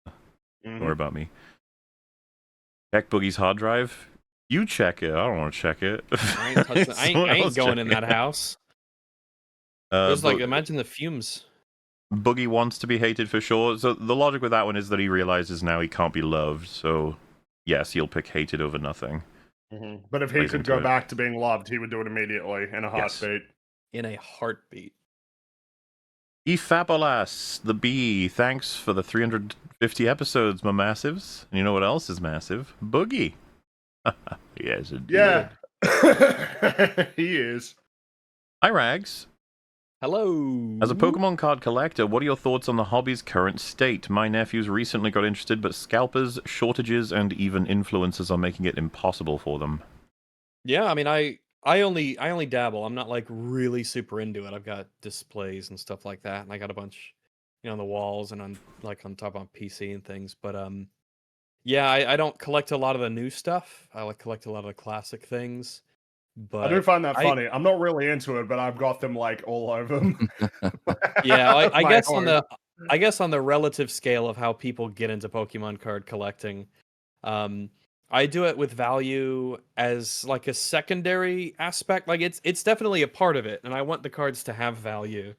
don't worry about me." Check Boogie's hard drive. You check it. I don't want to check it. I ain't going in that house. Just imagine the fumes. Boogie wants to be hated for sure. So the logic with that one is that he realizes now he can't be loved. So yes, he'll pick hated over nothing. But if he could go back to being loved, he would do it immediately in a heartbeat. In a heartbeat. EFAP, the bee. Thanks for the 350 episodes, my massives. And you know what else is massive? Boogie. Yes, indeed. Yeah. He is. Hi, Rags. Hello. As a Pokemon card collector, what are your thoughts on the hobby's current state? My nephews recently got interested, but scalpers, shortages, and even influencers are making it impossible for them. Yeah, I mean, I only dabble. I'm not like really super into it. I've got displays and stuff like that, and I got a bunch, on the walls and on top on PC and things. But yeah, I don't collect a lot of the new stuff. I collect a lot of the classic things. But I do find that funny. I'm not really into it, but I've got them like all over them. Yeah, I guess on the relative scale of how people get into Pokemon card collecting, I do it with value as like a secondary aspect. Like it's definitely a part of it, and I want the cards to have value.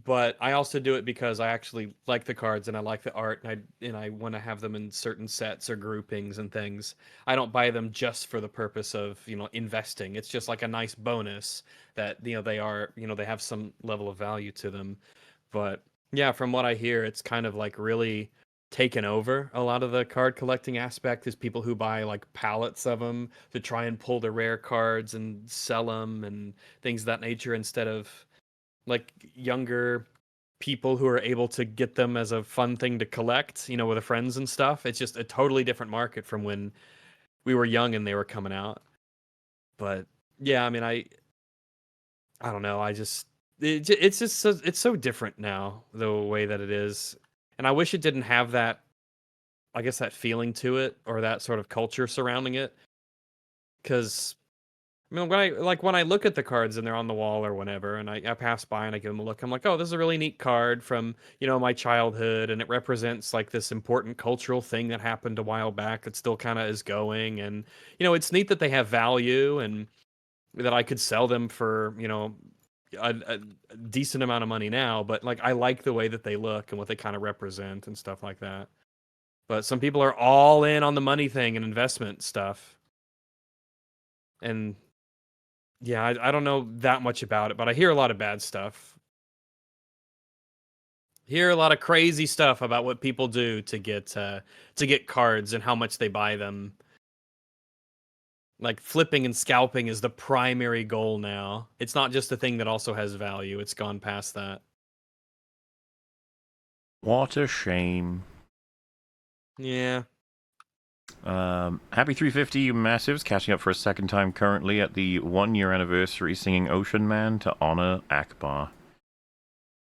But I also do it because I actually like the cards and I like the art, and I want to have them in certain sets or groupings and things. I don't buy them just for the purpose of, investing. It's just like a nice bonus that, they are, they have some level of value to them. But yeah, from what I hear, it's kind of like really taken over a lot of the card collecting aspect is people who buy like pallets of them to try and pull the rare cards and sell them and things of that nature, instead of like younger people who are able to get them as a fun thing to collect, with their friends and stuff. It's just a totally different market from when we were young and they were coming out. But yeah, I mean, I don't know. It's so different now, the way that it is. And I wish it didn't have that, I guess, that feeling to it or that sort of culture surrounding it. Because I mean, when I look at the cards and they're on the wall or whatever, and I pass by and I give them a look, I'm like, oh, this is a really neat card from, my childhood, and it represents like this important cultural thing that happened a while back that still kind of is going, and it's neat that they have value and that I could sell them for, a decent amount of money now, but like I like the way that they look and what they kind of represent and stuff like that. But some people are all in on the money thing and investment stuff. And yeah, I don't know that much about it, but I hear a lot of bad stuff. Hear a lot of crazy stuff about what people do to get cards and how much they buy them. Like flipping and scalping is the primary goal now. It's not just a thing that also has value. It's gone past that. What a shame. Yeah. Happy 350 Massives, catching up for a second time currently at the 1-year anniversary, singing Ocean Man to honor Akbar.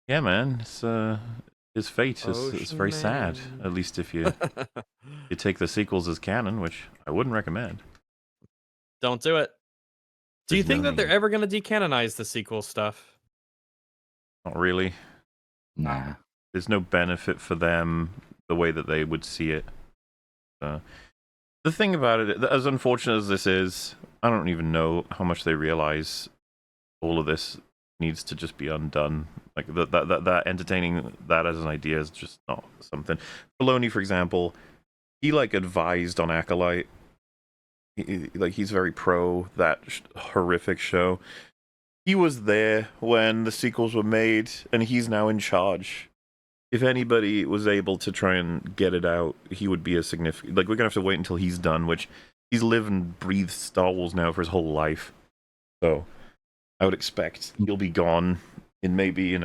Yeah, man, it's, his fate is very sad, at least if you you take the sequels as canon, which I wouldn't recommend. Don't do it. Do you think that they're ever going to decanonize the sequel stuff? Not really. Nah. There's no benefit for them the way that they would see it. The thing about it, as unfortunate as this is, I don't even know how much they realize all of this needs to just be undone. Like that entertaining that as an idea is just not something. Filoni, for example, he like advised on Acolyte. He's very pro that horrific show. He was there when the sequels were made, and he's now in charge. If anybody was able to try and get it out, he would be a significant... Like, we're going to have to wait until he's done, which he's lived and breathed Star Wars now for his whole life. So, I would expect he'll be gone in maybe,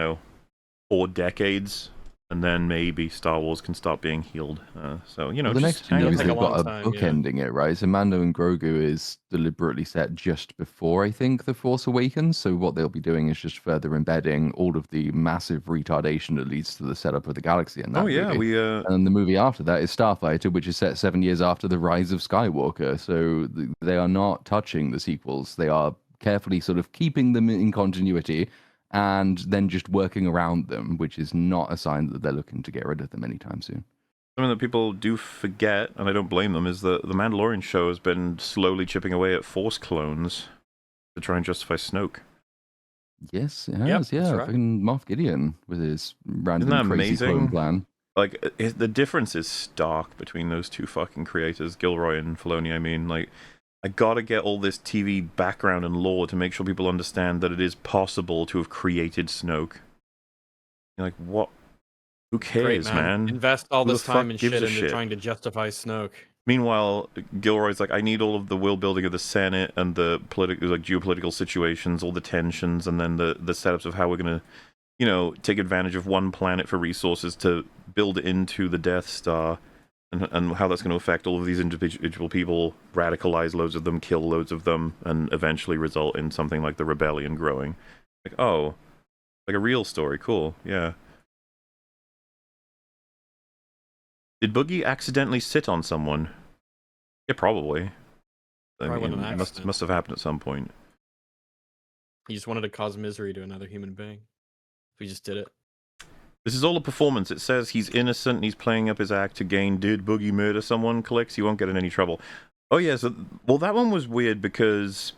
4 decades, and then maybe Star Wars can start being healed. So, the next two movies, they've got a book ending it, right? So Mando and Grogu is deliberately set just before, I think, The Force Awakens. So what they'll be doing is just further embedding all of the massive retardation that leads to the setup of the galaxy in that movie. And then the movie after that is Starfighter, which is set 7 years after the rise of Skywalker. So they are not touching the sequels. They are carefully sort of keeping them in continuity and then just working around them, which is not a sign that they're looking to get rid of them anytime soon. Something that people do forget, and I don't blame them, is that the Mandalorian show has been slowly chipping away at Force clones to try and justify Snoke. Yes, it has, yeah. Right. Fucking Moff Gideon with his random crazy clone plan. Like, the difference is stark between those two fucking creators, Gilroy and Filoni, I mean, like... I gotta get all this TV background and lore to make sure people understand that it is possible to have created Snoke. You're like, what? Who cares, Great, man? Invest all this time and shit into trying to justify Snoke. Meanwhile, Gilroy's like, I need all of the world building of the Senate and the geopolitical situations, all the tensions, and then the setups of how we're gonna, take advantage of one planet for resources to build into the Death Star. And how that's going to affect all of these individual people, radicalize loads of them, kill loads of them, and eventually result in something like the rebellion growing. Like, oh, like a real story. Cool, yeah. Did Boogie accidentally sit on someone? Yeah, probably. I mean, it must have happened at some point. He just wanted to cause misery to another human being. We just did it. This is all a performance. It says he's innocent and he's playing up his act to gain did Boogie murder someone clicks. He won't get in any trouble. Oh, yeah. So, well, that one was weird because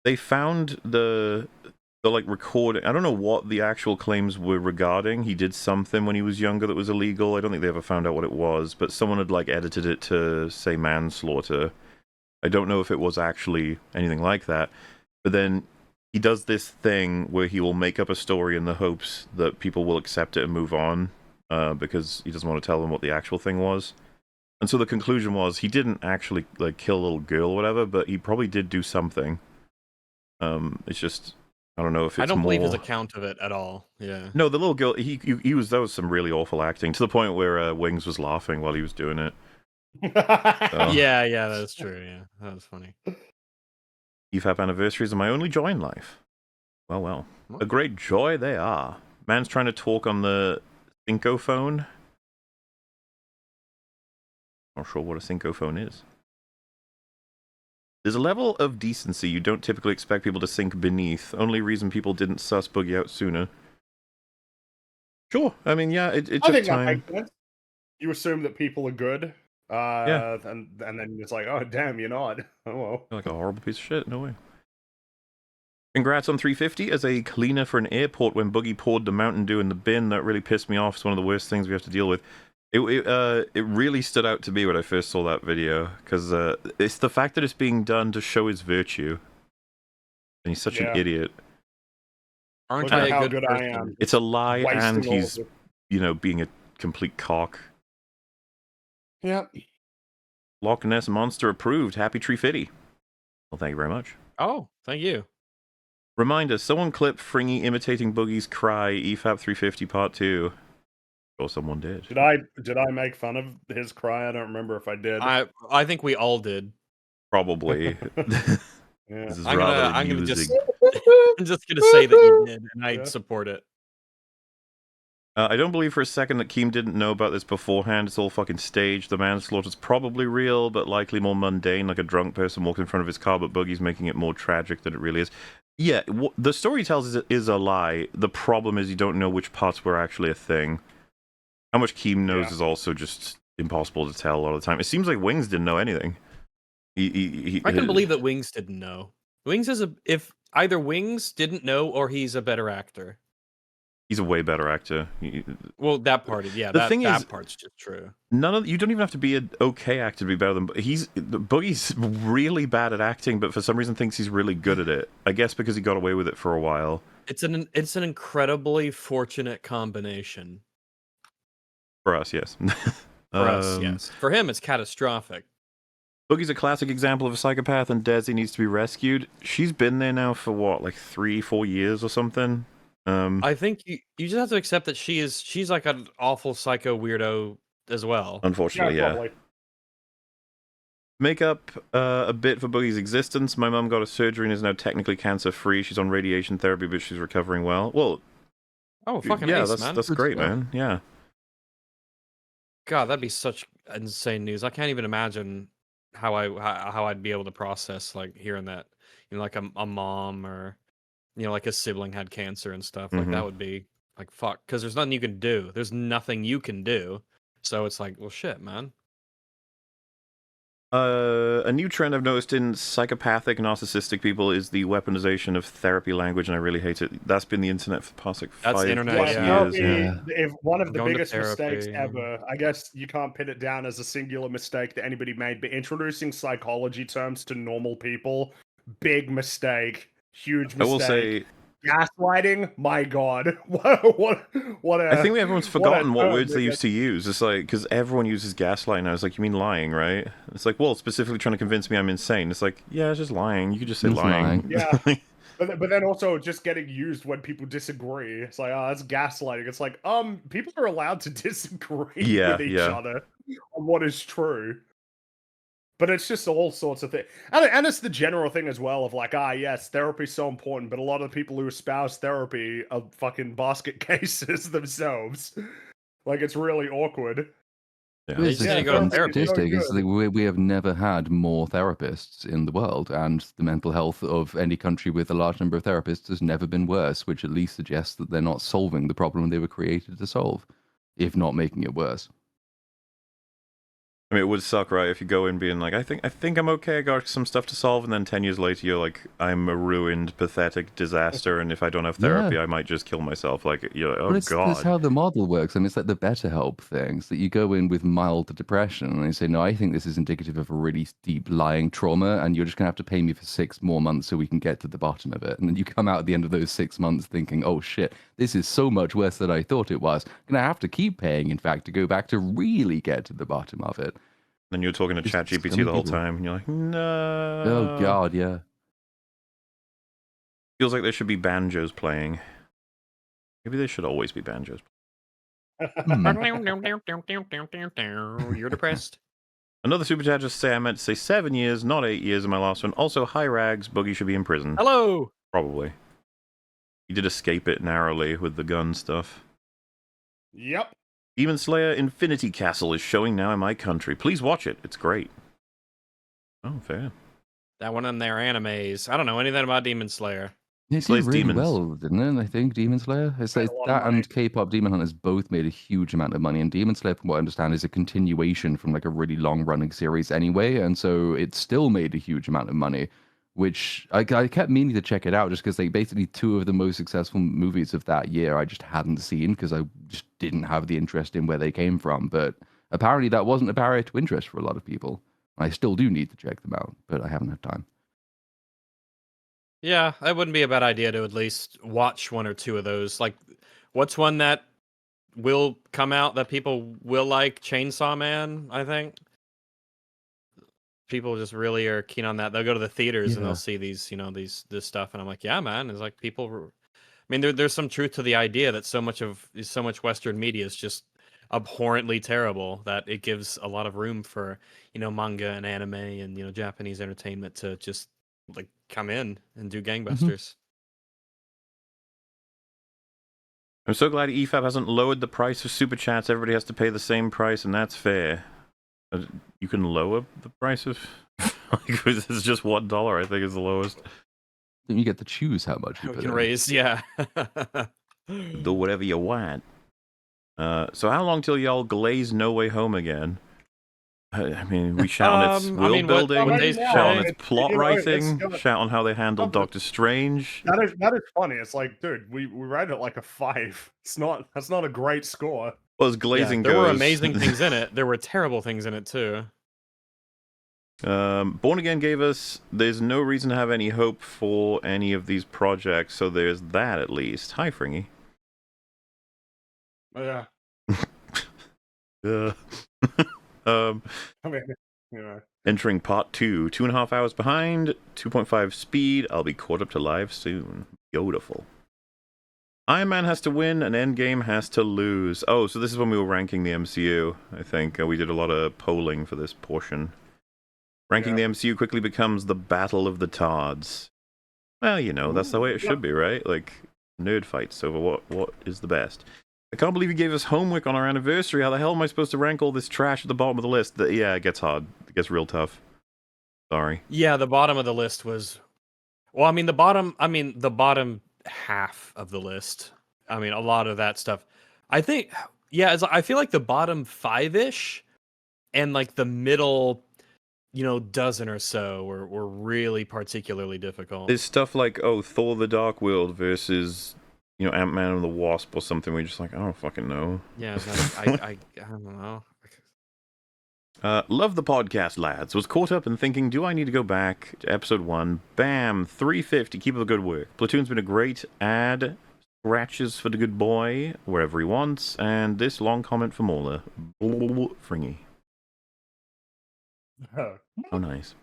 they found the recording. I don't know what the actual claims were regarding. He did something when he was younger that was illegal. I don't think they ever found out what it was, but someone had edited it to say manslaughter. I don't know if it was actually anything like that. But then he does this thing where he will make up a story in the hopes that people will accept it and move on, because he doesn't want to tell them what the actual thing was. And so the conclusion was he didn't actually kill a little girl or whatever, but he probably did do something. It's just, I don't know if it's I don't believe his account of it at all. Yeah. No, the little girl, that was some really awful acting, to the point where Wings was laughing while he was doing it. Yeah, that's true. Yeah, that was funny. EFAP anniversaries are my only joy in life. Well. A great joy they are. Man's trying to talk on the Cinco phone. Not sure what a Cinco phone is. There's a level of decency you don't typically expect people to sink beneath. Only reason people didn't suss Boogie out sooner. Sure. I mean, yeah, it took time. That makes sense. You assume that people are good. And then it's like, oh, damn, you're not. Oh, well. You're like a horrible piece of shit. No way. Congrats on 350 as a cleaner for an airport when Boogie poured the Mountain Dew in the bin. That really pissed me off. It's one of the worst things we have to deal with. It really stood out to me when I first saw that video, because it's the fact that it's being done to show his virtue. And he's such an idiot. Aren't I a good person? I am. It's a lie, and he's, being a complete cock. Yep. Loch Ness Monster approved. Happy Tree Fitty. Well, thank you very much. Oh, thank you. Reminder, someone clip Fringy imitating Boogie's cry, EFAP 350 Part 2. Or someone did. Did I make fun of his cry? I don't remember if I did. I think we all did. Probably. Yeah. This is I'm rather gonna amusing. I'm just gonna say that you did, and I support it. I don't believe for a second that Keem didn't know about this beforehand. It's all fucking staged. The manslaughter's probably real, but likely more mundane, like a drunk person walking in front of his car, but Boogie's making it more tragic than it really is. Yeah, the story tells is a lie. The problem is you don't know which parts were actually a thing. How much Keem knows is also just impossible to tell all the time. It seems like Wings didn't know anything. I can believe that Wings didn't know. Wings is if either Wings didn't know or he's a better actor. He's a way better actor. Well, that part, yeah. That part's just true. You don't even have to be an okay actor to be better than Boogie's really bad at acting, but for some reason thinks he's really good at it. I guess because he got away with it for a while. It's an incredibly fortunate combination. For us, yes. For us, yes. For him, it's catastrophic. Boogie's a classic example of a psychopath, and Desi needs to be rescued. She's been there now for what, like 3-4 years or something. I think you just have to accept that she's like an awful psycho weirdo as well. Unfortunately, yeah. Make up a bit for Boogie's existence. My mum got a surgery and is now technically cancer-free. She's on radiation therapy, but she's recovering well. Well, fucking yeah, ace, man. That's great, man. Yeah. God, that'd be such insane news. I can't even imagine how I'd be able to process like hearing that, like a mom or like a sibling had cancer and stuff. Like that would be like fuck, because there's nothing you can do. There's nothing you can do. So it's like, well, shit, man. A new trend I've noticed in psychopathic, narcissistic people is the weaponization of therapy language, and I really hate it. That's been the internet for the past like 5 years. If one of the biggest mistakes ever, I guess you can't pin it down as a singular mistake that anybody made, but introducing psychology terms to normal people, big mistake, huge mistake. I will say, gaslighting, my god, what I think everyone's forgotten what words they used to use. It's like, because everyone uses gaslight now. It's like, you mean lying, right? It's like, well, specifically trying to convince me I'm insane. It's like, yeah, it's just lying. You could just say lying. Yeah. But then also just getting used when people disagree. It's like, oh, that's gaslighting. It's like, people are allowed to disagree with each other on what is true. But it's just all sorts of things. And it's the general thing as well of like, yes, therapy's so important, but a lot of the people who espouse therapy are fucking basket cases themselves. Like, it's really awkward. The statistic is that we have never had more therapists in the world, and the mental health of any country with a large number of therapists has never been worse, which at least suggests that they're not solving the problem they were created to solve, if not making it worse. I mean, it would suck, right, if you go in being like, I think I'm okay, I got some stuff to solve, and then 10 years later you're like, I'm a ruined, pathetic disaster, and if I don't have therapy, I might just kill myself. Like, you're like, oh, God. That's how the model works. I mean, it's like the BetterHelp things, that you go in with mild depression, and you say, no, I think this is indicative of a really deep lying trauma, and you're just going to have to pay me for 6 more months so we can get to the bottom of it. And then you come out at the end of those 6 months thinking, oh, shit, this is so much worse than I thought it was. I'm going to have to keep paying, in fact, to go back to really get to the bottom of it. Then you're talking to ChatGPT the whole time, and you're like, no. Oh, God, yeah. Feels like there should be banjos playing. Maybe there should always be banjos. You're depressed. Another super chat just say I meant to say 7 years, not 8 years in my last one. Also, hi Rags, Boogie should be in prison. Hello! Probably. He did escape it narrowly with the gun stuff. Yep. Demon Slayer Infinity Castle is showing now in my country. Please watch it. It's great. Oh, fair. That one in their animes. I don't know anything about Demon Slayer. It did really well, didn't it? I think Demon Slayer. It's like that and K-pop Demon Hunters both made a huge amount of money. And Demon Slayer, from what I understand, is a continuation from like a really long-running series anyway. And so it still made a huge amount of money, which I kept meaning to check it out just because they basically 2 of the most successful movies of that year I just hadn't seen because I just didn't have the interest in where they came from. But apparently that wasn't a barrier to interest for a lot of people. I still do need to check them out, but I haven't had time. Yeah, that wouldn't be a bad idea to at least watch 1 or 2 of those. Like, what's one that will come out that people will like? Chainsaw Man, I think. People just really are keen on that. They'll go to the theaters and they'll see these, this stuff, and I'm like, yeah, man. It's like people. I mean, there's some truth to the idea that so much Western media is just abhorrently terrible that it gives a lot of room for, manga and anime and, Japanese entertainment to just like come in and do gangbusters. I'm so glad EFAP hasn't lowered the price of super chats. Everybody has to pay the same price, and that's fair. You can lower the price of. It's just $1. I think is the lowest. Then you get to choose how much you We put can in. raise, yeah. Do whatever you want. So how long till y'all glaze No Way Home again? I mean, we shout on its world building, shout on its plot writing, shout on how they handled Doctor Strange. That is funny. It's like, dude, we rated it like a 5. That's not a great score. Well, as glazing there goes, were amazing things in it. There were terrible things in it too. Born Again gave us, there's no reason to have any hope for any of these projects, so there's that at least. Hi, Fringy. Yeah. I mean, yeah. Entering part 2, 2.5 hours behind, 2.5 speed. I'll be caught up to live soon. Beautiful. Iron Man has to win, and Endgame has to lose. Oh, so this is when we were ranking the MCU, I think. We did a lot of polling for this portion. Ranking the MCU quickly becomes the battle of the Tards. Well, that's the way it should be, right? Like, nerd fights over what is the best. I can't believe you gave us homework on our anniversary. How the hell am I supposed to rank all this trash at the bottom of the list? Yeah, it gets hard. It gets real tough. Sorry. Yeah, the bottom of the list was... Well, the bottom half of the list. A lot of that stuff. I think... Yeah, I feel like the bottom 5-ish and like the middle... dozen or so were really particularly difficult. There's stuff like, Thor the Dark World versus... Ant-Man and the Wasp or something. We're just like, I don't fucking know. Yeah, I don't know. Love the podcast, lads. Was caught up in thinking, do I need to go back to episode 1? Bam, 350. Keep up the good work. Platoon's been a great ad. Scratches for the good boy wherever he wants. And this long comment from Mola. Fringy. Oh, nice.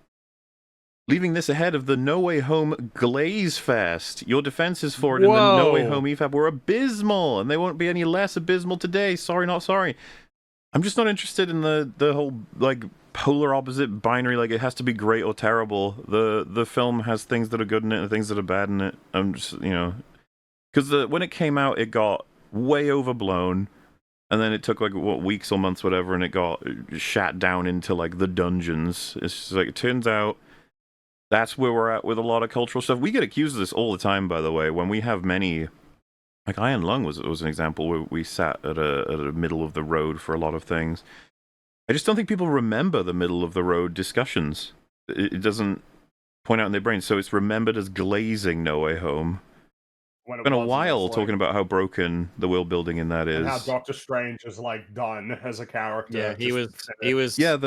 Leaving this ahead of the No Way Home Glaze Fest. Your defenses for it in the No Way Home EFAP were abysmal, and they won't be any less abysmal today. Sorry, not sorry. I'm just not interested in the whole, like, polar opposite binary, like, it has to be great or terrible. The film has things that are good in it and things that are bad in it. I'm just, because when it came out, it got way overblown, and then it took, like, weeks or months, whatever, and it got shat down into, like, the dungeons. It's just, like, it turns out that's where we're at with a lot of cultural stuff. We get accused of this all the time, by the way, when we have many... Like, Iron Lung was an example where we sat at a middle of the road for a lot of things. I just don't think people remember the middle of the road discussions. It doesn't point out in their brains, so it's remembered as glazing No Way Home. It's been a while talking about how broken the world building in that is. And how Doctor Strange is, like, done as a character. Yeah, he was... Yeah,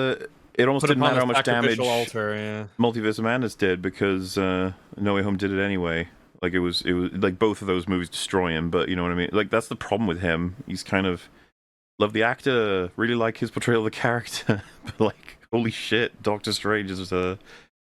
it almost didn't matter how much damage altar, Multiverse of Madness did, because No Way Home did it anyway. Like, it was like both of those movies destroy him, but you know what I mean? Like, that's the problem with him. He's kind of... Love the actor, really like his portrayal of the character, but like, holy shit, Doctor Strange is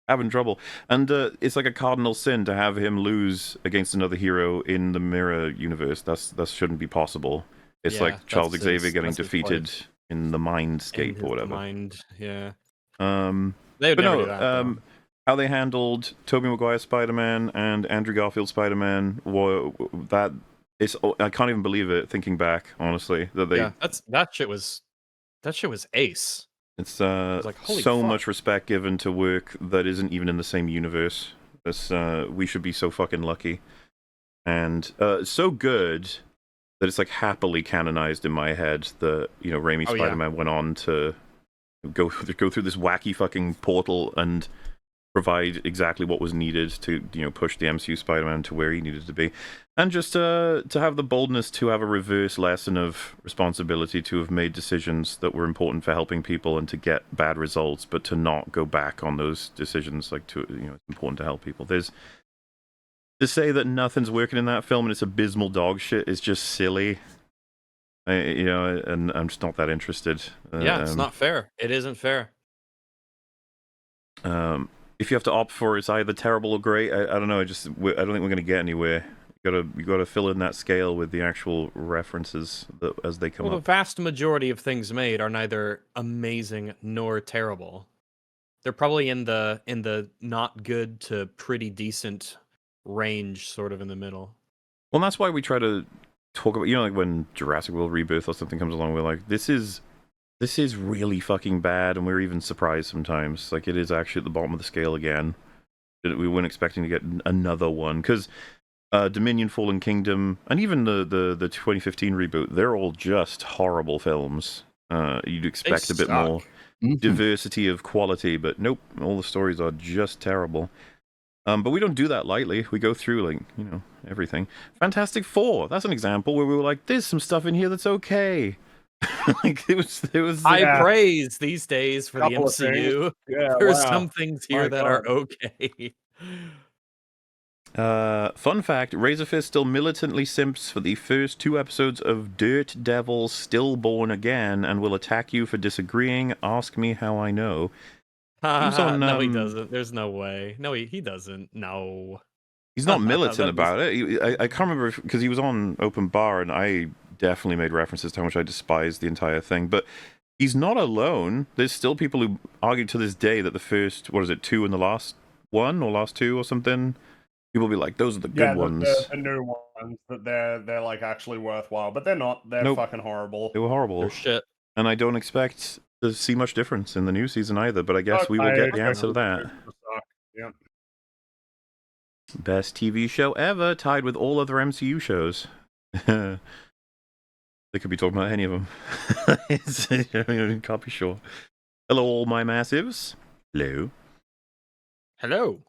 having trouble. And it's like a cardinal sin to have him lose against another hero in the mirror universe. That shouldn't be possible. It's like Charles Xavier getting defeated in the Mindscape or whatever. Yeah. They would never do that, how they handled Tobey Maguire Spider-Man and Andrew Garfield Spider-Man, I can't even believe it, thinking back, honestly. That shit was ace. It's like, so much respect given to work that isn't even in the same universe. We should be so fucking lucky. And so good that it's like happily canonized in my head that, Raimi Spider-Man went on to go through this wacky fucking portal and provide exactly what was needed to, push the MCU Spider-Man to where he needed to be. And just to have the boldness to have a reverse lesson of responsibility, to have made decisions that were important for helping people and to get bad results, but to not go back on those decisions, like, it's important to help people. To say that nothing's working in that film and it's abysmal dog shit is just silly. And I'm just not that interested. It's not fair. It isn't fair. If you have to opt for it's either terrible or great, I don't know. I don't think we're going to get anywhere You gotta fill in that scale with the actual references as they come Well, up. the vast majority of things made are neither amazing nor terrible. They're probably in the not good to pretty decent range, sort of in the middle. Well, that's why we try to talk about, like when Jurassic World Rebirth or something comes along, we're like, this is really fucking bad, and we're even surprised sometimes. Like, it is actually at the bottom of the scale again. We weren't expecting to get another one, because Dominion, Fallen Kingdom, and even the 2015 reboot, they're all just horrible films. You'd expect a bit more diversity of quality, but nope, all the stories are just terrible. But we don't do that lightly. We go through, like, everything. Fantastic Four, that's an example where we were like, there's some stuff in here that's okay. Like, it was high praise these days for the MCU. Yeah, There's some things here that are okay. Fun fact, Razorfist still militantly simps for the first 2 episodes of Dirt Devil Stillborn Again and will attack you for disagreeing. Ask me how I know. No, he doesn't. There's no way. No, he doesn't. No. He's not militant about it. I can't remember, because he was on Open Bar, and I definitely made references to how much I despise the entire thing. But he's not alone. There's still people who argue to this day that the first, 2 and the last one, or last 2 or something, people will be like, those are the good ones. The new ones, that they're like actually worthwhile, but they're not. They're fucking horrible. They were horrible. They're shit. And I don't expect to see much difference in the new season either, but I guess we will get the answer to that. Yep. Best TV show ever, tied with all other MCU shows. They could be talking about any of them. I can't be sure. Hello, all my massives. Hello. Hello.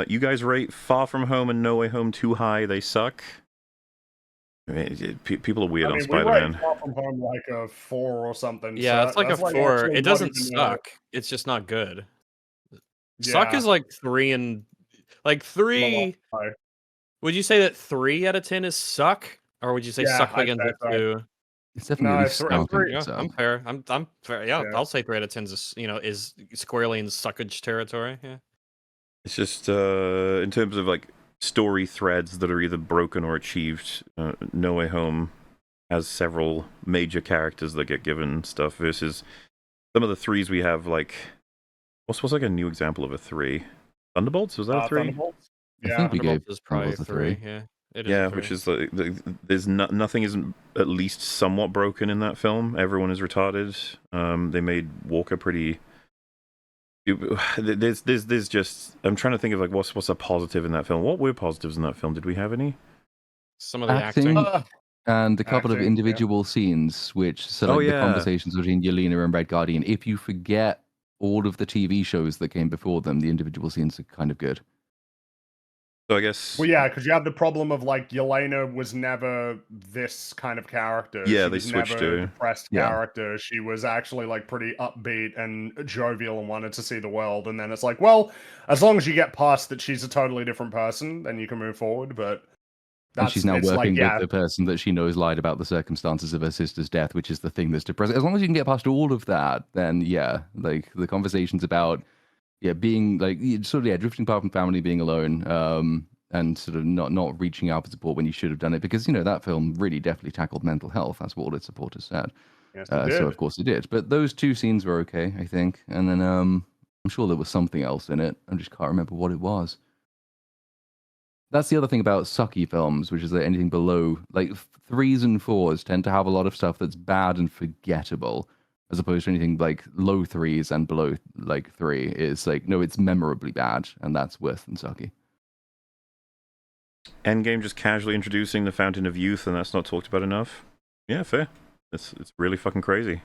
You guys rate Far From Home and No Way Home too high. They suck. I mean, people are weird on Spider-Man. We rate Far From Home like a 4 or something. Yeah, so it's like a 4. It doesn't suck. It's just not good. Suck is like 3 and... Like 3... Would you say that 3 out of 10 is suck? Or would you say suck begins with 2? It's definitely I'm fair. I'm fair. Yeah, I'll say 3 out of 10 is squarely in suckage territory. Yeah. It's just in terms of like story threads that are either broken or achieved. No Way Home has several major characters that get given stuff versus some of the 3s we have. Like, what's like a new example of a 3? Thunderbolts, was that a 3? Thunderbolts? Yeah, I think we gave probably a 3. Yeah, it is. Which is like there's nothing isn't at least somewhat broken in that film. Everyone is retarded. They made Walker pretty. There's just, I'm trying to think of like what's a positive in that film. What were positives in that film? Did we have any? Some of the acting. And a couple of individual scenes, which the conversations between Yelena and Red Guardian. If you forget all of the TV shows that came before them, the individual scenes are kind of good. So I guess... Well, yeah, because you have the problem of, like, Yelena was never this kind of character. Yeah, they switched to... a depressed character. She was actually, like, pretty upbeat and jovial and wanted to see the world. And then it's like, well, as long as you get past that she's a totally different person, then you can move forward, but... And she's now working with the person that she knows lied about the circumstances of her sister's death, which is the thing that's depressing. As long as you can get past all of that, then like the conversations about being like drifting apart from family, being alone, and sort of not reaching out for support when you should have done it, because that film really definitely tackled mental health. That's what all its supporters said. Yes, it did. So of course it did. But those 2 scenes were okay, I think. And then I'm sure there was something else in it. I just can't remember what it was. That's the other thing about sucky films, which is that anything below, like 3s and 4s tend to have a lot of stuff that's bad and forgettable, as opposed to anything like low 3s and below like 3 is like, no, it's memorably bad, and that's worse than sucky. Endgame just casually introducing the Fountain of Youth, and that's not talked about enough. Yeah, fair. It's really fucking crazy.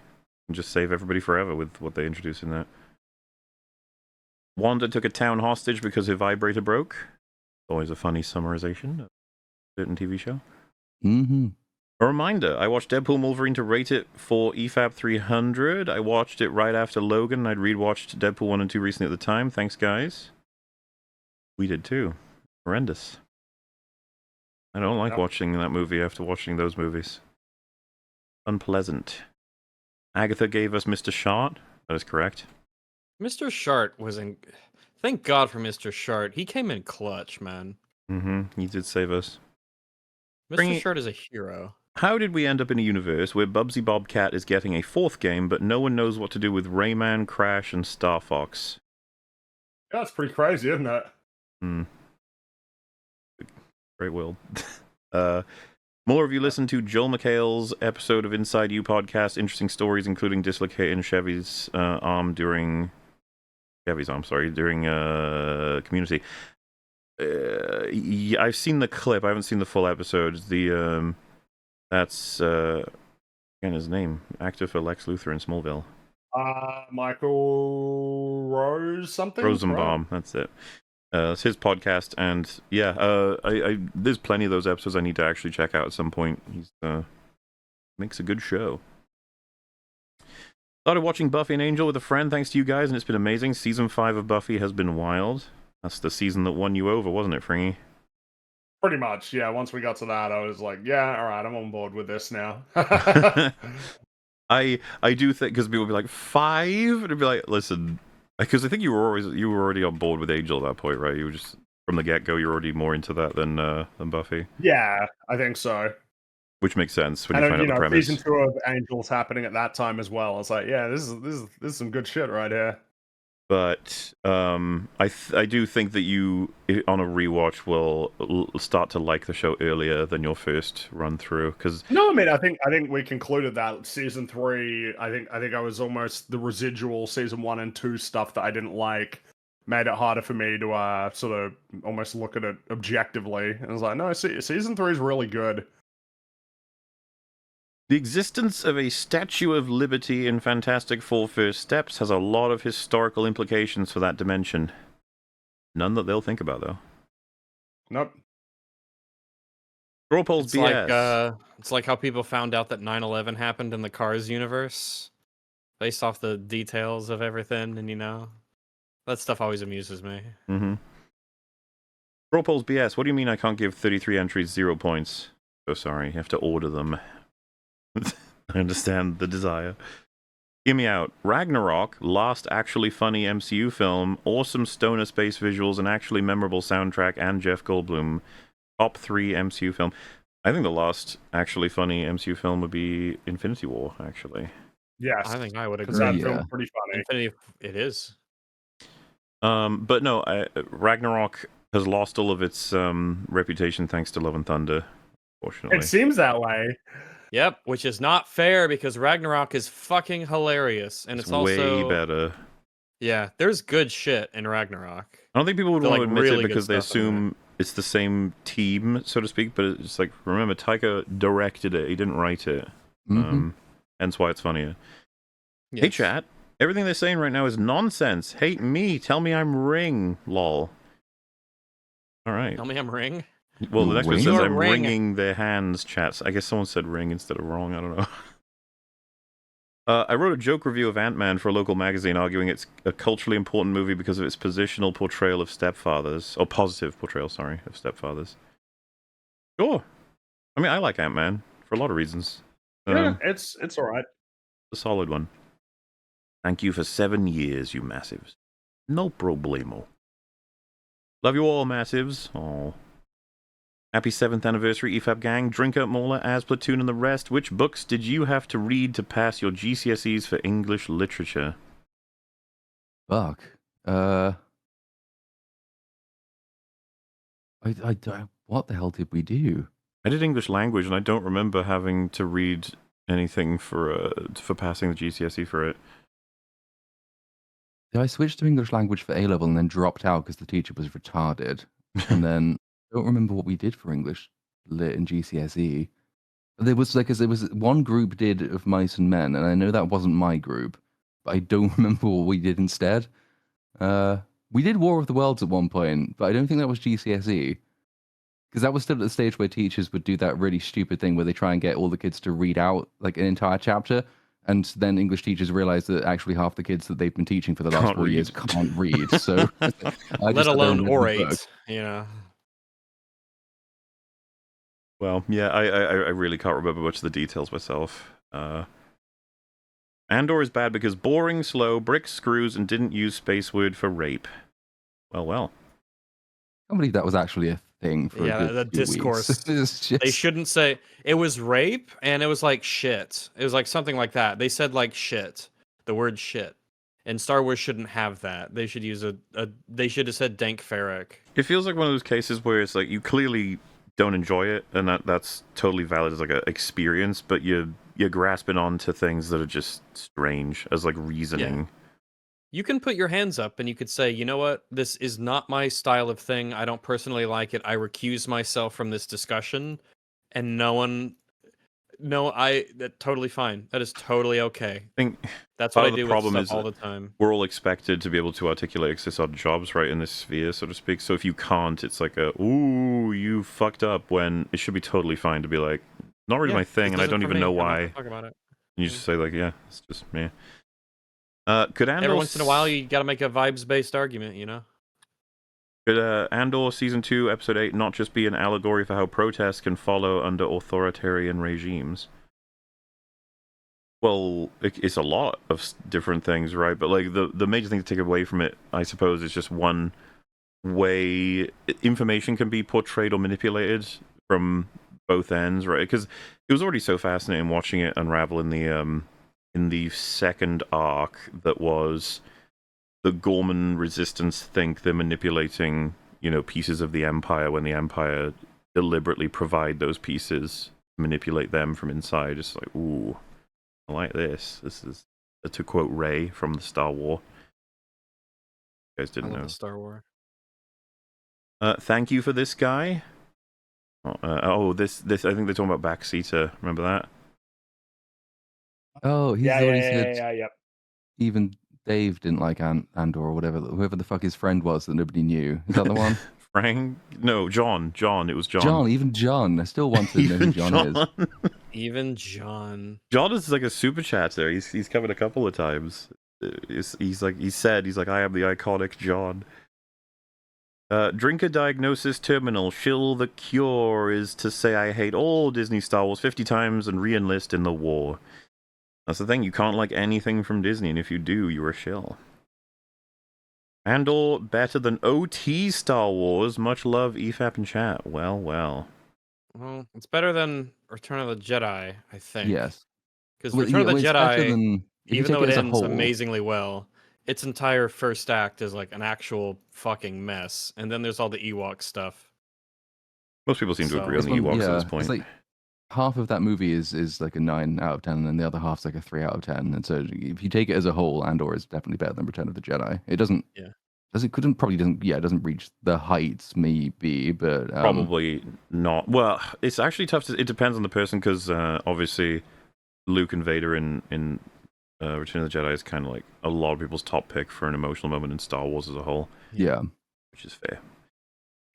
And just save everybody forever with what they introduce in that. Wanda took a town hostage because her vibrator broke. Always a funny summarization of a certain TV show. Mm-hmm. A reminder, I watched Deadpool and Wolverine to rate it for EFAP 300. I watched it right after Logan, and I'd rewatched Deadpool 1 and 2 recently at the time. Thanks, guys. We did too. Horrendous. I don't like watching that movie after watching those movies. Unpleasant. Agatha gave us Mr. Shart. That is correct. Mr. Shart was in... Thank God for Mr. Shart. He came in clutch, man. He did save us. Mr. Short is a hero. How did we end up in a universe where Bubsy Bobcat is getting a 4th game, but no one knows what to do with Rayman, Crash, and Star Fox? Yeah, that's pretty crazy, isn't it? Great world. More of you listened to Joel McHale's episode of Inside You podcast. Interesting stories, including dislocating Chevy's arm during Community. Yeah, I've seen the clip. I haven't seen the full episode. That's again his name, actor for Lex Luthor in Smallville. Michael Rose something. Rosenbaum. Right? That's it. It's his podcast, and yeah, there's plenty of those episodes I need to actually check out at some point. He's makes a good show. Started watching Buffy and Angel with a friend, thanks to you guys, and it's been amazing. Season 5 of Buffy has been wild. That's the season that won you over, wasn't it, Fringy? Pretty much, yeah. Once we got to that, I was like, yeah, all right, I'm on board with this now. I do think, because people would be like, 5? And it'd be like, listen, because I think you were already on board with Angel at that point, right? You were just, from the get-go, you're already more into that than Buffy. Yeah, I think so. Which makes sense when you find out the premise. Season 2 of Angel's happening at that time as well. I was like, yeah, this is some good shit right here. But I do think that you, on a rewatch, will start to like the show earlier than your first run through. Because no, I mean, I think we concluded that season 3. I think I was almost the residual season 1 and 2 stuff that I didn't like. Made it harder for me to sort of almost look at it objectively. And I was like, no, season 3 is really good. The existence of a Statue of Liberty in Fantastic Four First Steps has a lot of historical implications for that dimension. None that they'll think about, though. Nope. Drawpole's BS. It's like how people found out that 9/11 happened in the Cars universe, based off the details of everything, and that stuff always amuses me. Mm-hmm. Drawpole's BS. What do you mean I can't give 33 entries 0 points? So sorry, you have to order them. I understand the desire. Hear me out. Ragnarok, last actually funny MCU film, awesome stoner space visuals, and actually memorable soundtrack, and Jeff Goldblum. Top 3 MCU film. I think the last actually funny MCU film would be Infinity War, actually. Yes. I think I would agree. That film's pretty funny. It is. But no, Ragnarok has lost all of its reputation thanks to Love and Thunder, fortunately. It seems that way. Yep, which is not fair because Ragnarok is fucking hilarious, and it's also way better. Yeah, there's good shit in Ragnarok. I don't think people would want to admit it because they assume it's the same team, so to speak. But it's like, remember, Taika directed it; he didn't write it. Mm-hmm. Hence why it's funnier. Yes. Hey, chat! Everything they're saying right now is nonsense. Hate me. Tell me I'm Ring. Lol. All right. Tell me I'm Ring. Well, the next one says I'm wringing their hands, chats. I guess someone said ring instead of wrong. I don't know. I wrote a joke review of Ant-Man for a local magazine, arguing it's a culturally important movie because of its positional portrayal of stepfathers. Or positive portrayal, sorry, of stepfathers. Sure. I mean, I like Ant-Man for a lot of reasons. Yeah, it's all right. A solid one. Thank you for 7 years, you massives. No problemo. Love you all, massives. Oh. Happy 7th anniversary, EFAP gang. Drinker, Mauler, As Platoon, and the rest. Which books did you have to read to pass your GCSEs for English literature? Fuck. I don't. What the hell did we do? I did English language, and I don't remember having to read anything for passing the GCSE for it. I switched to English language for A-level and then dropped out because the teacher was retarded. And then I don't remember what we did for English lit in GCSE. There was one group did of Mice and Men, and I know that wasn't my group, but I don't remember what we did instead. We did War of the Worlds at one point, but I don't think that was GCSE. Because that was still at the stage where teachers would do that really stupid thing where they try and get all the kids to read out like an entire chapter, and then English teachers realize that actually half the kids that they've been teaching for the last 4 years can't read. So, let alone orate, Well, yeah, I really can't remember much of the details myself. Andor is bad because boring, slow, bricks, screws, and didn't use space word for rape. Well. I can't believe that was actually a thing for a good the 2 discourse. weeks. It's just... They shouldn't say it was rape, and it was like shit. It was like something like that. They said like shit, the word shit, and Star Wars shouldn't have that. They should use they should have said dank ferric. It feels like one of those cases where it's like you clearly don't enjoy it, and that's totally valid as like an experience, but you're grasping onto things that are just strange as like reasoning. Yeah. You can put your hands up and you could say, you know what, this is not my style of thing. I don't personally like it. I recuse myself from this discussion. And that's totally fine. That is totally okay. I think that's what I the do problem with is stuff all the time. We're all expected to be able to articulate access our jobs right in this sphere, so to speak. So if you can't, it's like ooh, you fucked up, when it should be totally fine to be like, not really my thing, and I don't even know why. Talk about it. And you just say like, yeah, it's just me. Could Andor every once in a while you got to make a vibes-based argument, you know? Could Andor Season 2, Episode 8 not just be an allegory for how protests can follow under authoritarian regimes? Well, it's a lot of different things, right? But like the major thing to take away from it, I suppose, is just one way information can be portrayed or manipulated from both ends, right? Because it was already so fascinating watching it unravel in the second arc that was the Gorman resistance think they're manipulating, pieces of the Empire when the Empire deliberately provide those pieces, manipulate them from inside. It's like, ooh, I like this. This is, to quote Rey from the Star Wars. You guys didn't know. The Star Wars. Thank you for this guy. This I think they're talking about Backseater. Remember that? Oh, he's already said. Yep. Even Dave didn't like Andor or whatever, whoever the fuck his friend was that nobody knew. Is that the one? Frank? No, John. It was John. Even John. I still want to know who John is. Even John. John is like a super chatter. He's covered a couple of times. He's like, I am the iconic John. Drinker diagnosis terminal. Shill the cure is to say I hate all Disney Star Wars 50 times and re-enlist in the war. That's the thing, you can't like anything from Disney, and if you do, you're a shill. Andor better than OT Star Wars. Much love, EFAP and chat. Well. Well, it's better than Return of the Jedi, I think. Yes. Because Return of the Jedi, even though it ends whole, amazingly well, its entire first act is like an actual fucking mess. And then there's all the Ewok stuff. Most people seem to agree on the Ewoks at this point. It's like half of that movie is like a 9 out of 10, and then the other half's like a 3 out of 10. And so if you take it as a whole, Andor is definitely better than Return of the Jedi. It doesn't. Yeah. It doesn't reach the heights maybe, but probably not. Well, it's actually tough. It depends on the person, because obviously Luke and Vader in Return of the Jedi is kind of like a lot of people's top pick for an emotional moment in Star Wars as a whole. Yeah, which is fair.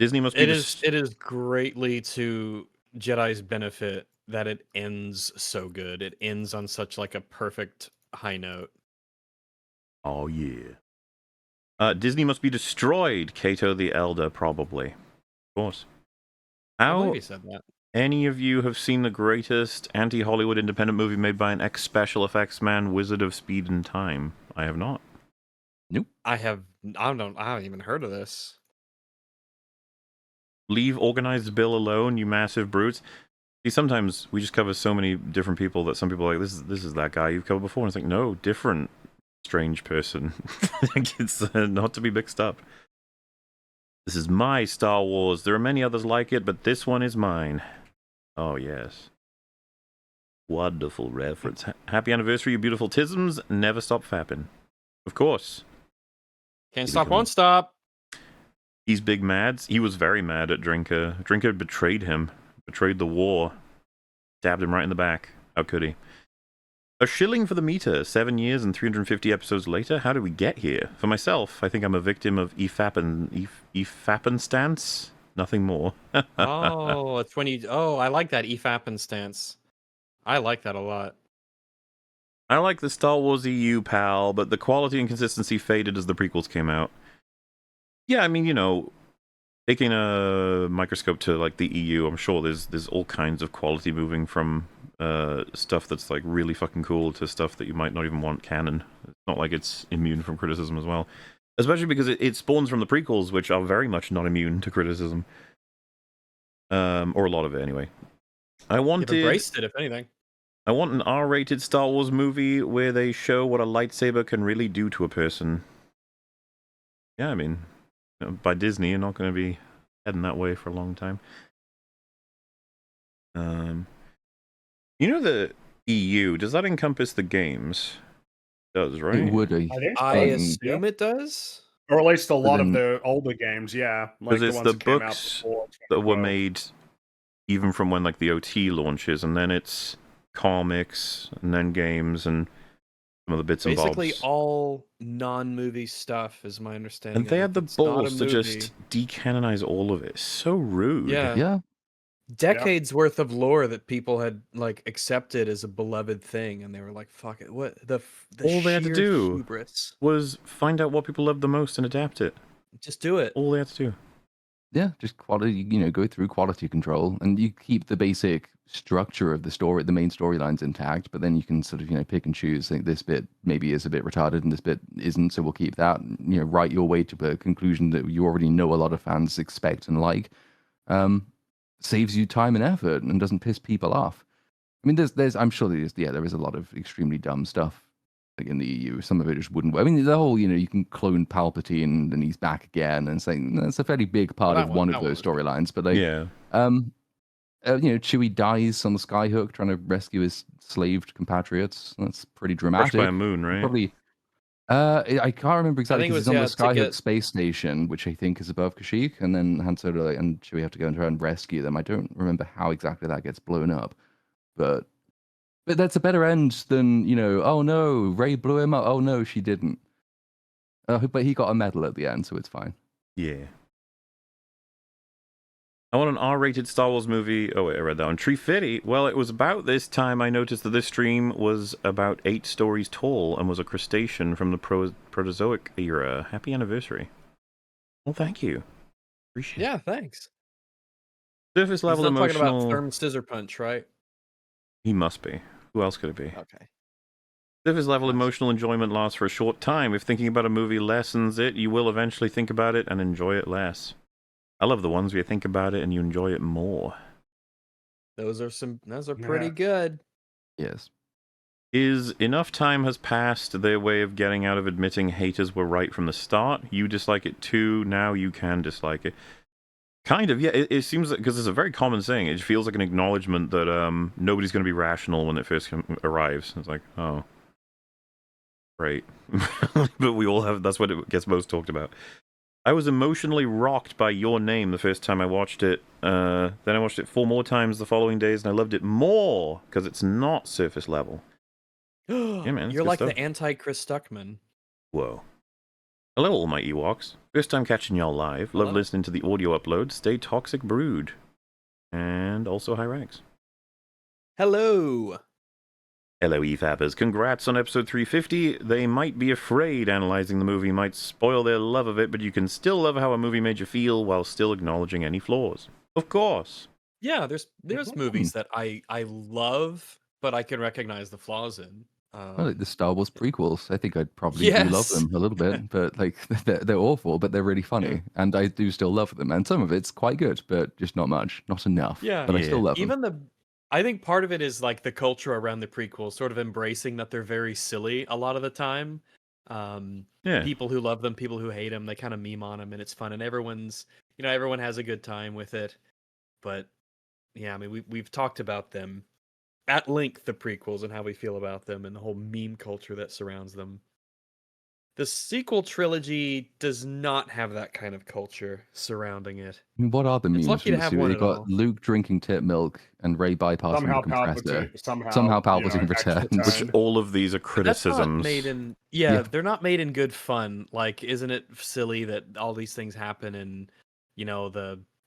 Disney must be. It is greatly to Jedi's benefit that it ends so good. It ends on such like a perfect high note. Oh yeah. Disney must be destroyed, Cato the Elder, probably. Of course. I believe he said that. Any of you have seen the greatest anti-Hollywood independent movie made by an ex-special effects man, Wizard of Speed and Time? I have not. Nope. I haven't even heard of this. Leave organized Bill alone, you massive brutes. See, sometimes we just cover so many different people that some people are like, this is that guy you've covered before. And it's like, no, different strange person. It's not to be mixed up. This is my Star Wars. There are many others like it, but this one is mine. Oh, yes. Wonderful reference. Happy anniversary, you beautiful tisms. Never stop fapping. Of course. Can't stop, won't stop. He's big mads. He was very mad at Drinker. Drinker betrayed him. Betrayed the war. Stabbed him right in the back. How could he? A shilling for the meter. 7 years and 350 episodes later. How did we get here? For myself, I think I'm a victim of EFAP stance. Nothing more. Oh, it's when you... Oh, I like that EFAP stance. I like that a lot. I like the Star Wars EU, pal, but the quality and consistency faded as the prequels came out. Yeah, I mean, taking a microscope to like the EU, I'm sure there's all kinds of quality moving from stuff that's like really fucking cool to stuff that you might not even want canon. It's not like it's immune from criticism as well. Especially because it spawns from the prequels, which are very much not immune to criticism. or a lot of it anyway. I You've wanted embraced it, if anything. I want an R-rated Star Wars movie where they show what a lightsaber can really do to a person. Yeah, I mean, by Disney, you're not going to be heading that way for a long time. You know the EU, does that encompass the games? It does, right? It would. I assume it does. Or at least a lot of the older games, yeah. Because Like it's the ones the that came out books before that were 2012. made even from when like the OT launches, and then it's comics, and then games, and some of the bits and bobs. Basically all non-movie stuff, is my understanding. And they had the balls to just decanonize all of it. So rude. Yeah. Decades worth of lore that people had like accepted as a beloved thing, and they were like, "Fuck it!" What the all they had to do hubris was find out what people loved the most and adapt it. Just do it. All they had to do. Yeah, just quality. Go through quality control, and you keep the basic structure of the story, the main storylines intact. But then you can sort of pick and choose. Think this bit maybe is a bit retarded, and this bit isn't. So we'll keep that. Write your way to a conclusion that you already know a lot of fans expect and like. Saves you time and effort and doesn't piss people off. I mean, I'm sure there is a lot of extremely dumb stuff like in the EU. Some of it just wouldn't work. I mean, the whole, you can clone Palpatine and he's back again, and saying that's a fairly big part of one of those storylines. But like, Chewie dies on the Skyhook trying to rescue his slaved compatriots. That's pretty dramatic. Crushed by a moon, right? Probably. I can't remember exactly because it's on the Skyhook space station, which I think is above Kashyyyk, and then Han Solo and Chewie have to go and try and rescue them. I don't remember how exactly that gets blown up, but that's a better end than oh no, Rey blew him up. Oh no, she didn't. But he got a medal at the end, so it's fine. Yeah. I want an R-rated Star Wars movie. Oh wait, I read that one. Tree Fitty. Well, it was about this time I noticed that this stream was about 8 stories tall and was a crustacean from the Proterozoic era. Happy anniversary. Well, thank you. Appreciate it. Yeah, thanks. Surface level emotional. Talking about Therm Scissor Punch, right? He must be. Who else could it be? Okay. Surface level emotional enjoyment lasts for a short time. If thinking about a movie lessens it, you will eventually think about it and enjoy it less. I love the ones where you think about it and you enjoy it more. Those are pretty good. Yes. Is enough time has passed their way of getting out of admitting haters were right from the start? You dislike it too, now you can dislike it. Kind of, yeah. It seems like, because it's a very common saying, it feels like an acknowledgement that nobody's going to be rational when it first arrives. It's like, oh, great. But we all have, that's what it gets most talked about. I was emotionally rocked by Your Name the first time I watched it. Then I watched it 4 more times the following days, and I loved it more because it's not surface level. Yeah, man, you're like the anti-Chris Stuckman. Whoa. Hello, all my Ewoks. First time catching y'all live. Love listening to the audio upload. Stay toxic brood. And also hi ranks. Hello. Hello, EFAPers. Congrats on episode 350. They might be afraid analyzing the movie might spoil their love of it, but you can still love how a movie made you feel while still acknowledging any flaws. Of course. Yeah, there's movies that I love, but I can recognize the flaws in. Like the Star Wars prequels. I think I'd probably do love them a little bit, but like they're awful, but they're really funny, and I do still love them. And some of it's quite good, but just not much, not enough. Yeah, but I still love them. I think part of it is like the culture around the prequels, sort of embracing that they're very silly a lot of the time. People who love them, people who hate them, they kind of meme on them, and it's fun, and everyone has a good time with it. But yeah, I mean, we've talked about them at length, the prequels, and how we feel about them, and the whole meme culture that surrounds them. The sequel trilogy does not have that kind of culture surrounding it. I mean, what are the memes? It's lucky to have one. You've got Luke drinking tit milk and Rey bypassing the compressor. Somehow Palpatine returns. Which all of these are criticisms. They're not made in good fun. Like, isn't it silly that all these things happen in,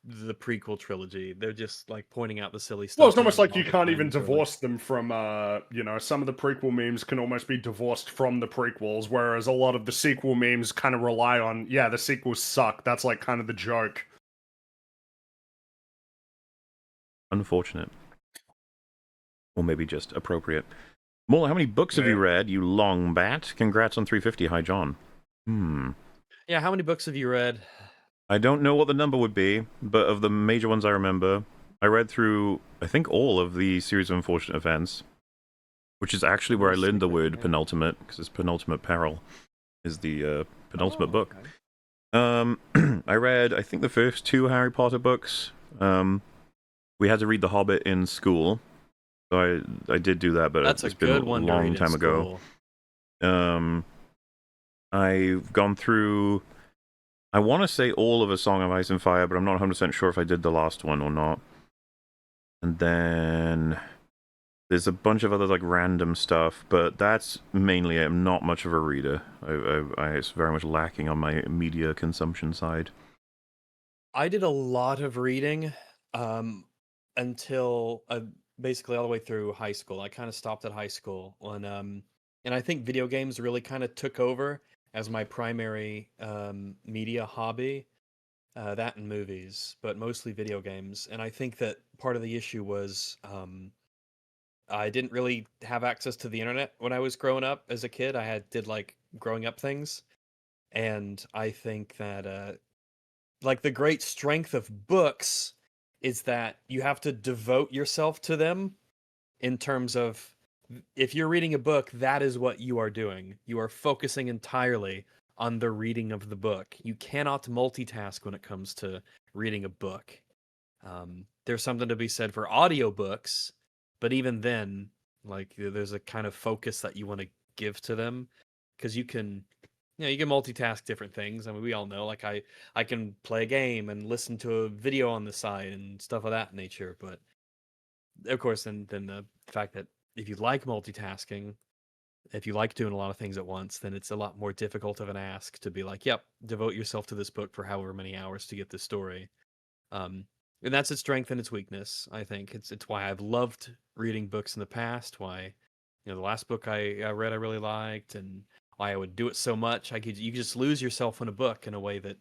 the prequel trilogy? They're just like pointing out the silly stuff. Well, it's almost like you can't even divorce them from, some of the prequel memes can almost be divorced from the prequels, whereas a lot of the sequel memes kind of rely on, the sequels suck. That's like kind of the joke. Unfortunate. Or maybe just appropriate. Mola, how many books have you read, you long bat? Congrats on 350. Hi, John. Yeah, how many books have you read? I don't know what the number would be, but of the major ones I remember, I read through, I think, all of the Series of Unfortunate Events, which is actually where I learned the word penultimate, because it's penultimate peril is the penultimate book. Okay. I read, I think, the first 2 Harry Potter books. We had to read The Hobbit in school, so I did do that, but it's been a long time ago. I've gone through, I want to say all of A Song of Ice and Fire, but I'm not 100% sure if I did the last one or not. And then there's a bunch of other like random stuff, but that's mainly, I'm not much of a reader. It's very much lacking on my media consumption side. I did a lot of reading until basically all the way through high school. I kind of stopped at high school and I think video games really kind of took over as my primary media hobby. That and movies, but mostly video games. And I think that part of the issue was I didn't really have access to the internet when I was growing up as a kid. I did like growing up things, and I think that like the great strength of books is that you have to devote yourself to them in terms of if you're reading a book, that is what you are doing. You are focusing entirely on the reading of the book. You cannot multitask when it comes to reading a book. There's something to be said for audiobooks, but even then, like there's a kind of focus that you want to give to them because you can multitask different things. I mean, we all know, like I can play a game and listen to a video on the side and stuff of that nature. But of course, then the fact that if you like multitasking, if you like doing a lot of things at once, then it's a lot more difficult of an ask to be like, yep, devote yourself to this book for however many hours to get this story. And that's its strength and its weakness. I think it's why I've loved reading books in the past. Why, the last book I read I really liked, and why I would do it so much. You could just lose yourself in a book in a way that,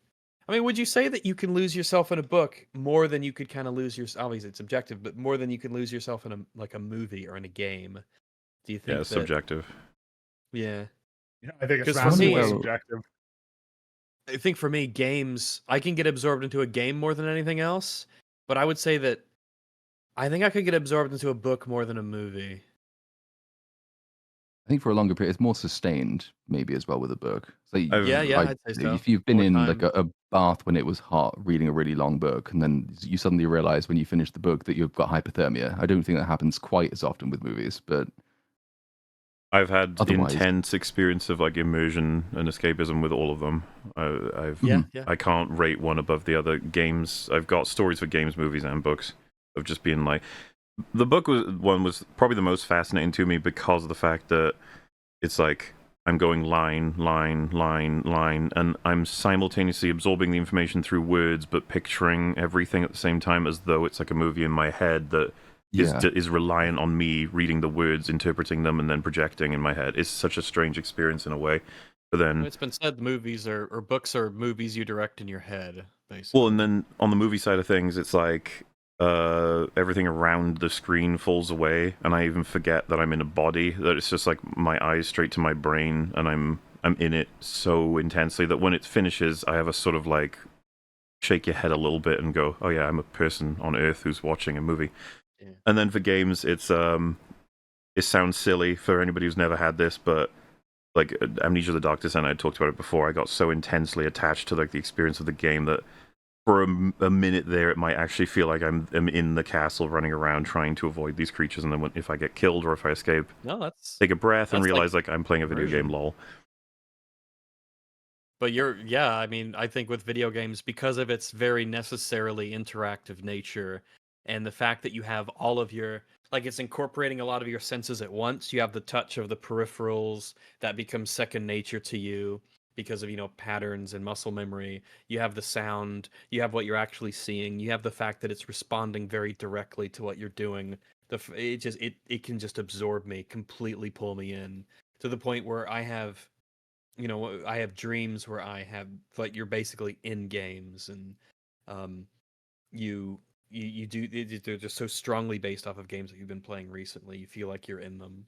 I mean, would you say that you can lose yourself in a book more than you could kind of lose your? Obviously, it's subjective, but more than you can lose yourself in a movie or in a game? Do you think it's subjective? Yeah. Yeah, I think it's massively subjective. I think for me, games, I can get absorbed into a game more than anything else, but I would say that I think I could get absorbed into a book more than a movie. I think for a longer period, it's more sustained, maybe as well with a book. So I'd say so. If you've been in like a bath when it was hot, reading a really long book, and then you suddenly realize when you finish the book that you've got hypothermia. I don't think that happens quite as often with movies, but I've had intense experience of like immersion and escapism with all of them. I can't rate one above the other. Games, I've got stories for games, movies, and books of just being like, the book was probably the most fascinating to me because of the fact that it's like I'm going line, and I'm simultaneously absorbing the information through words, but picturing everything at the same time as though it's like a movie in my head that is reliant on me reading the words, interpreting them, and then projecting in my head. It's such a strange experience in a way. But then it's been said movies or books are movies you direct in your head, basically. Well, and then on the movie side of things, it's like everything around the screen falls away, and I even forget that I'm in a body. That it's just like my eyes straight to my brain, and I'm in it so intensely that when it finishes, I have a sort of like shake your head a little bit and go, "Oh yeah, I'm a person on Earth who's watching a movie." Yeah. And then for games, it sounds silly for anybody who's never had this, but like Amnesia: The Dark Descent, I talked about it before. I got so intensely attached to like the experience of the game that for a minute there, it might actually feel like I'm in the castle running around trying to avoid these creatures, and then if I get killed or if I escape, take a breath and realize like I'm playing a video game, lol. But I mean, I think with video games, because of its very necessarily interactive nature, and the fact that you have all of your, like it's incorporating a lot of your senses at once. You have the touch of the peripherals that becomes second nature to you because of patterns and muscle memory. You have the sound, you have what you're actually seeing, you have the fact that it's responding very directly to what you're doing. It can just absorb me, completely pull me in, to the point where I have dreams where you're basically in games, and they're just so strongly based off of games that you've been playing recently. You feel like you're in them.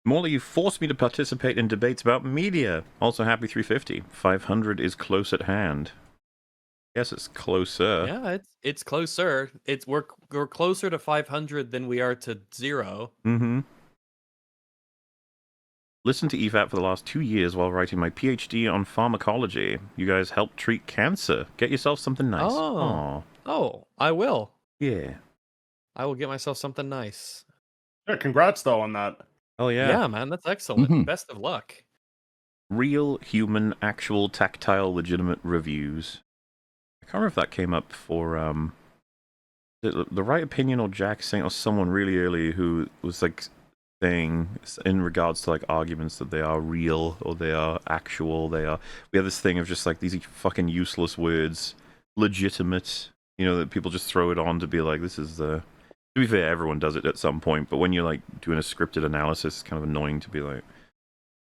Morley, you forced me to participate in debates about media. Also, happy 350. 500 is close at hand. Yes, it's closer. Yeah, it's closer. We're closer to 500 than we are to 0. Mm-hmm. Listened to EFAP for the last 2 years while writing my PhD on pharmacology. You guys help treat cancer. Get yourself something nice. Oh, I will. Yeah. I will get myself something nice. Yeah, congrats though on that. Oh yeah. Yeah, man, that's excellent. Mhm. Best of luck. Real, human, actual, tactile, legitimate reviews. I can't remember if that came up for the Right Opinion or Jack saying or someone really early who was like saying in regards to like arguments that they are real or they are actual. We have this thing of just like these fucking useless words, legitimate. You know, that people just throw it on to be like, this is the. To be fair, everyone does it at some point, but when you're like doing a scripted analysis, it's kind of annoying to be like,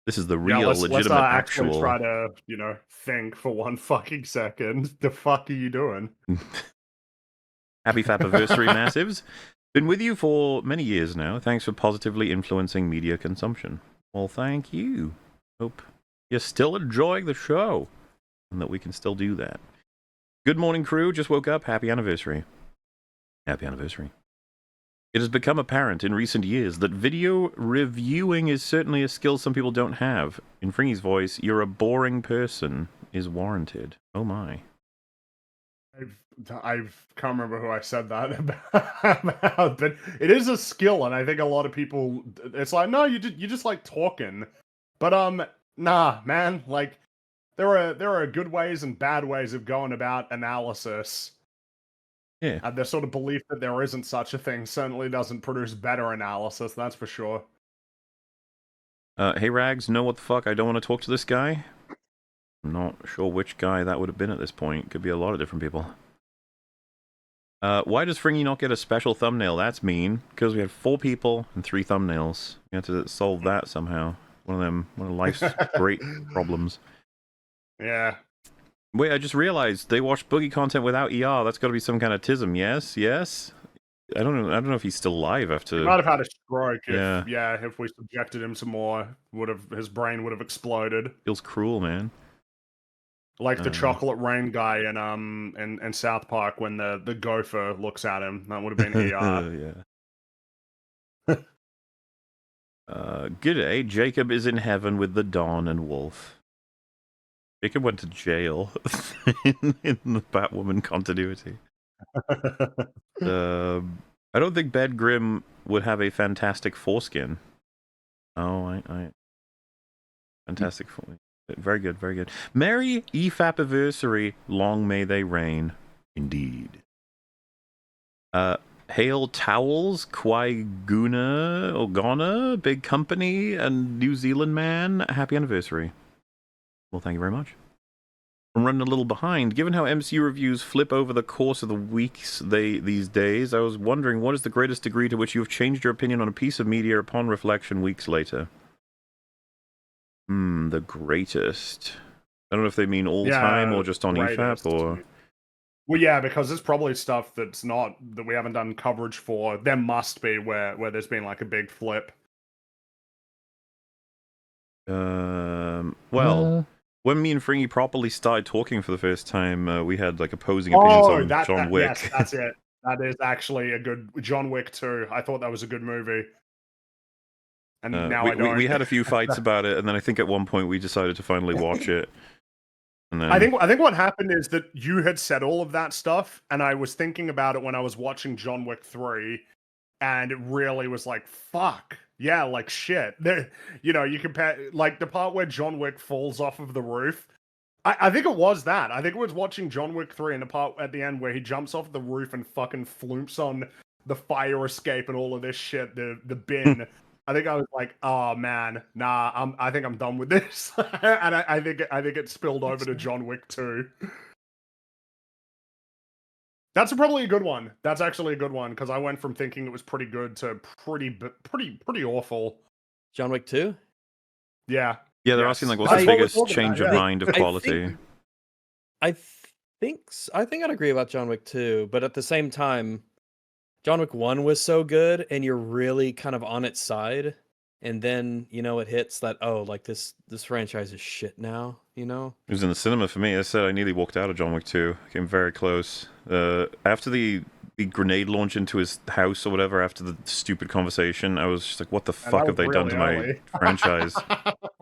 this is the real, let's legitimate, actually actual. try to, think for one fucking second. The fuck are you doing? Happy Fapiversary, Massives. Been with you for many years now. Thanks for positively influencing media consumption. Well, thank you. Hope you're still enjoying the show and that we can still do that. Good morning, crew. Just woke up. Happy anniversary. Happy anniversary. It has become apparent in recent years that video reviewing is certainly a skill some people don't have. In Fringy's voice, you're a boring person is warranted. Oh my. I can't remember who I said that about, but it is a skill, and I think a lot of people, it's like, no, you just like talking, but nah, man, like there are good ways and bad ways of going about analysis. Yeah. And the sort of belief that there isn't such a thing certainly doesn't produce better analysis, that's for sure. Hey Rags, know what the fuck? I don't want to talk to this guy. I'm not sure which guy that would have been at this point. Could be a lot of different people. Why does Fringy not get a special thumbnail? That's mean. Because we had 4 people and 3 thumbnails. You have to solve that somehow. One of life's great problems. Yeah. Wait, I just realized they watched Boogie content without ER. That's got to be some kind of tism. Yes. I don't know if he's still alive after. He might have had a stroke. Yeah. If we subjected him to more, his brain would have exploded. Feels cruel, man. Like the chocolate rain guy in South Park when the gopher looks at him. That would have been ER. Yeah. G'day. Jacob is in heaven with the Dawn and Wolf. Jacob went to jail in the Batwoman continuity. I don't think Bed Grimm would have a fantastic foreskin. Oh, fantastic foreskin. Very good, very good. Merry EFAP-iversary, long may they reign. Indeed. Hail Towels, Quaiguna, Ogana, Big Company, and New Zealand Man. Happy anniversary. Well, thank you very much. I'm running a little behind. Given how MCU reviews flip over the course of the weeks these days, I was wondering what is the greatest degree to which you have changed your opinion on a piece of media upon reflection weeks later? The greatest. I don't know if they mean all time or just on EFAP or. Well, yeah, because there's probably stuff that we haven't done coverage for. There must be where there's been like a big flip. Well, when me and Fringy properly started talking for the first time, we had like opposing opinions on John Wick. Yes, that's it. That is actually a good John Wick 2. I thought that was a good movie. And now I don't. We had a few fights about it, and then I think at one point we decided to finally watch it. And then... I think what happened is that you had said all of that stuff, and I was thinking about it when I was watching John Wick 3, and it really was like, fuck. Yeah, like shit. You compare like the part where John Wick falls off of the roof. I think it was that. I think it was watching John Wick 3 and the part at the end where he jumps off the roof and fucking flumps on the fire escape and all of this shit, the bin. I think I was like, oh man, nah, I think I'm done with this. And I think it spilled over to John Wick 2. That's probably a good one. That's actually a good one because I went from thinking it was pretty good to pretty awful. John Wick 2? Yeah. Yeah, they're asking like, what's the biggest change of mind of quality? I think I'd agree about John Wick 2, but at the same time, John Wick 1 was so good, and you're really kind of on its side and then it hits that like this franchise is shit now. It was in the cinema for me. I said I nearly walked out of John Wick 2. I came very close. After the grenade launch into his house or whatever, after the stupid conversation, I was just like, what the fuck have they done to my franchise?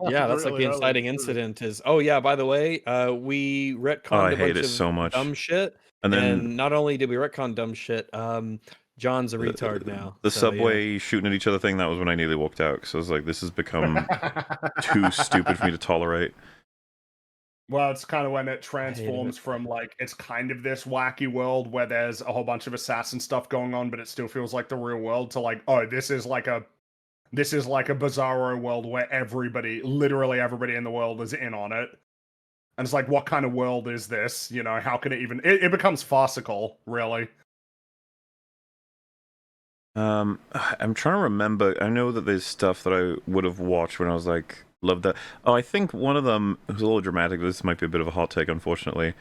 Yeah, that's like the inciting incident is, oh yeah, by the way, we retconned a bunch of so much. dumb shit. And not only did we retcon dumb shit, John's a retard now. The subway shooting at each other thing, that was when I nearly walked out, because I was like, this has become too stupid for me to tolerate. Well, it's kind of when it transforms from like, it's kind of this wacky world where there's a whole bunch of assassin stuff going on, but it still feels like the real world, to like, oh, this is like a bizarro world where literally everybody in the world is in on it. And it's like, what kind of world is this? How can it even... It becomes farcical, really. I'm trying to remember. I know that there's stuff that I would have watched when I was like, loved that. Oh, I think one of them was a little dramatic. This might be a bit of a hot take, unfortunately.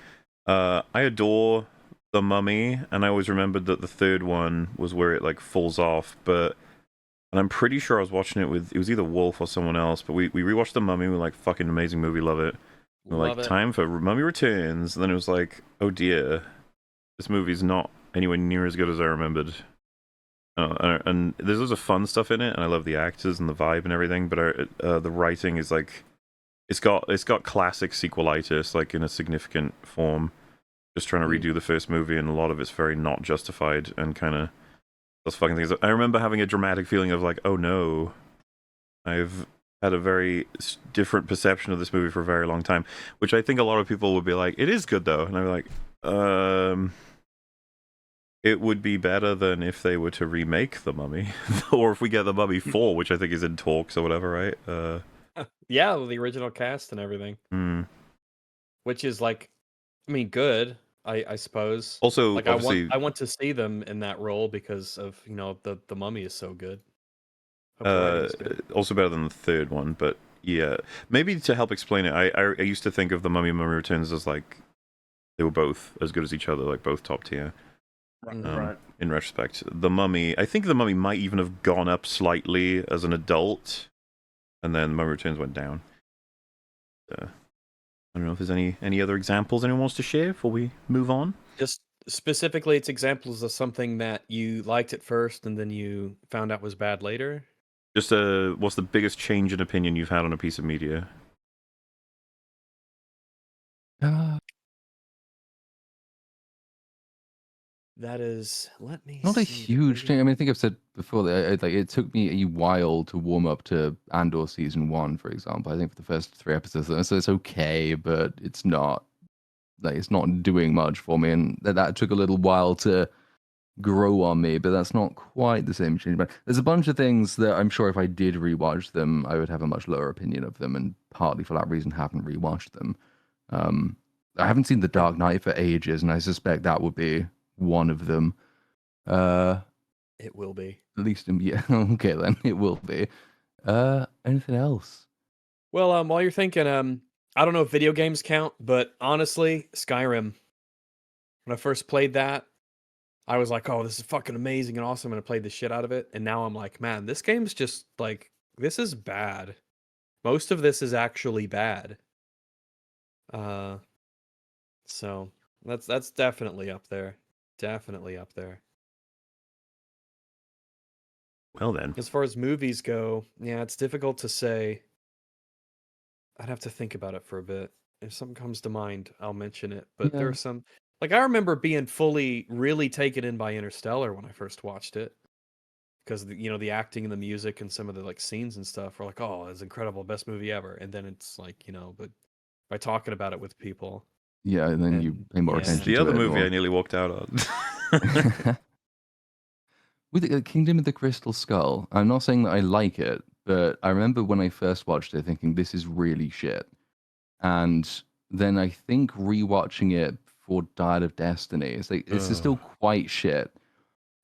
I adore The Mummy, and I always remembered that the third one was where it like falls off, and I'm pretty sure I was watching it was either Wolf or someone else, but we rewatched The Mummy. We're like, fucking amazing movie, love it. We're like, time for Mummy Returns. And then it was like, oh dear, this movie's not anywhere near as good as I remembered. And there's loads of fun stuff in it, and I love the actors and the vibe and everything, but the writing is like, it's got classic sequelitis, like in a significant form. Just trying to redo the first movie, and a lot of it's very not justified and kind of those fucking things. I remember having a dramatic feeling of like, oh no, I've had a very different perception of this movie for a very long time, which I think a lot of people would be like, it is good though, and I'm like, it would be better than if they were to remake The Mummy, or if we get The Mummy 4, which I think is in talks or whatever, right? Yeah, the original cast and everything. Which is like, I mean, good. I suppose. Also, like I want to see them in that role because of the Mummy is so good. Also better than the third one, but yeah, maybe to help explain it, I used to think of The Mummy and Mummy Returns as like they were both as good as each other, like both top tier. Right. In retrospect, I think The Mummy might even have gone up slightly as an adult, and then Mummy Returns went down. I don't know if there's any other examples anyone wants to share before we move on. Just specifically, it's examples of something that you liked at first and then you found out was bad later. Just what's the biggest change in opinion you've had on a piece of media? That is, let me not see. a huge change. I mean, I think I've said before that it took me a while to warm up to Andor season 1, for example. I think for the first 3 episodes, so it's okay, but it's not doing much for me, and that took a little while to grow on me. But that's not quite the same change. But there's a bunch of things that I'm sure if I did rewatch them, I would have a much lower opinion of them, and partly for that reason, haven't rewatched them. I haven't seen The Dark Knight for ages, and I suspect that would be one of them. It will be. At least, yeah. Okay, then it will be. Anything else? Well, while you're thinking, I don't know if video games count, but honestly, Skyrim. When I first played that, I was like, "Oh, this is fucking amazing and awesome," and I played the shit out of it. And now I'm like, "Man, this game's just like, this is bad. Most of this is actually bad." So that's definitely up there. Definitely up there. Well then. As far as movies go, yeah, it's difficult to say. I'd have to think about it for a bit. If something comes to mind, I'll mention it. But there are some, like, I remember being really taken in by Interstellar when I first watched it. Because the acting and the music and some of the like scenes and stuff were like, oh, it's incredible, best movie ever. And then it's like, but by talking about it with people. Yeah, and then you pay more attention to it. The other movie I nearly walked out on. With the Kingdom of the Crystal Skull, I'm not saying that I like it, but I remember when I first watched it thinking this is really shit. And then I think rewatching it for Dial of Destiny, it's like it's still quite shit,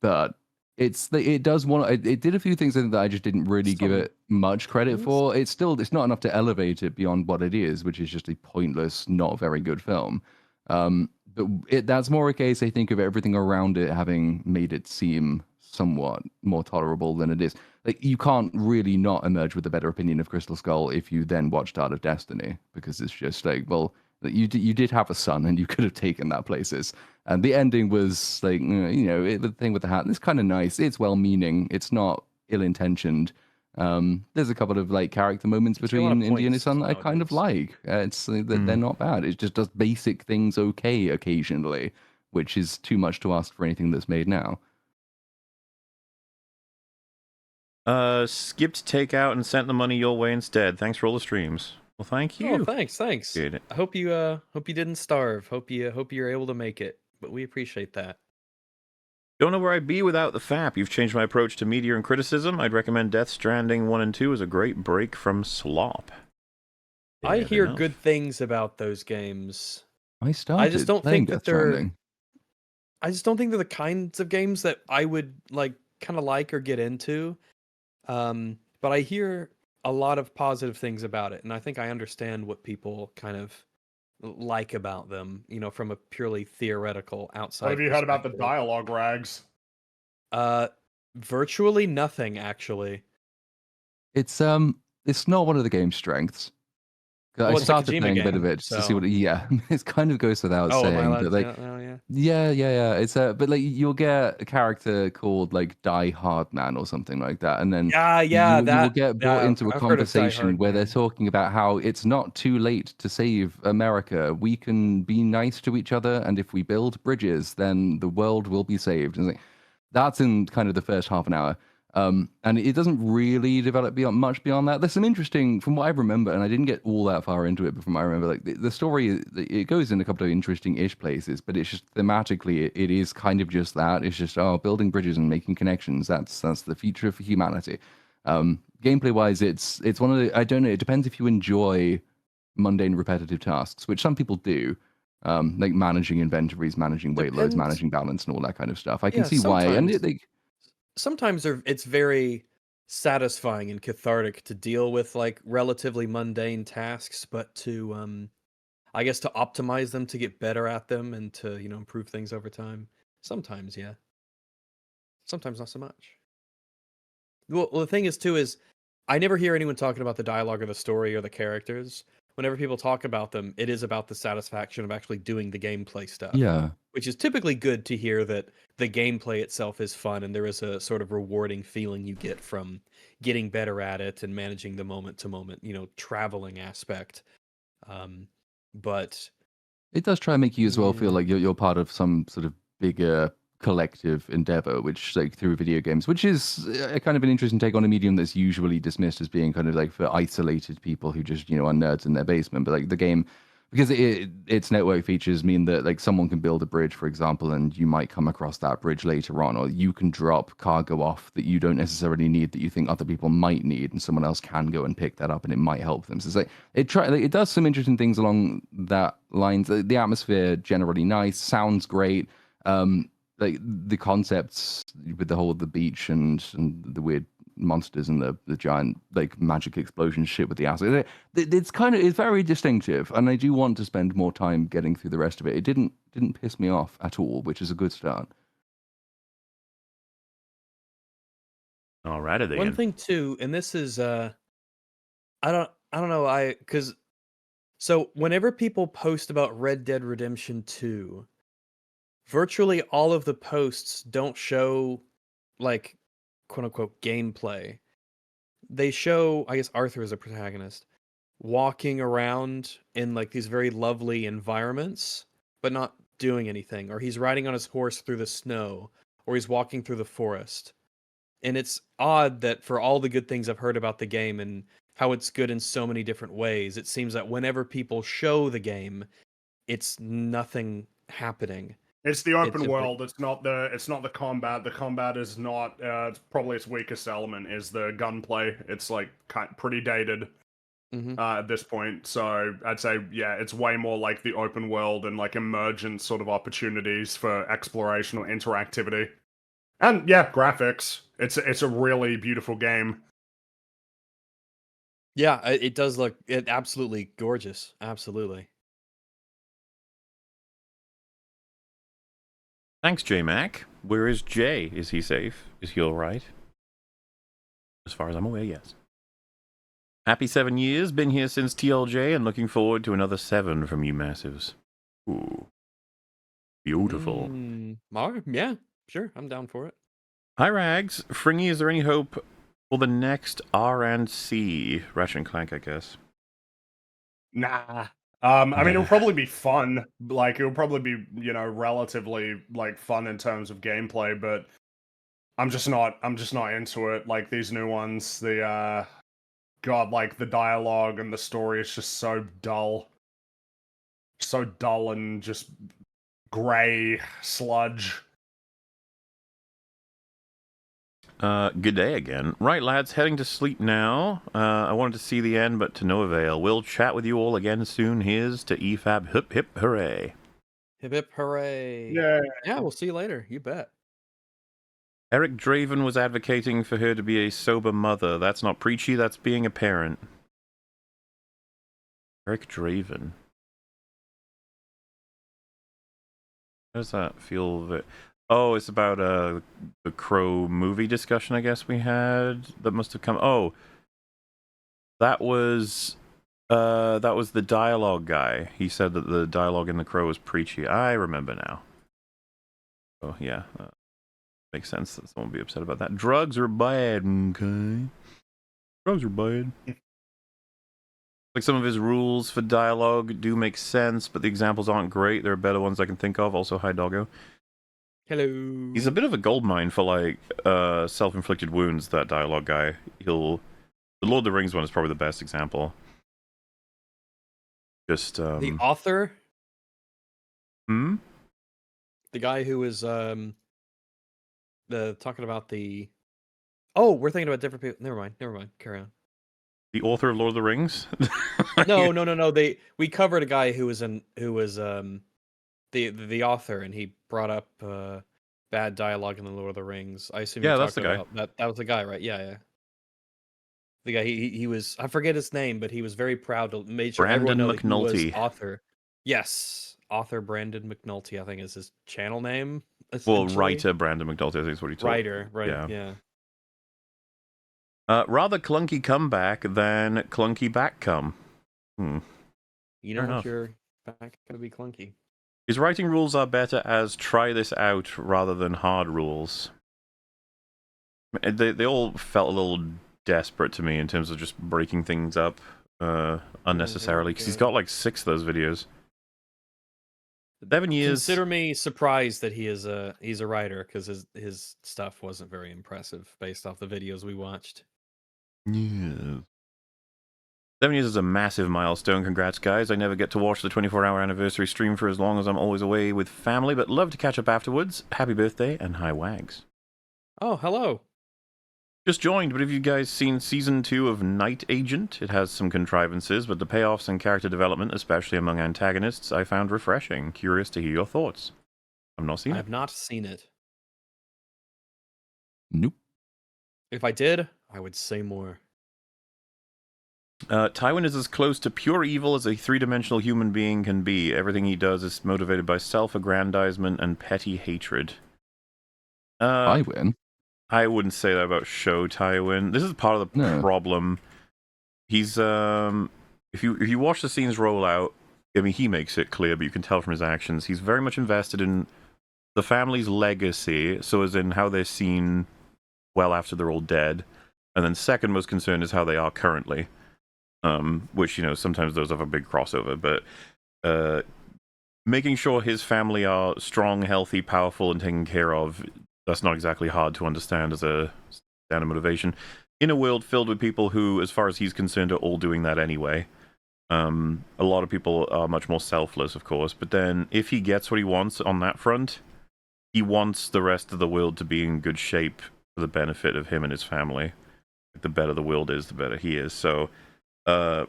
but it did a few things that I just didn't really give it much credit for. It's not enough to elevate it beyond what it is, which is just a pointless, not very good film. But that's more a case, I think, of everything around it having made it seem somewhat more tolerable than it is. Like, you can't really not emerge with a better opinion of Crystal Skull if you then watched Art of Destiny, because it's just like, well, you did have a son and you could have taken that places. And the ending was like, the thing with the hat, it's kind of nice. It's well-meaning. It's not ill-intentioned. There's a couple of like character moments between Indy and his son I kind of like. They're not bad. It just does basic things okay occasionally, which is too much to ask for anything that's made now. Skipped takeout and sent the money your way instead. Thanks for all the streams. Well, thank you. Oh, thanks. I hope you didn't starve. Hope you're able to make it. But we appreciate that. Don't know where I'd be without the FAP. You've changed my approach to media and criticism. I'd recommend Death Stranding 1 and 2 as a great break from slop. I hear good things about those games. I just don't think that they're. I just don't think they're the kinds of games that I would kind of like or get into. But I hear a lot of positive things about it, and I think I understand what people kind of like about them, from a purely theoretical outside. What have you heard about the dialogue, Rags? Virtually nothing, actually. It's not one of the game's strengths. I started playing a bit of it to see what. Yeah, it kind of goes without saying. But yeah. It's but you'll get a character called Die Hard Man or something like that, and then you will get brought into a conversation where they're talking about how it's not too late to save America. We can be nice to each other, and if we build bridges, then the world will be saved. And that's in kind of the first half an hour. And it doesn't really develop much beyond that. There's some interesting, from what I remember, and I didn't get all that far into it, but from what I remember, the story, it goes in a couple of interesting-ish places, but it's just thematically, it is kind of just that. It's just, building bridges and making connections. That's the future for humanity. Gameplay-wise, it's one of the, I don't know, it depends if you enjoy mundane, repetitive tasks, which some people do. Like managing inventories, managing weight loads, managing balance, and all that kind of stuff. I can see why. And sometimes it's very satisfying and cathartic to deal with relatively mundane tasks, but to I guess to optimize them, to get better at them, and to improve things over time. Sometimes, yeah. Sometimes not so much. Well, the thing is too is I never hear anyone talking about the dialogue or the story or the characters. Whenever people talk about them, it is about the satisfaction of actually doing the gameplay stuff. Yeah. Which is typically good to hear, that the gameplay itself is fun and there is a sort of rewarding feeling you get from getting better at it and managing the moment-to-moment, traveling aspect. But it does try and make you as well feel like you're part of some sort of bigger collective endeavor, which through video games, which is a kind of an interesting take on a medium that's usually dismissed as being kind of for isolated people who just are nerds in their basement. But the game, because its network features mean that someone can build a bridge, for example, and you might come across that bridge later on, or you can drop cargo off that you don't necessarily need that you think other people might need, and someone else can go and pick that up and it might help them. So it's it does some interesting things along that lines. The atmosphere generally nice, sounds great. The concepts with the beach and the weird monsters and the giant magic explosion shit with the acid, it's very distinctive, and I do want to spend more time getting through the rest of it. It didn't piss me off at all, which is a good start. All right, then. One thing too, and this is I don't know, so whenever people post about Red Dead Redemption 2, virtually all of the posts don't show quote unquote gameplay. They show, I guess Arthur is a protagonist, walking around in these very lovely environments, but not doing anything. Or he's riding on his horse through the snow, or he's walking through the forest. And it's odd that for all the good things I've heard about the game and how it's good in so many different ways, it seems that whenever people show the game, it's nothing happening. It's the open world. It's not the combat. The combat is not. It's probably its weakest element is the gunplay. It's pretty dated at this point. So I'd say it's way more like the open world and emergent sort of opportunities for exploration or interactivity. And graphics. It's a really beautiful game. Yeah, it does look absolutely gorgeous. Absolutely. Thanks, J-Mac. Where is Jay? Is he safe? Is he alright? As far as I'm aware, yes. Happy 7 years, been here since TLJ, and looking forward to another 7 from you massives. Ooh. Beautiful. Yeah, sure, I'm down for it. Hi, Rags. Fringy, is there any hope for the next R&C? Ratchet and Clank, I guess. Nah. I mean, it'll probably be fun. Like, it'll probably be, relatively, fun in terms of gameplay, but I'm just not into it. Like, these new ones, the dialogue and the story is just so dull. So dull and just grey sludge. Good day again. Right, lads, heading to sleep now. I wanted to see the end, but to no avail. We'll chat with you all again soon. Here's to EFAP. Hip, hip, hooray. Hip, hip, hooray. Yeah, we'll see you later. You bet. Eric Draven was advocating for her to be a sober mother. That's not preachy, that's being a parent. Eric Draven. How does that feel? Oh, it's about the Crow movie discussion, I guess we had. That must have come. Oh, that was the dialogue guy. He said that the dialogue in the Crow was preachy. I remember now. Oh yeah, makes sense that someone would be upset about that. Drugs are bad. Okay, drugs are bad. Like some of his rules for dialogue do make sense, but the examples aren't great. There are better ones I can think of. Also, hi Doggo. Hello. He's a bit of a goldmine for like self-inflicted wounds. That dialogue guy. The Lord of the Rings one is probably the best example. Just the author. Hmm. The guy who was talking about the. Oh, we're thinking about different people. Never mind. Carry on. The author of Lord of the Rings? No. We covered a guy who was the author, and he brought up bad dialogue in the Lord of the Rings. I assume. Yeah, that's the guy. That was the guy, right? Yeah. The guy he was. I forget his name, but he was very proud to make sure everyone know that he was author. Yes, author Brandon McNulty, I think is his channel name. Well, writer Brandon McNulty, I think is what he told. Writer, right? Yeah. Rather clunky comeback than clunky back come. You know what your back gonna be clunky. His writing rules are better as try this out rather than hard rules. They all felt a little desperate to me in terms of just breaking things up unnecessarily, because he's got like 6 of those videos. 7 years. Consider me surprised that he's a writer, because his stuff wasn't very impressive based off the videos we watched. Yeah. 7 years is a massive milestone. Congrats, guys. I never get to watch the 24-hour anniversary stream for as long as I'm always away with family, but love to catch up afterwards. Happy birthday, and hi, Wags. Oh, hello. Just joined, but have you guys seen Season 2 of Night Agent? It has some contrivances, but the payoffs and character development, especially among antagonists, I found refreshing. Curious to hear your thoughts. I've not seen it. I've not seen it. Nope. If I did, I would say more. Tywin is as close to pure evil as a 3-dimensional human being can be. Everything he does is motivated by self-aggrandizement and petty hatred. Tywin? I wouldn't say that about Show Tywin. This is part of the problem. He's if you watch the scenes roll out, I mean, he makes it clear, but you can tell from his actions, he's very much invested in the family's legacy, so as in how they're seen well after they're all dead. And then second most concerned is how they are currently. Which, you know, sometimes those have a big crossover, but making sure his family are strong, healthy, powerful, and taken care of, that's not exactly hard to understand as a standard motivation. In a world filled with people who, as far as he's concerned, are all doing that anyway. A lot of people are much more selfless, of course, but then if he gets what he wants on that front, he wants the rest of the world to be in good shape for the benefit of him and his family. The better the world is, the better he is. So, I'm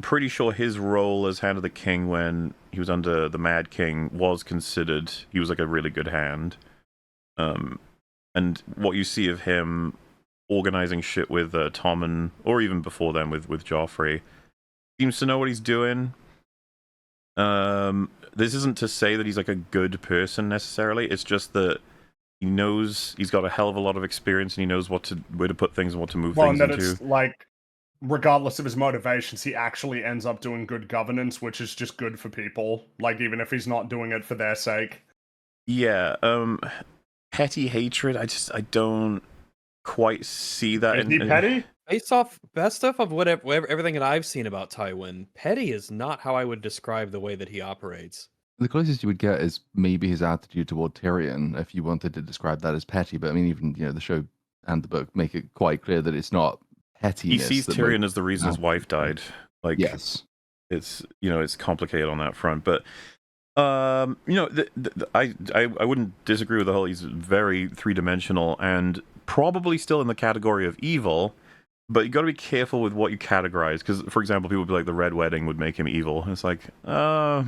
pretty sure his role as Hand of the King when he was under the Mad King was considered, he was like a really good hand. And what you see of him organizing shit with Tom and, or even before then with Joffrey, seems to know what he's doing. This isn't to say that he's like a good person necessarily, it's just that he's got a hell of a lot of experience, and he knows where to put things and what to move Well, things and that into. it's like, regardless of his motivations, he actually ends up doing good governance, which is just good for people. Like, even if he's not doing it for their sake. Yeah, petty hatred. I don't quite see that. Is he petty? Based off best of everything that I've seen about Tywin, petty is not how I would describe the way that he operates. The closest you would get is maybe his attitude toward Tyrion, if you wanted to describe that as petty. But I mean, even the show and the book make it quite clear that it's not pettiness. He sees Tyrion as the reason his wife died. Like, yes, it's it's complicated on that front, but I wouldn't disagree with the whole. He's very three-dimensional and probably still in the category of evil. But you got to be careful with what you categorize, because, for example, people would be like, the Red Wedding would make him evil. And it's like, I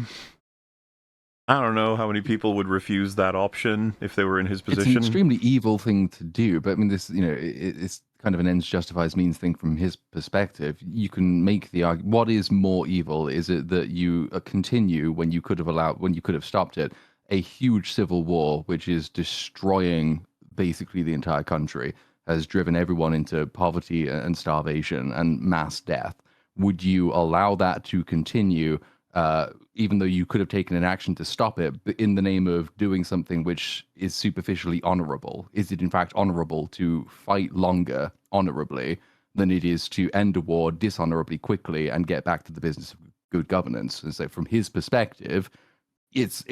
don't know how many people would refuse that option if they were in his position. It's an extremely evil thing to do, but I mean, this, it's kind of an ends justifies means thing from his perspective. You can make the argument: what is more evil? Is it that you continue when you could have stopped it, a huge civil war which is destroying basically the entire country, has driven everyone into poverty and starvation and mass death? Would you allow that to continue, even though you could have taken an action to stop it, but in the name of doing something which is superficially honorable? Is it in fact honorable to fight longer honorably than it is to end a war dishonorably quickly and get back to the business of good governance? And so from his perspective,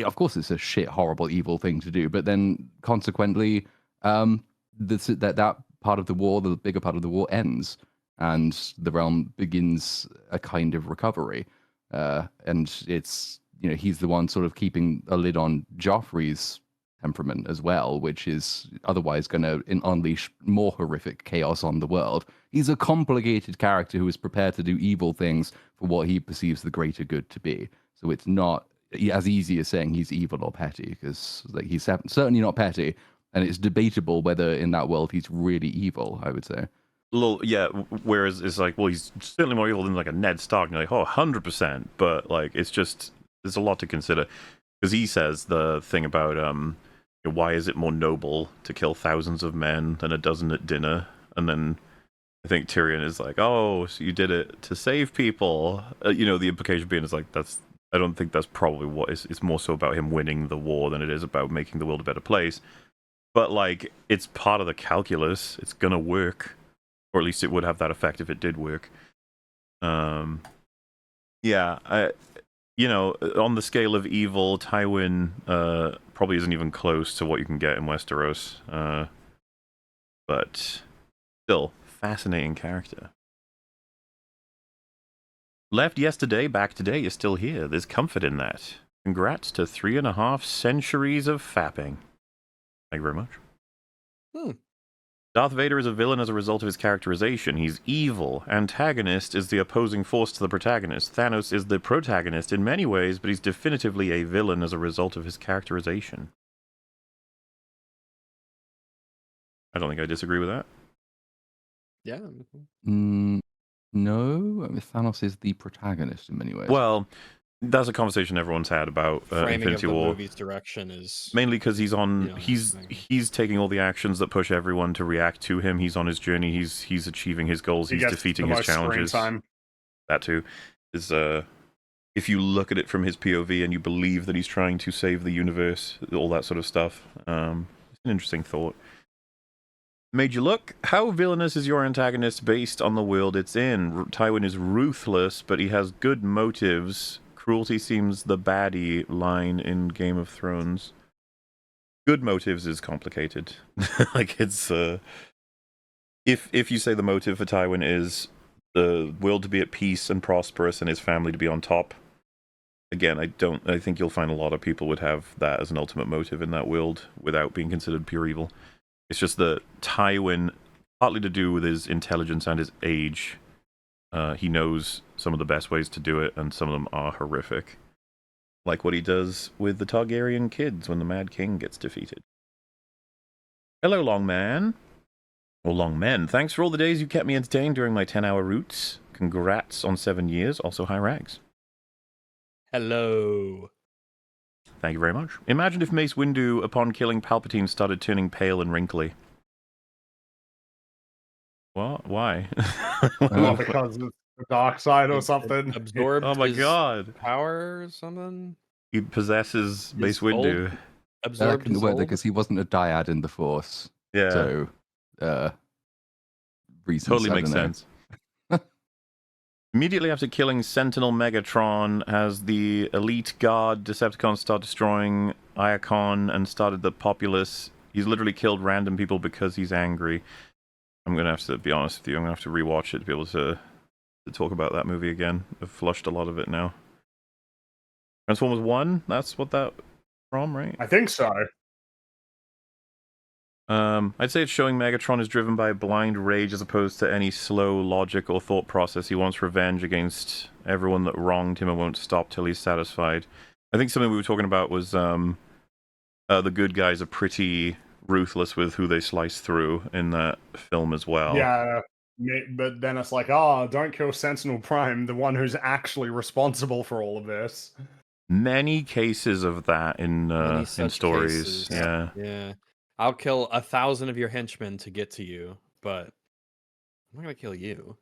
of course it's a shit, horrible, evil thing to do, but then consequently, that part of the war, the bigger part of the war, ends, and the realm begins a kind of recovery. And it's he's the one sort of keeping a lid on Joffrey's temperament as well, which is otherwise going to unleash more horrific chaos on the world. He's a complicated character who is prepared to do evil things for what he perceives the greater good to be. So it's not as easy as saying he's evil or petty, because he's certainly not petty. And it's debatable whether in that world he's really evil, I would say. Whereas it's like, well, he's certainly more evil than like a Ned Stark. And you're like, 100%. But like, it's just, there's a lot to consider. Because he says the thing about, why is it more noble to kill thousands of men than a dozen at dinner? And then I think Tyrion is like, oh, so you did it to save people. The implication being is like, I don't think that's probably what it's more so about him winning the war than it is about making the world a better place. But, like, it's part of the calculus. It's gonna work. Or at least it would have that effect if it did work. On the scale of evil, Tywin probably isn't even close to what you can get in Westeros. But still, fascinating character. Left yesterday, back today, you're still here. There's comfort in that. Congrats to 3.5 centuries of fapping. Thank you very much. Darth Vader is a villain as a result of his characterization. He's evil. Antagonist is the opposing force to the protagonist. Thanos is the protagonist in many ways, but he's definitively a villain as a result of his characterization. I don't think I disagree with that. Yeah. No, I mean, Thanos is the protagonist in many ways. Well, that's a conversation everyone's had about Infinity War. Movie's direction is mainly because he's on. He's taking all the actions that push everyone to react to him. He's on his journey. He's achieving his goals. He's defeating his challenges. That too is if you look at it from his POV and you believe that he's trying to save the universe, all that sort of stuff. It's an interesting thought. Made you look. How villainous is your antagonist based on the world it's in? Tywin is ruthless, but he has good motives. Cruelty seems the baddie line in Game of Thrones. Good motives is complicated. Like, it's if you say the motive for Tywin is the world to be at peace and prosperous and his family to be on top, again, I think you'll find a lot of people would have that as an ultimate motive in that world without being considered pure evil. It's just that Tywin, partly to do with his intelligence and his age, he knows some of the best ways to do it, and some of them are horrific. Like what he does with the Targaryen kids when the Mad King gets defeated. Hello, Long Man. Or Long Men. Thanks for all the days you kept me entertained during my 10-hour routes. Congrats on 7 years. Also, hi, Rags. Hello. Thank you very much. Imagine if Mace Windu, upon killing Palpatine, started turning pale and wrinkly. What? Why? Well, because of the dark side or something. Absorbed Oh my his god. power or something? He possesses Mace Windu. Absorbed his old? because he wasn't a dyad in the Force. Yeah. So, reasons, Totally I makes don't know. sense. Immediately after killing Sentinel Megatron, as the elite guard Decepticons start destroying Iacon and started the populace, he's literally killed random people because he's angry. I'm going to have to be honest with you, I'm going to have to rewatch it to be able to talk about that movie again. I've flushed a lot of it now. Transformers 1, that's what that from, right? I think so. I'd say it's showing Megatron is driven by blind rage as opposed to any slow logic or thought process. He wants revenge against everyone that wronged him and won't stop till he's satisfied. I think something we were talking about was the good guys are pretty ruthless with who they slice through in that film as well. Yeah, but then it's like, oh, don't kill Sentinel Prime, the one who's actually responsible for all of this. Many cases of that in stories. Cases. Yeah. Yeah. I'll kill 1,000 of your henchmen to get to you, but I'm not gonna kill you.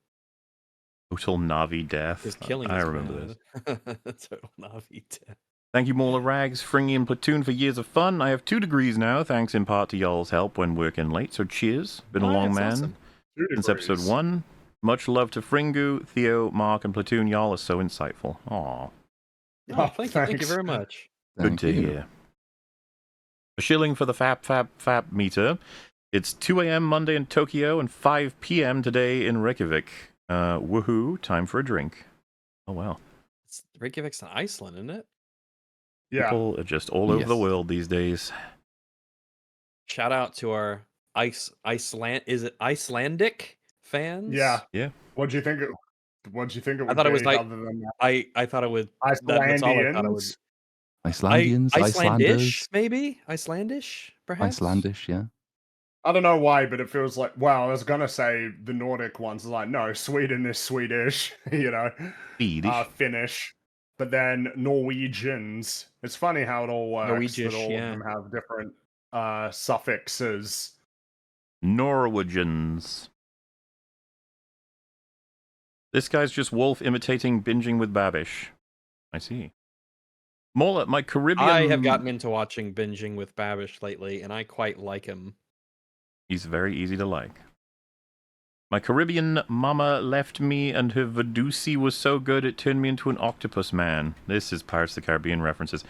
Total Navi death. Because killing I is remember bad. this. Total Navi death. Thank you, Mauler Rags, Fringy and Platoon for years of fun. I have 2 degrees now, thanks in part to y'all's help when working late, so cheers. Been a long man. Awesome. Since episode 1. Much love to Fringu, Theo, Mark, and Platoon. Y'all are so insightful. Aww. Oh, thank you very much. Good to hear. A shilling for the FAP meter. It's 2 a.m. Monday in Tokyo and 5 p.m. today in Reykjavik. Woohoo, time for a drink. Oh, wow. Reykjavik's in Iceland, isn't it? Yeah. People are just all over the world these days. Shout out to our Icelandic fans? Yeah. Yeah. What'd you think it would I thought it was be like, other than that? I thought it would. That's all I thought it would. Icelandians, Icelandish, Icelanders, maybe Icelandish, perhaps. Icelandish, yeah. I don't know why, but it feels like, well, I was gonna say the Nordic ones are like, no, Sweden is Swedish, you know, Finnish, but then Norwegians. It's funny how it all works. Norwegish, that all of them have different suffixes. Norwegians. This guy's just Wolf imitating Binging with Babish. I see. Mola, my Caribbean... I have gotten into watching Binging with Babish lately, and I quite like him. He's very easy to like. My Caribbean mama left me, and her Vadusi was so good it turned me into an octopus man. This is Pirates of the Caribbean references.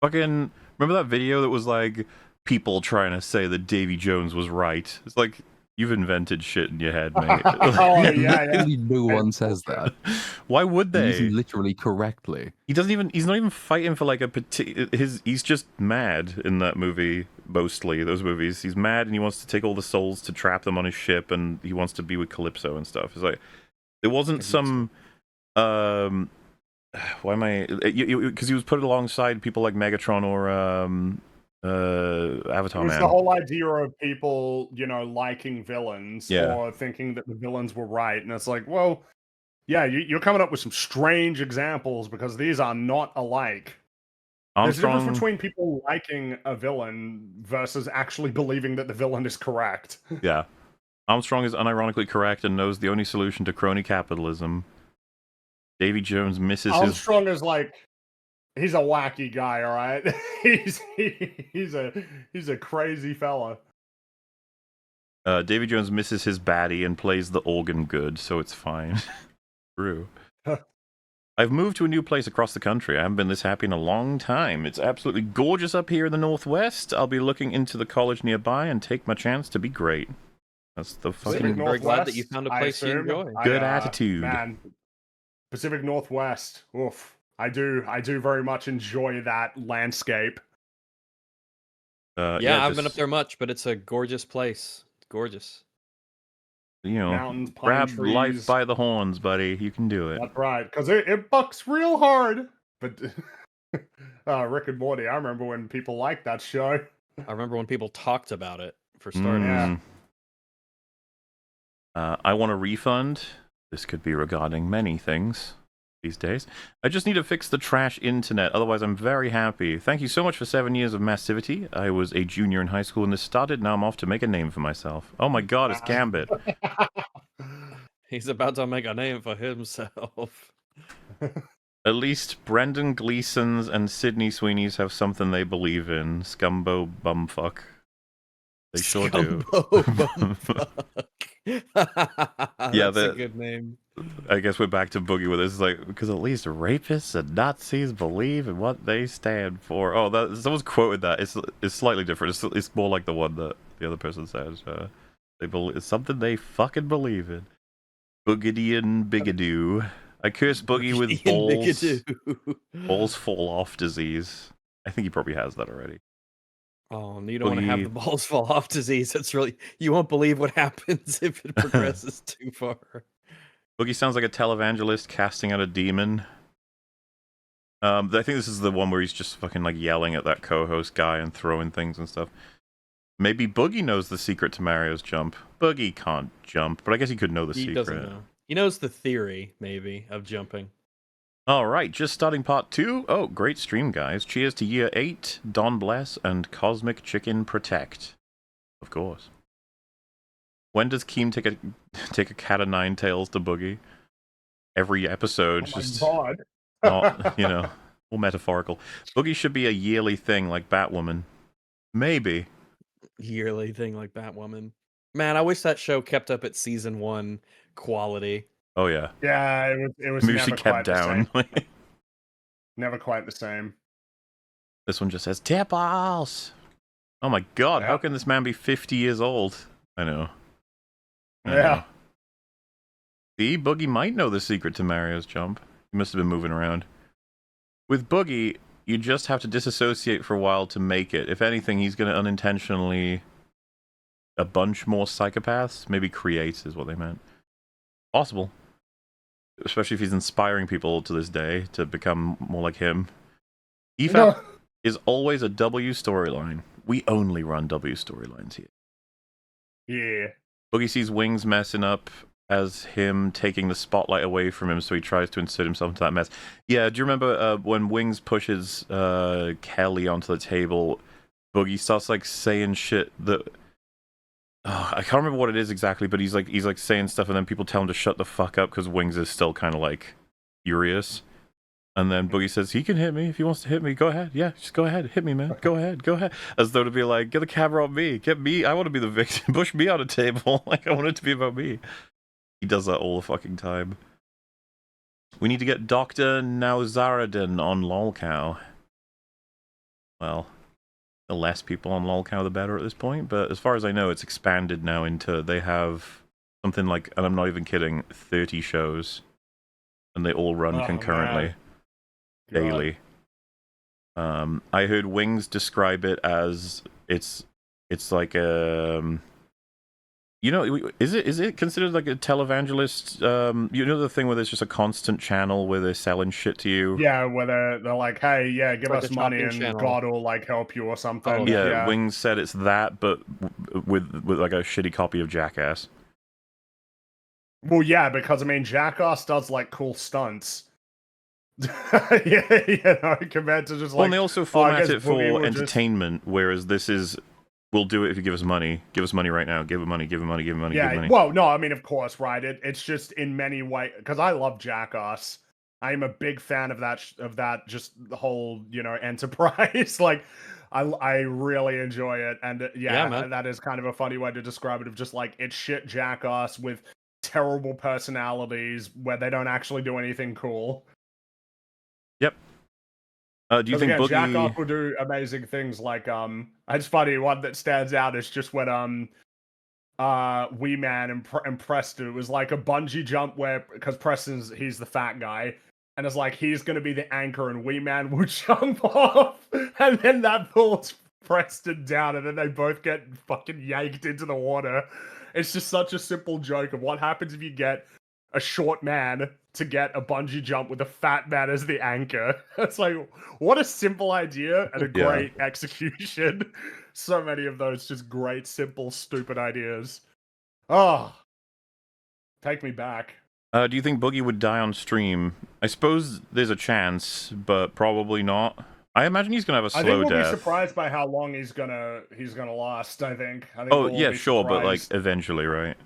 Fucking... Remember that video that was like, people trying to say that Davy Jones was right? It's like... You've invented shit in your head, mate. Oh, yeah. Literally no one says that. Why would they? Using literally correctly. He doesn't even. He's not even fighting for like a particular. He's just mad in that movie. Mostly those movies, he's mad and he wants to take all the souls to trap them on his ship, and he wants to be with Calypso and stuff. It's like there wasn't some. Why am I? Because he was put alongside people like Megatron or Avatar Man. The whole idea of people, you know, liking villains or thinking that the villains were right, and it's like, well, yeah, you're coming up with some strange examples because these are not alike. There's a difference between people liking a villain versus actually believing that the villain is correct. Yeah, Armstrong is unironically correct and knows the only solution to crony capitalism. Davy Jones misses Armstrong is like. He's a wacky guy, all right. he's a crazy fella. Davy Jones misses his baddie and plays the organ good, so it's fine. True. I've moved to a new place across the country. I haven't been this happy in a long time. It's absolutely gorgeous up here in the Northwest. I'll be looking into the college nearby and take my chance to be great. That's the fucking... I'm very glad that you found a place you enjoy. Good attitude. Man, Pacific Northwest. Oof. I do very much enjoy that landscape. Yeah, I've been up there much, but it's a gorgeous place. It's gorgeous. You know, mountains, pine grab trees. life by the horns, buddy. You can do it. That's right, because it bucks real hard. But Rick and Morty, I remember when people liked that show. I remember when people talked about it, for starters. Yeah. I want a refund. This could be regarding many things. these days. I just need to fix the trash internet, otherwise I'm very happy. Thank you so much for 7 years of massivity. I was a junior in high school when this started, now I'm off to make a name for myself. Oh my god, it's Gambit. He's about to make a name for himself. At least Brendan Gleeson's and Sydney Sweeney's have something they believe in. Scumbo bumfuck. They sure do. Yeah, that's a good name. I guess we're back to Boogie with this. Like, because at least rapists and Nazis believe in what they stand for. Oh, someone's quoted that. It's slightly different. It's more like the one that the other person says. They believe it's something they fucking believe in. Boogadian Bigadoo. I curse Boogie with balls fall off disease. I think he probably has that already. Oh, you don't want to have the balls fall off disease. It's really, you won't believe what happens if it progresses too far. Boogie sounds like a televangelist casting out a demon. I think this is the one where he's just fucking like yelling at that co-host guy and throwing things and stuff. Maybe Boogie knows the secret to Mario's jump. Boogie can't jump, but I guess he could know the secret. He doesn't know. He knows the theory, maybe, of jumping. All right, just starting part 2. Oh, great stream, guys. Cheers to year 8, Don Bless, and Cosmic Chicken Protect. Of course. When does Keem take a cat of nine tails to Boogie? Every episode, just God. Not, you know, all metaphorical. Boogie should be a yearly thing like Batwoman. Maybe. Yearly thing like Batwoman. Man, I wish that show kept up at season 1 quality. Oh yeah. Yeah, it was never kept quite down. The same. Never quite the same. This one just says Tipples. Oh my god, how can this man be 50 years old? I know. Yeah. See, Boogie might know the secret to Mario's jump. He must have been moving around. With Boogie, you just have to disassociate for a while to make it. If anything, he's going to unintentionally a bunch more psychopaths. Maybe create is what they meant. Possible. Especially if he's inspiring people to this day to become more like him. EFAP is always a W storyline. We only run W storylines here. Yeah. Boogie sees Wings messing up as him taking the spotlight away from him, so he tries to insert himself into that mess. Yeah, do you remember when Wings pushes Kelly onto the table, Boogie starts like saying shit that I can't remember what it is exactly, but he's like saying stuff, and then people tell him to shut the fuck up because Wings is still kind of like furious. And then Boogie says, he can hit me if he wants to hit me. Go ahead. Yeah, just go ahead. Hit me, man. Go ahead. Go ahead. As though to be like, get the camera on me. Get me. I want to be the victim. Push me on a table. Like, I want it to be about me. He does that all the fucking time. We need to get Dr. Nauzaradin on LolCow. Well, the less people on LolCow, the better at this point. But as far as I know, it's expanded now into, they have something like, and I'm not even kidding, 30 shows. And they all run concurrently. Man. Daily. I heard Wings describe it as it's like you know, is it considered like a televangelist? You know, the thing where there's just a constant channel where they're selling shit to you. Yeah, where they're like, hey, yeah, give us money and channel. God will like help you or something. Oh, yeah, Wings said it's that, but with like a shitty copy of Jackass. Well, yeah, because I mean, Jackass does like cool stunts. Yeah, you know, compared to just like. Well, and they also format it for entertainment, whereas this is, we'll do it if you give us money. Give us money right now. Give him money. Give him money. Give him money. Yeah. Give him money. Well, no, I mean, of course, right? It's just in many ways because I love Jackass. I am a big fan of that. Just the whole, you know, enterprise. Like, I really enjoy it, and yeah, that is kind of a funny way to describe it. Of just like it's shit Jackass with terrible personalities where they don't actually do anything cool. Yep. Do you think again, Boogie... Jackass will do amazing things like it's funny, one that stands out is just when Wee Man and Preston, it was like a bungee jump where, because he's the fat guy, and it's like he's gonna be the anchor and Wee Man will jump off, and then that pulls Preston down, and then they both get fucking yanked into the water. It's just such a simple joke of what happens if you get a short man to get a bungee jump with a fat man as the anchor. It's like, what a simple idea and a great execution. So many of those just great, simple, stupid ideas. Oh, take me back. Do you think Boogie would die on stream? I suppose there's a chance, but probably not. I imagine he's gonna have a slow death. I think we'll be surprised by how long he's gonna last. I think. Oh yeah, sure, but like eventually, right?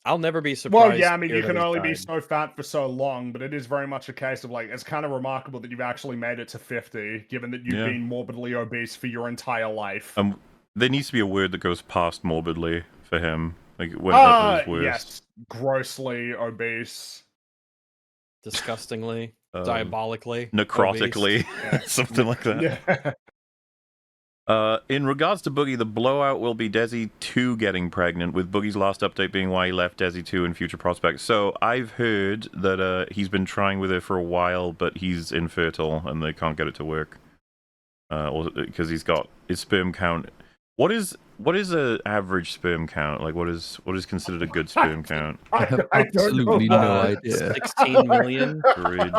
I'll never be surprised. Well, yeah, I mean, you can only be so fat for so long, but it is very much a case of like, it's kind of remarkable that you've actually made it to 50, given that you've been morbidly obese for your entire life. There needs to be a word that goes past morbidly for him, like when at his worst. Yes, grossly obese, disgustingly, diabolically, necrotically, something like that. Yeah. In regards to Boogie, the blowout will be Desi 2 getting pregnant, with Boogie's last update being why he left Desi 2 and future prospects. So I've heard that he's been trying with her for a while, but he's infertile and they can't get it to work. Because he's got his sperm count. What is an average sperm count? Like, what is considered a good sperm count? I have absolutely no idea. 16 million. Average.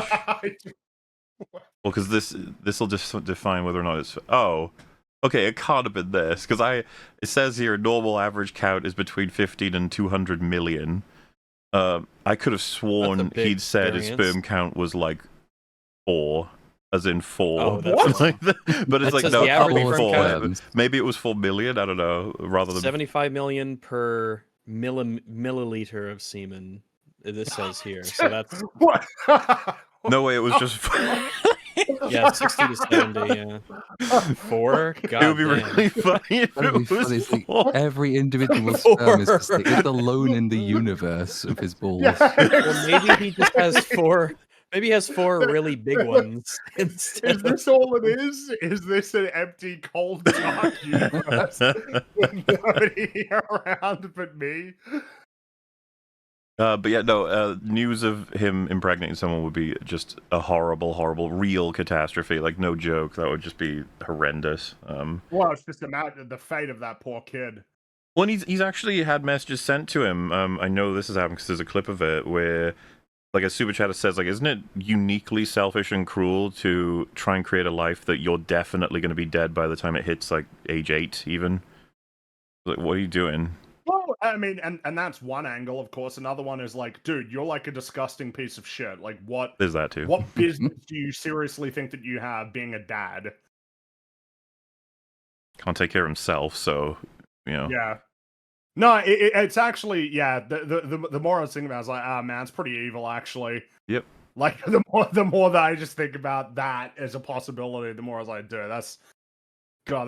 Well, because this will just define whether or not it's... Oh, okay, it can't have been this, because it says here normal average count is between 15 and 200 million. I could have sworn he'd said his sperm count was like 4, as in 4. Oh, that's but it's like, no, it can't be 4. Maybe it was 4 million, I don't know, rather than... 75 million per milliliter of semen, this says here, so that's... What? No way, it was just... Yeah, 60 to 70, yeah. 4? God, it would be really funny if it was 4. Every individual sperm is alone in the universe of his balls. Yeah. Well, maybe he just has 4... Maybe he has 4 really big ones instead. Is this all it is? Is this an empty, cold, dark universe with nobody around but me? But yeah, no, news of him impregnating someone would be just a horrible, horrible, real catastrophe. Like, no joke. That would just be horrendous. Well, it's just imagine the fate of that poor kid. Well, he's actually had messages sent to him. I know this has happened because there's a clip of it where, like, a super chatter says, like, isn't it uniquely selfish and cruel to try and create a life that you're definitely going to be dead by the time it hits, like, age 8, even? Like, what are you doing? Well, I mean, and that's one angle, of course. Another one is like, dude, you're like a disgusting piece of shit. Like, what? There's that too. What business do you seriously think that you have being a dad? Can't take care of himself, so, you know. Yeah. No, it's actually, yeah. The more I was thinking about it, I was like, man, it's pretty evil, actually. Yep. Like, the more that I just think about that as a possibility, the more I was like, dude, that's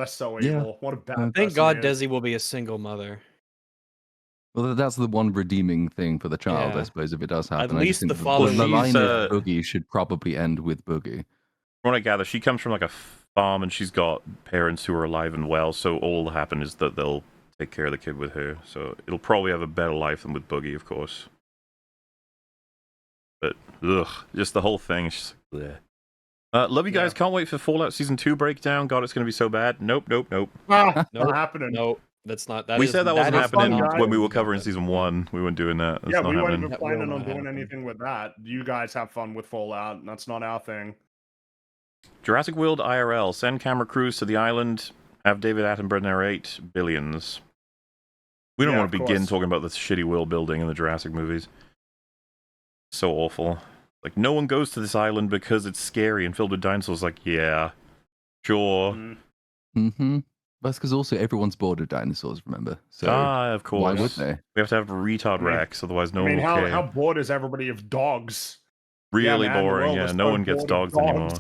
so evil. Yeah. What a bad. Thank God Desi will be a single mother. Well, that's the one redeeming thing for the child, I suppose, if it does happen. At least the father. father. The line of Boogie should probably end with Boogie. From what I gather, she comes from like a farm, and she's got parents who are alive and well. So all that'll happen is that they'll take care of the kid with her. So it'll probably have a better life than with Boogie, of course. But just the whole thing is just like, bleh. Love you guys. Can't wait for Fallout Season 2 breakdown. God, it's going to be so bad. Nope. Not happening. Nope. That's not. We said that wasn't happening when we were covering Season 1. We weren't doing that. That's yeah, not we weren't happening. even planning on doing anything with that. You guys have fun with Fallout, and that's not our thing. Jurassic World IRL. Send camera crews to the island. Have David Attenborough narrate. Billions. We don't want to begin talking about the shitty world building in the Jurassic movies. So awful. Like, no one goes to this island because it's scary and filled with dinosaurs. Like, yeah, sure. Mm-hmm. That's because also everyone's bored of dinosaurs, remember? So of course. Why would they? We have to have retard Rex, otherwise no one will care. How bored is everybody of dogs? Really boring, yeah. No one gets dogs anymore.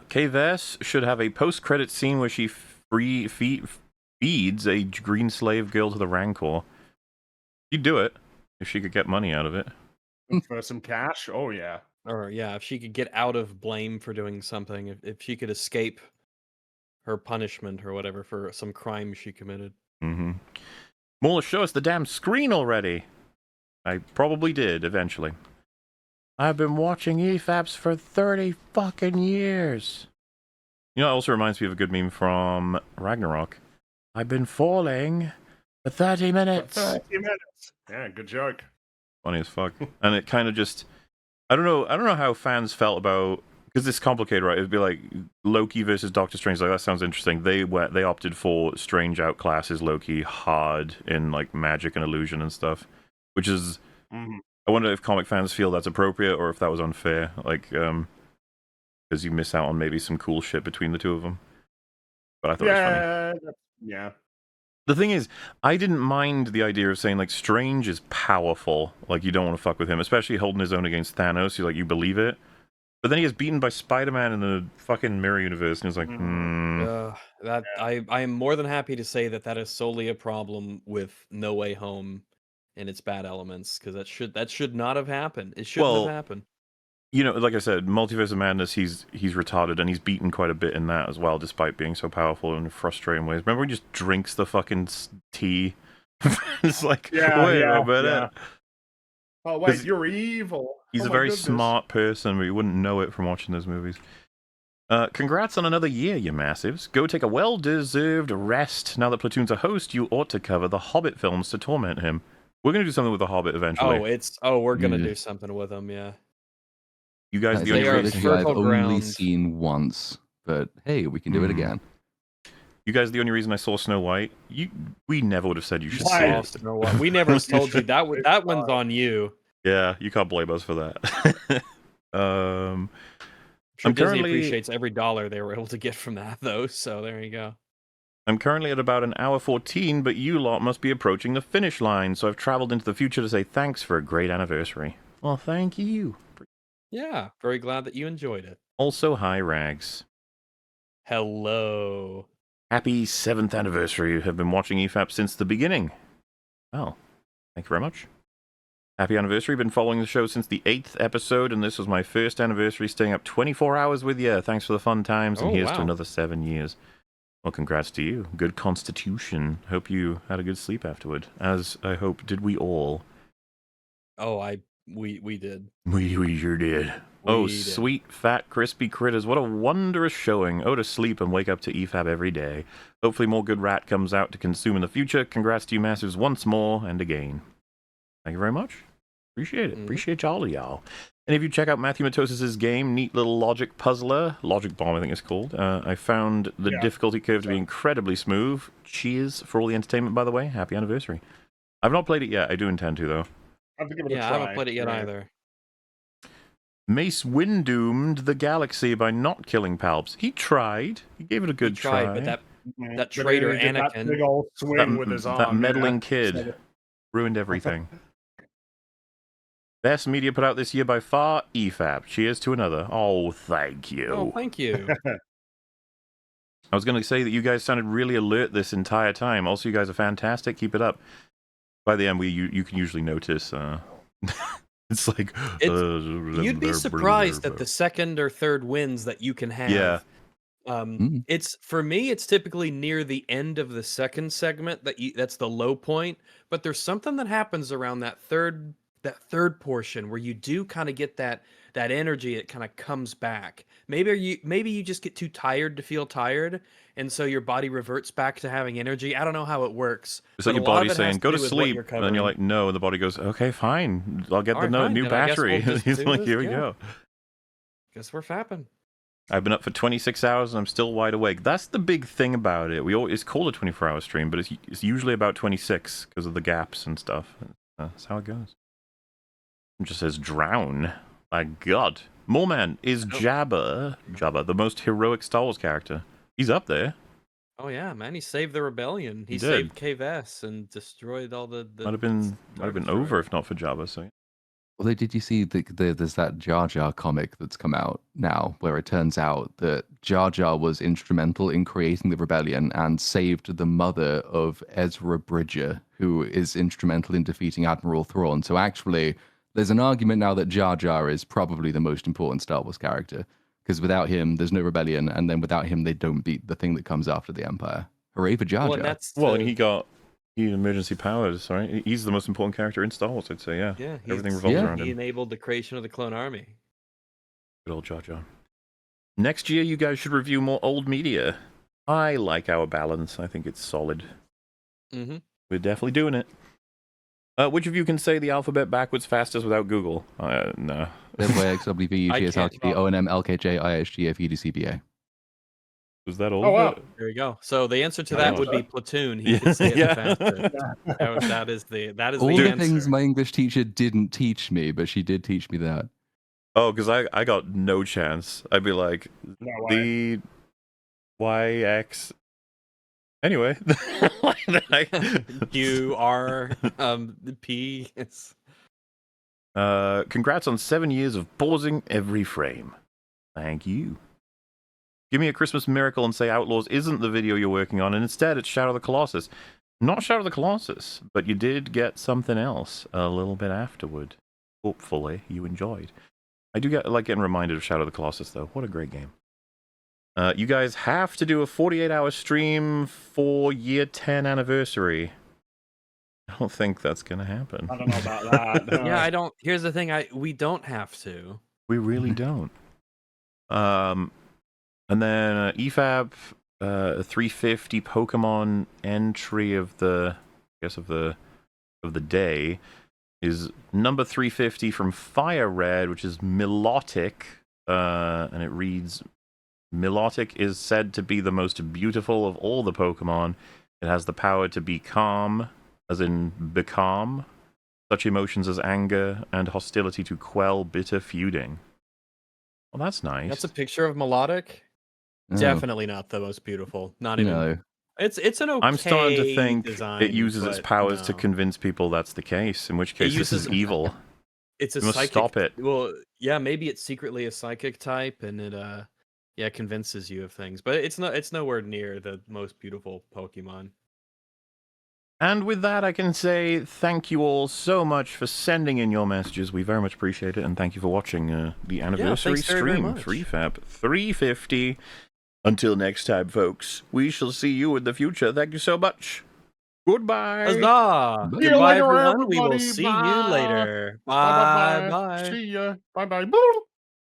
K-Verse should have a post-credit scene where she feeds a green slave girl to the Rancor. She'd do it if she could get money out of it. For some cash? Oh, yeah. Or, yeah, if she could get out of blame for doing something, if she could escape her punishment or whatever for some crime she committed. Mm-hmm. Mola, show us the damn screen already. I probably did, eventually. I've been watching EFAPs for 30 fucking years. You know, it also reminds me of a good meme from Ragnarok. I've been falling for 30 minutes. 30 minutes. Yeah, good joke. Funny as fuck. And it kind of just... I don't know how fans felt about because it's complicated, right? It'd be like Loki versus Doctor Strange. Like, that sounds interesting. They opted for Strange outclasses Loki hard in like magic and illusion and stuff, which is. I wonder if comic fans feel that's appropriate or if that was unfair. Like, because you miss out on maybe some cool shit between the two of them. But I thought it was funny. Yeah. The thing is, I didn't mind the idea of saying, like, Strange is powerful. Like, you don't want to fuck with him, especially holding his own against Thanos. You believe it. But then he gets beaten by Spider-Man in the fucking mirror universe, and he's like, I am more than happy to say that is solely a problem with No Way Home and its bad elements, because that should not have happened. It shouldn't have happened. You know, like I said, Multiverse of Madness, he's retarded, and he's beaten quite a bit in that as well, despite being so powerful in frustrating ways. Remember when he just drinks the fucking tea? It's like, wait a minute. Oh, wait, you're evil. He's a very smart person, but you wouldn't know it from watching those movies. Congrats on another year, you massives. Go take a well-deserved rest. Now that Platoon's a host, you ought to cover the Hobbit films to torment him. We're going to do something with the Hobbit eventually. We're going to do something with them, yeah. You guys, the only reason I've only seen once, but hey, we can do it again. You guys, the only reason I saw Snow White, we never would have said you should see it. Snow White. We never told you that one's on you. Yeah, you can't blame us for that. I'm sure Disney appreciates every dollar they were able to get from that, though. So there you go. I'm currently at about an hour 14, but you lot must be approaching the finish line. So I've traveled into the future to say thanks for a great anniversary. Well, thank you. Yeah, very glad that you enjoyed it. Also, hi, Rags. Hello. Happy 7th anniversary. You have been watching EFAP since the beginning. Well, thank you very much. Happy anniversary. Been following the show since the 8th episode, and this was my first anniversary, staying up 24 hours with you. Thanks for the fun times, and here's to another 7 years. Well, congrats to you. Good constitution. Hope you had a good sleep afterward. As I hope, did we all? Oh, we did. We sure did. Sweet, fat, crispy critters. What a wondrous showing. Oh, to sleep and wake up to EFAB every day. Hopefully more good rat comes out to consume in the future. Congrats to you massives once more and again. Thank you very much. Appreciate it. Appreciate all of y'all. And if you check out Matthew Matos's game, neat little logic puzzler, Logic Bomb I think it's called, I found the difficulty curve to be incredibly smooth. Cheers for all the entertainment, by the way. Happy anniversary. I've not played it yet. I do intend to, though. I have to give it a try. I haven't played it yet either. Mace Windoomed the galaxy by not killing Palps. He tried. He gave it a good try. But that traitor Anakin, that big old swing with his arm, that meddling kid, ruined everything. Best media put out this year by far, EFAP. Cheers to another. Oh, thank you. Oh, thank you. I was going to say that you guys sounded really alert this entire time. Also, you guys are fantastic. Keep it up. By the end, you can usually notice. It's like you'd be surprised at the second or third wins that you can have. Yeah. It's for me. It's typically near the end of the second segment that's the low point. But there's something that happens around that third portion where you do kind of get that energy. It kind of comes back. Maybe you just get too tired to feel tired, and so your body reverts back to having energy. I don't know how it works. It's like your body saying, "Go to sleep," and then you're like, "No," and the body goes, "Okay, fine. I'll get the new battery." He's like, "Here we go." Guess we're fapping. I've been up for 26 hours and I'm still wide awake. That's the big thing about it. It's called a 24-hour stream, but it's usually about 26 because of the gaps and stuff. That's how it goes. It just says drown. My God. Moleman, is Jabba the most heroic Star Wars character? He's up there. Oh yeah, man, he saved the rebellion. He saved KVS and destroyed all the might have been over if not for Jabba. So. Although, did you see there's that Jar Jar comic that's come out now, where it turns out that Jar Jar was instrumental in creating the rebellion and saved the mother of Ezra Bridger, who is instrumental in defeating Admiral Thrawn. So actually, there's an argument now that Jar Jar is probably the most important Star Wars character, because without him, there's no rebellion, and then without him, they don't beat the thing that comes after the Empire. Hooray for Jar Jar! And he got emergency powers, right? He's the most important character in Star Wars, I'd say. Yeah, everything revolves around him. He enabled the creation of the clone army. Good old Jar Jar. Next year, you guys should review more old media. I like our balance. I think it's solid. Mm-hmm. We're definitely doing it. Which of you can say the alphabet backwards fastest without Google? No. ZWXWVUGSRTP ONM LKJ IHG FEDCBA. Was that all? Oh, wow. There you go. So the answer to that would be Platoon. He could say it faster. That is All the the answer. things my English teacher didn't teach me, but she did teach me that. Oh, because I got no chance. I'd be like, the YX. Anyway. QRP. Congrats on 7 years of pausing every frame. Thank you. Give me a Christmas miracle and say Outlaws isn't the video you're working on, and instead it's Shadow of the Colossus. Not Shadow of the Colossus, but you did get something else a little bit afterward. Hopefully you enjoyed. I do like getting reminded of Shadow of the Colossus, though. What a great game. You guys have to do a 48-hour stream for year 10 anniversary. I don't think that's going to happen. I don't know about that. No. Yeah, I don't. Here's the thing. We don't have to. We really don't. And then EFAP 350 Pokemon entry of the, I guess of the day is number 350 from Fire Red, which is Milotic, and it reads, Milotic is said to be the most beautiful of all the Pokemon. It has the power to be calm, as in becalm, such emotions as anger and hostility to quell bitter feuding. Well, that's nice. That's a picture of Melodic. Oh. Definitely not the most beautiful. Not even. No. It's an okay. I'm starting to think design, it uses its powers to convince people that's the case. In which case, this is evil. It's a you must psychic. Stop it. Well, yeah, maybe it's secretly a psychic type, and it convinces you of things. But it's not. It's nowhere near the most beautiful Pokemon. And with that, I can say thank you all so much for sending in your messages. We very much appreciate it, and thank you for watching the anniversary stream of EFAP 350. Until next time, folks, we shall see you in the future. Thank you so much. Goodbye. Huzzah! Goodbye, everyone. We will see you later. Bye. Bye. See ya. Bye.